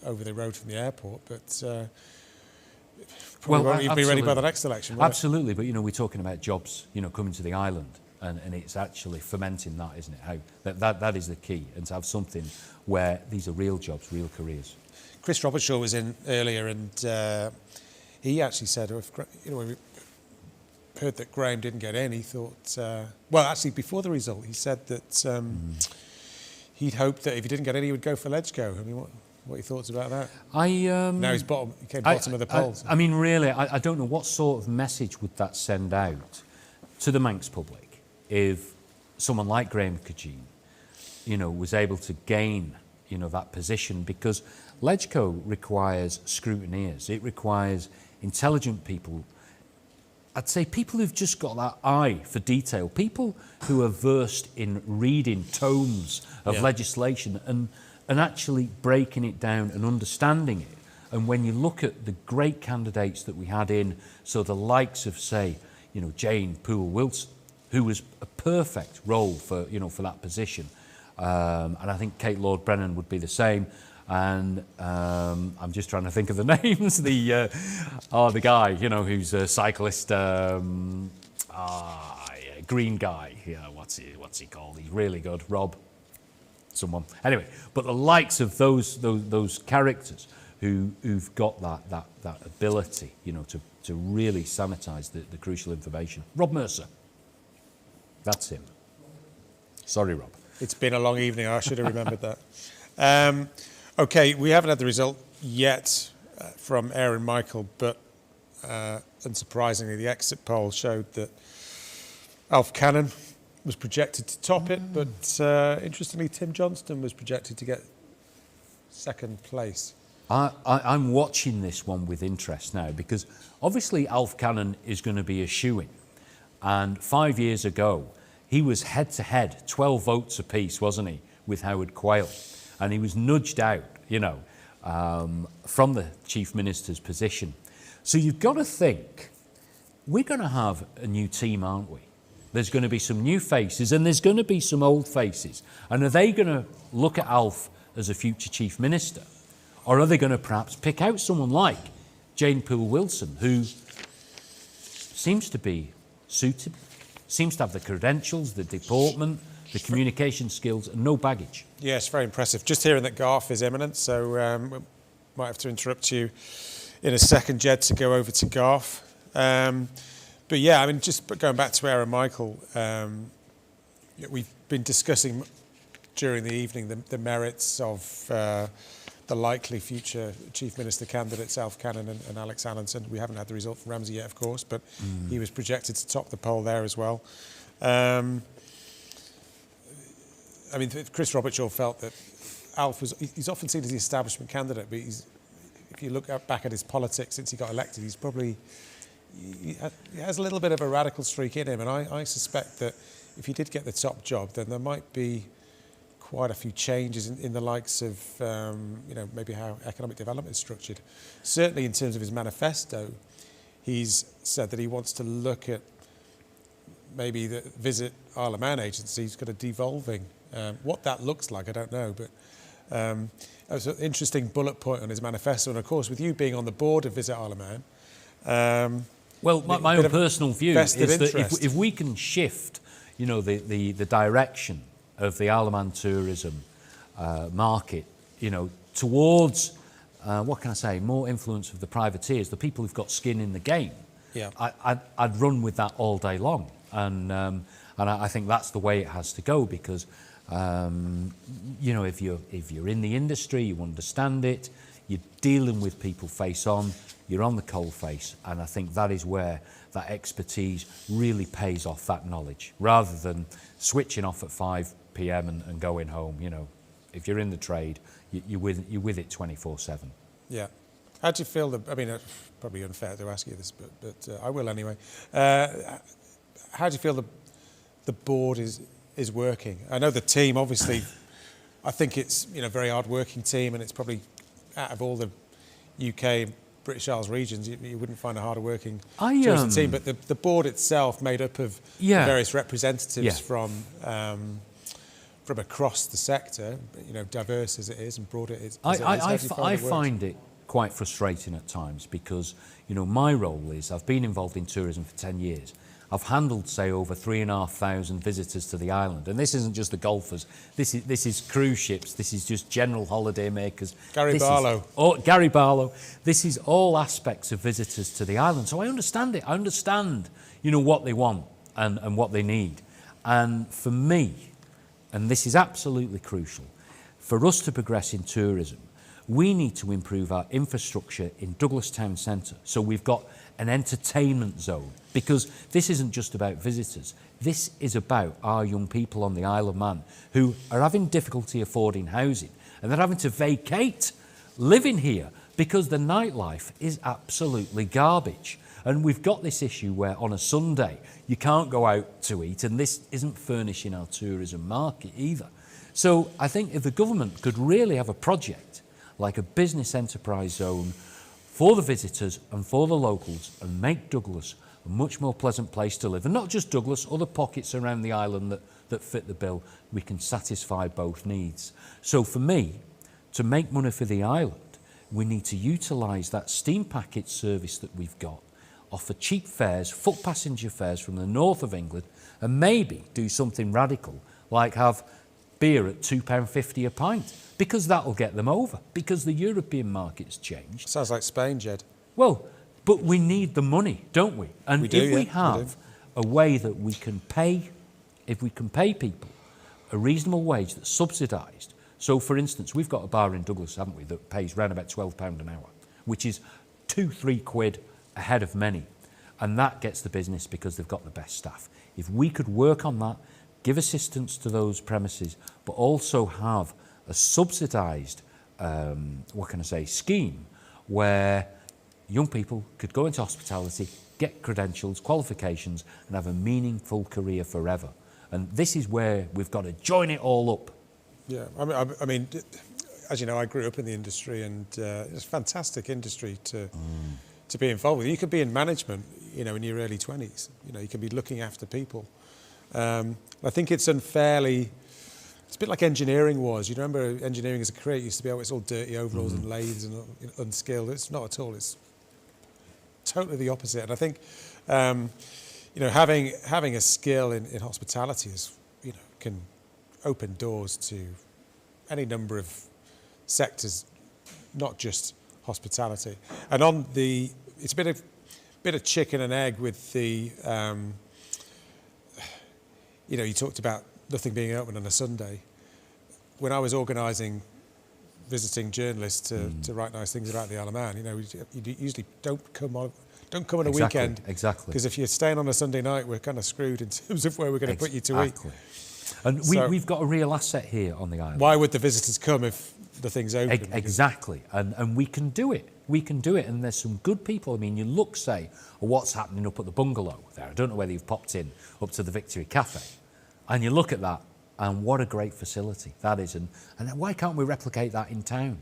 over the road from the airport, but probably won't even be ready by the next election, will it? Absolutely, but we're talking about jobs, coming to the island, and it's actually fomenting that, isn't it? How that is the key, and to have something where these are real jobs, real careers. Chris Robertshaw was in earlier, and he actually said, when we heard that Graham didn't get in, he thought, well, actually before the result, he said that he'd hoped that if he didn't get in, he would go for Ledgco. I mean, what are your thoughts about that? Now he's bottom. He came bottom of the polls. I mean, really, I don't know what sort of message would that send out to the Manx public if someone like Graham Cajine, was able to gain, that position, because Ledgco requires scrutineers. It requires intelligent people. I'd say people who've just got that eye for detail, people who are versed in reading tomes of legislation and actually breaking it down and understanding it. And when you look at the great candidates that we had in, so the likes of, say, Jane Poole Wilson, who was a perfect role for, for that position. And I think Kate Lord Brennan would be the same. And I'm just trying to think of the names. The guy, who's a cyclist, green guy. Yeah, what's he called? He's really good. Rob, someone. Anyway, but the likes of those characters who've got that ability, to really sanitise the crucial information. Rob Mercer. That's him. Sorry, Rob. It's been a long evening. I should have remembered that. Okay, we haven't had the result yet from Aaron Michael, but unsurprisingly, the exit poll showed that Alf Cannon was projected to top it, but interestingly, Tim Johnston was projected to get second place. I'm watching this one with interest now, because obviously Alf Cannon is going to be a shoo-in. And 5 years ago, he was head-to-head, 12 votes apiece, wasn't he, with Howard Quayle. And he was nudged out, from the Chief Minister's position. So you've got to think, we're going to have a new team, aren't we? There's going to be some new faces and there's going to be some old faces. And are they going to look at Alf as a future Chief Minister? Or are they going to perhaps pick out someone like Jane Poole Wilson, who seems to be suitable, seems to have the credentials, the deportment, the communication skills, and no baggage. Yes, very impressive. Just hearing that Garth is imminent, so we might have to interrupt you in a second, Jed, to go over to Garth. But yeah, I mean, just going back to Aaron Michael, we've been discussing during the evening the merits of the likely future Chief Minister candidates, Alf Cannon and Alex Allinson. We haven't had the result from Ramsey yet, of course, but he was projected to top the poll there as well. I mean, Chris Robertshaw felt that Alf he's often seen as the establishment candidate, but if you look back at his politics since he got elected, he has a little bit of a radical streak in him, and I suspect that if he did get the top job, then there might be quite a few changes in the likes of, maybe how economic development is structured. Certainly in terms of his manifesto, he's said that he wants to look at maybe the Visit Isle of Man agency. He's got a devolving. What that looks like, I don't know, but it was an interesting bullet point on his manifesto. And of course, with you being on the board of Visit Isle of Man, well, my own personal view is that if we can shift, the direction of the Isle of Man tourism market, towards what can I say, more influence of the privateers, the people who've got skin in the game. Yeah, I'd run with that all day long, and I think that's the way it has to go, because if you're in the industry, you understand it, you're dealing with people face on, you're on the coal face, and I think that is where that expertise really pays off, that knowledge, rather than switching off at 5 p.m. and going home. If you're in the trade, you're with it 24/7. Yeah. How do you feel? I mean, it's probably unfair to ask you this, but I will anyway. How do you feel the board is working? I know the team, obviously. I think it's a very hard-working team, and it's probably out of all the UK, British Isles regions, you wouldn't find a harder-working chosen team. But the board itself, made up of various representatives from across the sector, diverse as it is and broad as it is. I find it quite frustrating at times, because my role is, I've been involved in tourism for 10 years. I've handled, say, over 3,500 visitors to the island, and this isn't just the golfers. This is cruise ships. This is just general holiday makers. Gary Barlow. Gary Barlow. This is all aspects of visitors to the island. So I understand it. I understand, what they want and what they need. And for me, and this is absolutely crucial, for us to progress in tourism, we need to improve our infrastructure in Douglas Town Centre. So we've got an entertainment zone, because this isn't just about visitors. This is about our young people on the Isle of Man who are having difficulty affording housing, and they're having to vacate living here because the nightlife is absolutely garbage. And we've got this issue where on a Sunday you can't go out to eat, and this isn't furnishing our tourism market either. So I think if the government could really have a project like a business enterprise zone for the visitors and for the locals, and make Douglas a much more pleasant place to live, and not just Douglas, other pockets around the island that fit the bill, we can satisfy both needs. So for me, to make money for the island, we need to utilise that steam packet service that we've got, offer cheap fares, foot passenger fares from the north of England, and maybe do something radical, like have beer at £2.50 a pint, because that'll get them over, because the European market's changed. Sounds like Spain, Jed. Well, but we need the money, don't we? And if we have a way that we can pay, if we can pay people a reasonable wage that's subsidised. So, for instance, we've got a bar in Douglas, haven't we, that pays around about £12 an hour, which is £2-3 ahead of many. And that gets the business because they've got the best staff. If we could work on that, give assistance to those premises, but also have a subsidised, scheme where young people could go into hospitality, get credentials, qualifications, and have a meaningful career forever. And this is where we've got to join it all up. Yeah, I mean, as you know, I grew up in the industry, and it's a fantastic industry to be involved with. You could be in management, in your early 20s. You can be looking after people. I think it's unfairly. It's a bit like engineering was. You remember engineering as a career used to be, it's all dirty overalls and lathes and unskilled. It's not at all. It's totally the opposite. And I think, having a skill in hospitality is, can open doors to any number of sectors, not just hospitality. And it's a bit of chicken and egg with the, you talked about nothing being open on a Sunday. When I was organising visiting journalists to write nice things about the Isle of Man, you usually don't come on a weekend. Exactly. Because if you're staying on a Sunday night, we're kind of screwed in terms of where we're going to put you to eat. And we've got a real asset here on the island. Why would the visitors come if the thing's open? Exactly. And we can do it. We can do it. And there's some good people. I mean, you look, say, at what's happening up at the bungalow there. I don't know whether you've popped in up to the Victory Cafe. And you look at that, and what a great facility that is. And why can't we replicate that in town?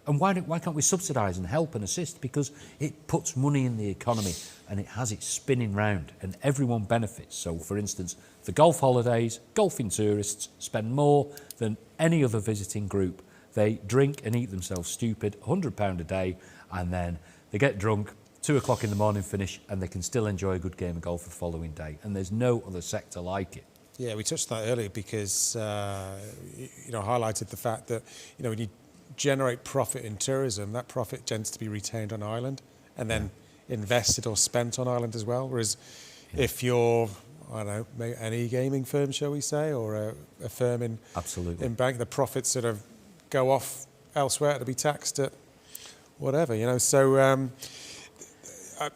And why can't we subsidise and help and assist? Because it puts money in the economy and it has it spinning round and everyone benefits. So, for instance, the golf holidays, golfing tourists spend more than any other visiting group. They drink and eat themselves stupid, £100 a day, and then they get drunk, 2 o'clock in the morning finish, and they can still enjoy a good game of golf the following day. And there's no other sector like it. Yeah, we touched on that earlier because, highlighted the fact that, when you generate profit in tourism, that profit tends to be retained on island and then invested or spent on island as well. Whereas if you're, I don't know, an e-gaming firm, shall we say, or a firm in bank, the profits sort of go off elsewhere to be taxed at whatever, So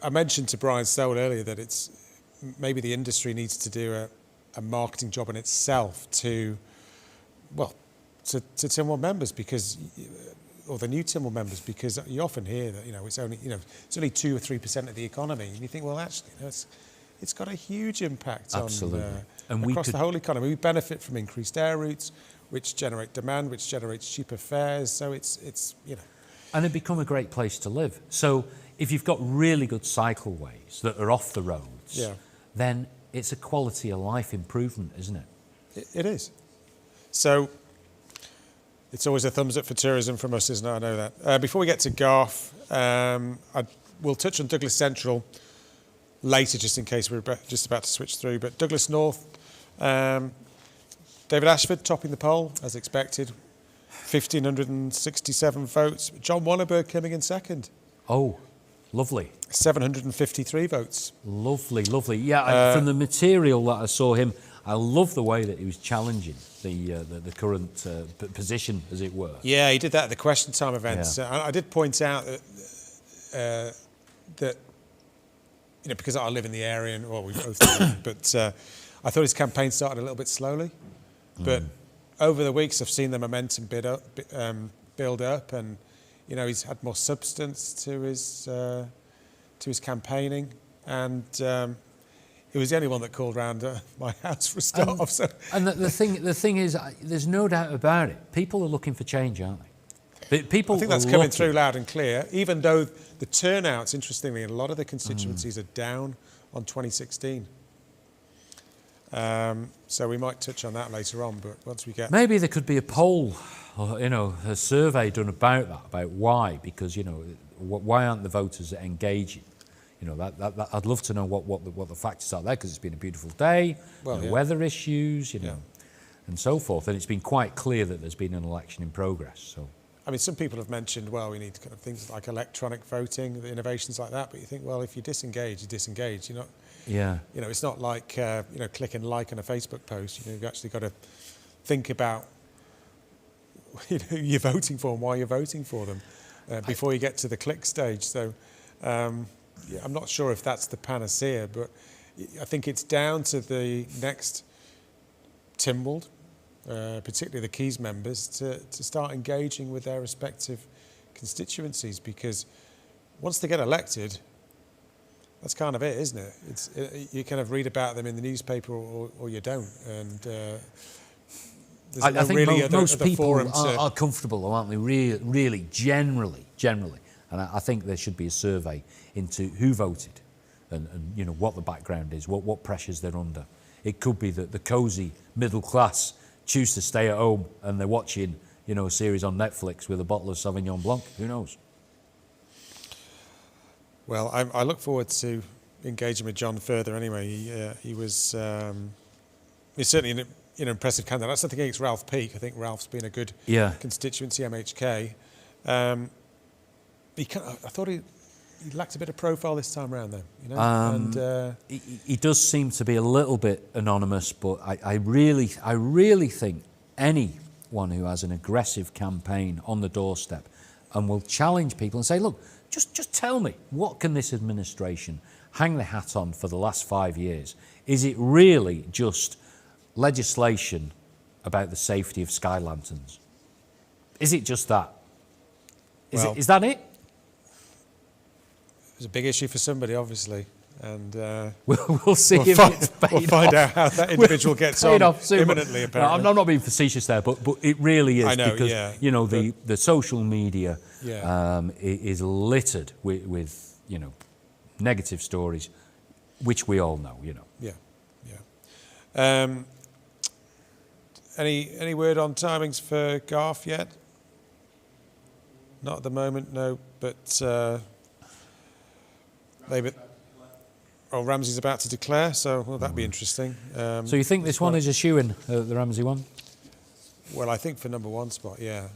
I mentioned to Brian Stowell earlier that it's maybe the industry needs to do a marketing job in itself to Tynwald members or the new Tynwald members, because you often hear that it's only 2 or 3% of the economy, and you think, well, actually, it's got a huge impact on across the whole economy. We benefit from increased air routes, which generate demand, which generates cheaper fares. So it's and it become a great place to live. So if you've got really good cycleways that are off the roads, then it's a quality of life improvement, isn't it? It is. So it's always a thumbs up for tourism from us, isn't it? I know that. Before we get to Garth, we'll touch on Douglas Central later, just in case we're just about to switch through. But Douglas North, David Ashford topping the poll, as expected. 1,567 votes. John Wannerberg coming in second. Oh, lovely. 753 votes. Lovely, lovely. Yeah, from the material that I saw him, I love the way that he was challenging the current position, as it were. Yeah, he did that at the question time events. Yeah. I did point out that because I live in the area, and we both do, but I thought his campaign started a little bit slowly. But over the weeks, I've seen the momentum build up, and he's had more substance to his campaigning, and he was the only one that called round my house for a start off. So. And the thing is, there's no doubt about it. People are looking for change, aren't they? I think that's coming through loud and clear, even though the turnouts, interestingly, in a lot of the constituencies are down on 2016. So we might touch on that later on, but once we get... Maybe there could be a poll, or, a survey done about that, about why, because, why aren't the voters engaging? I'd love to know what the factors are there, because it's been a beautiful day, weather issues, and so forth, and it's been quite clear that there's been an election in progress, so... I mean, some people have mentioned, we need kind of things like electronic voting, innovations like that, but you think, if you disengage, you disengage. You're not... Yeah. It's not like, clicking like on a Facebook post. You've actually got to think about, who you're voting for and why you're voting for them before you get to the click stage. So I'm not sure if that's the panacea, but I think it's down to the next Tynwald, particularly the Keys members, to start engaging with their respective constituencies, because once they get elected, that's kind of it, isn't it? You kind of read about them in the newspaper or you don't. And I think most people are comfortable, aren't they? Really, generally. And I think there should be a survey into who voted and what the background is, what pressures they're under. It could be that the cosy middle class choose to stay at home and they're watching, a series on Netflix with a bottle of Sauvignon Blanc. Who knows? Well, I look forward to engaging with John further anyway. He was he's certainly an impressive candidate. That's something against Ralph Peake. I think Ralph's been a good constituency, MHK. I thought he lacked a bit of profile this time around, though. You know, he does seem to be a little bit anonymous, but I really think anyone who has an aggressive campaign on the doorstep and will challenge people and say, look, just tell me, what can this administration hang the hat on for the last 5 years? Is it really just legislation about the safety of sky lanterns? Is it just that? Is that it? It's a big issue for somebody, obviously, and we'll see. We'll find out how that individual gets on imminently. Apparently, I'm not being facetious there, but it really is. I know, because yeah. The social media is littered with negative stories, which we all know. Yeah. Any word on timings for Garth yet? Not at the moment, no. But Ramsey's about to declare, so that'd be interesting. So you think this one is a shoo-in, the Ramsey one? Well, I think for number one spot, yeah.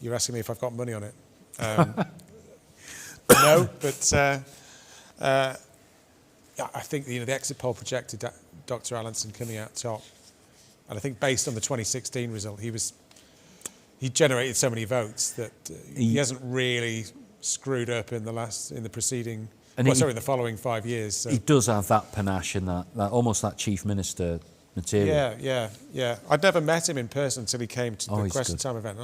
You're asking me if I've got money on it. No, but I think the exit poll projected Dr. Allinson coming out top, and I think based on the 2016 result, he generated so many votes that he hasn't really screwed up in the preceding. In the following 5 years. So. He does have that panache and that almost that chief minister material. Yeah. I'd never met him in person until he came to the Question Time event.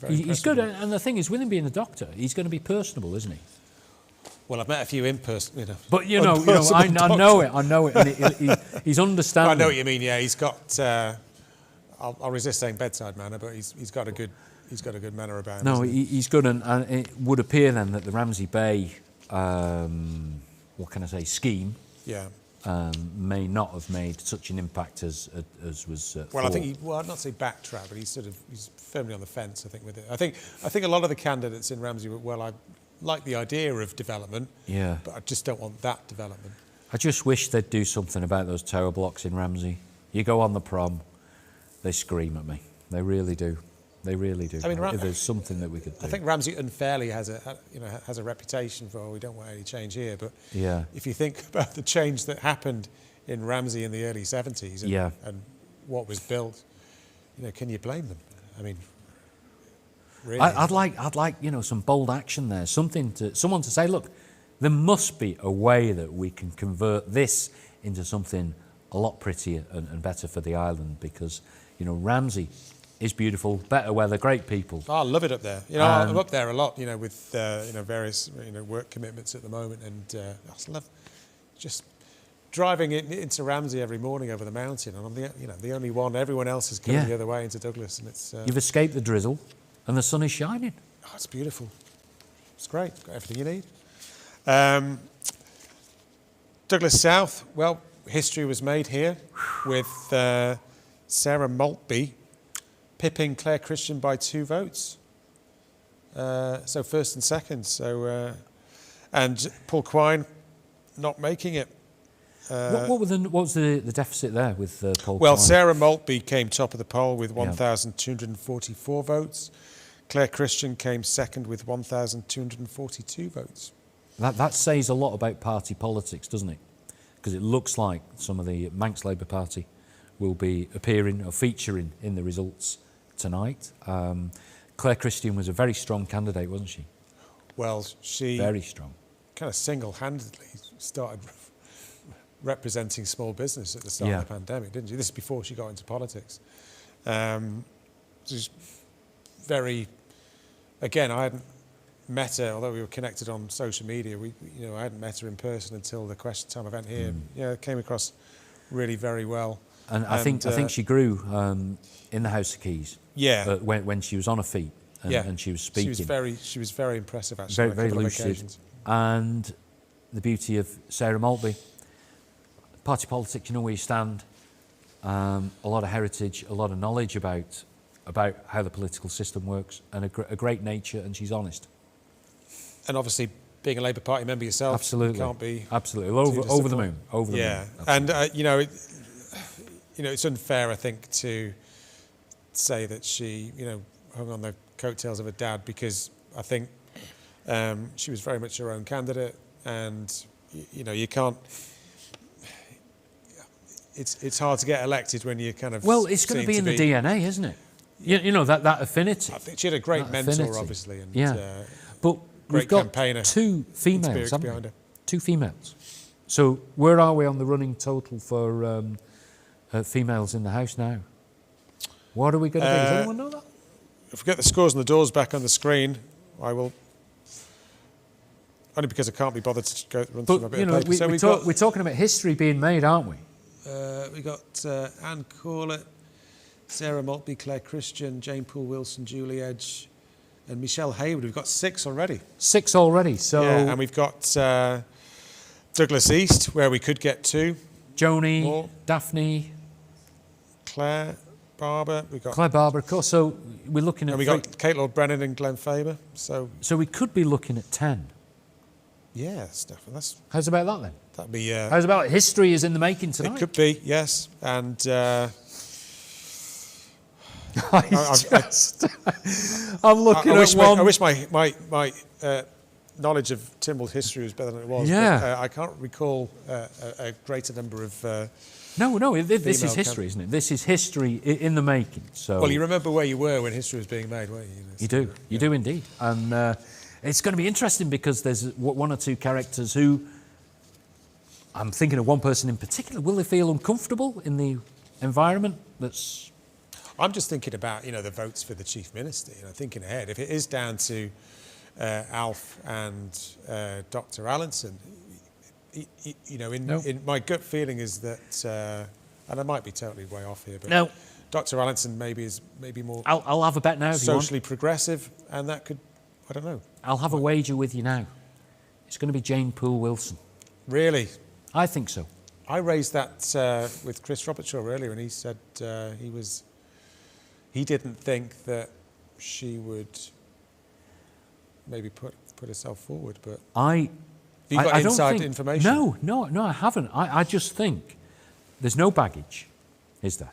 He's good, and the thing is, with him being a doctor, he's going to be personable, isn't he? Well, I've met a few in person, But I know it, and he's understanding. I know what you mean. Yeah, he's got. I'll resist saying bedside manner, but he's got a good manner about him. No, he's good, and it would appear then that the Ramsey Bay. Scheme may not have made such an impact as was well, I think I'd not say backtrack, but he's firmly on the fence, I think, with it. I think a lot of the candidates in Ramsey were, I like the idea of development, but I just don't want that development. I just wish they'd do something about those tower blocks in Ramsey. You go on the prom, they scream at me. They really do. They really do. I mean, if there's something that we could do. I think Ramsey unfairly has a reputation for we don't want any change here. But if you think about the change that happened in Ramsey in the early 70s and what was built, can you blame them? I mean, really, I'd like some bold action there. Someone to say, look, there must be a way that we can convert this into something a lot prettier and better for the island, because Ramsey is beautiful, better weather, great people. I love it up there. I'm up there a lot, with various work commitments at the moment, and I just love just driving into Ramsey every morning over the mountain, and I'm the only one. Everyone else is coming the other way into Douglas, and it's. You've escaped the drizzle, and the sun is shining. Oh, it's beautiful. It's great. It's got everything you need. Douglas South. Well, history was made here with Sarah Maltby pipping Claire Christian by 2 votes. So first and second. So and Paul Quine not making it. What was the deficit there with Paul? Well, Quine? Sarah Maltby came top of the poll with 1,244 votes. Claire Christian came second with 1,242 votes. That says a lot about party politics, doesn't it? Because it looks like some of the Manx Labour Party will be appearing or featuring in the results tonight. Claire Christian was a very strong candidate, wasn't she? Well, she very strong. Kind of single-handedly started representing small business at the start of the pandemic, didn't she? This is before she got into politics. She's very. Again, I hadn't met her, although we were connected on social media. I hadn't met her in person until the Question Time event here. Came across really very well. And I think she grew in the House of Keys. Yeah. When she was on her feet and she was speaking. She was very impressive, actually. Very lucid. And the beauty of Sarah Maltby. Party politics, you know where you stand. A lot of heritage, a lot of knowledge about how the political system works, and a great nature, and she's honest. And obviously being a Labour Party member yourself, Absolutely. you can't be Absolutely. too Over the moon. Over the yeah. moon. And, it's unfair, I think, to say that she, hung on the coattails of her dad, because I think she was very much her own candidate, and, you can't... It's hard to get elected when you kind of... Well, it's going to be in the DNA, isn't it? That affinity. I think she had a great mentor, obviously. And, but we've got campaigner. 2 females, haven't behind we? her. 2 females. So where are we on the running total for females in the House now? What are we going to be? Does anyone know that? If we get the scores and the doors back on the screen, I will... Only because I can't be bothered to run through my bit of paper. We're talking about history being made, aren't we? We got Anne Corlett, Sarah Maltby, Claire Christian, Jane Poole Wilson, Julie Edge, and Michelle Hayward. We've got 6 already. 6 already. So yeah, and we've got Douglas East, where we could get 2. Joni, more. Daphne, Claire Barber. We got Claire Barber, of course. So we're looking at. And we got Kate Lord Brennan and Glenn Faber. So we could be looking at 10. Yeah, Stefan. How's about that then? That'd be. How's about history is in the making tonight? It could be, yes, and. I'm looking at one. I wish my knowledge of Tynwald's history was better than it was. Yeah. But, I can't recall a greater number of. No, this is history, isn't it? This is history in the making. So. Well, you remember where you were when history was being made, weren't you? You do indeed, and it's going to be interesting because there's 1 or 2 characters who. I'm thinking of one person in particular. Will they feel uncomfortable in the environment that's... I'm just thinking about, the votes for the Chief Minister, thinking ahead. If it is down to Alf and Dr. Allinson, in my gut feeling is that, and I might be totally way off here, but no. Dr. Allinson is more... I'll have a bet now if socially you want. Progressive, and that could, I don't know. I'll have a wager with you now. It's going to be Jane Poole Wilson. Really? I think so. I raised that with Chris Robertshaw earlier, and he said he didn't think that she would maybe put herself forward. But have you got inside think, information? No, I haven't. I just think there's no baggage, is there?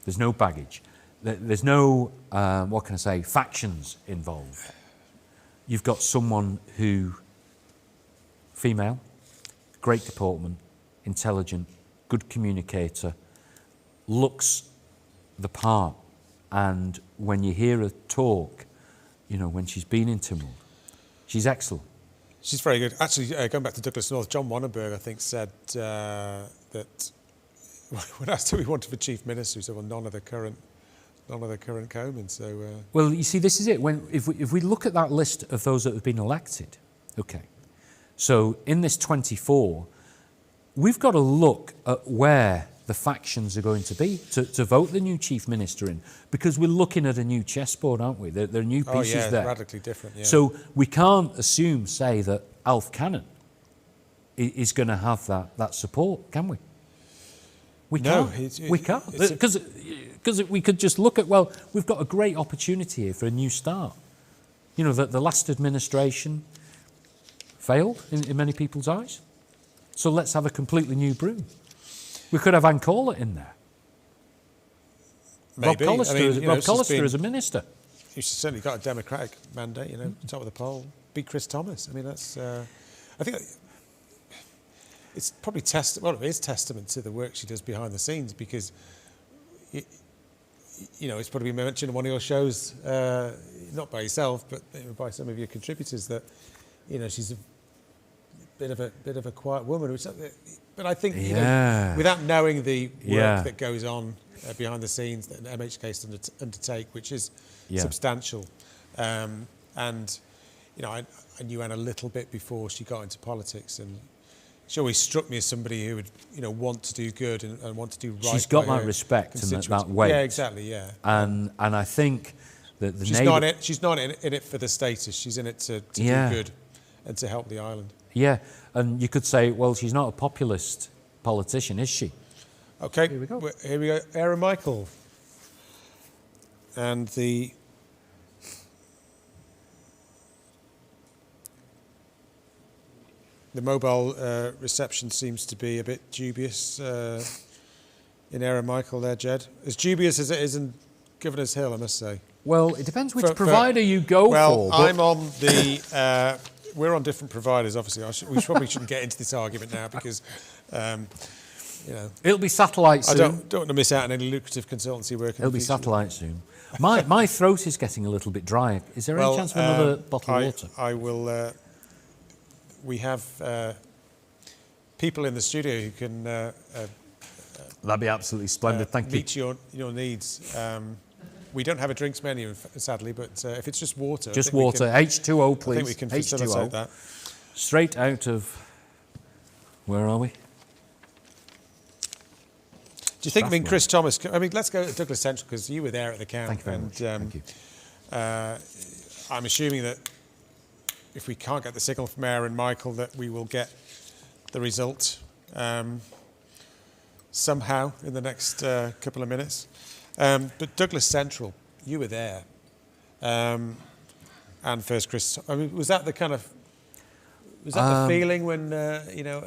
There's no baggage. There's no what can I say? Factions involved. You've got someone who, female. Great deportment, intelligent, good communicator, looks the part. And when you hear her talk, when she's been in Tynwald, she's excellent. She's very good. Actually, going back to Douglas North, John Wanenberg, I think, said that when asked who he wanted for Chief Minister, he said, well, none of the current Comyn. So. Well, you see, this is it. If we look at that list of those that have been elected, okay. So in this 24, we've got to look at where the factions are going to be to vote the new Chief Minister in, because we're looking at a new chessboard, aren't we? There are new pieces there. Radically different, yeah. So we can't say that Alf Cannon is going to have that support, can we? We can't. We can't. Because we could just look at, well, we've got a great opportunity here for a new start. The last administration failed in many people's eyes. So let's have a completely new brew. We could have Anne Corlett in there. Maybe. Rob Collister as a minister. She's certainly got a democratic mandate, top of the poll. Beat Chris Thomas. I mean, that's... I think it's probably it is testament to the work she does behind the scenes, because... it's probably been mentioned in one of your shows, not by yourself, but by some of your contributors, that she's a bit of a quiet woman. But I think without knowing the work that goes on behind the scenes that an MHK has to undertake, which is substantial, and I knew Anne a little bit before she got into politics, and she always struck me as somebody who would, want to do good and want to do right. She's got that respect and that weight. Yeah, exactly. Yeah. And I think that she's not in it for the status. She's in it to do good and to help the island. Yeah, and you could say, well, she's not a populist politician, is she? Okay. Here we go. Aaron Michael, and the. The mobile reception seems to be a bit dubious in Aaron Michael there, Jed. As dubious as it is in Governor's Hill, I must say. Well, it depends which provider you go for. Well, I'm on the... we're on different providers, obviously. We probably shouldn't get into this argument now because, you know... It'll be satellite soon. I don't want to miss out on any lucrative consultancy work in It'll the be future. satellite soon. My throat is getting a little bit dry. Is there any chance for another bottle of water? I will... we have people in the studio who can... that'd be absolutely splendid. Thank you. Meet your needs. We don't have a drinks menu, sadly, but if it's just water... Just water. H2O, please. I think we can facilitate that. Straight out of... Where are we? Do you think, I mean, Chris Thomas... I mean, let's go to Douglas Central, because you were there at the camp. Thank you very much. Thank you. I'm assuming that if we can't get the signal from Aaron Michael, that we will get the result somehow in the next couple of minutes. But Douglas Central, you were there. And first, Chris, I mean, was that the kind of... Was that the feeling when, you know,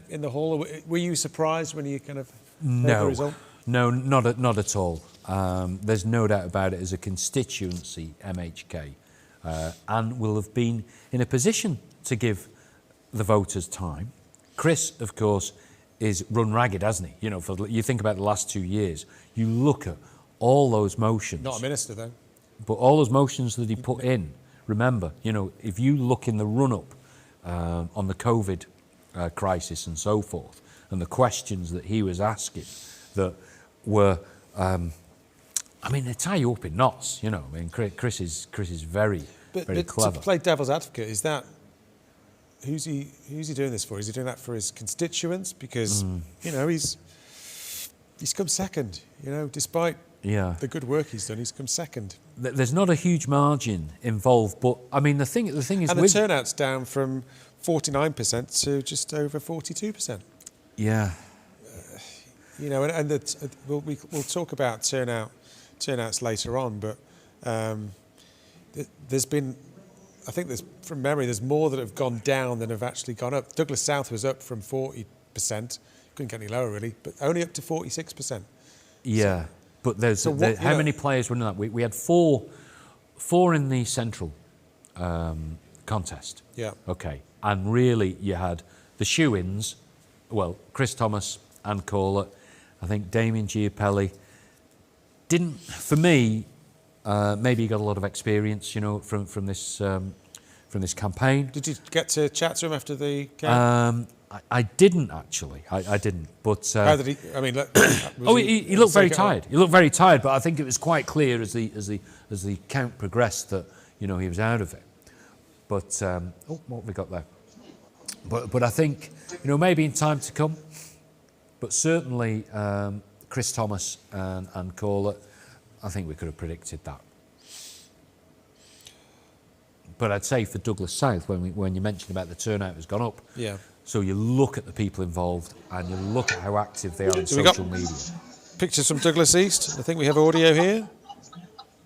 in the hall? Were you surprised when you kind of heard the result? No, not at all. There's no doubt about it. As a constituency, MHK, and will have been in a position to give the voters time. Chris, of course, is run ragged, hasn't he? You know, you think about the last 2 years, you look at all those motions. Not a minister, though. But all those motions that he put in, remember, you know, if you look in the run-up on the COVID crisis and so forth, and the questions that he was asking that were, I mean, they tie you up in knots, you know. I mean, Chris is very clever. To play devil's advocate, is that... Who's he doing this for? Is he doing that for his constituents? Because, you know, he's come second, you know, despite the good work he's done, he's come second. There's not a huge margin involved, but, I mean, the thing is... And the turnout's down from 49% to just over 42%. Yeah. You know, and we'll talk about turnouts later on, but there's been... I think from memory, there's more that have gone down than have actually gone up. Douglas South was up from 40%, couldn't get any lower really, but only up to 46%. Yeah, but how many players were in that? We had four in the central contest. Yeah. Okay, and really you had the shoe-ins, well, Chris Thomas and Corlett, I think Damien Giapelli didn't, for me, maybe he got a lot of experience, you know, from this campaign. Did you get to chat to him after the camp? I didn't actually. I didn't. But how did he? I mean, he looked very tired. He looked very tired. But I think it was quite clear as the count progressed that, you know, he was out of it. But what have we got there? But I think, you know, maybe in time to come. But certainly Chris Thomas and Corlett, I think we could have predicted that. But I'd say for Douglas South, when you mentioned about the turnout has gone up, yeah. So you look at the people involved and you look at how active they are in social media. Pictures from Douglas East. I think we have audio here.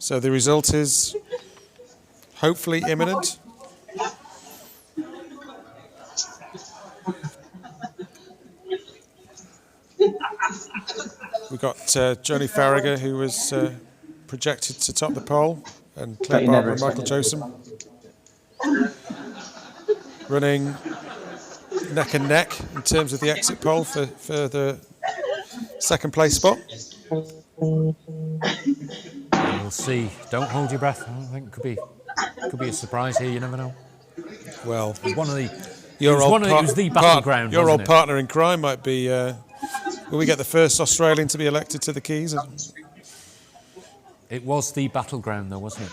So the result is hopefully imminent. We've got Johnny Farragher, who was projected to top the poll, and Claire Barber and Michael Josem running neck and neck in terms of the exit poll for the second place spot. We'll see. Don't hold your breath. I think it could be a surprise here. You never know. Well, it was the battleground. Your old partner in crime might be. Will we get the first Australian to be elected to the Keys? It was the battleground, though, wasn't it?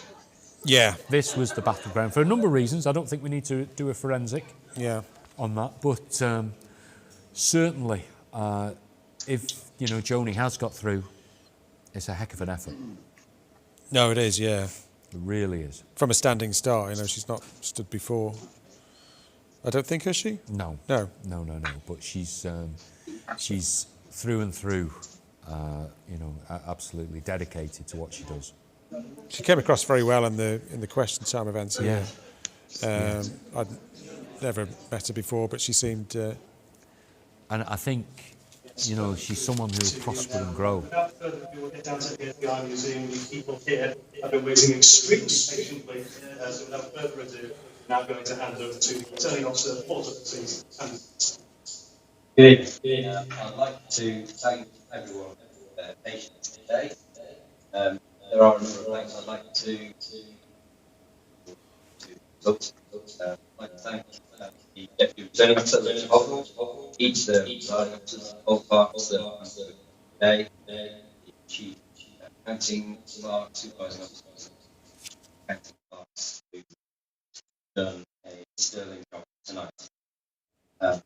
Yeah. This was the battleground for a number of reasons. I don't think we need to do a forensic on that, but certainly, if you know Joni has got through, it's a heck of an effort. No, it is. Yeah, it really is. From a standing start, you know, she's not stood before. I don't think, has she? No. But she's through and through, you know, absolutely dedicated to what she does. She came across very well in the question time events. Yeah. never met her before, but she seemed... And I think, you know, she's someone who will prosper and grow. Without further ado, we'll get down to the Eye Museum. The people here have been waiting extremely patiently. So without further ado, now going to hand over to the returning officer for the season. Good. I'd like to thank everyone for their patience today. There are a number of thanks I'd like to I'd like to thank the Deputy Returning Officer, Richard Slee, each of the presiding officers, all parts that today, the Chief Accounting Clerk, Supervising Officer, Accounting Clerks, who've done a sterling job tonight.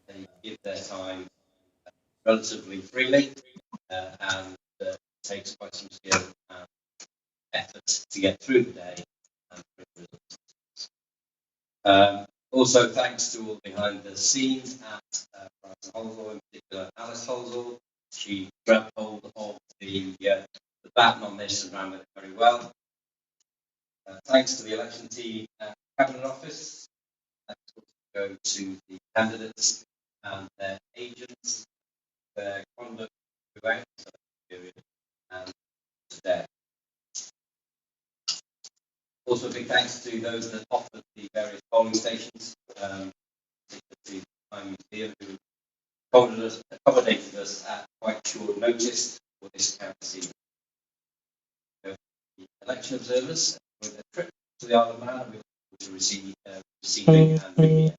They give their time relatively freely and it takes quite some skill and effort to get through the day and bring results. Also, thanks to all behind the scenes at Brighton Holsall, in particular Alice Holsall. She grabbed hold of the baton on this and ran with it very well. Thanks to the election team at the Cabinet Office. Thanks also go to the candidates and their agents, their conduct throughout the period and today. Also, a big thanks to those that offered the various polling stations, particularly the Time Museum, who accommodated us at quite short notice for this county. The election observers with a trip to the Isle of Man, we were to receiving and reading it.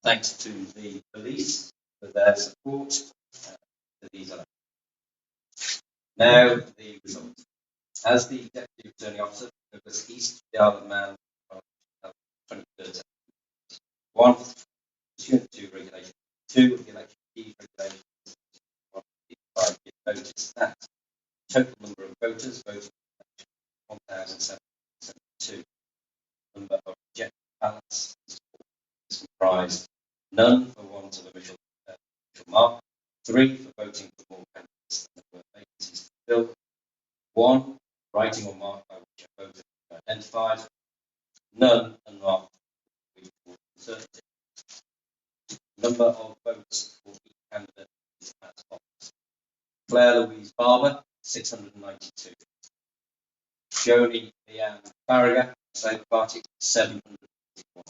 Thanks to the police for their support for these elections. Now, the results. As the Deputy Returning Officer, Douglas East, the Isle of Man, 23rd 1, pursuant to Regulation 2 of the Election Keys Regulations, 155 give notice that the total number of voters voting for the election 1,772. Number of rejected ballots is comprised none for want of official mark, 3 for voting for more candidates than there were vacancies to fill, 1 writing or mark by which a voter is identified, none unmarked for which was uncertainty. Number of votes for each candidate is as follows: Claire Louise Barber, 692. Joni Leanne Farragher, Labour Party, 751.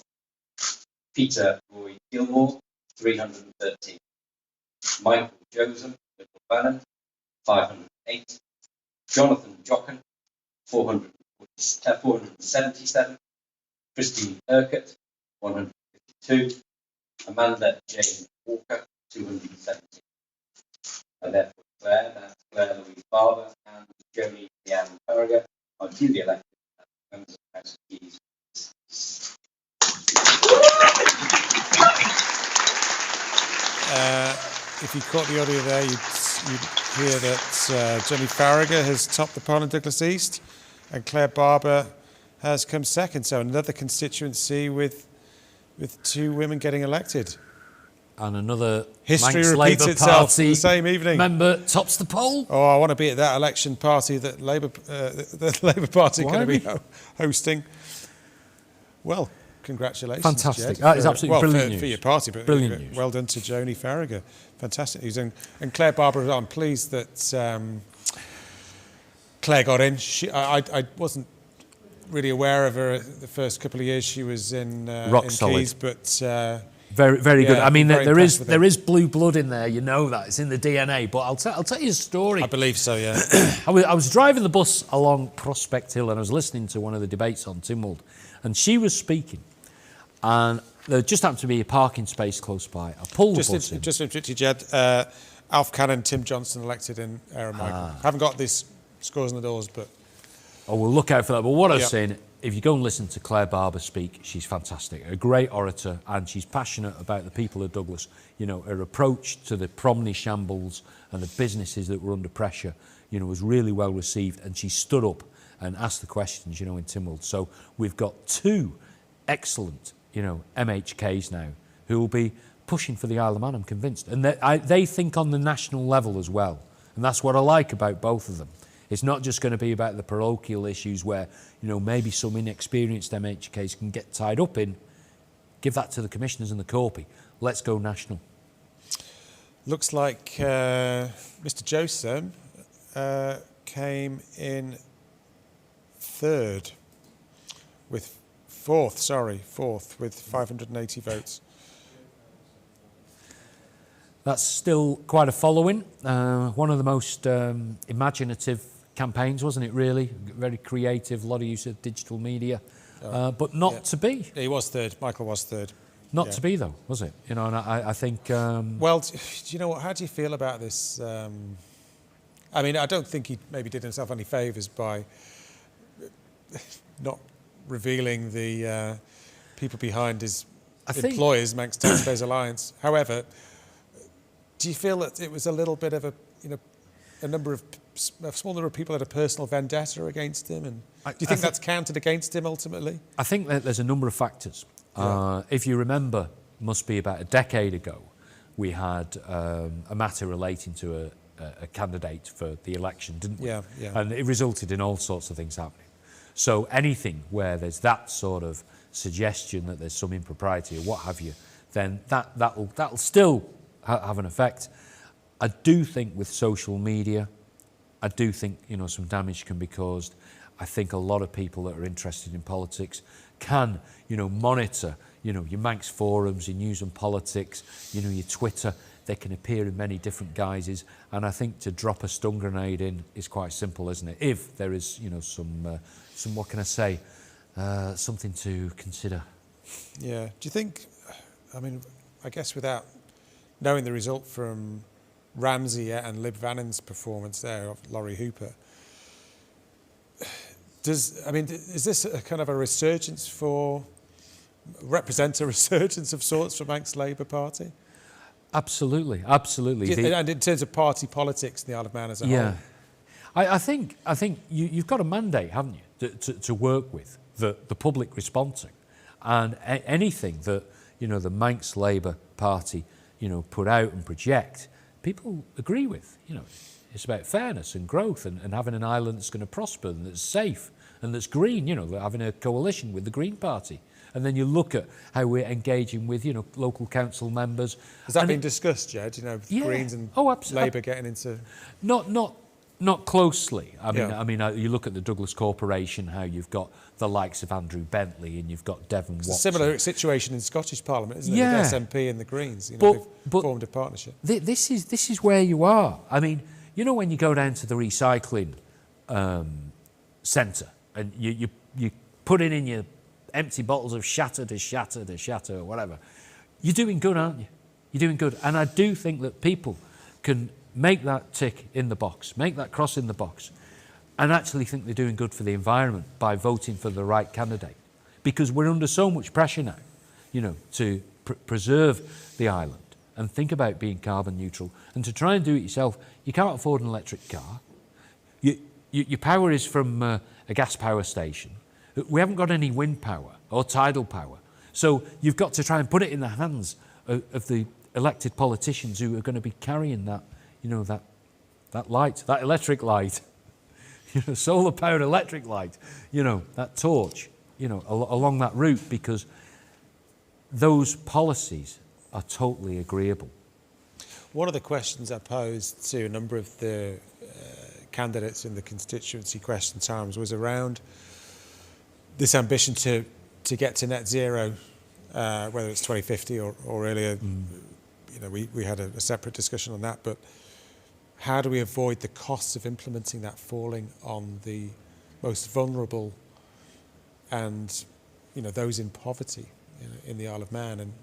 Peter Roy Gilmore, 313. Michael Joseph, Liberal Bannon, 508. Jonathan Jochen, 477. Christine Urquhart, 152. Amanda Jane Walker, 270. I therefore declare that Claire Louise Barber and Joni Leanne Farragher are duly elected as members of the House of Keys. If you caught the audio there, you'd hear that Joni Farragher has topped the poll in Douglas East and Claire Barber has come second. So another constituency with 2 women getting elected. And another history Manx repeats Labour itself Party the same evening. Member tops the poll. Oh, I want to be at that election party that the Labour Party are going to be hosting. Well, congratulations. Fantastic. Jed, That is absolutely brilliant news. For your party, but brilliant news. Well done to Joni Farragher. Fantastic news. And Claire Barber, I'm pleased that Claire got in. I wasn't really aware of her the first couple of years she was in Rock in solid. Keys, but very good. I mean, very there impressed is blue blood in there. You know that it's in the DNA. But I'll tell you a story. I believe so. Yeah. I was driving the bus along Prospect Hill and I was listening to one of the debates on Tynwald, and she was speaking, and there just happened to be a parking space close by. I pulled the bus in. Just to interrupt you, Jed. Alf Cannon, Tim Johnson elected in Aaron Michael. Haven't got this scores on the doors, but we'll look out for that. But what I was saying, if you go and listen to Claire Barber speak, she's fantastic, a great orator, and she's passionate about the people of Douglas. You know, her approach to the Promny shambles and the businesses that were under pressure, you know, was really well received, and she stood up and asked the questions, you know, in Tynwald. So we've got 2 excellent, you know, MHKs now who will be pushing for the Isle of Man, I'm convinced. And they think on the national level as well. And that's what I like about both of them. It's not just going to be about the parochial issues where, you know, maybe some inexperienced MHKs can get tied up in give that to the commissioners and the Corpy. Let's go national. Looks like Mr. Josem came in fourth with 580 votes. That's still quite a following. One of the most imaginative campaigns, wasn't it, really? Very creative, a lot of use of digital media, but not to be. He was third. Michael was third. Not to be, though, was it? You know, and I think... Well, do you know what? How do you feel about this? I mean, I don't think he maybe did himself any favours by not revealing the people behind his employers, Manx Taxpayers Alliance. However, do you feel that it was a little bit of a small number of people had a personal vendetta against him? And do you think that's counted against him ultimately? I think that there's a number of factors. If you remember, must be about a decade ago, we had a matter relating to a candidate for the election, didn't we? Yeah. And it resulted in all sorts of things happening. So anything where there's that sort of suggestion that there's some impropriety or what have you, then that'll still have an effect. I do think with social media, I do think, you know, some damage can be caused. I think a lot of people that are interested in politics can, you know, monitor, you know, your Manx forums, your news and politics, you know, your Twitter. They can appear in many different guises, and I think to drop a stun grenade in is quite simple, isn't it? If there is, you know, some what can I say, something to consider. Yeah. Do you think? I mean, I guess without knowing the result from Ramsey and Lib Vannon's performance there of Laurie Hooper, is this a kind of a resurgence represent a resurgence of sorts for Manx Labour Party? Absolutely. And in terms of party politics in the Isle of Man as a whole? I think you've got a mandate, haven't you, to work with, that the public respond to. And anything that, you know, the Manx Labour Party, you know, put out and project, people agree with. You know, it's about fairness and growth and having an island that's going to prosper and that's safe and that's green, you know, having a coalition with the Green Party. And then you look at how we're engaging with, you know, local council members. Has that been discussed, Jed? You know, Greens and Labour getting into... Not closely. I mean, you look at the Douglas Corporation, how you've got the likes of Andrew Bentley and you've got Devon Watson. It's a similar situation in Scottish Parliament, isn't it? Yeah. With SNP and the Greens, you know, they've formed a partnership. This is where you are. I mean, you know, when you go down to the recycling centre and you put it in your empty bottles of shatter or whatever, you're doing good, aren't you? You're doing good. And I do think that people can make that tick in the box, make that cross in the box, and actually think they're doing good for the environment by voting for the right candidate. Because we're under so much pressure now, you know, to preserve the island and think about being carbon neutral. And to try and do it yourself, you can't afford an electric car. Your power is from a gas power station. We haven't got any wind power or tidal power. So you've got to try and put it in the hands of the elected politicians who are going to be carrying that, you know, that light, that electric light, you know, solar-powered electric light, you know, that torch, you know, along that route, because those policies are totally agreeable. One of the questions I posed to a number of the candidates in the constituency question times was around this ambition to get to net zero, whether it's 2050 or earlier. You know, we had a separate discussion on that, but how do we avoid the costs of implementing that falling on the most vulnerable and, you know, those in poverty in the Isle of Man? And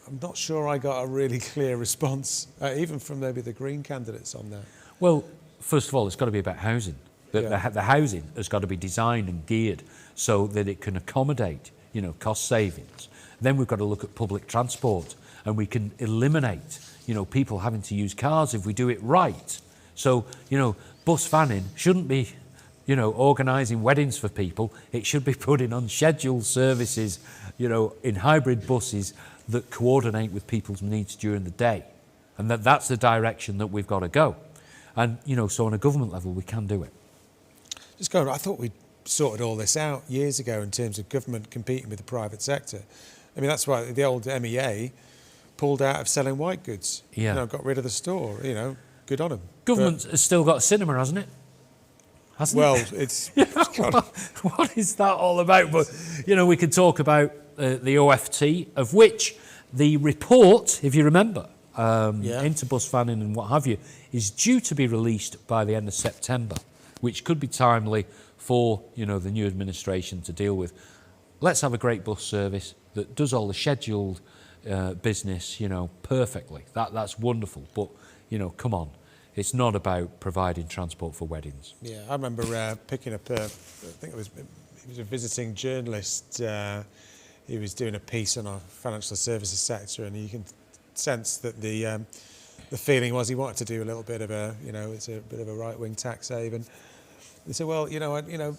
I'm not sure I got a really clear response, even from maybe the Green candidates on that. Well, first of all, it's got to be about housing. The housing has got to be designed and geared so that it can accommodate, you know, cost savings. Then we've got to look at public transport, and we can eliminate, you know, people having to use cars if we do it right. So, you know, bus vanning shouldn't be, you know, organising weddings for people. It should be putting on scheduled services, you know, in hybrid buses that coordinate with people's needs during the day. And that's the direction that we've got to go. And, you know, so on a government level, we can do it. Just going, I thought we'd sorted all this out years ago in terms of government competing with the private sector. I mean, that's why the old MEA pulled out of selling white goods. Yeah. You know, got rid of the store. You know, good on them. Government has still got a cinema, hasn't it? Hasn't Well, it? it's... What is that all about? But, you know, we could talk about the OFT, of which the report, if you remember, into bus fanning and what have you, is due to be released by the end of September, which could be timely for, you know, the new administration to deal with. Let's have a great bus service that does all the scheduled business, you know, perfectly. That's wonderful. But, you know, come on. It's not about providing transport for weddings. Yeah, I remember picking up, I think he was a visiting journalist. He was doing a piece on our financial services sector, and you can sense that the feeling was he wanted to do a little bit of a, you know, it's a bit of a right-wing tax haven. They said, well, I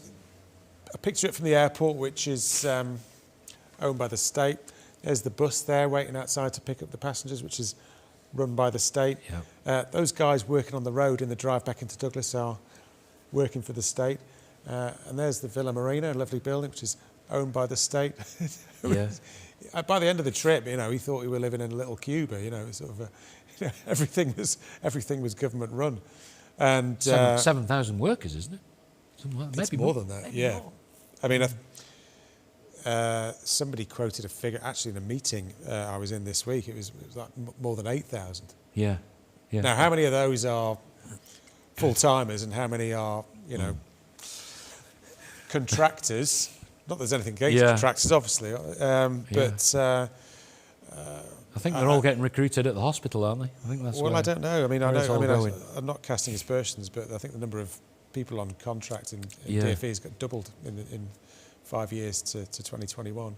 picture it from the airport, which is owned by the state. There's the bus there waiting outside to pick up the passengers, which is run by the state. Yep. Those guys working on the road in the drive back into Douglas are working for the state. And there's the Villa Marina, a lovely building, which is owned by the state. Yeah. By the end of the trip, you know, he thought we were living in a little Cuba. You know, sort of, everything was government run. And 7,000 workers, isn't it? Maybe it's more than that. Yeah. More. I mean, somebody quoted a figure actually in a meeting I was in this week. It was like more than 8,000. Yeah. Yeah. Now, how many of those are full timers, and how many are, you know, contractors? Not that there's anything against contractors, obviously, but I think they're all getting recruited at the hospital, aren't they? I think that's well, I don't know. I mean, going. I'm not casting aspersions, but I think the number of people on contract in DfE has got doubled in 5 years to 2021.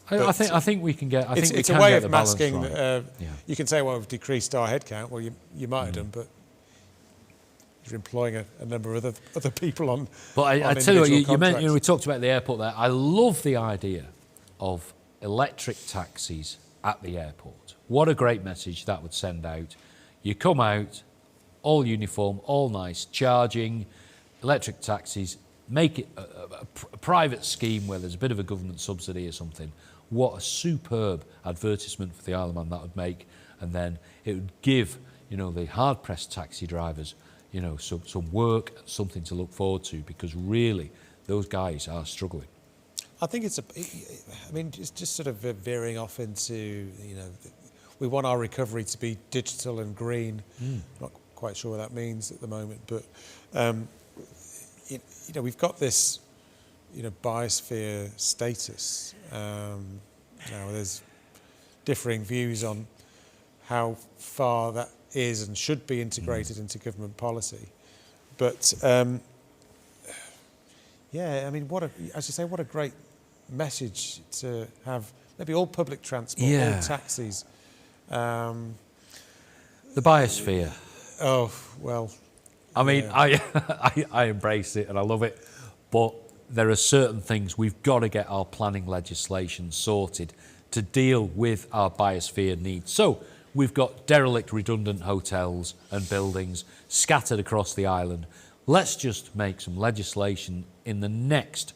I think we can get. It's a way of masking. Right. You can say, well, we've decreased our headcount. Well, you might have done, but you're employing a number of other people on. But I tell you what, you meant. You know, we talked about the airport there. I love the idea of electric taxis at the airport. What a great message that would send out. You come out, all uniform, all nice, charging, electric taxis. Make it a private scheme where there's a bit of a government subsidy or something. What a superb advertisement for the Isle of Man that would make, and then it would give, you know, the hard-pressed taxi drivers, you know, some work and something to look forward to, because really those guys are struggling. I think it's just sort of veering off into, you know, we want our recovery to be digital and green. Not quite sure what that means at the moment, but you know, we've got this, you know, biosphere status. Now there's differing views on how far that is and should be integrated into government policy, but yeah, I mean, as you say, what a great message to have. Maybe all public transport, all taxis. The biosphere. Oh well. I mean, I embrace it and I love it, but there are certain things we've got to get our planning legislation sorted to deal with our biosphere needs. So we've got derelict, redundant hotels and buildings scattered across the island. Let's just make some legislation in the next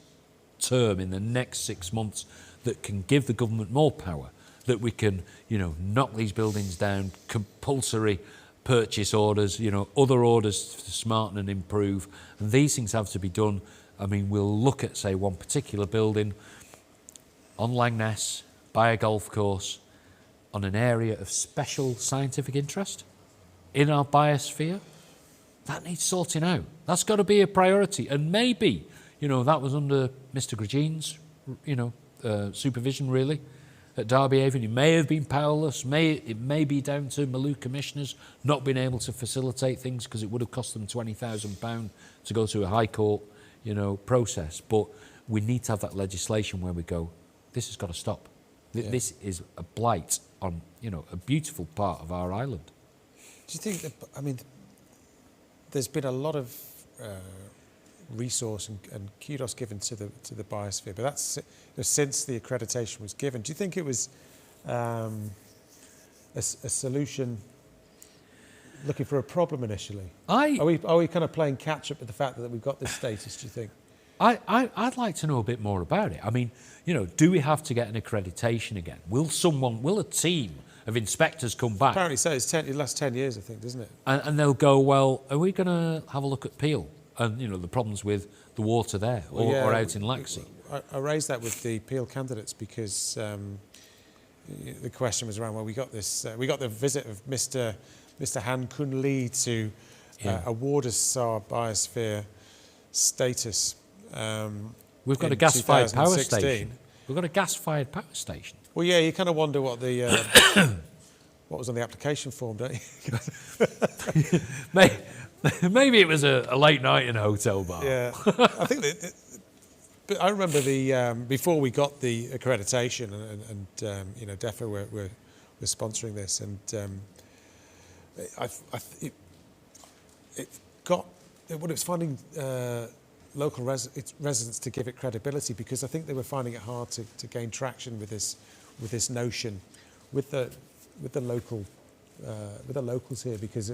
term, in the next 6 months, that can give the government more power, that we can, you know, knock these buildings down, compulsory purchase orders, you know, other orders to smarten and improve. And these things have to be done. I mean, we'll look at, say, one particular building on Langness, by a golf course, on an area of special scientific interest in our biosphere. That needs sorting out. That's got to be a priority. And maybe, you know, that was under Mr. Grejean's, you know, supervision, really, at Derby Haven. It may have been powerless. It may be down to Malou commissioners not being able to facilitate things, because it would have cost them £20,000 to go through a High Court, you know, process. But we need to have that legislation where we go, this has got to stop. This is a blight on, you know, a beautiful part of our island. Do you think that, I mean, there's been a lot of resource and kudos given to the biosphere, but that's, you know, since the accreditation was given. Do you think it was a solution looking for a problem initially? Are we kind of playing catch up with the fact that we've got this status, do you think? I'd like to know a bit more about it. I mean, do we have to get an accreditation again? Will a team of inspectors come back? Apparently so. It lasts 10 years, I think, doesn't it? And they'll go, well, are we going to have a look at Peel and, the problems with the water there or out in Laxey? I raised that with the Peel candidates because the question was around, well, we got the visit of Mr. Han Kun Lee to award us our biosphere status. We've got a gas-fired power station. We've got a gas-fired power station. Well, yeah, you kind of wonder what the what was on the application form, don't you? Maybe it was a late night in a hotel bar. Yeah, I think that. But I remember before we got the accreditation, and DEFRA were sponsoring this, and it was finding local residents to give it credibility, because I think they were finding it hard to gain traction with this notion with the locals here, because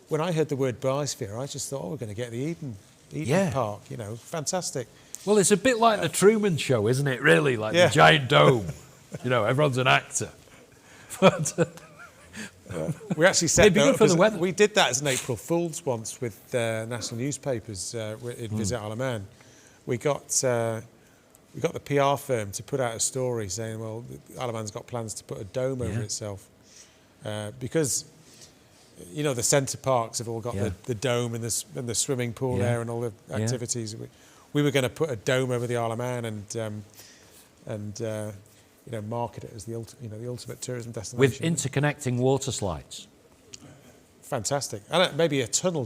when I heard the word biosphere, I just thought, we're going to get the Eden Park, fantastic. Well, it's a bit like the Truman Show, isn't it? Really, like the giant dome. Everyone's an actor. But we actually said for the weather. We did that as an April Fool's once with national newspapers in Visit Isle of Man. We got the PR firm to put out a story saying, well, Isle of Man's got plans to put a dome over itself because the centre parks have all got the dome and the swimming pool there and all the activities. We were going to put a dome over the Isle of Man and market it as the ultimate tourism destination with interconnecting water slides. Fantastic, and maybe a tunnel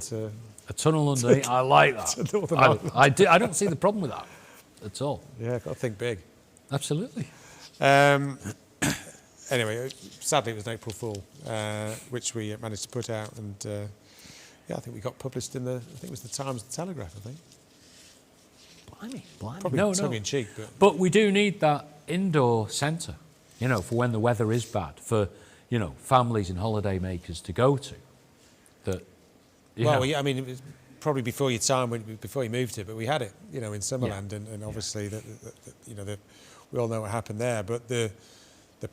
underneath. I like that. I don't see the problem with that at all. Yeah, got to think big. Absolutely. Anyway, sadly it was an April Fool, which we managed to put out, and I think we got published in I think it was the Times and Telegraph, I think. Blimey. Probably tongue in cheek, but we do need that indoor centre, for when the weather is bad, for families and holiday makers to go to. I mean, it was probably before your time, before you moved here, but we had it, in Summerland, and obviously we all know what happened there. But the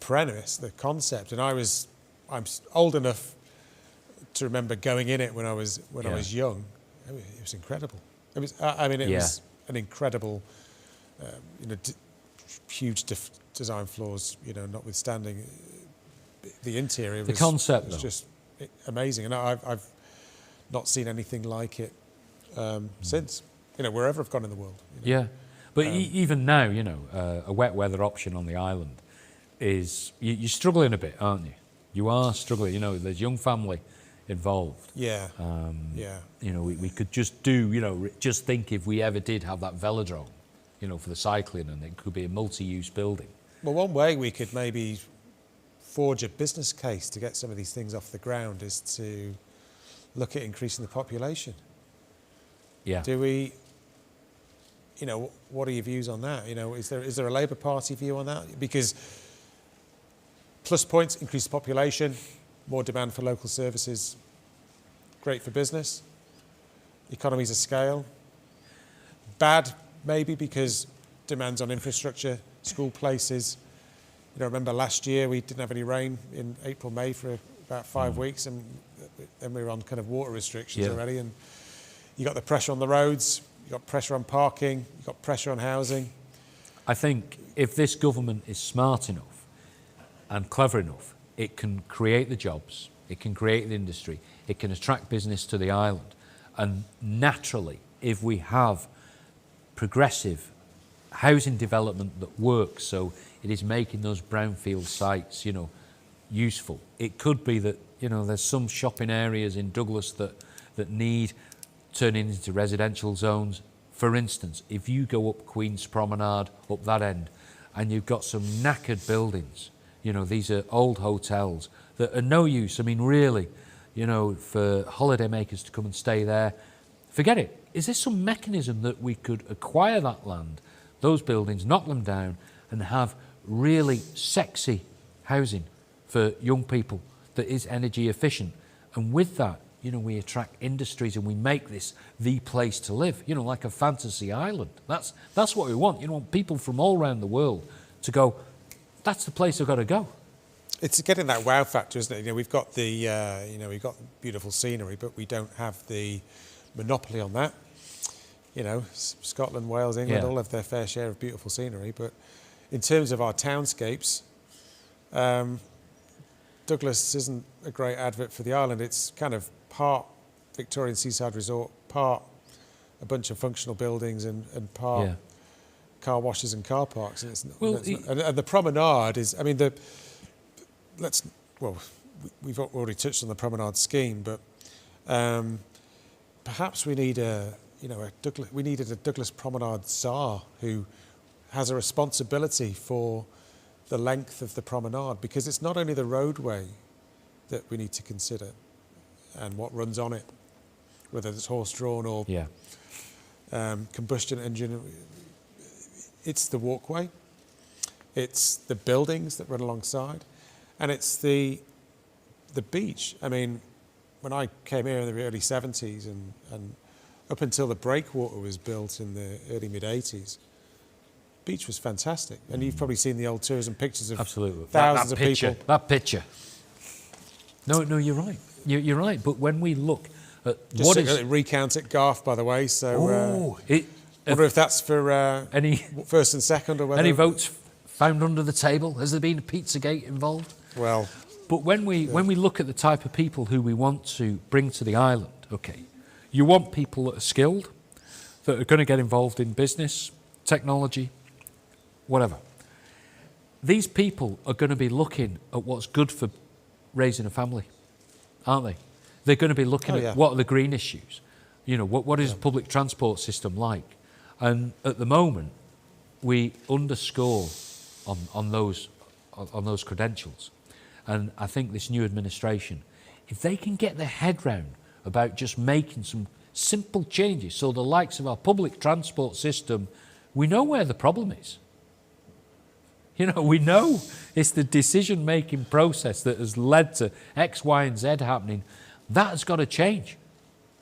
premise, the concept, and I'm old enough to remember going in it when I was young. It was incredible. It was. It was an incredible, huge design flaws. Notwithstanding, the interior. The concept was just amazing, and I've not seen anything like it since. Wherever I've gone in the world. But even now, a wet weather option on the island is you're struggling a bit, aren't you? You are struggling. There's young family involved. Yeah. We could just do. Just think if we ever did have that velodrome, for the cycling, and it could be a multi-use building. Well, one way we could maybe forge a business case to get some of these things off the ground is to look at increasing the population. Yeah. Do we? What are your views on that? Is there a Labour Party view on that? Because plus points, increased population, more demand for local services, great for business, economies of scale. Bad, maybe, because demands on infrastructure, school places. Remember last year we didn't have any rain in April, May for about 5 weeks, and then we were on kind of water restrictions already, and you got the pressure on the roads, you got pressure on parking, you got pressure on housing. I think if this government is smart enough and clever enough, it can create the jobs, it can create the industry, it can attract business to the island. And naturally, if we have progressive housing development that works, so it is making those brownfield sites, useful. It could be that, there's some shopping areas in Douglas that need turning into residential zones. For instance, if you go up Queen's Promenade, up that end, and you've got some knackered buildings, these are old hotels that are no use. I mean, really, for holidaymakers to come and stay there, forget it. Is there some mechanism that we could acquire that land, those buildings, knock them down, and have really sexy housing for young people that is energy efficient? And with that, you know, we attract industries and we make this the place to live, you know, like a fantasy island. That's what we want. You know, people from all around the world to go, that's the place I've got to go. It's getting that wow factor, isn't it? You know, we've got we've got beautiful scenery, but we don't have the monopoly on that. You know, Scotland, Wales, England all have their fair share of beautiful scenery, but in terms of our townscapes, Douglas isn't a great advert for the island. It's kind of part Victorian seaside resort, part a bunch of functional buildings, and part car washes and car parks. And, and the promenade is, I mean, we've already touched on the promenade scheme, but perhaps we need we needed a Douglas Promenade Tsar who has a responsibility for the length of the promenade, because it's not only the roadway that we need to consider and what runs on it, whether it's horse-drawn or combustion engine. It's the walkway, it's the buildings that run alongside, and it's the beach. I mean, when I came here in the early 70s and up until the breakwater was built in the early mid-80s, beach was fantastic. And you've probably seen the old tourism pictures of thousands of people. That picture. No, you're right. You're right. But when we look at recount it, Garth, by the way. So I wonder if that's for any first and second, or whether any votes found under the table. Has there been a Pizzagate involved? Well, but when we look at the type of people who we want to bring to the island, okay, you want people that are skilled, that are going to get involved in business, technology, whatever. These people are going to be looking at what's good for raising a family, aren't they? They're going to be looking at what are the green issues. You know, what is the public transport system like? And at the moment, we underscore on those credentials. And I think this new administration, if they can get their head round about just making some simple changes, so the likes of our public transport system, we know where the problem is. You know, we know it's the decision-making process that has led to X, Y, and Z happening. That has got to change.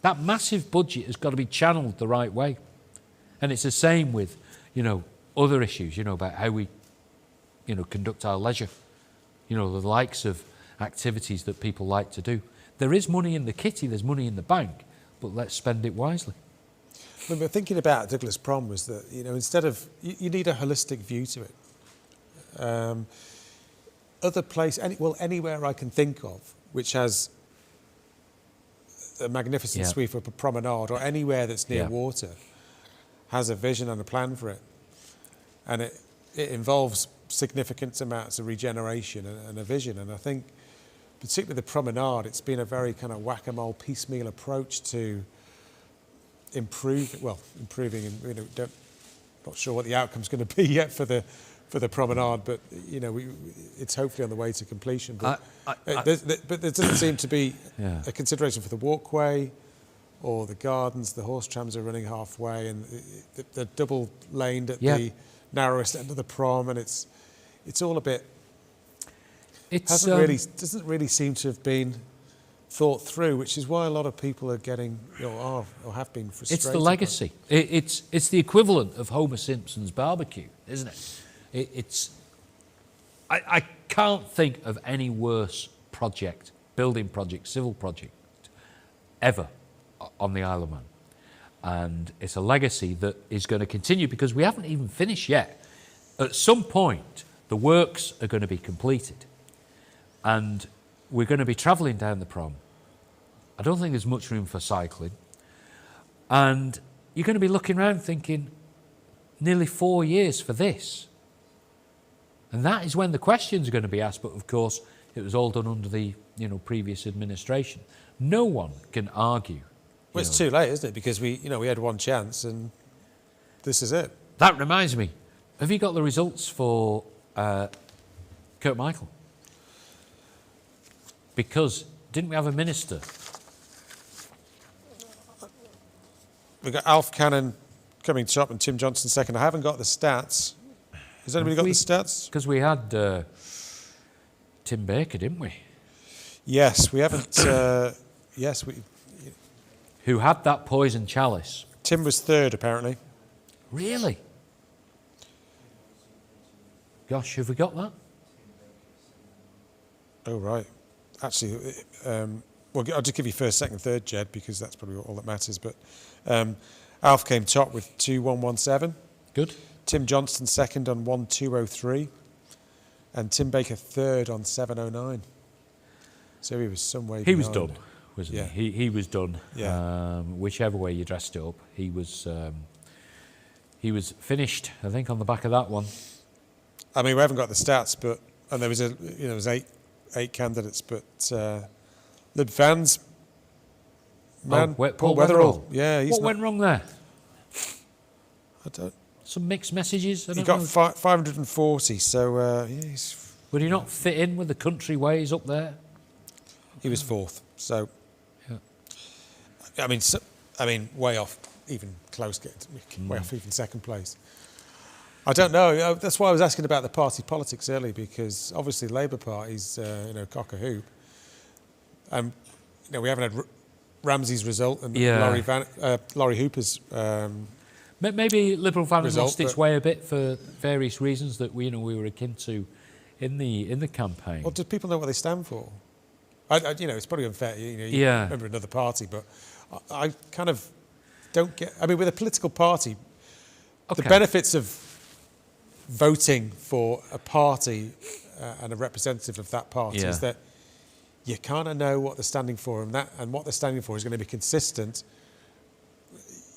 That massive budget has got to be channeled the right way. And it's the same with, you know, other issues, you know, about how we, you know, conduct our leisure. You know, the likes of activities that people like to do. There is money in the kitty, there's money in the bank, but let's spend it wisely. When we're thinking about Douglas Prom was that, you know, instead of, you need a holistic view to it. Other place, anywhere I can think of, which has a magnificent sweep up a promenade, or anywhere that's near water, has a vision and a plan for it. And it involves significant amounts of regeneration and a vision. And I think, particularly the promenade, it's been a very kind of whack-a-mole, piecemeal approach to improving, and, you know, not sure what the outcome's going to be yet for the promenade, but, you know, it's hopefully on the way to completion. But there doesn't seem to be a consideration for the walkway or the gardens. The horse trams are running halfway, and they're double laned at the narrowest end of the prom, and it's all a bit. Doesn't really seem to have been thought through, which is why a lot of people are getting, you know, or have been frustrated. It's the legacy. It's the equivalent of Homer Simpson's barbecue, isn't it? I can't think of any worse project, building project, civil project, ever on the Isle of Man. And it's a legacy that is going to continue, because we haven't even finished yet. At some point, the works are going to be completed, and we're going to be travelling down the prom. I don't think there's much room for cycling. And you're going to be looking around thinking, nearly 4 years for this. And that is when the questions are going to be asked. But of course, it was all done under the, you know, previous administration. No one can argue. Well, it's too late, isn't it? Because we had one chance, and this is it. That reminds me. Have you got the results for Kirkmichael? Because didn't we have a minister? We've got Alf Cannon coming top and Tim Johnson second. I haven't got the stats. Has anybody got the stats? Because we had Tim Baker, didn't we? Yes, we haven't yes, who had that poison chalice. Tim was third, apparently. Really? Gosh, have we got that? Oh, right. Actually, well, I'll just give you first, second, third, Jed, because that's probably all that matters. But Alf came top with 2:117. Good. Tim Johnston second on 1:203. And Tim Baker third on 7:09. So he was some way behind. He was done, wasn't Yeah. he? He was done. Yeah. Whichever way you dressed it up, he was finished, I think, on the back of that one. I mean, we haven't got the stats, but and there was there was eight candidates, but Lib Van's man, Paul Weatherall. Yeah, what went wrong there? I don't. Some mixed messages. He got 540, so he's. Would he not fit in with the country ways up there? He was fourth, so. Yeah. I mean, way off, even close, way off even second place. I don't know. That's why I was asking about the party politics early, because obviously Labour Party's cock a hoop. We haven't had Ramsey's result and Laurie Hooper's. Maybe Liberal Van result, lost its way a bit for various reasons that we were akin to in the campaign. Well, do people know what they stand for? It's probably unfair. You remember another party, but I kind of don't get. I mean, with a political party, the benefits of voting for a party and a representative of that party is that you kind of know what they're standing for, and what they're standing for is going to be consistent.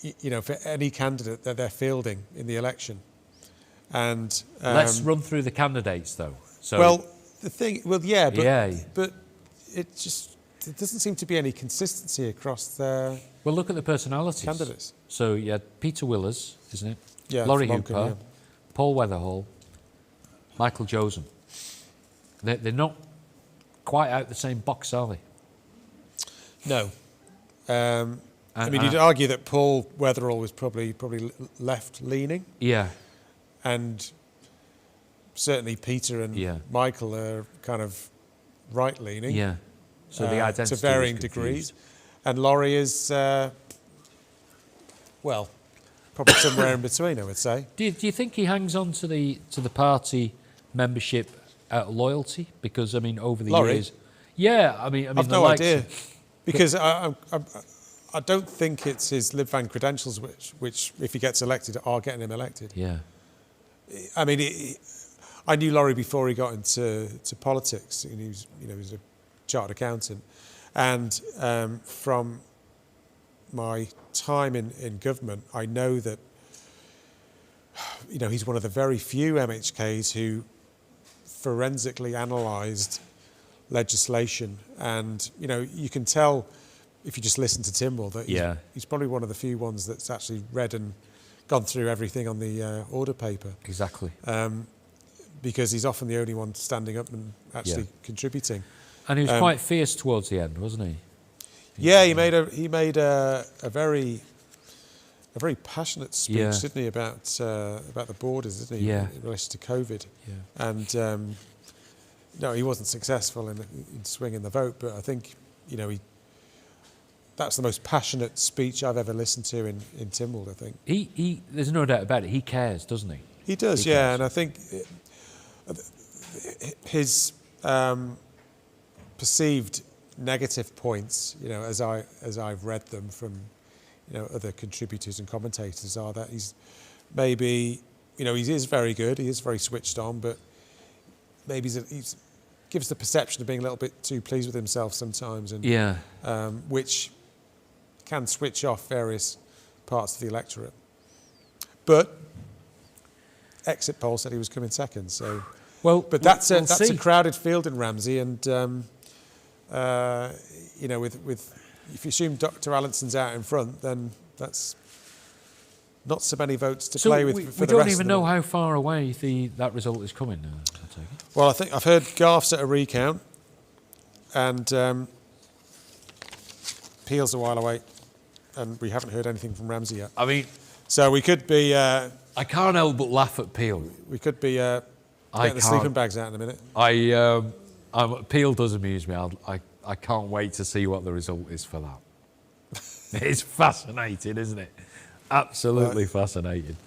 For any candidate that they're fielding in the election. And let's run through the candidates, though. But it doesn't seem to be any consistency across the. Well, look at the personalities. Candidates. So you had Peter Willers, isn't it? Yeah. Laurie Hooper, Paul Weatherall, Michael Josen. They're not quite out the same box, are they? No. You'd argue that Paul Weatherall was probably left-leaning. Yeah. And certainly Peter and Michael are kind of right-leaning. Yeah. So the identity to varying degrees. And Laurie is, probably somewhere in between, I would say. Do you think he hangs on to the party membership out of loyalty? Because, over the years... Yeah, I've no idea. Because I don't think it's his Lib Van credentials which, if he gets elected, are getting him elected. Yeah. I knew Laurie before he got into politics. And he was a chartered accountant, and from my time in government, I know that he's one of the very few MHKs who forensically analysed legislation, and you can tell. If you just listen to Timwell, that he's probably one of the few ones that's actually read and gone through everything on the order paper. Exactly. Because he's often the only one standing up and actually contributing. And he was quite fierce towards the end, wasn't he? Yeah, he made a very passionate speech, didn't he, about the borders, didn't he? Yeah. In relation to COVID. Yeah. And no, he wasn't successful in swinging the vote, but I think that's the most passionate speech I've ever listened to in Timwell, I think. He there's no doubt about it. He cares, doesn't he? He does, yeah. And I think his perceived negative points, as I've read them from, other contributors and commentators, are that he's maybe, he is very good, he is very switched on, but maybe he's gives the perception of being a little bit too pleased with himself sometimes, and which can switch off various parts of the electorate. But exit poll said he was coming second, so but that's a crowded field in Ramsey, and with if you assume Dr. Allinson's out in front, then that's not so many votes to play with. We don't even know how far away that result is coming. I take it. Well, I think I've heard Garth's at a recount, and Peel's a while away, and we haven't heard anything from Ramsey yet. So we could be. I can't help but laugh at Peel. We could be getting the sleeping bags out in a minute. Peel does amuse me. I can't wait to see what the result is for that. It's fascinating, isn't it? Absolutely fascinating.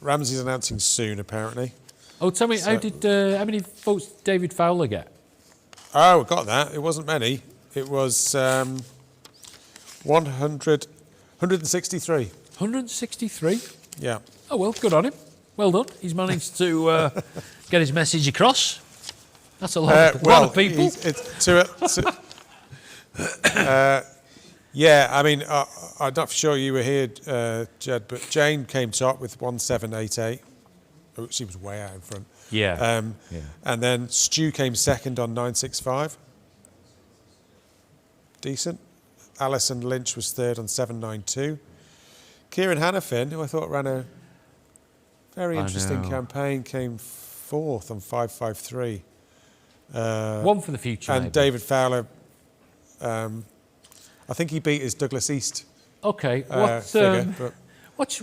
Ramsey's announcing soon, apparently. Oh, tell me, how many votes did David Fowler get? Oh, got that. It wasn't many. It was 163. 163? Yeah. Oh, well, good on him. Well done. He's managed to get his message across. That's a lot of people. Yeah, I mean, I'm not sure you were here, Jed, but Jane came top with 1788. Oh, she was way out in front. Yeah. And then Stu came second on 965. Decent. Alison Lynch was third on 792. Kieran Hannafin, who I thought ran a very interesting campaign, came fourth on 553. One for the future. And maybe. David Fowler, I think he beat his Douglas East. Okay. Figure, What's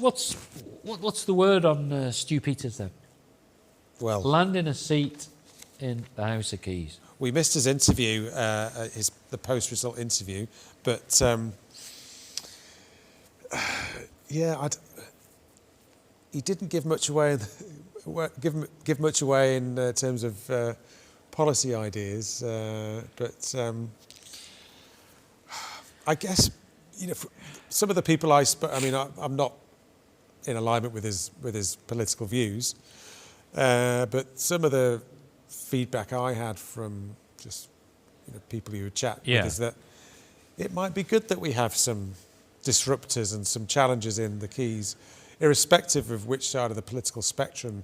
the word on Stu Peters then? Well, landing a seat in the House of Keys. We missed his interview, the post-result interview, but he didn't give much away. Give much away in terms of policy ideas, but I guess some of the people I'm not in alignment with his political views, but some of the feedback I had from just people who would chat with is that it might be good that we have some disruptors and some challenges in the Keys, irrespective of which side of the political spectrum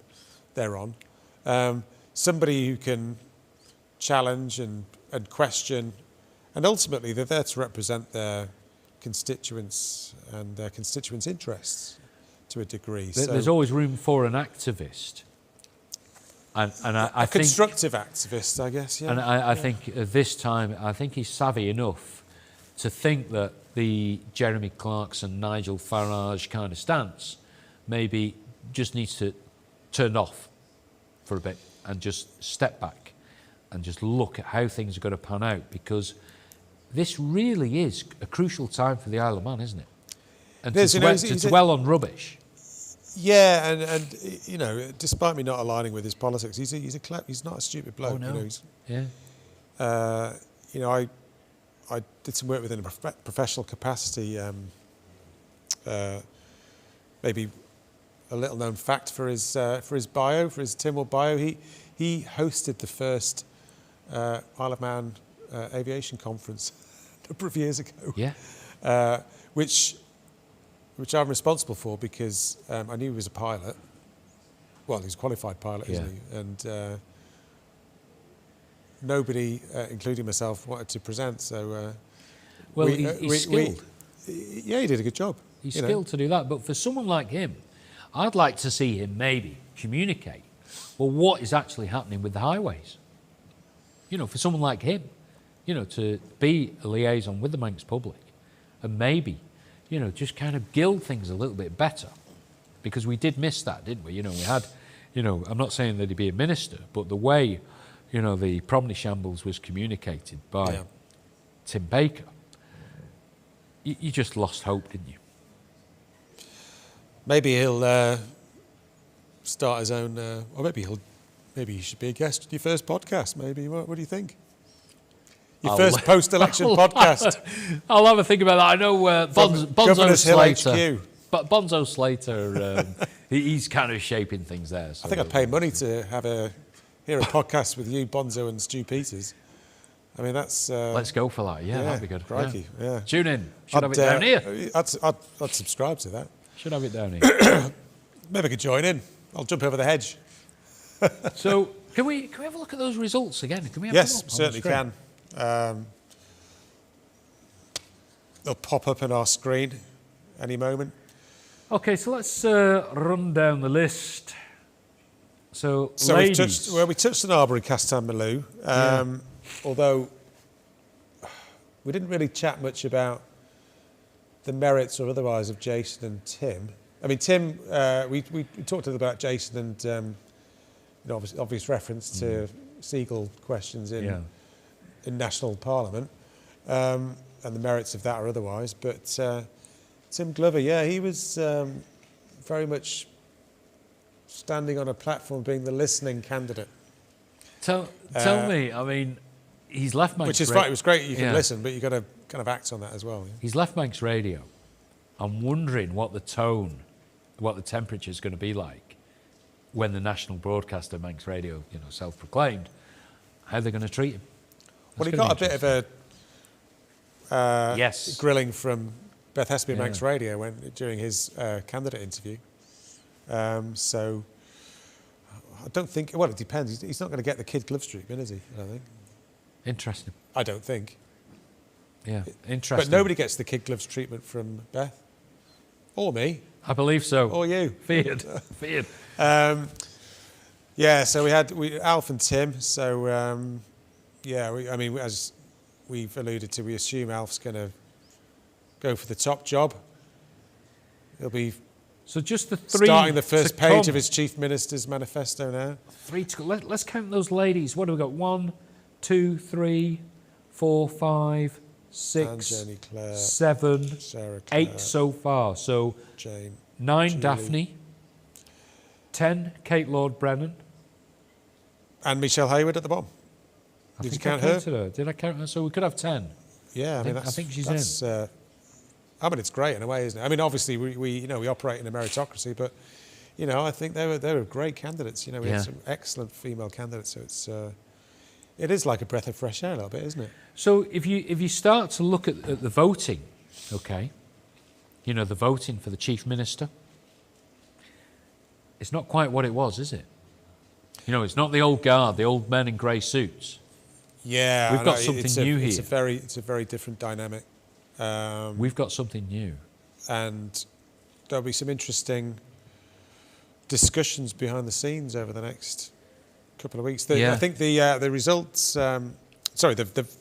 they're on. Somebody who can challenge and question, and ultimately they're there to represent their constituents and their constituents' interests to a degree. There's always room for an activist. And I think, constructive activist, I guess. Yeah. And I think this time, I think he's savvy enough to think that the Jeremy Clarkson, Nigel Farage kind of stance maybe just needs to turn off for a bit and just step back and just look at how things are going to pan out, because this really is a crucial time for the Isle of Man, isn't it? And to dwell on rubbish. Yeah, and despite me not aligning with his politics, he's not a stupid bloke. Oh, no. I did some work with him in a professional capacity. Maybe a little known fact for his bio, for his Tynwald bio, he hosted the first Isle of Man aviation conference a number of years ago. Yeah. Which I'm responsible for because I knew he was a pilot. Well, he's a qualified pilot, isn't he? And nobody, including myself, wanted to present. So, he's skilled. He did a good job. He's skilled to do that. But for someone like him, I'd like to see him maybe communicate, well, what is actually happening with the highways? For someone like him, to be a liaison with the Manx public and maybe just kind of gild things a little bit better, because we did miss that, didn't we? We had, I'm not saying that he'd be a minister, but the way, the Promny shambles was communicated by Tim Baker, you just lost hope, didn't you? Maybe he'll start his own, or maybe he should be a guest on your first podcast. Maybe what do you think? Your first post-election podcast. I'll have a think about that. I know Bonzo Slater. But Bonzo Slater, he's kind of shaping things there. So I think I'd pay money to hear a podcast with you, Bonzo, and Stu Peters. I mean, that's... Let's go for that. Yeah, that'd be good. Crikey, yeah. Tune in. Should have it down here. I'd subscribe to that. Should have it down here. Maybe I could join in. I'll jump over the hedge. So, can we have a look at those results again? Can we have yes, them up certainly can. They'll pop up on our screen any moment. Okay, so let's run down the list. So ladies. We touched on Arbury, Castan Malou, although we didn't really chat much about the merits or otherwise of Jason and Tim. I mean, Tim, we talked about Jason and obvious reference to Siegel questions in in national parliament, and the merits of that are otherwise. But Tim Glover, yeah, he was very much standing on a platform, being the listening candidate. Tell me, I mean, he's left Manx which is fine. It was great. You can listen, but you've got to kind of act on that as well. Yeah? He's left Manx Radio. I'm wondering what the tone, what the temperature is going to be like when the national broadcaster, Manx Radio, self-proclaimed, how they're going to treat him. Well, he got a bit of a grilling from Beth Hespy, Manx Radio, during his candidate interview. So I don't think. Well, it depends. He's not going to get the kid gloves treatment, is he? I don't think. Interesting. I don't think. Yeah, interesting. But nobody gets the kid gloves treatment from Beth. Or me. I believe so. Or you. Feared. Feared. Yeah, so we had Alf and Tim. So, as we've alluded to, we assume Alf's going to go for the top job. He'll be just the three starting the first page of his Chief Minister's manifesto now. Let's count those ladies. What have we got? 1, 2, 3, 4, 5, 6, 7, 8 so far. So Jane, 9 Julie. Daphne, 10 Kate Lord Brennan. And Michelle Hayward at the bottom. Did you count her? Did I count her? So we could have 10. Yeah, I think she's in. It's great in a way, isn't it? I mean, obviously we operate in a meritocracy, but I think they were great candidates. We had some excellent female candidates. So it is like a breath of fresh air a little bit, isn't it? So if you start to look at the voting, okay, the voting for the Chief Minister, it's not quite what it was, is it? It's not the old guard, the old men in grey suits. Yeah, we've got something new here. It's a very different dynamic. We've got something new, and there'll be some interesting discussions behind the scenes over the next couple of weeks. I think the results. The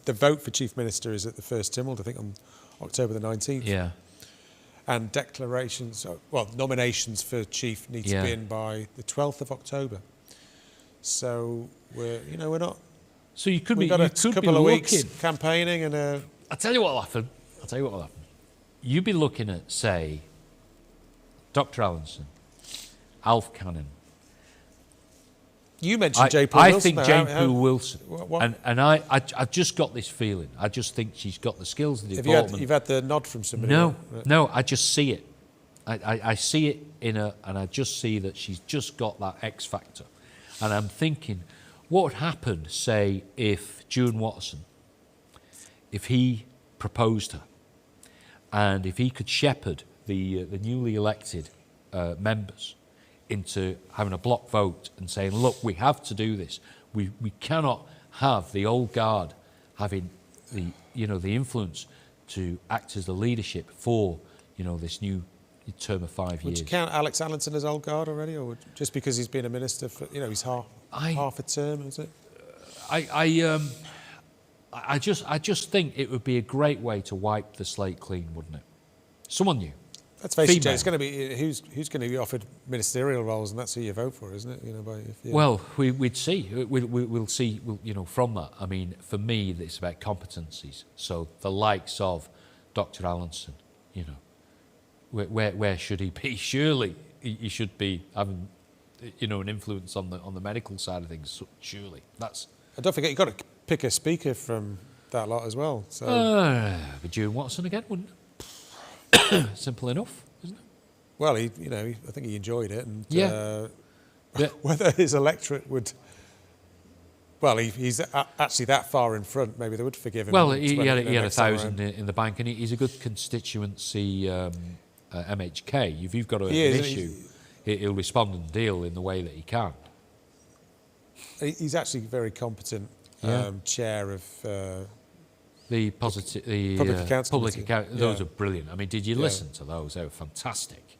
vote for Chief Minister is at the first Tynwald, I think, on October the 19th. Yeah. And nominations for Chief need to be in by the 12th of October. So we're not. So you could we've be. got a couple of weeks campaigning, and I'll tell you what will happen. You'd be looking at, say, Dr. Allinson, Alf Cannon. You mentioned Jane Poole Wilson. I think Jane Poole Wilson. And I've just got this feeling. I just think she's got the skills, the development. You've had the nod from somebody? No, I just see it. I see it in her, and I just see that she's just got that X factor. And I'm thinking, what would happen, say, if Juan Watson, if he proposed her, and if he could shepherd the newly elected members into having a block vote and saying, look, we have to do this. We cannot have the old guard having the influence to act as the leadership for this new term of 5 years. Would you count Alex Allinson as old guard already, or just because he's been a minister for he's half a term, is it? I just think it would be a great way to wipe the slate clean, wouldn't it? Someone new. Let's face it, it's going to be who's going to be offered ministerial roles, and that's who you vote for, isn't it? Well, we'd see. We'll see. From that. I mean, for me, it's about competencies. So the likes of Dr. Allinson, where should he be? Surely he should be having, an influence on the medical side of things. Surely that's. And don't forget, you've got to pick a speaker from that lot as well. So. But Juan Watson again, wouldn't it? Simple enough, isn't it? Well, I think he enjoyed it, and whether his electorate would. Well, he's actually that far in front. Maybe they would forgive him. Well, he had 1,000 in the bank, and he's a good constituency MHK. If you've got an issue, he'll respond and deal in the way that he can. He's actually very competent chair of. The public account. Those are brilliant. I mean, did you listen to those? They were fantastic.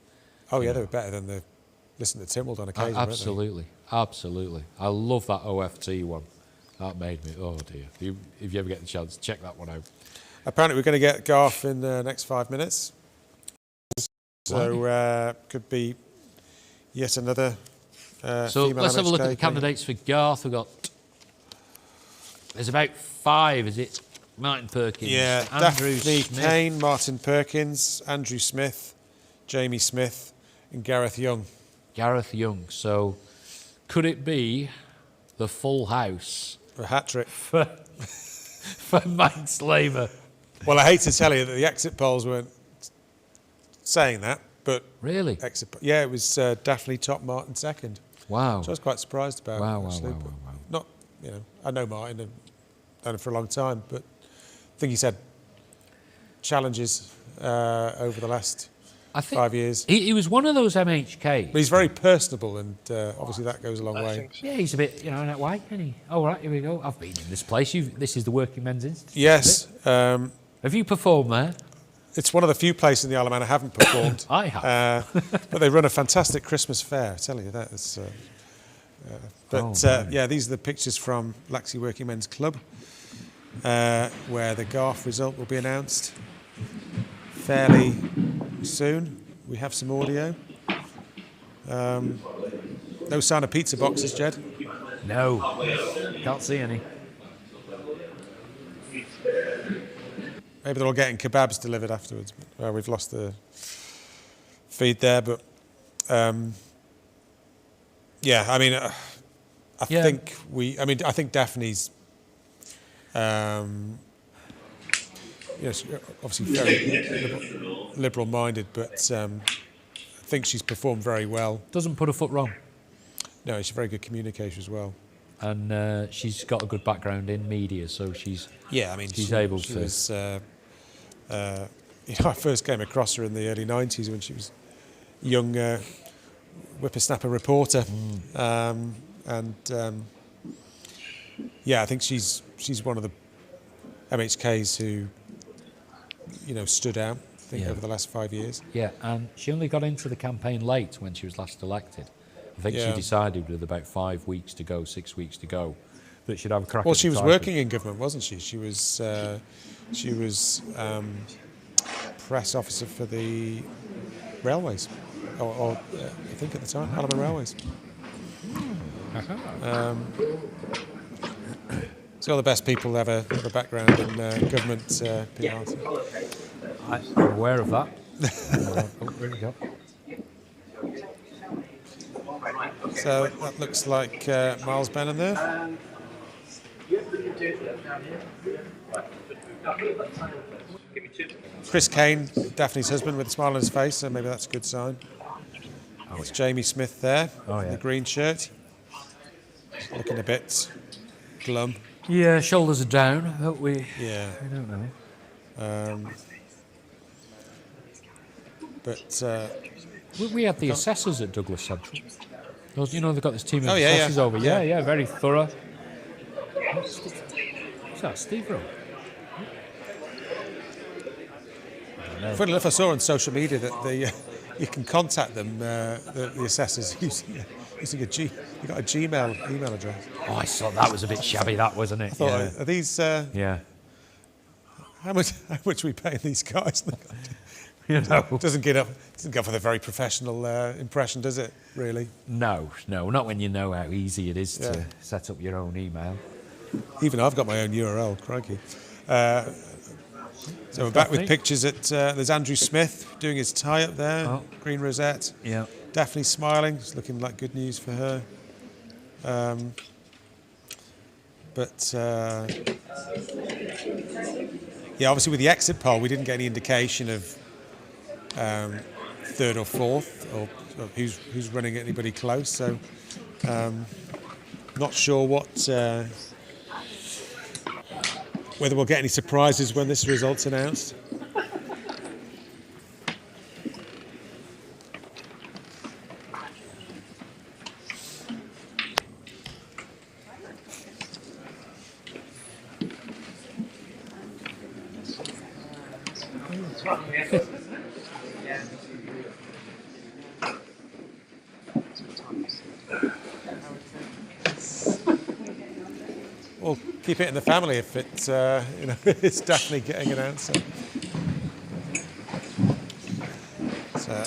Oh yeah, they were better than the listen to Tynwald on occasion. Absolutely. I love that OFT one. That made me. Oh dear! If you ever get the chance, check that one out. Apparently, we're going to get Garth in the next 5 minutes. So could be yet another. So let's have a look at the candidates for Garth. We've got There's about 5, is it? Martin Perkins, Yeah, Andrew Daphne Smith. Kane, Martin Perkins, Andrew Smith, Jamie Smith, and Gareth Young. Gareth Young. So, could it be the full house for a hat trick for Manx Labour? Well, I hate to tell you that the exit polls weren't saying that, but really, yeah, it was Daphne top, Martin second. Wow, which I was quite surprised about. Wow, actually, wow. Not, you know, I know Martin, and known him for a long time, but I think he's had challenges over the last 5 years. He was one of those MHKs. But he's very personable, and obviously that goes a long way. Yeah, he's a bit, you know, that way, isn't he? All right, here we go. I've been in this place. This is the Working Men's Institute. Yes. Have you performed there? It's one of the few places in the Isle of Man I haven't performed. I have. But they run a fantastic Christmas fair, I tell you that. It's, yeah, these are the pictures from Laxey Working Men's Club, where the Garth result will be announced fairly soon. We have some audio. No sign of pizza boxes, Jed? No, can't see any. Maybe they're all getting kebabs delivered afterwards. We've lost the feed there, but yeah, I mean, I think Daphne's, you know, obviously very liberal-minded, but I think she's performed very well. Doesn't put a foot wrong. No, she's a very good communicator as well. And she's got a good background in media, so she's she's able to. Was, you know, I first came across her in the early 90s when she was a young whippersnapper reporter, yeah, I think she's one of the MHKs who, you know, stood out, I think, over the last 5 years. Yeah, and she only got into the campaign late when she was last elected. I think she decided with about 5 weeks to go, 6 weeks to go, that she'd have a crack. Well, she was working in government, wasn't she? She was press officer for the railways, or I think at the time, Isle of Man Railways. So all the best people have a background in government PR. I'm aware of that. There we go. So that looks like Miles Benham there. Chris Kane, Daphne's husband, with a smile on his face, so maybe that's a good sign. It's Jamie Smith there, in the green shirt. Looking a bit glum. Yeah, shoulders are down, but we don't know. We had the assessors at Douglas Central. Those, you know, they've got this team of assessors over. Yeah, very thorough. What's that, Steve Rowe? Funny enough, I saw on social media that you can contact them, the assessors, using you got a Gmail email address. Oh, I saw that was a bit shabby, that wasn't it? I thought, are these? How much are we paying these guys? You know, doesn't go for the very professional impression, does it? Really? No, not when you know how easy it is to set up your own email. Even I've got my own URL, crikey. So we're back with pictures at. There's Andrew Smith doing his tie up there, green rosette. Yeah. Daphne smiling, it's looking like good news for her. Yeah, obviously with the exit poll, we didn't get any indication of third or fourth, or who's running anybody close. So, not sure whether we'll get any surprises when this result's announced. We'll keep it in the family if it's, it's Daphne getting an answer. So,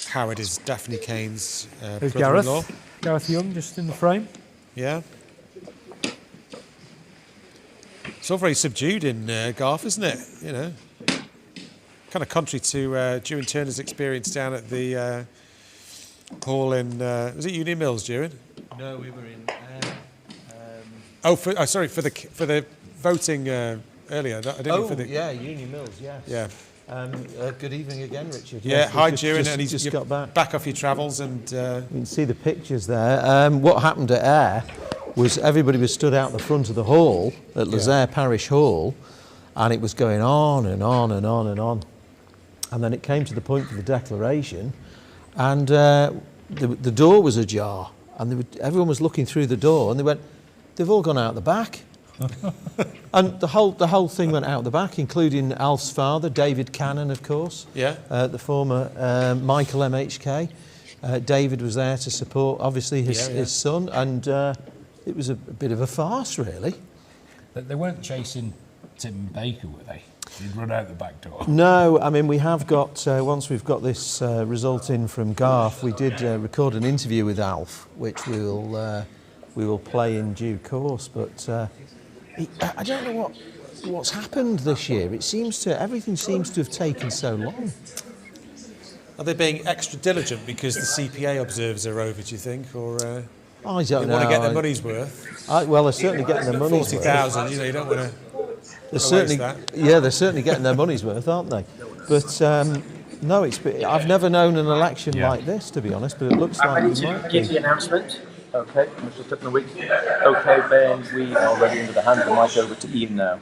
Howard is Daphne Kane's There's brother-in-law. Gareth Young just in the frame. Yeah. It's all very subdued in Garth, isn't it? You know, kind of contrary to Duran Turner's experience down at the hall in, was it Union Mills, Duran? No, we were in. Sorry, for the voting earlier. I didn't mean for the. Yeah, Union Mills. Yes. Yeah. Good evening again, Richard. Yeah, Yes, hi, just- Duran, just- and he's just got back off your travels, and you can see the pictures there. What happened at Ayr was everybody was stood out the front of the hall at Lazaire Parish Hall, and it was going on and on and on and on, and then it came to the point for the declaration, and the door was ajar, and everyone was looking through the door, and they went, "They've all gone out the back." And the whole thing went out the back, including Alf's father, David Cannon, of course. Yeah. The former Michael MHK. David was there to support, obviously, his son, and it was a bit of a farce, really. They weren't chasing Tim Baker, were they? He'd run out the back door. No, I mean, we have got, once we've got this result in from Garth, we did record an interview with Alf, which we will play in due course, but I don't know what's happened this year. Everything seems to have taken so long. are they being extra diligent because the CPA observers are over? Do you think, or I don't they know. want to get their money's worth? Well, they're certainly getting their money's worth. 40,000. You know, you don't want to. They're certainly getting their money's worth, aren't they? But no, I've never known an election like this, to be honest. But it looks like ready we to might give be. the announcement. Okay, Mr. Tuppenwick. Okay, Ben, we are ready to hand the mic over to Ian now.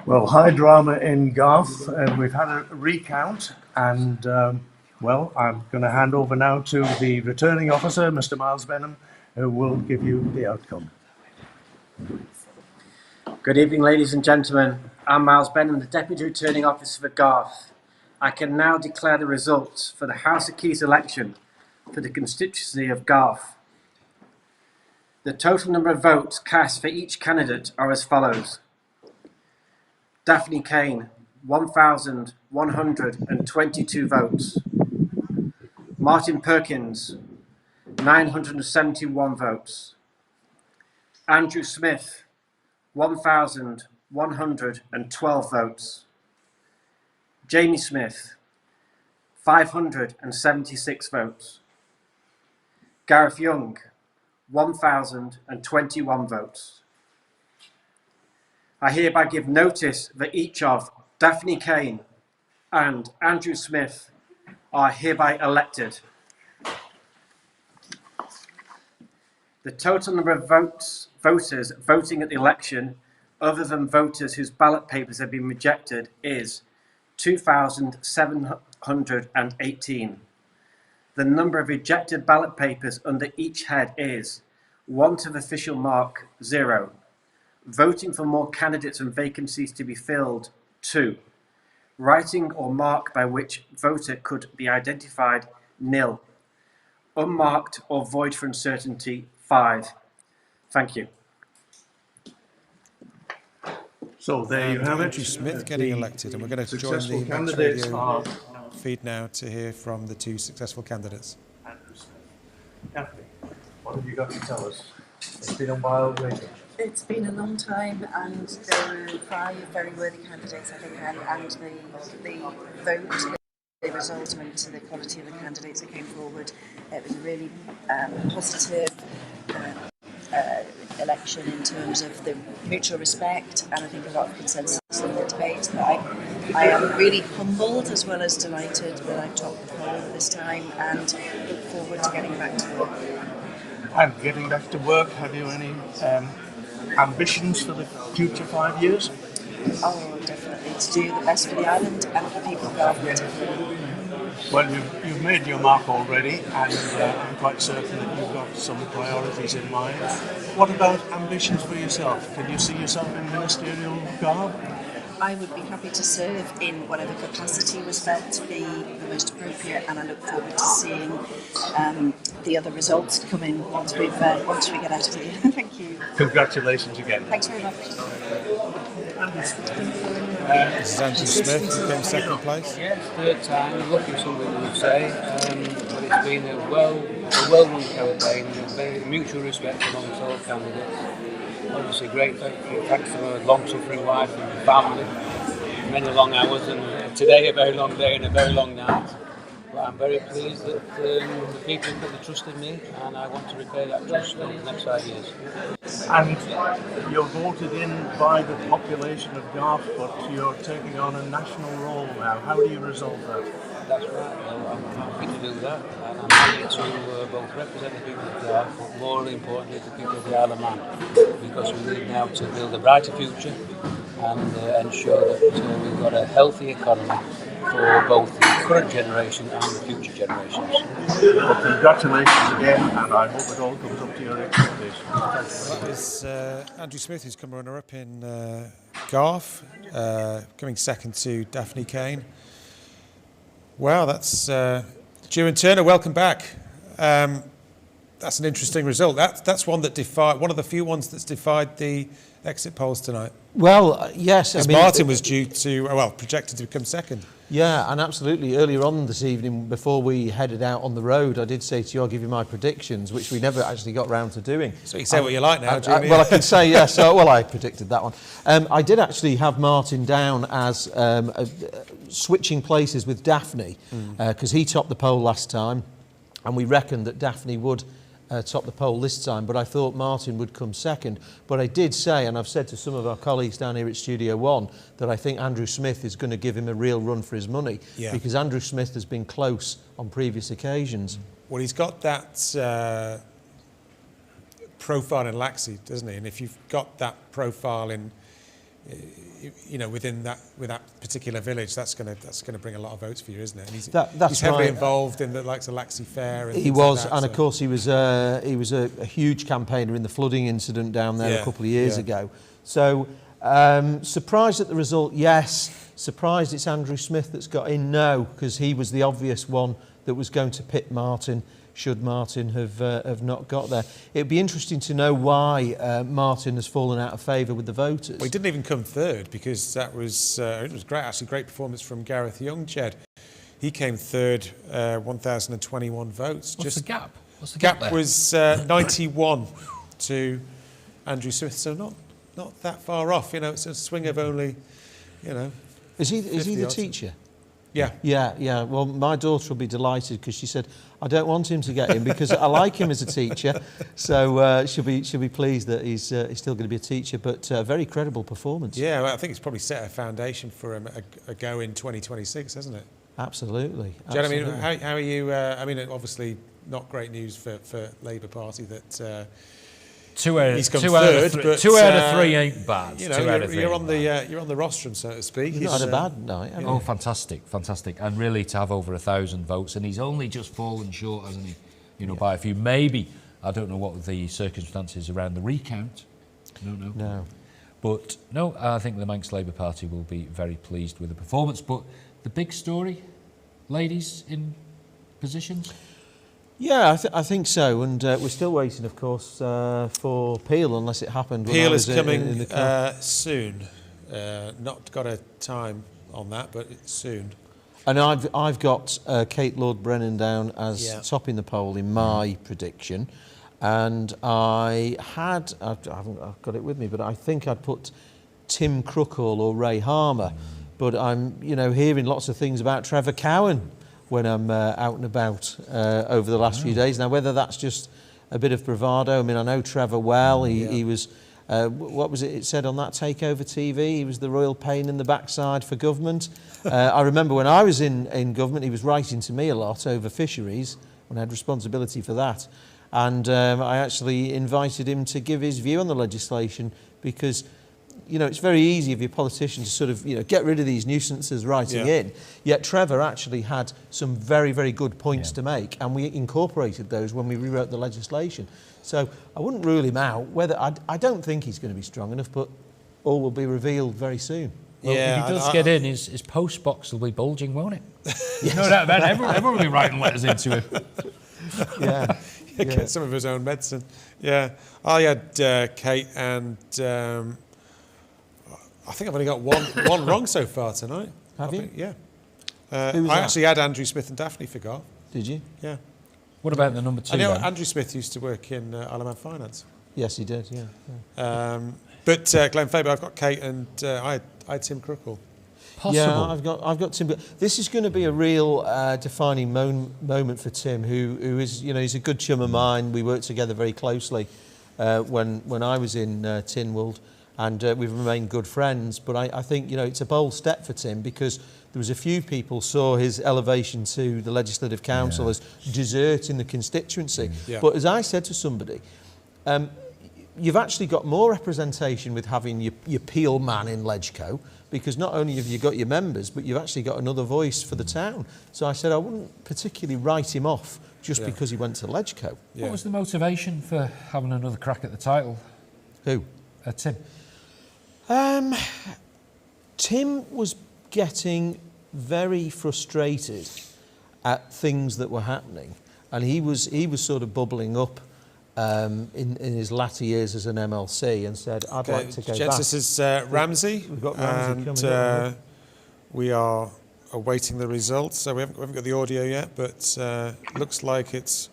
Well, high drama in Garth. We've had a recount, and I'm going to hand over now to the returning officer, Mr. Miles Benham, who will give you the outcome. Good evening, ladies and gentlemen. I'm Miles Benham, the Deputy Returning Officer for Garth. I can now declare the results for the House of Keys election for the constituency of Garth. The total number of votes cast for each candidate are as follows. Daphne Kane, 1,122 votes. Martin Perkins, 971 votes. Andrew Smith, 1,112 votes. Jamie Smith, 576 votes. Gareth Young, 1,021 votes. I hereby give notice that each of Daphne Kane and Andrew Smith are hereby elected. The total number of voters voting at the election, other than voters whose ballot papers have been rejected, is 2,718. The number of rejected ballot papers under each head is want of official mark 0. Voting for more candidates and vacancies to be filled 2. Writing or mark by which voter could be identified 0. Unmarked or void for uncertainty 5. Thank you. So there you have it. Andrew Smith getting elected, and we're going to join the Successful next candidates radio are feed now to hear from the two successful candidates. Andrew Smith. Daphne, what have you got to tell us? It's been a while waiting. It's been a long time, and there were 5 very worthy candidates, I think, and the vote, the result went to the quality of the candidates that came forward. It was a really positive election in terms of the mutual respect, and I think a lot of consensus in the debate. But I am really humbled as well as delighted that I've topped the poll this time, and look forward to getting back to work. And getting back to work, have you any ambitions for the future 5 years? Oh, definitely, to do the best for the island and for people of Garth. Well, you've made your mark already, and I'm quite certain that you've got some priorities in mind. What about ambitions for yourself? Can you see yourself in ministerial garb? I would be happy to serve in whatever capacity was felt to be the most appropriate, and I look forward to seeing the other results come in once we get out of here. Thank you. Congratulations again. Thanks very much. This is Andrew Smith, who came second place. Yes, third time. Lucky, something we would say. But it's been a well-run campaign with very mutual respect amongst all candidates. Obviously, great thanks to my long-suffering wife and family. Many long hours, and today a very long day and a very long night. But I'm very pleased that the people put the trust in me, and I want to repay that trust in the next 5 years. And you're voted in by the population of Garth, but you're taking on a national role now. How do you resolve that? That's right. Well, I'm happy to do that, and I'm happy to both represent the people of Garth, but more importantly the people of the Isle of Man, because we need now to build a brighter future and ensure that we've got a healthy economy for both the current generation and the future generations. Well, congratulations again, and I hope it all comes up to your expectations. That is Andrew Smith, who's come runner-up in Garth, coming second to Daphne Kane. Wow, that's Drew and Turner. Welcome back. That's an interesting result. That's one that one of the few ones that's defied the exit polls tonight. Well, yes. Because Martin was due to, projected to become second. Yeah, and absolutely. Earlier on this evening, before we headed out on the road, I did say to you, I'll give you my predictions, which we never actually got round to doing. So you can say what you like now, Jimmy. Well, I can say, yes. I predicted that one. I did actually have Martin down as switching places with Daphne, because he topped the poll last time, and we reckoned that Daphne would top the poll this time, but I thought Martin would come second. But I did say, and I've said to some of our colleagues down here at Studio One, that I think Andrew Smith is going to give him a real run for his money, because Andrew Smith has been close on previous occasions. Well, he's got that profile in Laxey, doesn't he? And if you've got that profile in, within that particular village, that's going to bring a lot of votes for you, isn't it? And he's heavily involved in the likes of Laxey Fair. And he was, like that, and of course he was a huge campaigner in the flooding incident down there a couple of years ago. So surprised at the result, yes. Surprised it's Andrew Smith that's got in, no, because he was the obvious one that was going to pit Martin, should Martin have not got there. It'd be interesting to know why Martin has fallen out of favour with the voters. Well, he didn't even come third, because it was great, actually great performance from Gareth Young, Ched. He came third, 1,021 votes. What's the gap? What's the gap there? Was 91 to Andrew Smith, so not that far off. It's a swing of only, Is he the teacher? Yeah. Yeah. Well, my daughter will be delighted, because she said, I don't want him to get in because I like him as a teacher. So she'll be pleased that he's still going to be a teacher, but a very credible performance. Yeah, well, I think it's probably set a foundation for him a go in 2026, hasn't it? Absolutely. Do you know what I mean? How are you? Obviously not great news for Labour Party that he's come third, but 2 out of 3 ain't bad. You're on the rostrum, so to speak. He's not had a bad night. Oh, fantastic, and really to have over 1,000 votes, and he's only just fallen short, hasn't he? By a few. Maybe, I don't know what the circumstances around the recount. No. But no, I think the Manx Labour Party will be very pleased with the performance. But the big story, ladies in positions. Yeah, I think so, and we're still waiting, of course, for Peel, unless it happened. Peel is coming soon. Not got a time on that, but it's soon. And I've got Kate Lord Brennan down as topping the poll in my prediction, and I haven't got it with me, but I think I'd put Tim Crookall or Ray Harmer, but I'm hearing lots of things about Trevor Cowan when I'm out and about over the last few days. Now, whether that's just a bit of bravado, I know Trevor well. He was, what was it said on that Takeover TV? He was the royal pain in the backside for government. I remember when I was in government, he was writing to me a lot over fisheries, when I had responsibility for that. And I actually invited him to give his view on the legislation, because it's very easy of your politician to sort of, get rid of these nuisances writing in. Yet Trevor actually had some very, very good points to make, and we incorporated those when we rewrote the legislation. So I wouldn't rule him out. I don't think he's going to be strong enough, but all will be revealed very soon. Well, Yeah, if he does get in, his post box will be bulging, won't it? No doubt about it. Everyone will be writing letters into him. Yeah. Get some of his own medicine. Yeah. I had Kate and I think I've only got one wrong so far tonight. Have you? Yeah. Who was I that? actually had Andrew Smith and Daphne for golf. Did you? Yeah. What about the number 2? I know then? Andrew Smith used to work in Isle of Man Finance. Yes, he did. Yeah. But Glenn Faber, I've got Kate and I had Tim Crookle. Possible. Yeah, I've got Tim. This is going to be a real defining moment for Tim, who is, he's a good chum of mine. We worked together very closely when I was in Tynwald, and we've remained good friends. But I think it's a bold step for Tim, because there was a few people saw his elevation to the Legislative Council as desert in the constituency. Yeah. But as I said to somebody, you've actually got more representation with having your Peel man in Legco, because not only have you got your members, but you've actually got another voice for the town. So I said I wouldn't particularly write him off just because he went to Legco. Yeah. What was the motivation for having another crack at the title? Who? Tim. Tim was getting very frustrated at things that were happening, and he was sort of bubbling up in his latter years as an MLC, and said, I'd like to go Gents, back. this is Ramsey. We've got Ramsey and coming up. we are awaiting the results. So we haven't got the audio yet, but looks like it's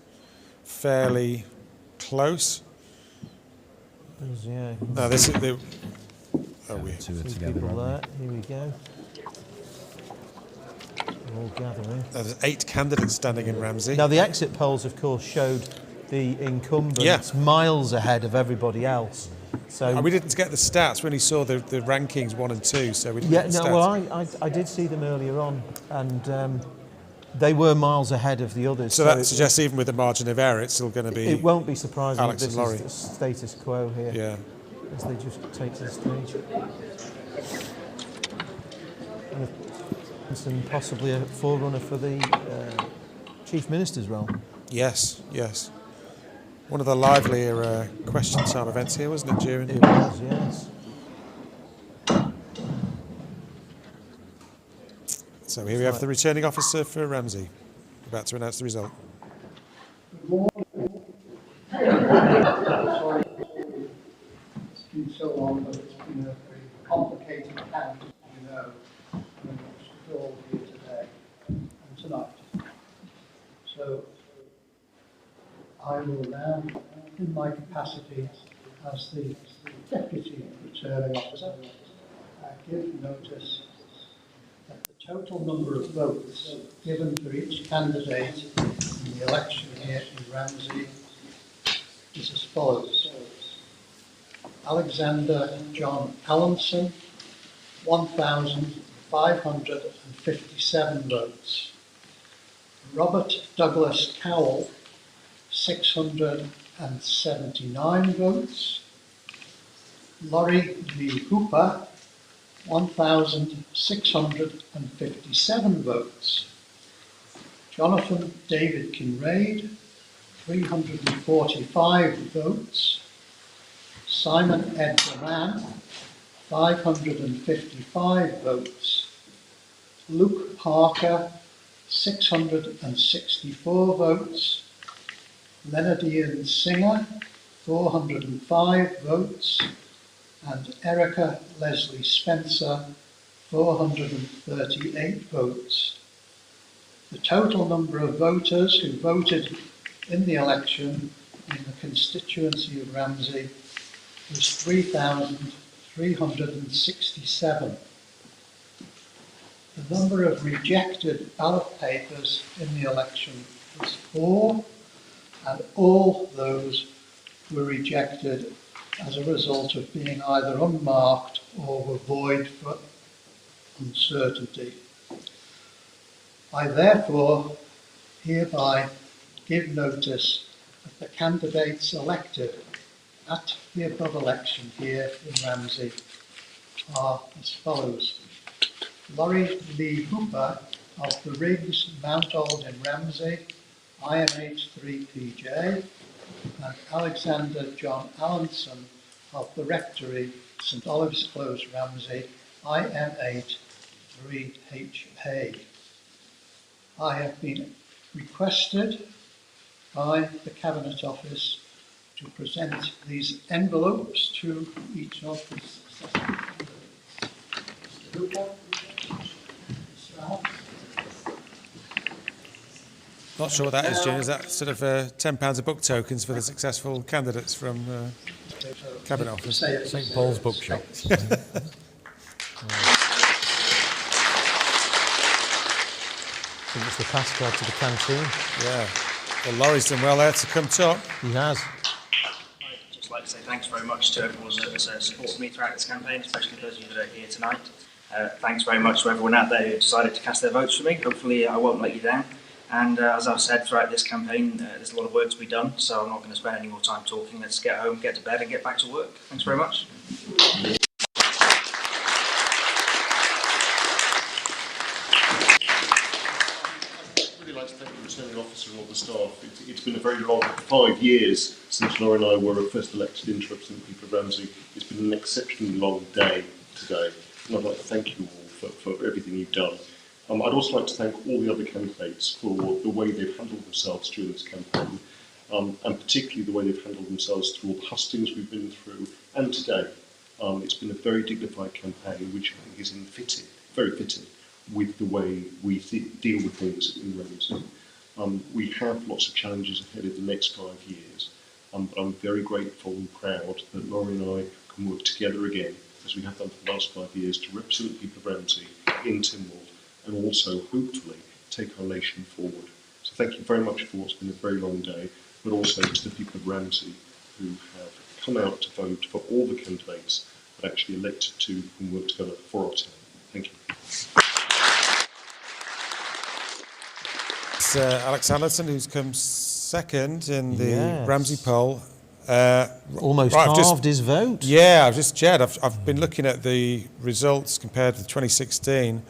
fairly close. Yeah. No, this is the... Oh, we Two people there. Here we go. We're all gathering. There's 8 candidates standing in Ramsey. Now, the exit polls, of course, showed the incumbents miles ahead of everybody else. So we didn't get the stats. We only saw the rankings 1 and 2, so we didn't get the stats. Well, I did see them earlier on, and they were miles ahead of the others. So that suggests even with the margin of error, it's still going to be... It won't be surprising Alex if this and is Laurie. the status quo here. Yeah. As they just take to the stage. And possibly a forerunner for the Chief Minister's role. Yes, yes. One of the livelier question time events here, wasn't it, during? It was, yes. So here we have the returning officer for Ramsey, about to announce the result. Sorry, it's been so long, but it's been a very complicated count, as you know, and we're all here today and tonight. So I will now, in my capacity as the Deputy Returning Officer, give notice that the total number of votes given for each candidate in the election here in Ramsey is as follows. Alexander John Allenson, 1,557 votes. Robert Douglas Cowell, 679 votes. Laurie Lee Hooper, 1,657 votes. Jonathan David Kinraid, 345 votes. Simon Ed Duran, 555 votes. Luke Parker, 664 votes. Leonard Ian Singer, 405 votes. And Erica Leslie Spencer, 438 votes. The total number of voters who voted in the election in the constituency of Ramsey was 3,367. The number of rejected ballot papers in the election was 4, and all those were rejected as a result of being either unmarked or were void for uncertainty. I therefore hereby give notice that the candidates elected at the above election here in Ramsey are as follows. Laurie Lee Hooper of the Riggs Mountold in Ramsey, IMH3PJ, and Alexander John Allenson of the Rectory, St Olive's Close, Ramsey, IM8 3HA. I have been requested by the Cabinet Office to present these envelopes to each of the successive candidates. Mr. Hooper, Mr. Allen. Not sure what that is, June. Is that sort of £10 of book tokens for the successful candidates from Cabinet Office? St Paul's Bookshop. I think it's the pass card to the canteen. Yeah. Well, Laurie's done well there to come top. He has. I'd just like to say thanks very much to everyone that has supported me throughout this campaign, especially those of you that are here tonight. Thanks very much to everyone out there who decided to cast their votes for me. Hopefully I won't let you down. And as I've said throughout this campaign, there's a lot of work to be done, so I'm not going to spend any more time talking. Let's get home, get to bed and get back to work. Thanks very much. I'd really like to thank the returning officer and all the staff. It's been a very long 5 years since Laura and I were first elected into representing the people of Ramsey. It's been an exceptionally long day today, and I'd like to thank you all for everything you've done. I'd also like to thank all the other candidates for the way they've handled themselves during this campaign, and particularly the way they've handled themselves through all the hustings we've been through, and today. It's been a very dignified campaign, which I think is very fitting with the way we deal with things in Ramsey. We have lots of challenges ahead of the next 5 years, but I'm very grateful and proud that Laurie and I can work together again, as we have done for the last 5 years, to represent the people of Ramsey in Tynwald, and also, hopefully, take our nation forward. So thank you very much for what's been a very long day, but also to the people of Ramsey who have come out to vote for all the candidates, but actually elected to and work together for our town. Thank you. It's Alex Allenson, who's come second in the Ramsey poll. Almost halved his vote. Yeah, I've just checked. I've been looking at the results compared with 2016.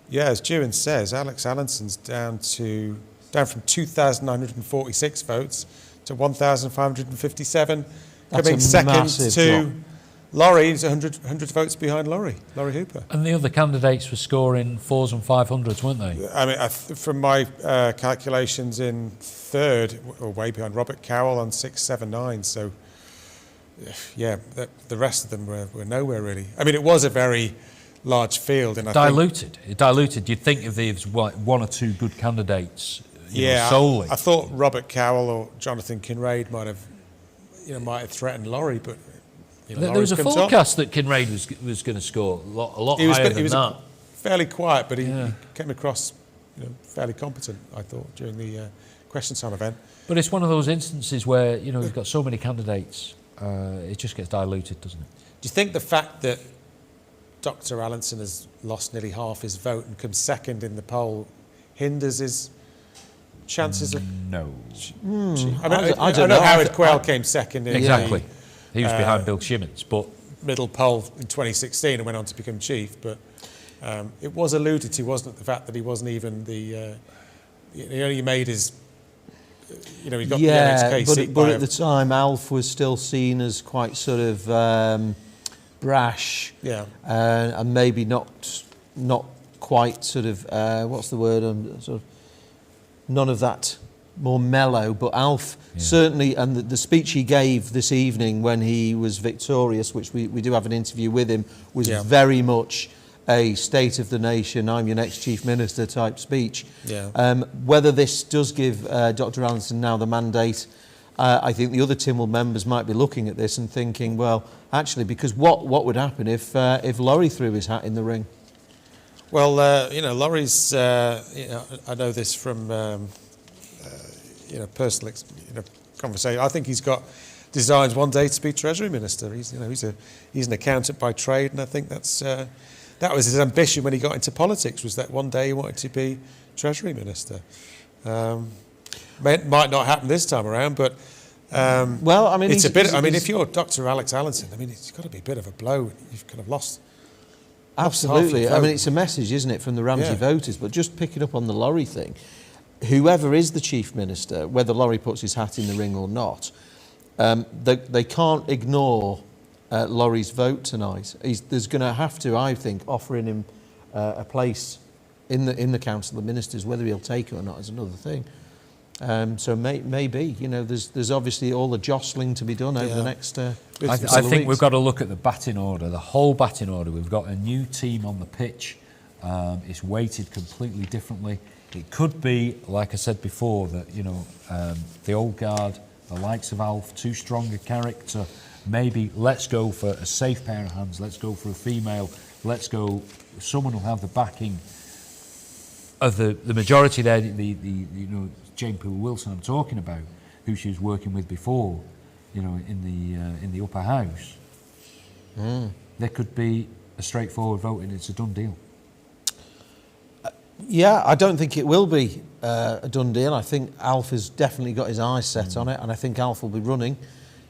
Yeah, as Ewan says, Alex Allenson's down from 2,946 votes to 1,557, coming second to Laurie, who's 100 votes behind Laurie Hooper. And the other candidates were scoring 4s and 500s, weren't they? I mean, from my calculations, in third, or way behind Robert Cowell on 679. So, yeah, the rest of them were nowhere really. I mean, it was a very large field, and diluted. You'd think if there's one or two good candidates, solely. I thought Robert Cowell or Jonathan Kinraid might have threatened Laurie, but there was a forecast that Kinraid was going to score a lot higher than that. Fairly quiet, but he came across fairly competent, I thought, during the question time event. But it's one of those instances where you've got so many candidates, it just gets diluted, doesn't it? Do you think the fact that Dr. Allenson has lost nearly half his vote and comes second in the poll hinders his chances of... No. I don't know Howard Quayle came second in exactly. He was behind Bill Shimmons, but... middle poll in 2016 and went on to become chief, but it was alluded to, wasn't it, the fact that he wasn't even the... he only made his... he got the NHK seat but at the time Alf was still seen as quite sort of... brash, and maybe not quite sort of what's the word? Sort of none of that more mellow. But Alf certainly, and the speech he gave this evening when he was victorious, which we do have an interview with him, was very much a state of the nation, I'm your next chief minister type speech. Whether this does give Dr. Allenson now the mandate. I think the other Tynwald members might be looking at this and thinking, well, actually, because what would happen if Laurie threw his hat in the ring? Well, Laurie's, I know this from, personal, conversation. I think he's got designs one day to be Treasury Minister. He's an accountant by trade, and I think that was his ambition when he got into politics, was that one day he wanted to be Treasury Minister. Might not happen this time around, but well, I mean, it's a bit. I mean, if you're Dr. Alex Allenson, I mean, it's got to be a bit of a blow. You've kind of lost. Absolutely. I mean, it's a message, isn't it, from the Ramsey voters? But just picking up on the Laurie thing, whoever is the chief minister, whether Laurie puts his hat in the ring or not, they can't ignore Laurie's vote tonight. There's going to have to, I think, offering him a place in the Council of Ministers. Whether he'll take it or not is another thing. So maybe, you know, there's obviously all the jostling to be done over the next. I think weeks. we've got to look at the batting order, the whole batting order. We've got a new team on the pitch. It's weighted completely differently. It could be, like I said before, that, you know, the old guard, the likes of Alf, too strong a character. Maybe let's go for a safe pair of hands. Let's go for a female. Let's go someone who'll have the backing of the majority there. The you know, Jane Poole Wilson I'm talking about, who she was working with before, you know, in the upper house. There could be a straightforward vote and it's a done deal. Yeah, I don't think it will be a done deal. I think Alf has definitely got his eyes set on it, and I think Alf will be running.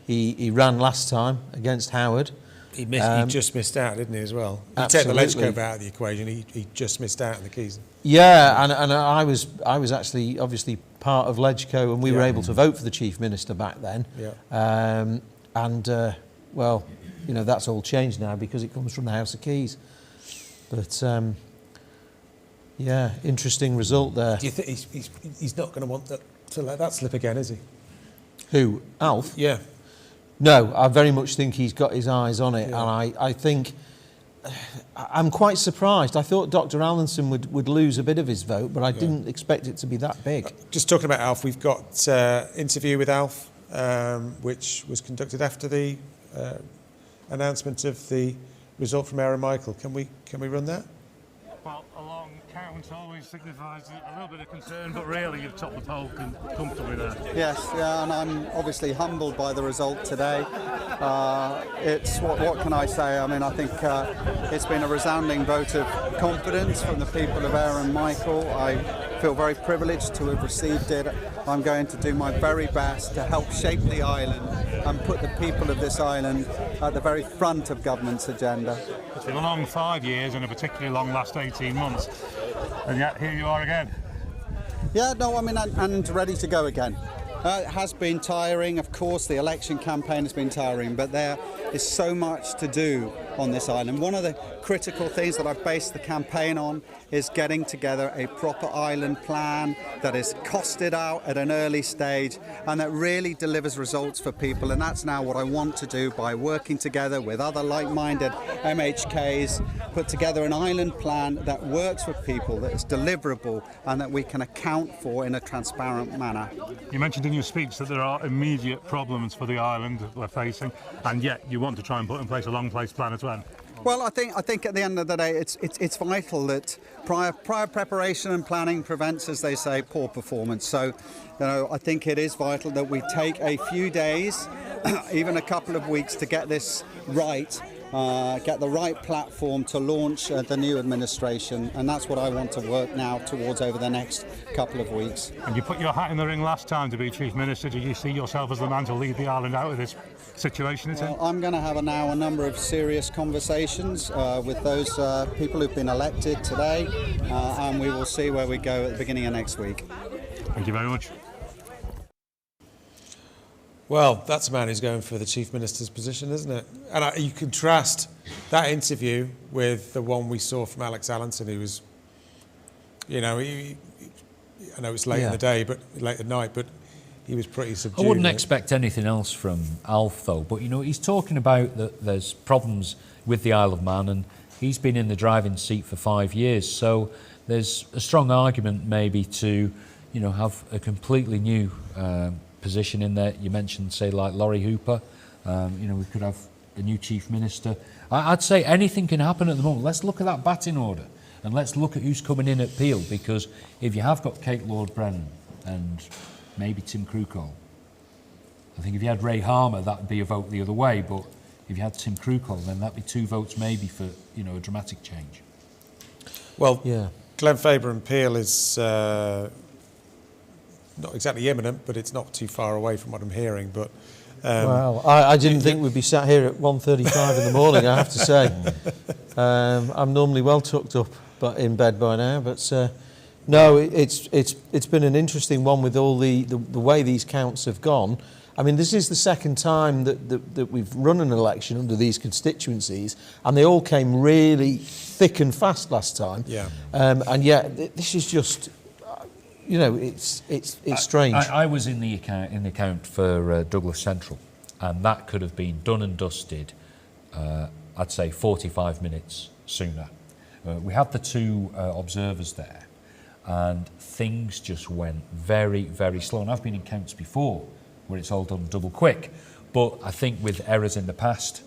He ran last time against Howard. He just missed out, didn't he, as well? You take the Ledgecove out of the equation, he just missed out in the Keys. Yeah, and I was actually obviously part of Ledgeco, and we were able to vote for the Chief Minister back then. Yeah. Well, you know, that's all changed now because it comes from the House of Keys. But yeah, interesting result there. Do you think he's not going to want to let that slip again, is he? Who? Alf? Yeah. No, I very much think he's got his eyes on it, and I think I'm quite surprised. I thought Dr. Allinson would lose a bit of his vote, but I didn't expect it to be that big. Just talking about Alf, we've got interview with Alf, which was conducted after the announcement of the result from Aaron Michael. Can we run that? Well, a long count always signifies a little bit of concern, but really you've topped the poll comfortably there. Yes, yeah, and I'm obviously humbled by the result today. It's what can I say? I mean, I think it's been a resounding vote of confidence from the people of Aaron Michael. I feel very privileged to have received it. I'm going to do my very best to help shape the island and put the people of this island at the very front of government's agenda. It's been a long 5 years and a particularly long last 18 months, and yet here you are again. Yeah, no, I mean, and ready to go again. It has been tiring, of course, the election campaign has been tiring, but there is so much to do on this island. One of the critical things that I've based the campaign on is getting together a proper island plan that is costed out at an early stage and that really delivers results for people, and that's now what I want to do by working together with other like-minded MHKs, put together an island plan that works for people, that is deliverable and that we can account for in a transparent manner. You mentioned in your speech that there are immediate problems for the island that we're facing, and yet you want to try and put in place a long-place plan as well. Well, I think at the end of the day, it's vital that prior preparation and planning prevents, as they say, poor performance. So, you know, I think it is vital that we take a few days, even a couple of weeks, to get this right. Get the right platform to launch the new administration, and that's what I want to work now towards over the next couple of weeks. And you put your hat in the ring last time to be Chief Minister. Do you see yourself as the man to lead the island out of this situation it's in? I'm going to have now a number of serious conversations with those people who've been elected today, and we will see where we go at the beginning of next week. Thank you very much. Well, that's a man who's going for the Chief Minister's position, isn't it? And you contrast that interview with the one we saw from Alex Allinson, who was, you know, I know it's late in the day, but late at night, but he was pretty subdued. I wouldn't expect anything else from Alf, though. But, you know, he's talking about that there's problems with the Isle of Man, and he's been in the driving seat for 5 years. So there's a strong argument maybe to, you know, have a completely new position in there. You mentioned, say, like Laurie Hooper. You know, we could have a new Chief Minister. I'd say anything can happen at the moment. Let's look at that batting order and let's look at who's coming in at Peel, because if you have got Kate Lord-Brennan and maybe Tim Krukol, I think if you had Ray Harmer, that would be a vote the other way, but if you had Tim Krukol, then that'd be 2 votes maybe for, you know, a dramatic change. Well, Glenn Faber and Peel is not exactly imminent, but it's not too far away from what I'm hearing. But well, I didn't think we'd be sat here at 1:35 in the morning, I have to say. I'm normally well tucked up, but in bed by now. But no, it's been an interesting one with all the way these counts have gone. I mean, this is the second time that we've run an election under these constituencies, and they all came really thick and fast last time. Yeah. And yet, this is just, you know, it's strange. I was in the account for Douglas Central, and that could have been done and dusted, I'd say 45 minutes sooner. We had the two observers there, and things just went very, very slow. And I've been in counts before where it's all done double quick, but I think with errors in the past,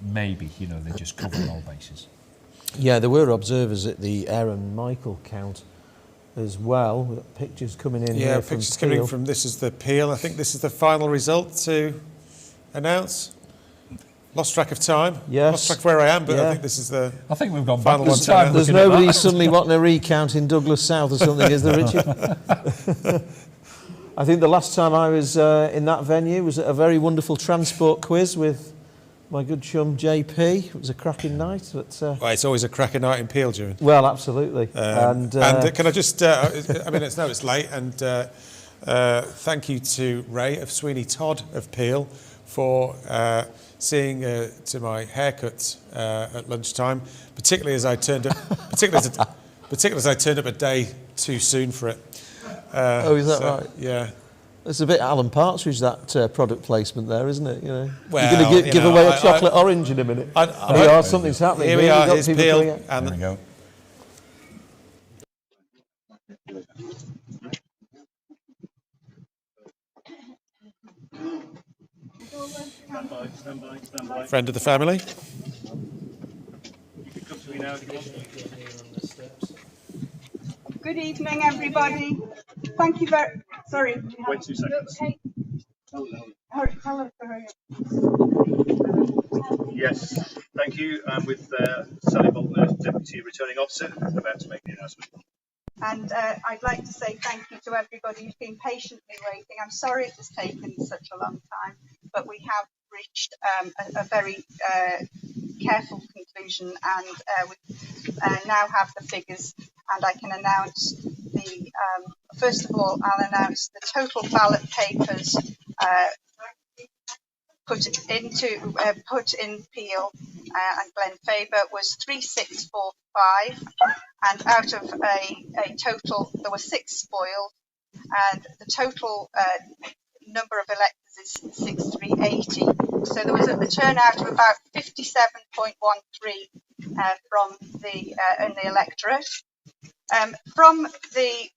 maybe, you know, they're just covering all bases. Yeah, there were observers at the Aaron Michael count as well. We've got pictures coming in here from pictures coming in from, this is the Peel. I think this is the final result to announce. Lost track of time. Yes. Lost track of where I am, but Yeah. I think this is the I think we've gone final backwards one. time. There's nobody suddenly wanting a recount in Douglas South or something, is there, Richard? I think the last time I was in that venue was at a very wonderful transport quiz with my good chum JP. It was a cracking night. But, well, it's always a cracking night in Peel, Duran. Well, absolutely. And can I just, I mean, it's late, and thank you to Ray of Sweeney Todd of Peel for seeing to my haircut at lunchtime, particularly as I turned up, particularly as I turned up a day too soon for it. Oh, is that right? Yeah. It's a bit Alan Partridge, that product placement there, isn't it? You know, well, you're going to give away a chocolate orange in a minute. Something's happening. Here we are. Here's Peel. There we go. Stand by. Friend of the family. You can come to me now if you want. Good evening, everybody. Thank you very. Sorry. Wait 2 seconds. Hurry, tell her to hurry up. Yes, thank you. I'm with Sally Bolton, Deputy Returning Officer, about to make the announcement. And I'd like to say thank you to everybody who's been patiently waiting. I'm sorry it has taken such a long time, but we have reached a very careful conclusion, and we now have the figures, and I can announce the, first of all, I'll announce the total ballot papers put in Peel and Glen Faber was 3645, and out of a total, there were 6 spoiled, and the total number of electors is 6380. So there was a turnout of about 57.13 from the in the electorate. From the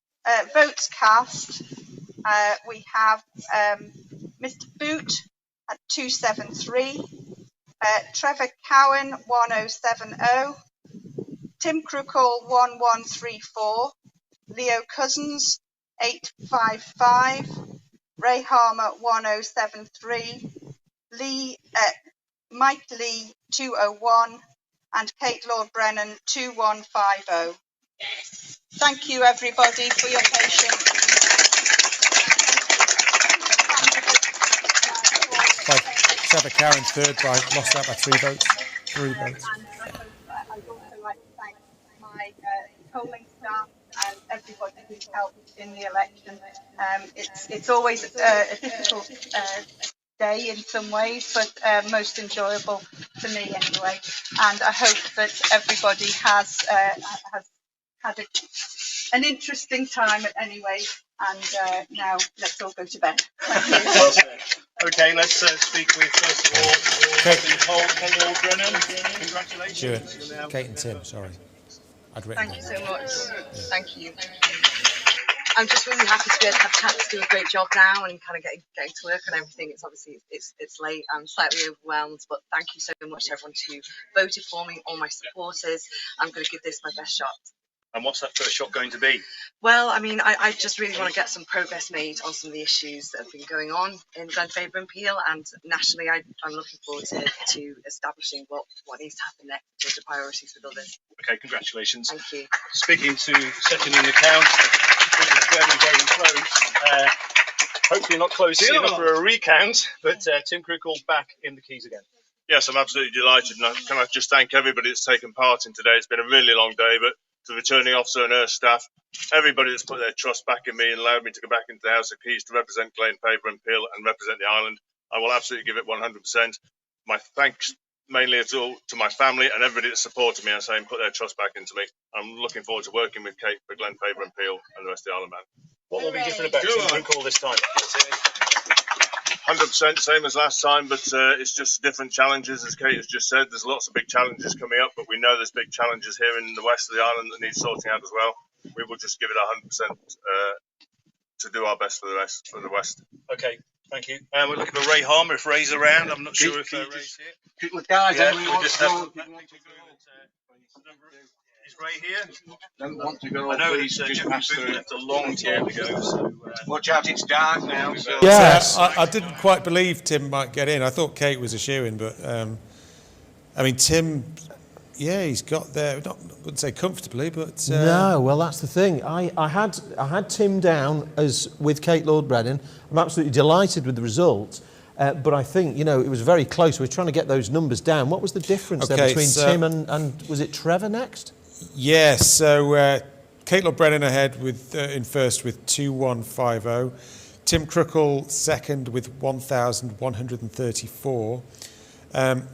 votes cast, we have Mr. Boot at 273, Trevor Cowan 1070, Tim Crookall 1134, Leo Cousins 855, Ray Harmer 1073, Mike Lee 201, and Kate Lord Brennan 2150. Thank you, everybody, for your patience. Trevor Cowan third, lost out by 3 votes. 3 votes. I'd also like to thank my polling staff and everybody who's helped in the election. It's always a difficult day in some ways, but most enjoyable to me anyway. And I hope that everybody has had an interesting time anyway. And now let's all go to bed. Thank you. Well said. Okay, let's speak with, first of all, Kate Lord Brennan. Congratulations. Sure. Kate and Tim, sorry. Thank you so much. Thank you. I'm just really happy to be able to have a chance to do a great job now and kind of getting to work and everything. It's obviously it's late. I'm slightly overwhelmed, but thank you so much to everyone who voted for me, all my supporters. I'm going to give this my best shot. And what's that first shot going to be? Well, I mean, I just really want to get some progress made on some of the issues that have been going on in Glen Faber and Peel, and nationally, I'm looking forward to establishing what needs to happen next in terms of priorities with others. Okay, congratulations. Thank you. Speaking to second in the count, this is very, very close. Hopefully not close enough for a recount, but Tim Crookall back in the keys again. Yes, I'm absolutely delighted, and can I just thank everybody that's taken part in today. It's been a really long day, but to the returning officer and her staff, everybody that's put their trust back in me and allowed me to go back into the House of Keys to represent Glen Faber and Peel and represent the island. I will absolutely give it 100%. My thanks mainly to my family and everybody that supported me and saying put their trust back into me. I'm looking forward to working with Kate for Glen Faber and Peel and the rest of the Isle of Man. What will be different about Tim Crickle this time? 100% same as last time, but it's just different challenges, as Kate has just said. There's lots of big challenges coming up, but we know there's big challenges here in the west of the island that need sorting out as well. We will just give it 100% to do our best for the west. Okay, thank you. We're looking for Ray Harmer. If Ray's around, I'm not sure if Ray's here. Couple of guys, Yeah, everyone we'll just wants have. to go. Is Ray here? Don't want to go. I know Please it's just Jeffrey pass Booth through. left a long time ago. So, watch out, it's dark now. So. Yes. I didn't quite believe Tim might get in. I thought Kate was a shoo-in, but I mean, Tim, yeah, he's got there. I wouldn't say comfortably, but no. Well, that's the thing. I had Tim down as with Kate Lord-Brennan. I'm absolutely delighted with the result. But I think, you know, it was very close. We're trying to get those numbers down. What was the difference there between Tim and was it Trevor next? Yes, so Kate Lord-Brennan ahead with in first with 2150. Tim Crickle second with 1134.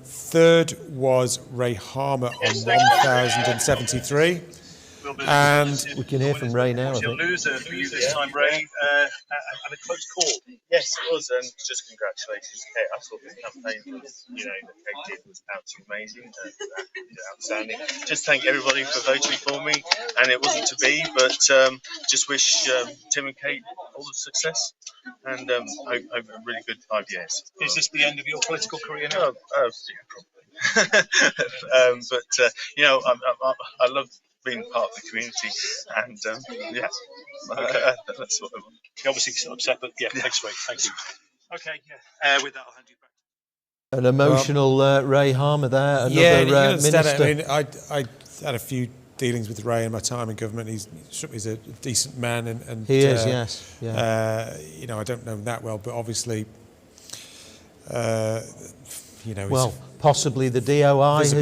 Third was Ray Harmer on 1073. And we can hear from Ray now. I You'll think. lose for you this time, Ray, and a close call. Yes, it was, and just congratulations, Kate. I thought the campaign was, that Kate did was absolutely amazing, outstanding. Just thank everybody for voting for me, and it wasn't to be, but just wish Tim and Kate all the success, and hope a really good 5 years. Is this the end of your political career now? Yeah, probably. But I love being part of the community, and that's what I want. You're obviously upset, but yeah, thanks, Ray. Thank you. Okay, with that, I'll hand you back. An emotional Ray Harmer there, another minister. I mean, I had a few dealings with Ray in my time in government. He's a decent man, and he is, yes. Yeah. I don't know him that well, but obviously, well, possibly the DOI has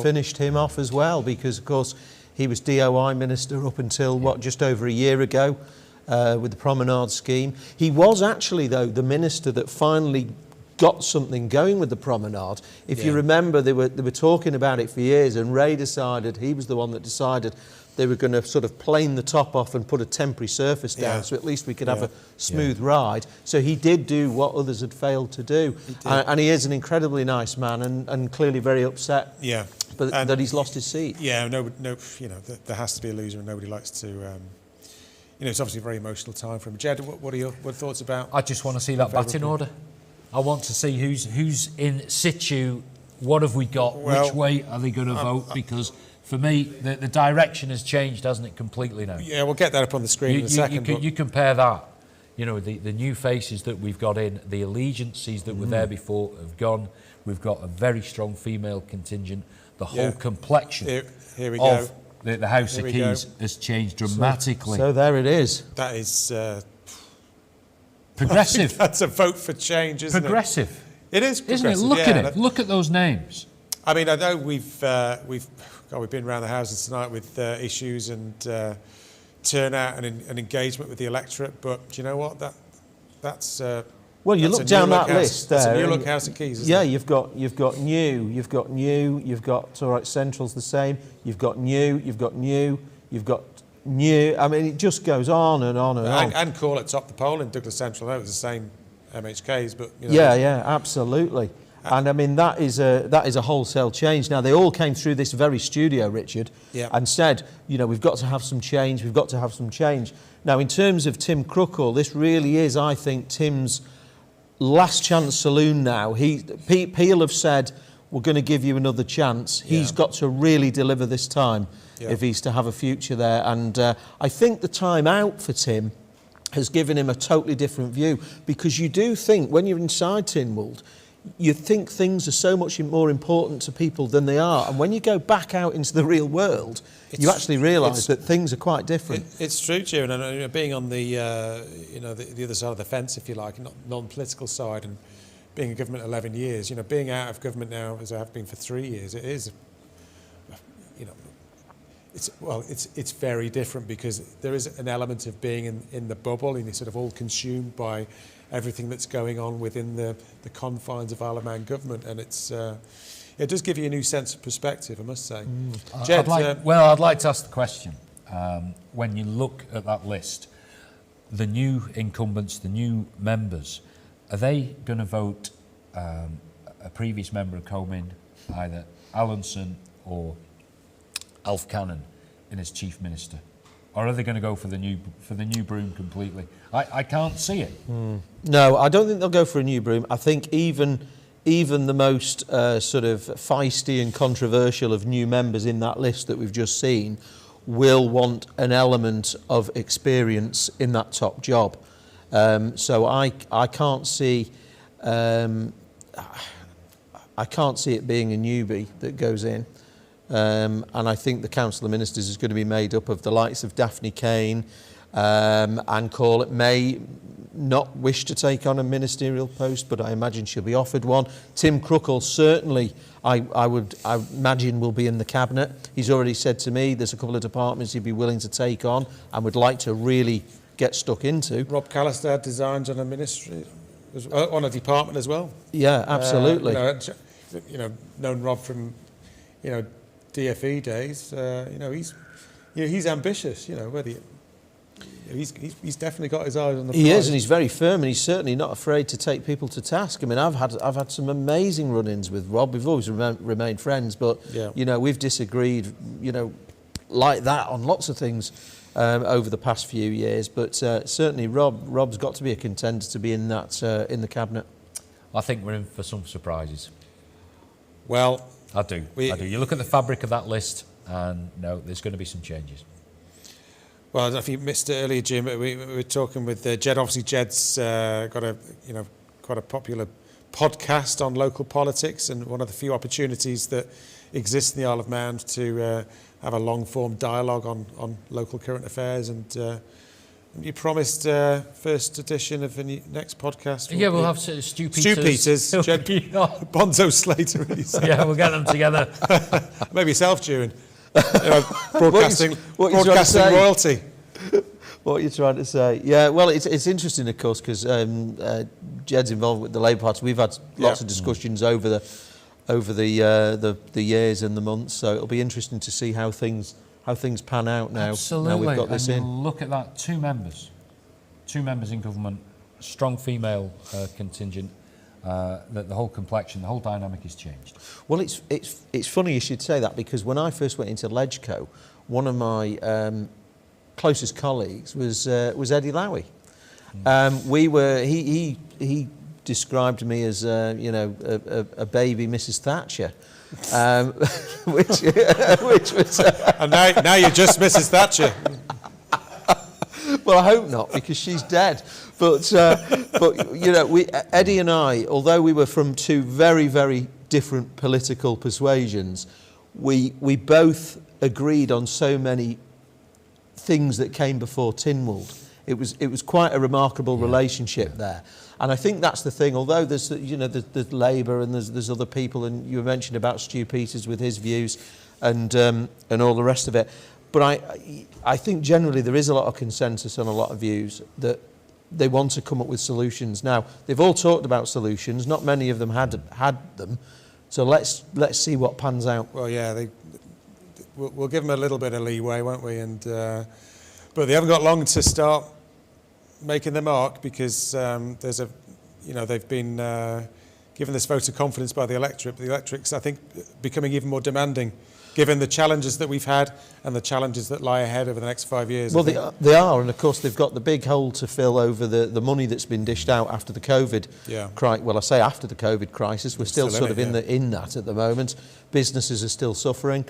finished him off as well, because of course he was DOI minister up until just over a year ago with the promenade scheme. He was actually, though, the minister that finally got something going with the promenade. If you remember, they were talking about it for years, and Ray decided, he was the one that decided they were going to sort of plane the top off and put a temporary surface down, so at least we could have a smooth ride. So he did do what others had failed to do. And he is an incredibly nice man, and clearly very upset that he's lost his seat. Yeah, there has to be a loser, and nobody likes to... it's obviously a very emotional time for him. Jed, what are your thoughts about... I just want to see that batting order. I want to see who's in situ, what have we got, which way are they going to vote, because... For me, the direction has changed, hasn't it, completely now? Yeah, we'll get that up on the screen in a second. You compare that, the new faces that we've got in, the allegiances that were there before have gone. We've got a very strong female contingent. The whole complexion of the House of Keys has changed dramatically. So there it is. That is... progressive. That's a vote for change, isn't it? Progressive. It is progressive. Isn't it? Look at it. Look at those names. I mean, I know we've been around the houses tonight with issues and turnout and engagement with the electorate, but do you know what? That's well, you look down that list there. That's a new look House of Keys, isn't it? You've got new, you've got Central's the same. You've got new. I mean, it just goes on and on and on. And Corlett topped the poll in Douglas Central. That was the same MHKs, but yeah, absolutely. And I mean, that is a wholesale change. Now, they all came through this very studio, Richard, and said, we've got to have some change, Now, in terms of Tim Crickle, this really is, I think, Tim's last chance saloon now. Peel have said, we're going to give you another chance. He's got to really deliver this time if he's to have a future there. And I think the time out for Tim has given him a totally different view, because you do think, when you're inside Tynwald, you think things are so much more important to people than they are. And when you go back out into the real world, you actually realise that things are quite different. It's true, June, and being on the other side of the fence, if you like, not non-political side, and being in government 11 years, being out of government now, as I have been for 3 years, It's very different because there is an element of being in the bubble, and you're sort of all consumed by everything that's going on within the confines of Isle of Man government, and it does give you a new sense of perspective, I must say. Jed, I'd like to ask the question. When you look at that list, the new incumbents, the new members, are they going to vote a previous member of Comyn, either Allenson or Alf Cannon, in as Chief Minister? Or are they going to go for the new broom completely? I can't see it. No, I don't think they'll go for a new broom. I think even the most sort of feisty and controversial of new members in that list that we've just seen will want an element of experience in that top job. So I can't see it being a newbie that goes in. And I think the Council of Ministers is going to be made up of the likes of Daphne Kane, and Corlett may not wish to take on a ministerial post, but I imagine she'll be offered one. Tim Cruckle certainly, I imagine, will be in the cabinet. He's already said to me there's a couple of departments he'd be willing to take on and would like to really get stuck into. Rob Callister had designs on a ministry, on a department as well. Yeah, absolutely. Known Rob from, DFE days. He's ambitious. He's definitely got his eyes on the prize. He is, and he's very firm, and he's certainly not afraid to take people to task. I mean, I've had some amazing run-ins with Rob. We've always remained friends, but we've disagreed, like that on lots of things over the past few years. But certainly, Rob's got to be a contender to be in that in the cabinet. I think we're in for some surprises. Well, I do. You look at the fabric of that list, and no, there's going to be some changes. Well, I don't know if you missed it earlier, Jim, but we were talking with Jed. Obviously, Jed's got quite a popular podcast on local politics, and one of the few opportunities that exist in the Isle of Man to have a long-form dialogue on local current affairs. And you promised first edition of the next podcast. Yeah, we'll have Stu Peters. Jed, Bonzo Slater. Yeah, we'll get them together. Maybe yourself, June. Broadcasting royalty. What are you trying to say? Yeah, well, it's interesting, of course, because Jed's involved with the Labour Party. We've had lots of discussions over the years and the months, so it'll be interesting to see how things pan out now. Absolutely. Now we've got this in. Look at that, two members in government, strong female contingent. The whole complexion, the whhole dynamic has changed. Well, it's funny you should say that, because when I first went into Legco, one of my closest colleagues was Eddie Lowy. He described me as a baby Mrs. Thatcher, which was and now you're just Mrs. Thatcher. Well, I hope not, because she's dead. But Eddie and I, although we were from two very, very different political persuasions, we both agreed on so many things that came before Tynwald. It was quite a remarkable relationship there. And I think that's the thing. Although there's there's Labour and there's other people, and you mentioned about Stu Peters with his views and all the rest of it. But I think generally there is a lot of consensus on a lot of views that they want to come up with solutions. Now, they've all talked about solutions. Not many of them had them. So let's see what pans out. Well, yeah, we'll give them a little bit of leeway, won't we? And but they haven't got long to start making their mark, because they've been given this vote of confidence by the electorate. But the electorate's, I think, becoming even more demanding, given the challenges that we've had and the challenges that lie ahead over the next 5 years. Well, they are, and of course they've got the big hole to fill over the money that's been dished out after the COVID. Well, I say after the COVID crisis, we're still sort of in that at the moment. Businesses are still suffering.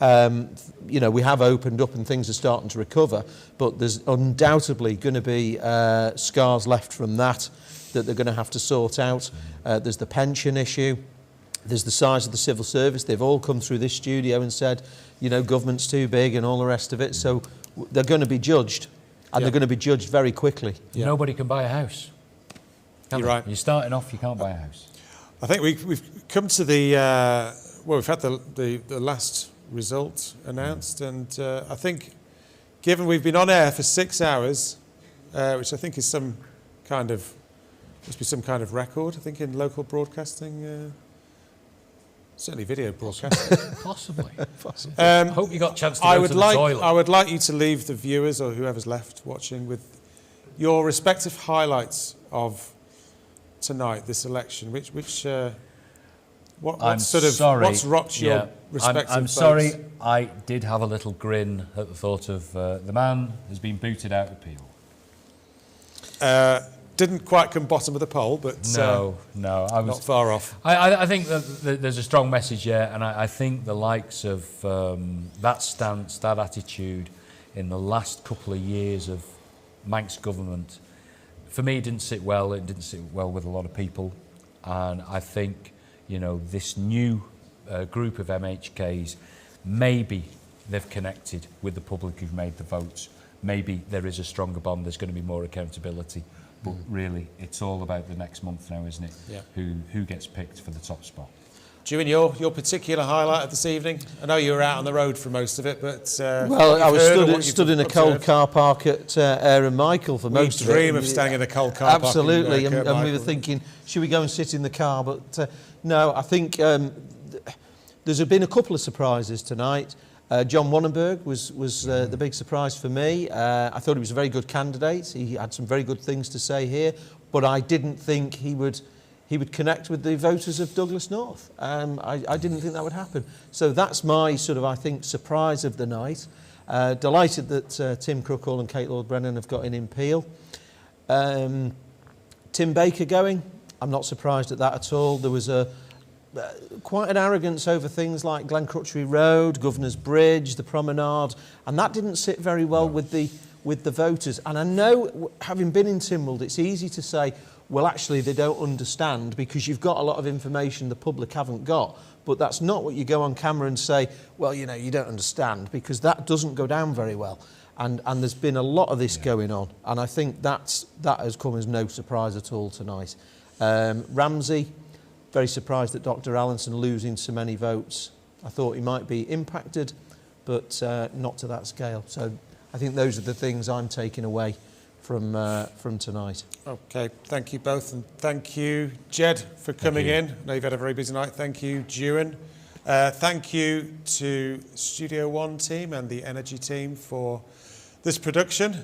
We have opened up and things are starting to recover, but there's undoubtedly going to be scars left from that they're going to have to sort out. There's the pension issue. There's the size of the civil service. They've all come through this studio and said, government's too big and all the rest of it. So they're going to be judged, and they're going to be judged very quickly. Nobody can buy a house. You're right. You're starting off, you can't buy a house. I think we've come to the we've had the last result announced, and I think, given we've been on air for 6 hours, which I think is must be some kind of record, I think, in local broadcasting, certainly video broadcasting. Possibly. I hope you got a chance to go to the toilet. I would like you to leave the viewers or whoever's left watching with your respective highlights of tonight, this election. What's rocked your respective I'm votes? sorry, I did have a little grin at the thought of the man has been booted out of Peel. Didn't quite come bottom of the poll, but no, I was not far off. I think that there's a strong message here, and I think the likes of that stance, that attitude in the last couple of years of Manx government, for me, it didn't sit well. It didn't sit well with a lot of people, and I think, you know, this new group of MHKs, maybe they've connected with the public who've made the votes. Maybe there is a stronger bond. There's going to be more accountability. But really, it's all about the next month now, isn't it? Yeah. Who gets picked for the top spot? Ewan, your particular highlight of this evening? I know you were out on the road for most of it, but well, I was stood in a cold car park at Aaron Michael for most of it. We dream of staying in a cold car park. Absolutely, and we were thinking, should we go and sit in the car? But no, I think there's been a couple of surprises tonight. John Wannenberg was the big surprise for me. I thought he was a very good candidate. He had some very good things to say here, but I didn't think he would connect with the voters of Douglas North. I didn't think that would happen. So that's my I think, surprise of the night. Delighted that Tim Crookall and Kate Lord-Brennan have got in Peel. Tim Baker going, I'm not surprised at that at all. There was quite an arrogance over things like Glen Crutchery Road, Governor's Bridge, the Promenade, and that didn't sit very well with the voters. And I know, having been in Tynwald, it's easy to say, well, actually, they don't understand because you've got a lot of information the public haven't got. But that's not what you go on camera and say, well, you know, you don't understand, because that doesn't go down very well. And there's been a lot of this going on, and I think that has come as no surprise at all tonight. Ramsey, very surprised that Dr. Allinson losing so many votes. I thought he might be impacted, but not to that scale. So I think those are the things I'm taking away from tonight. Okay, thank you both, and thank you, Jed, for coming in. I know you've had a very busy night. Thank you, Ewan. Thank you to Studio One team and the Energy team for this production.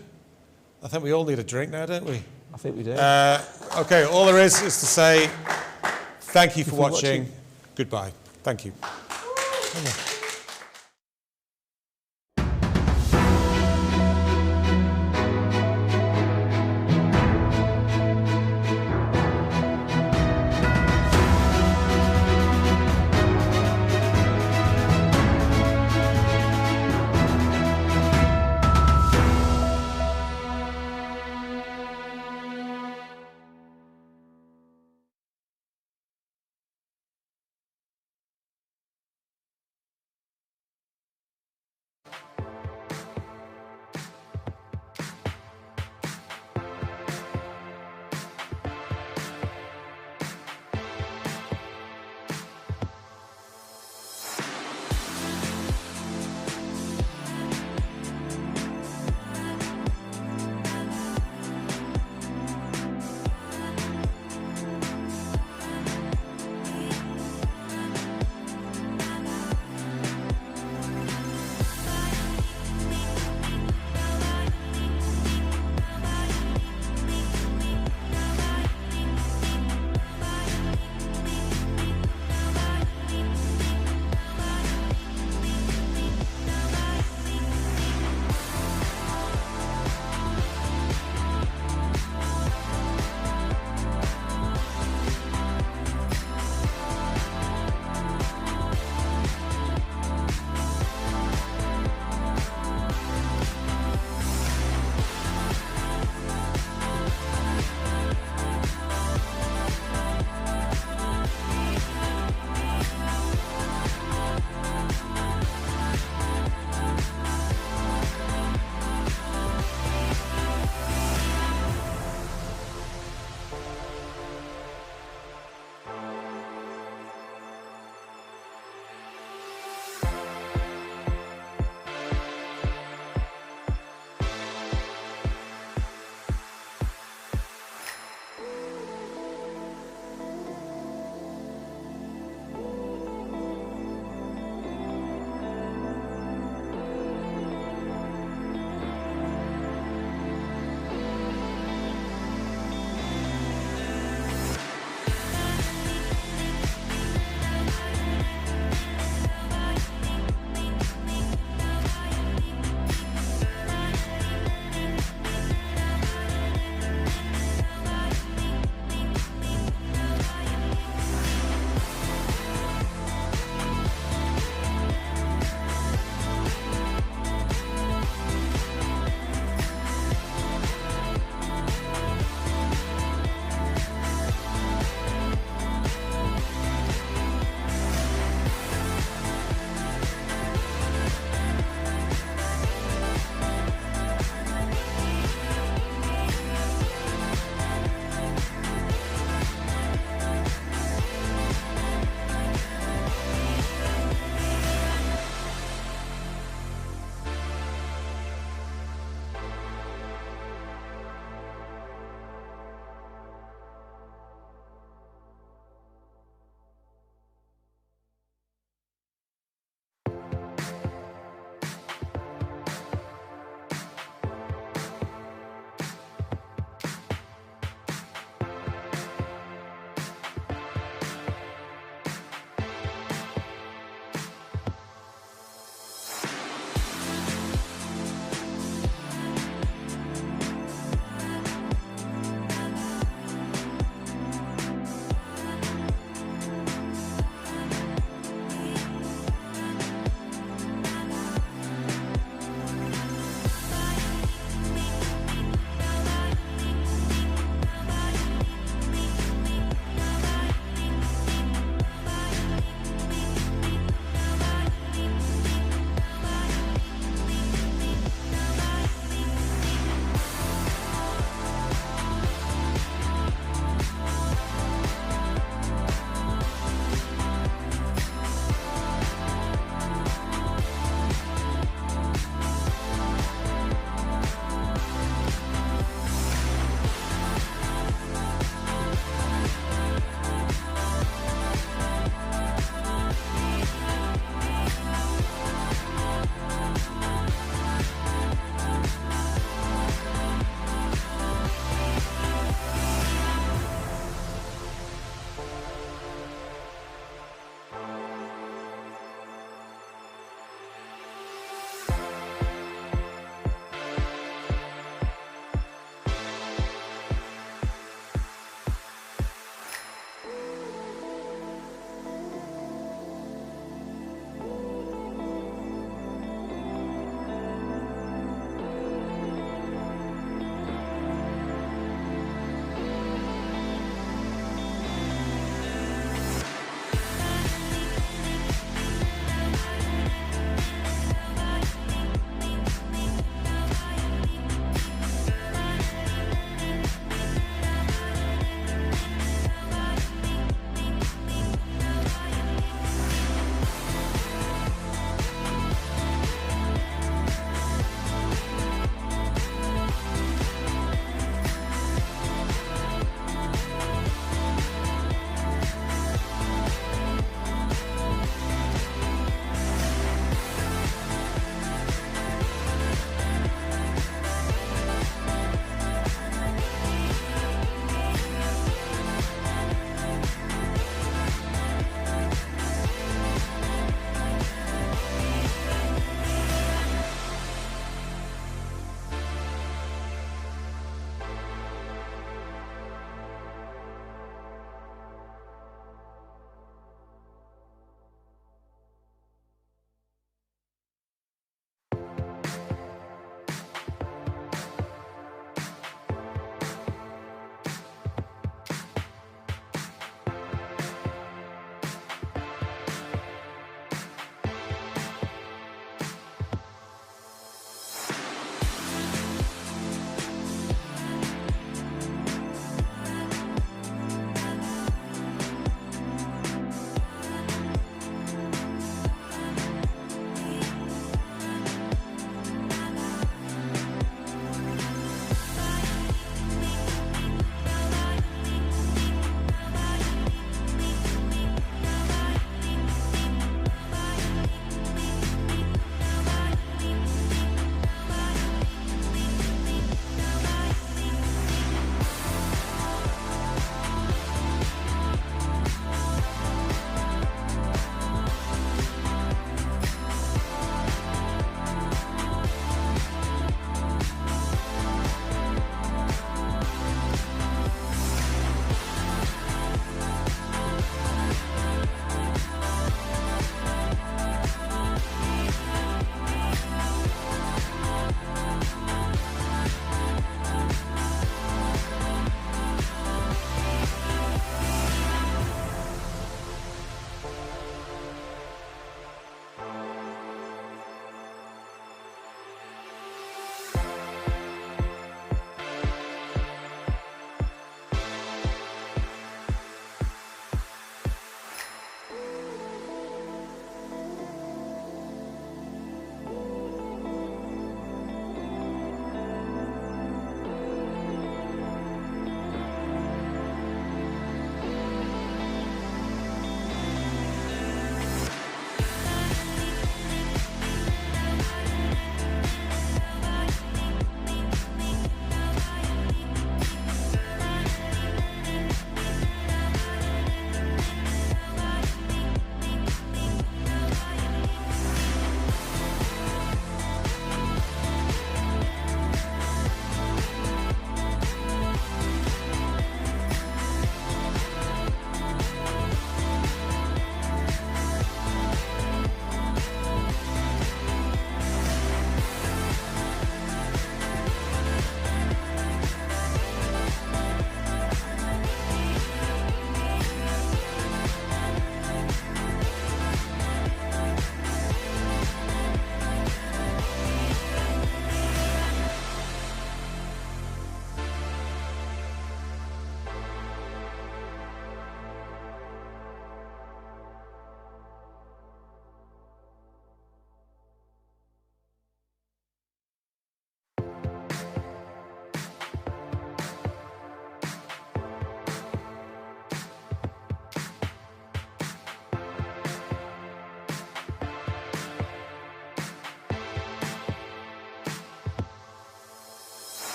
I think we all need a drink now, don't we? I think we do. Okay, all there is to say thank you for watching. Goodbye. Thank you.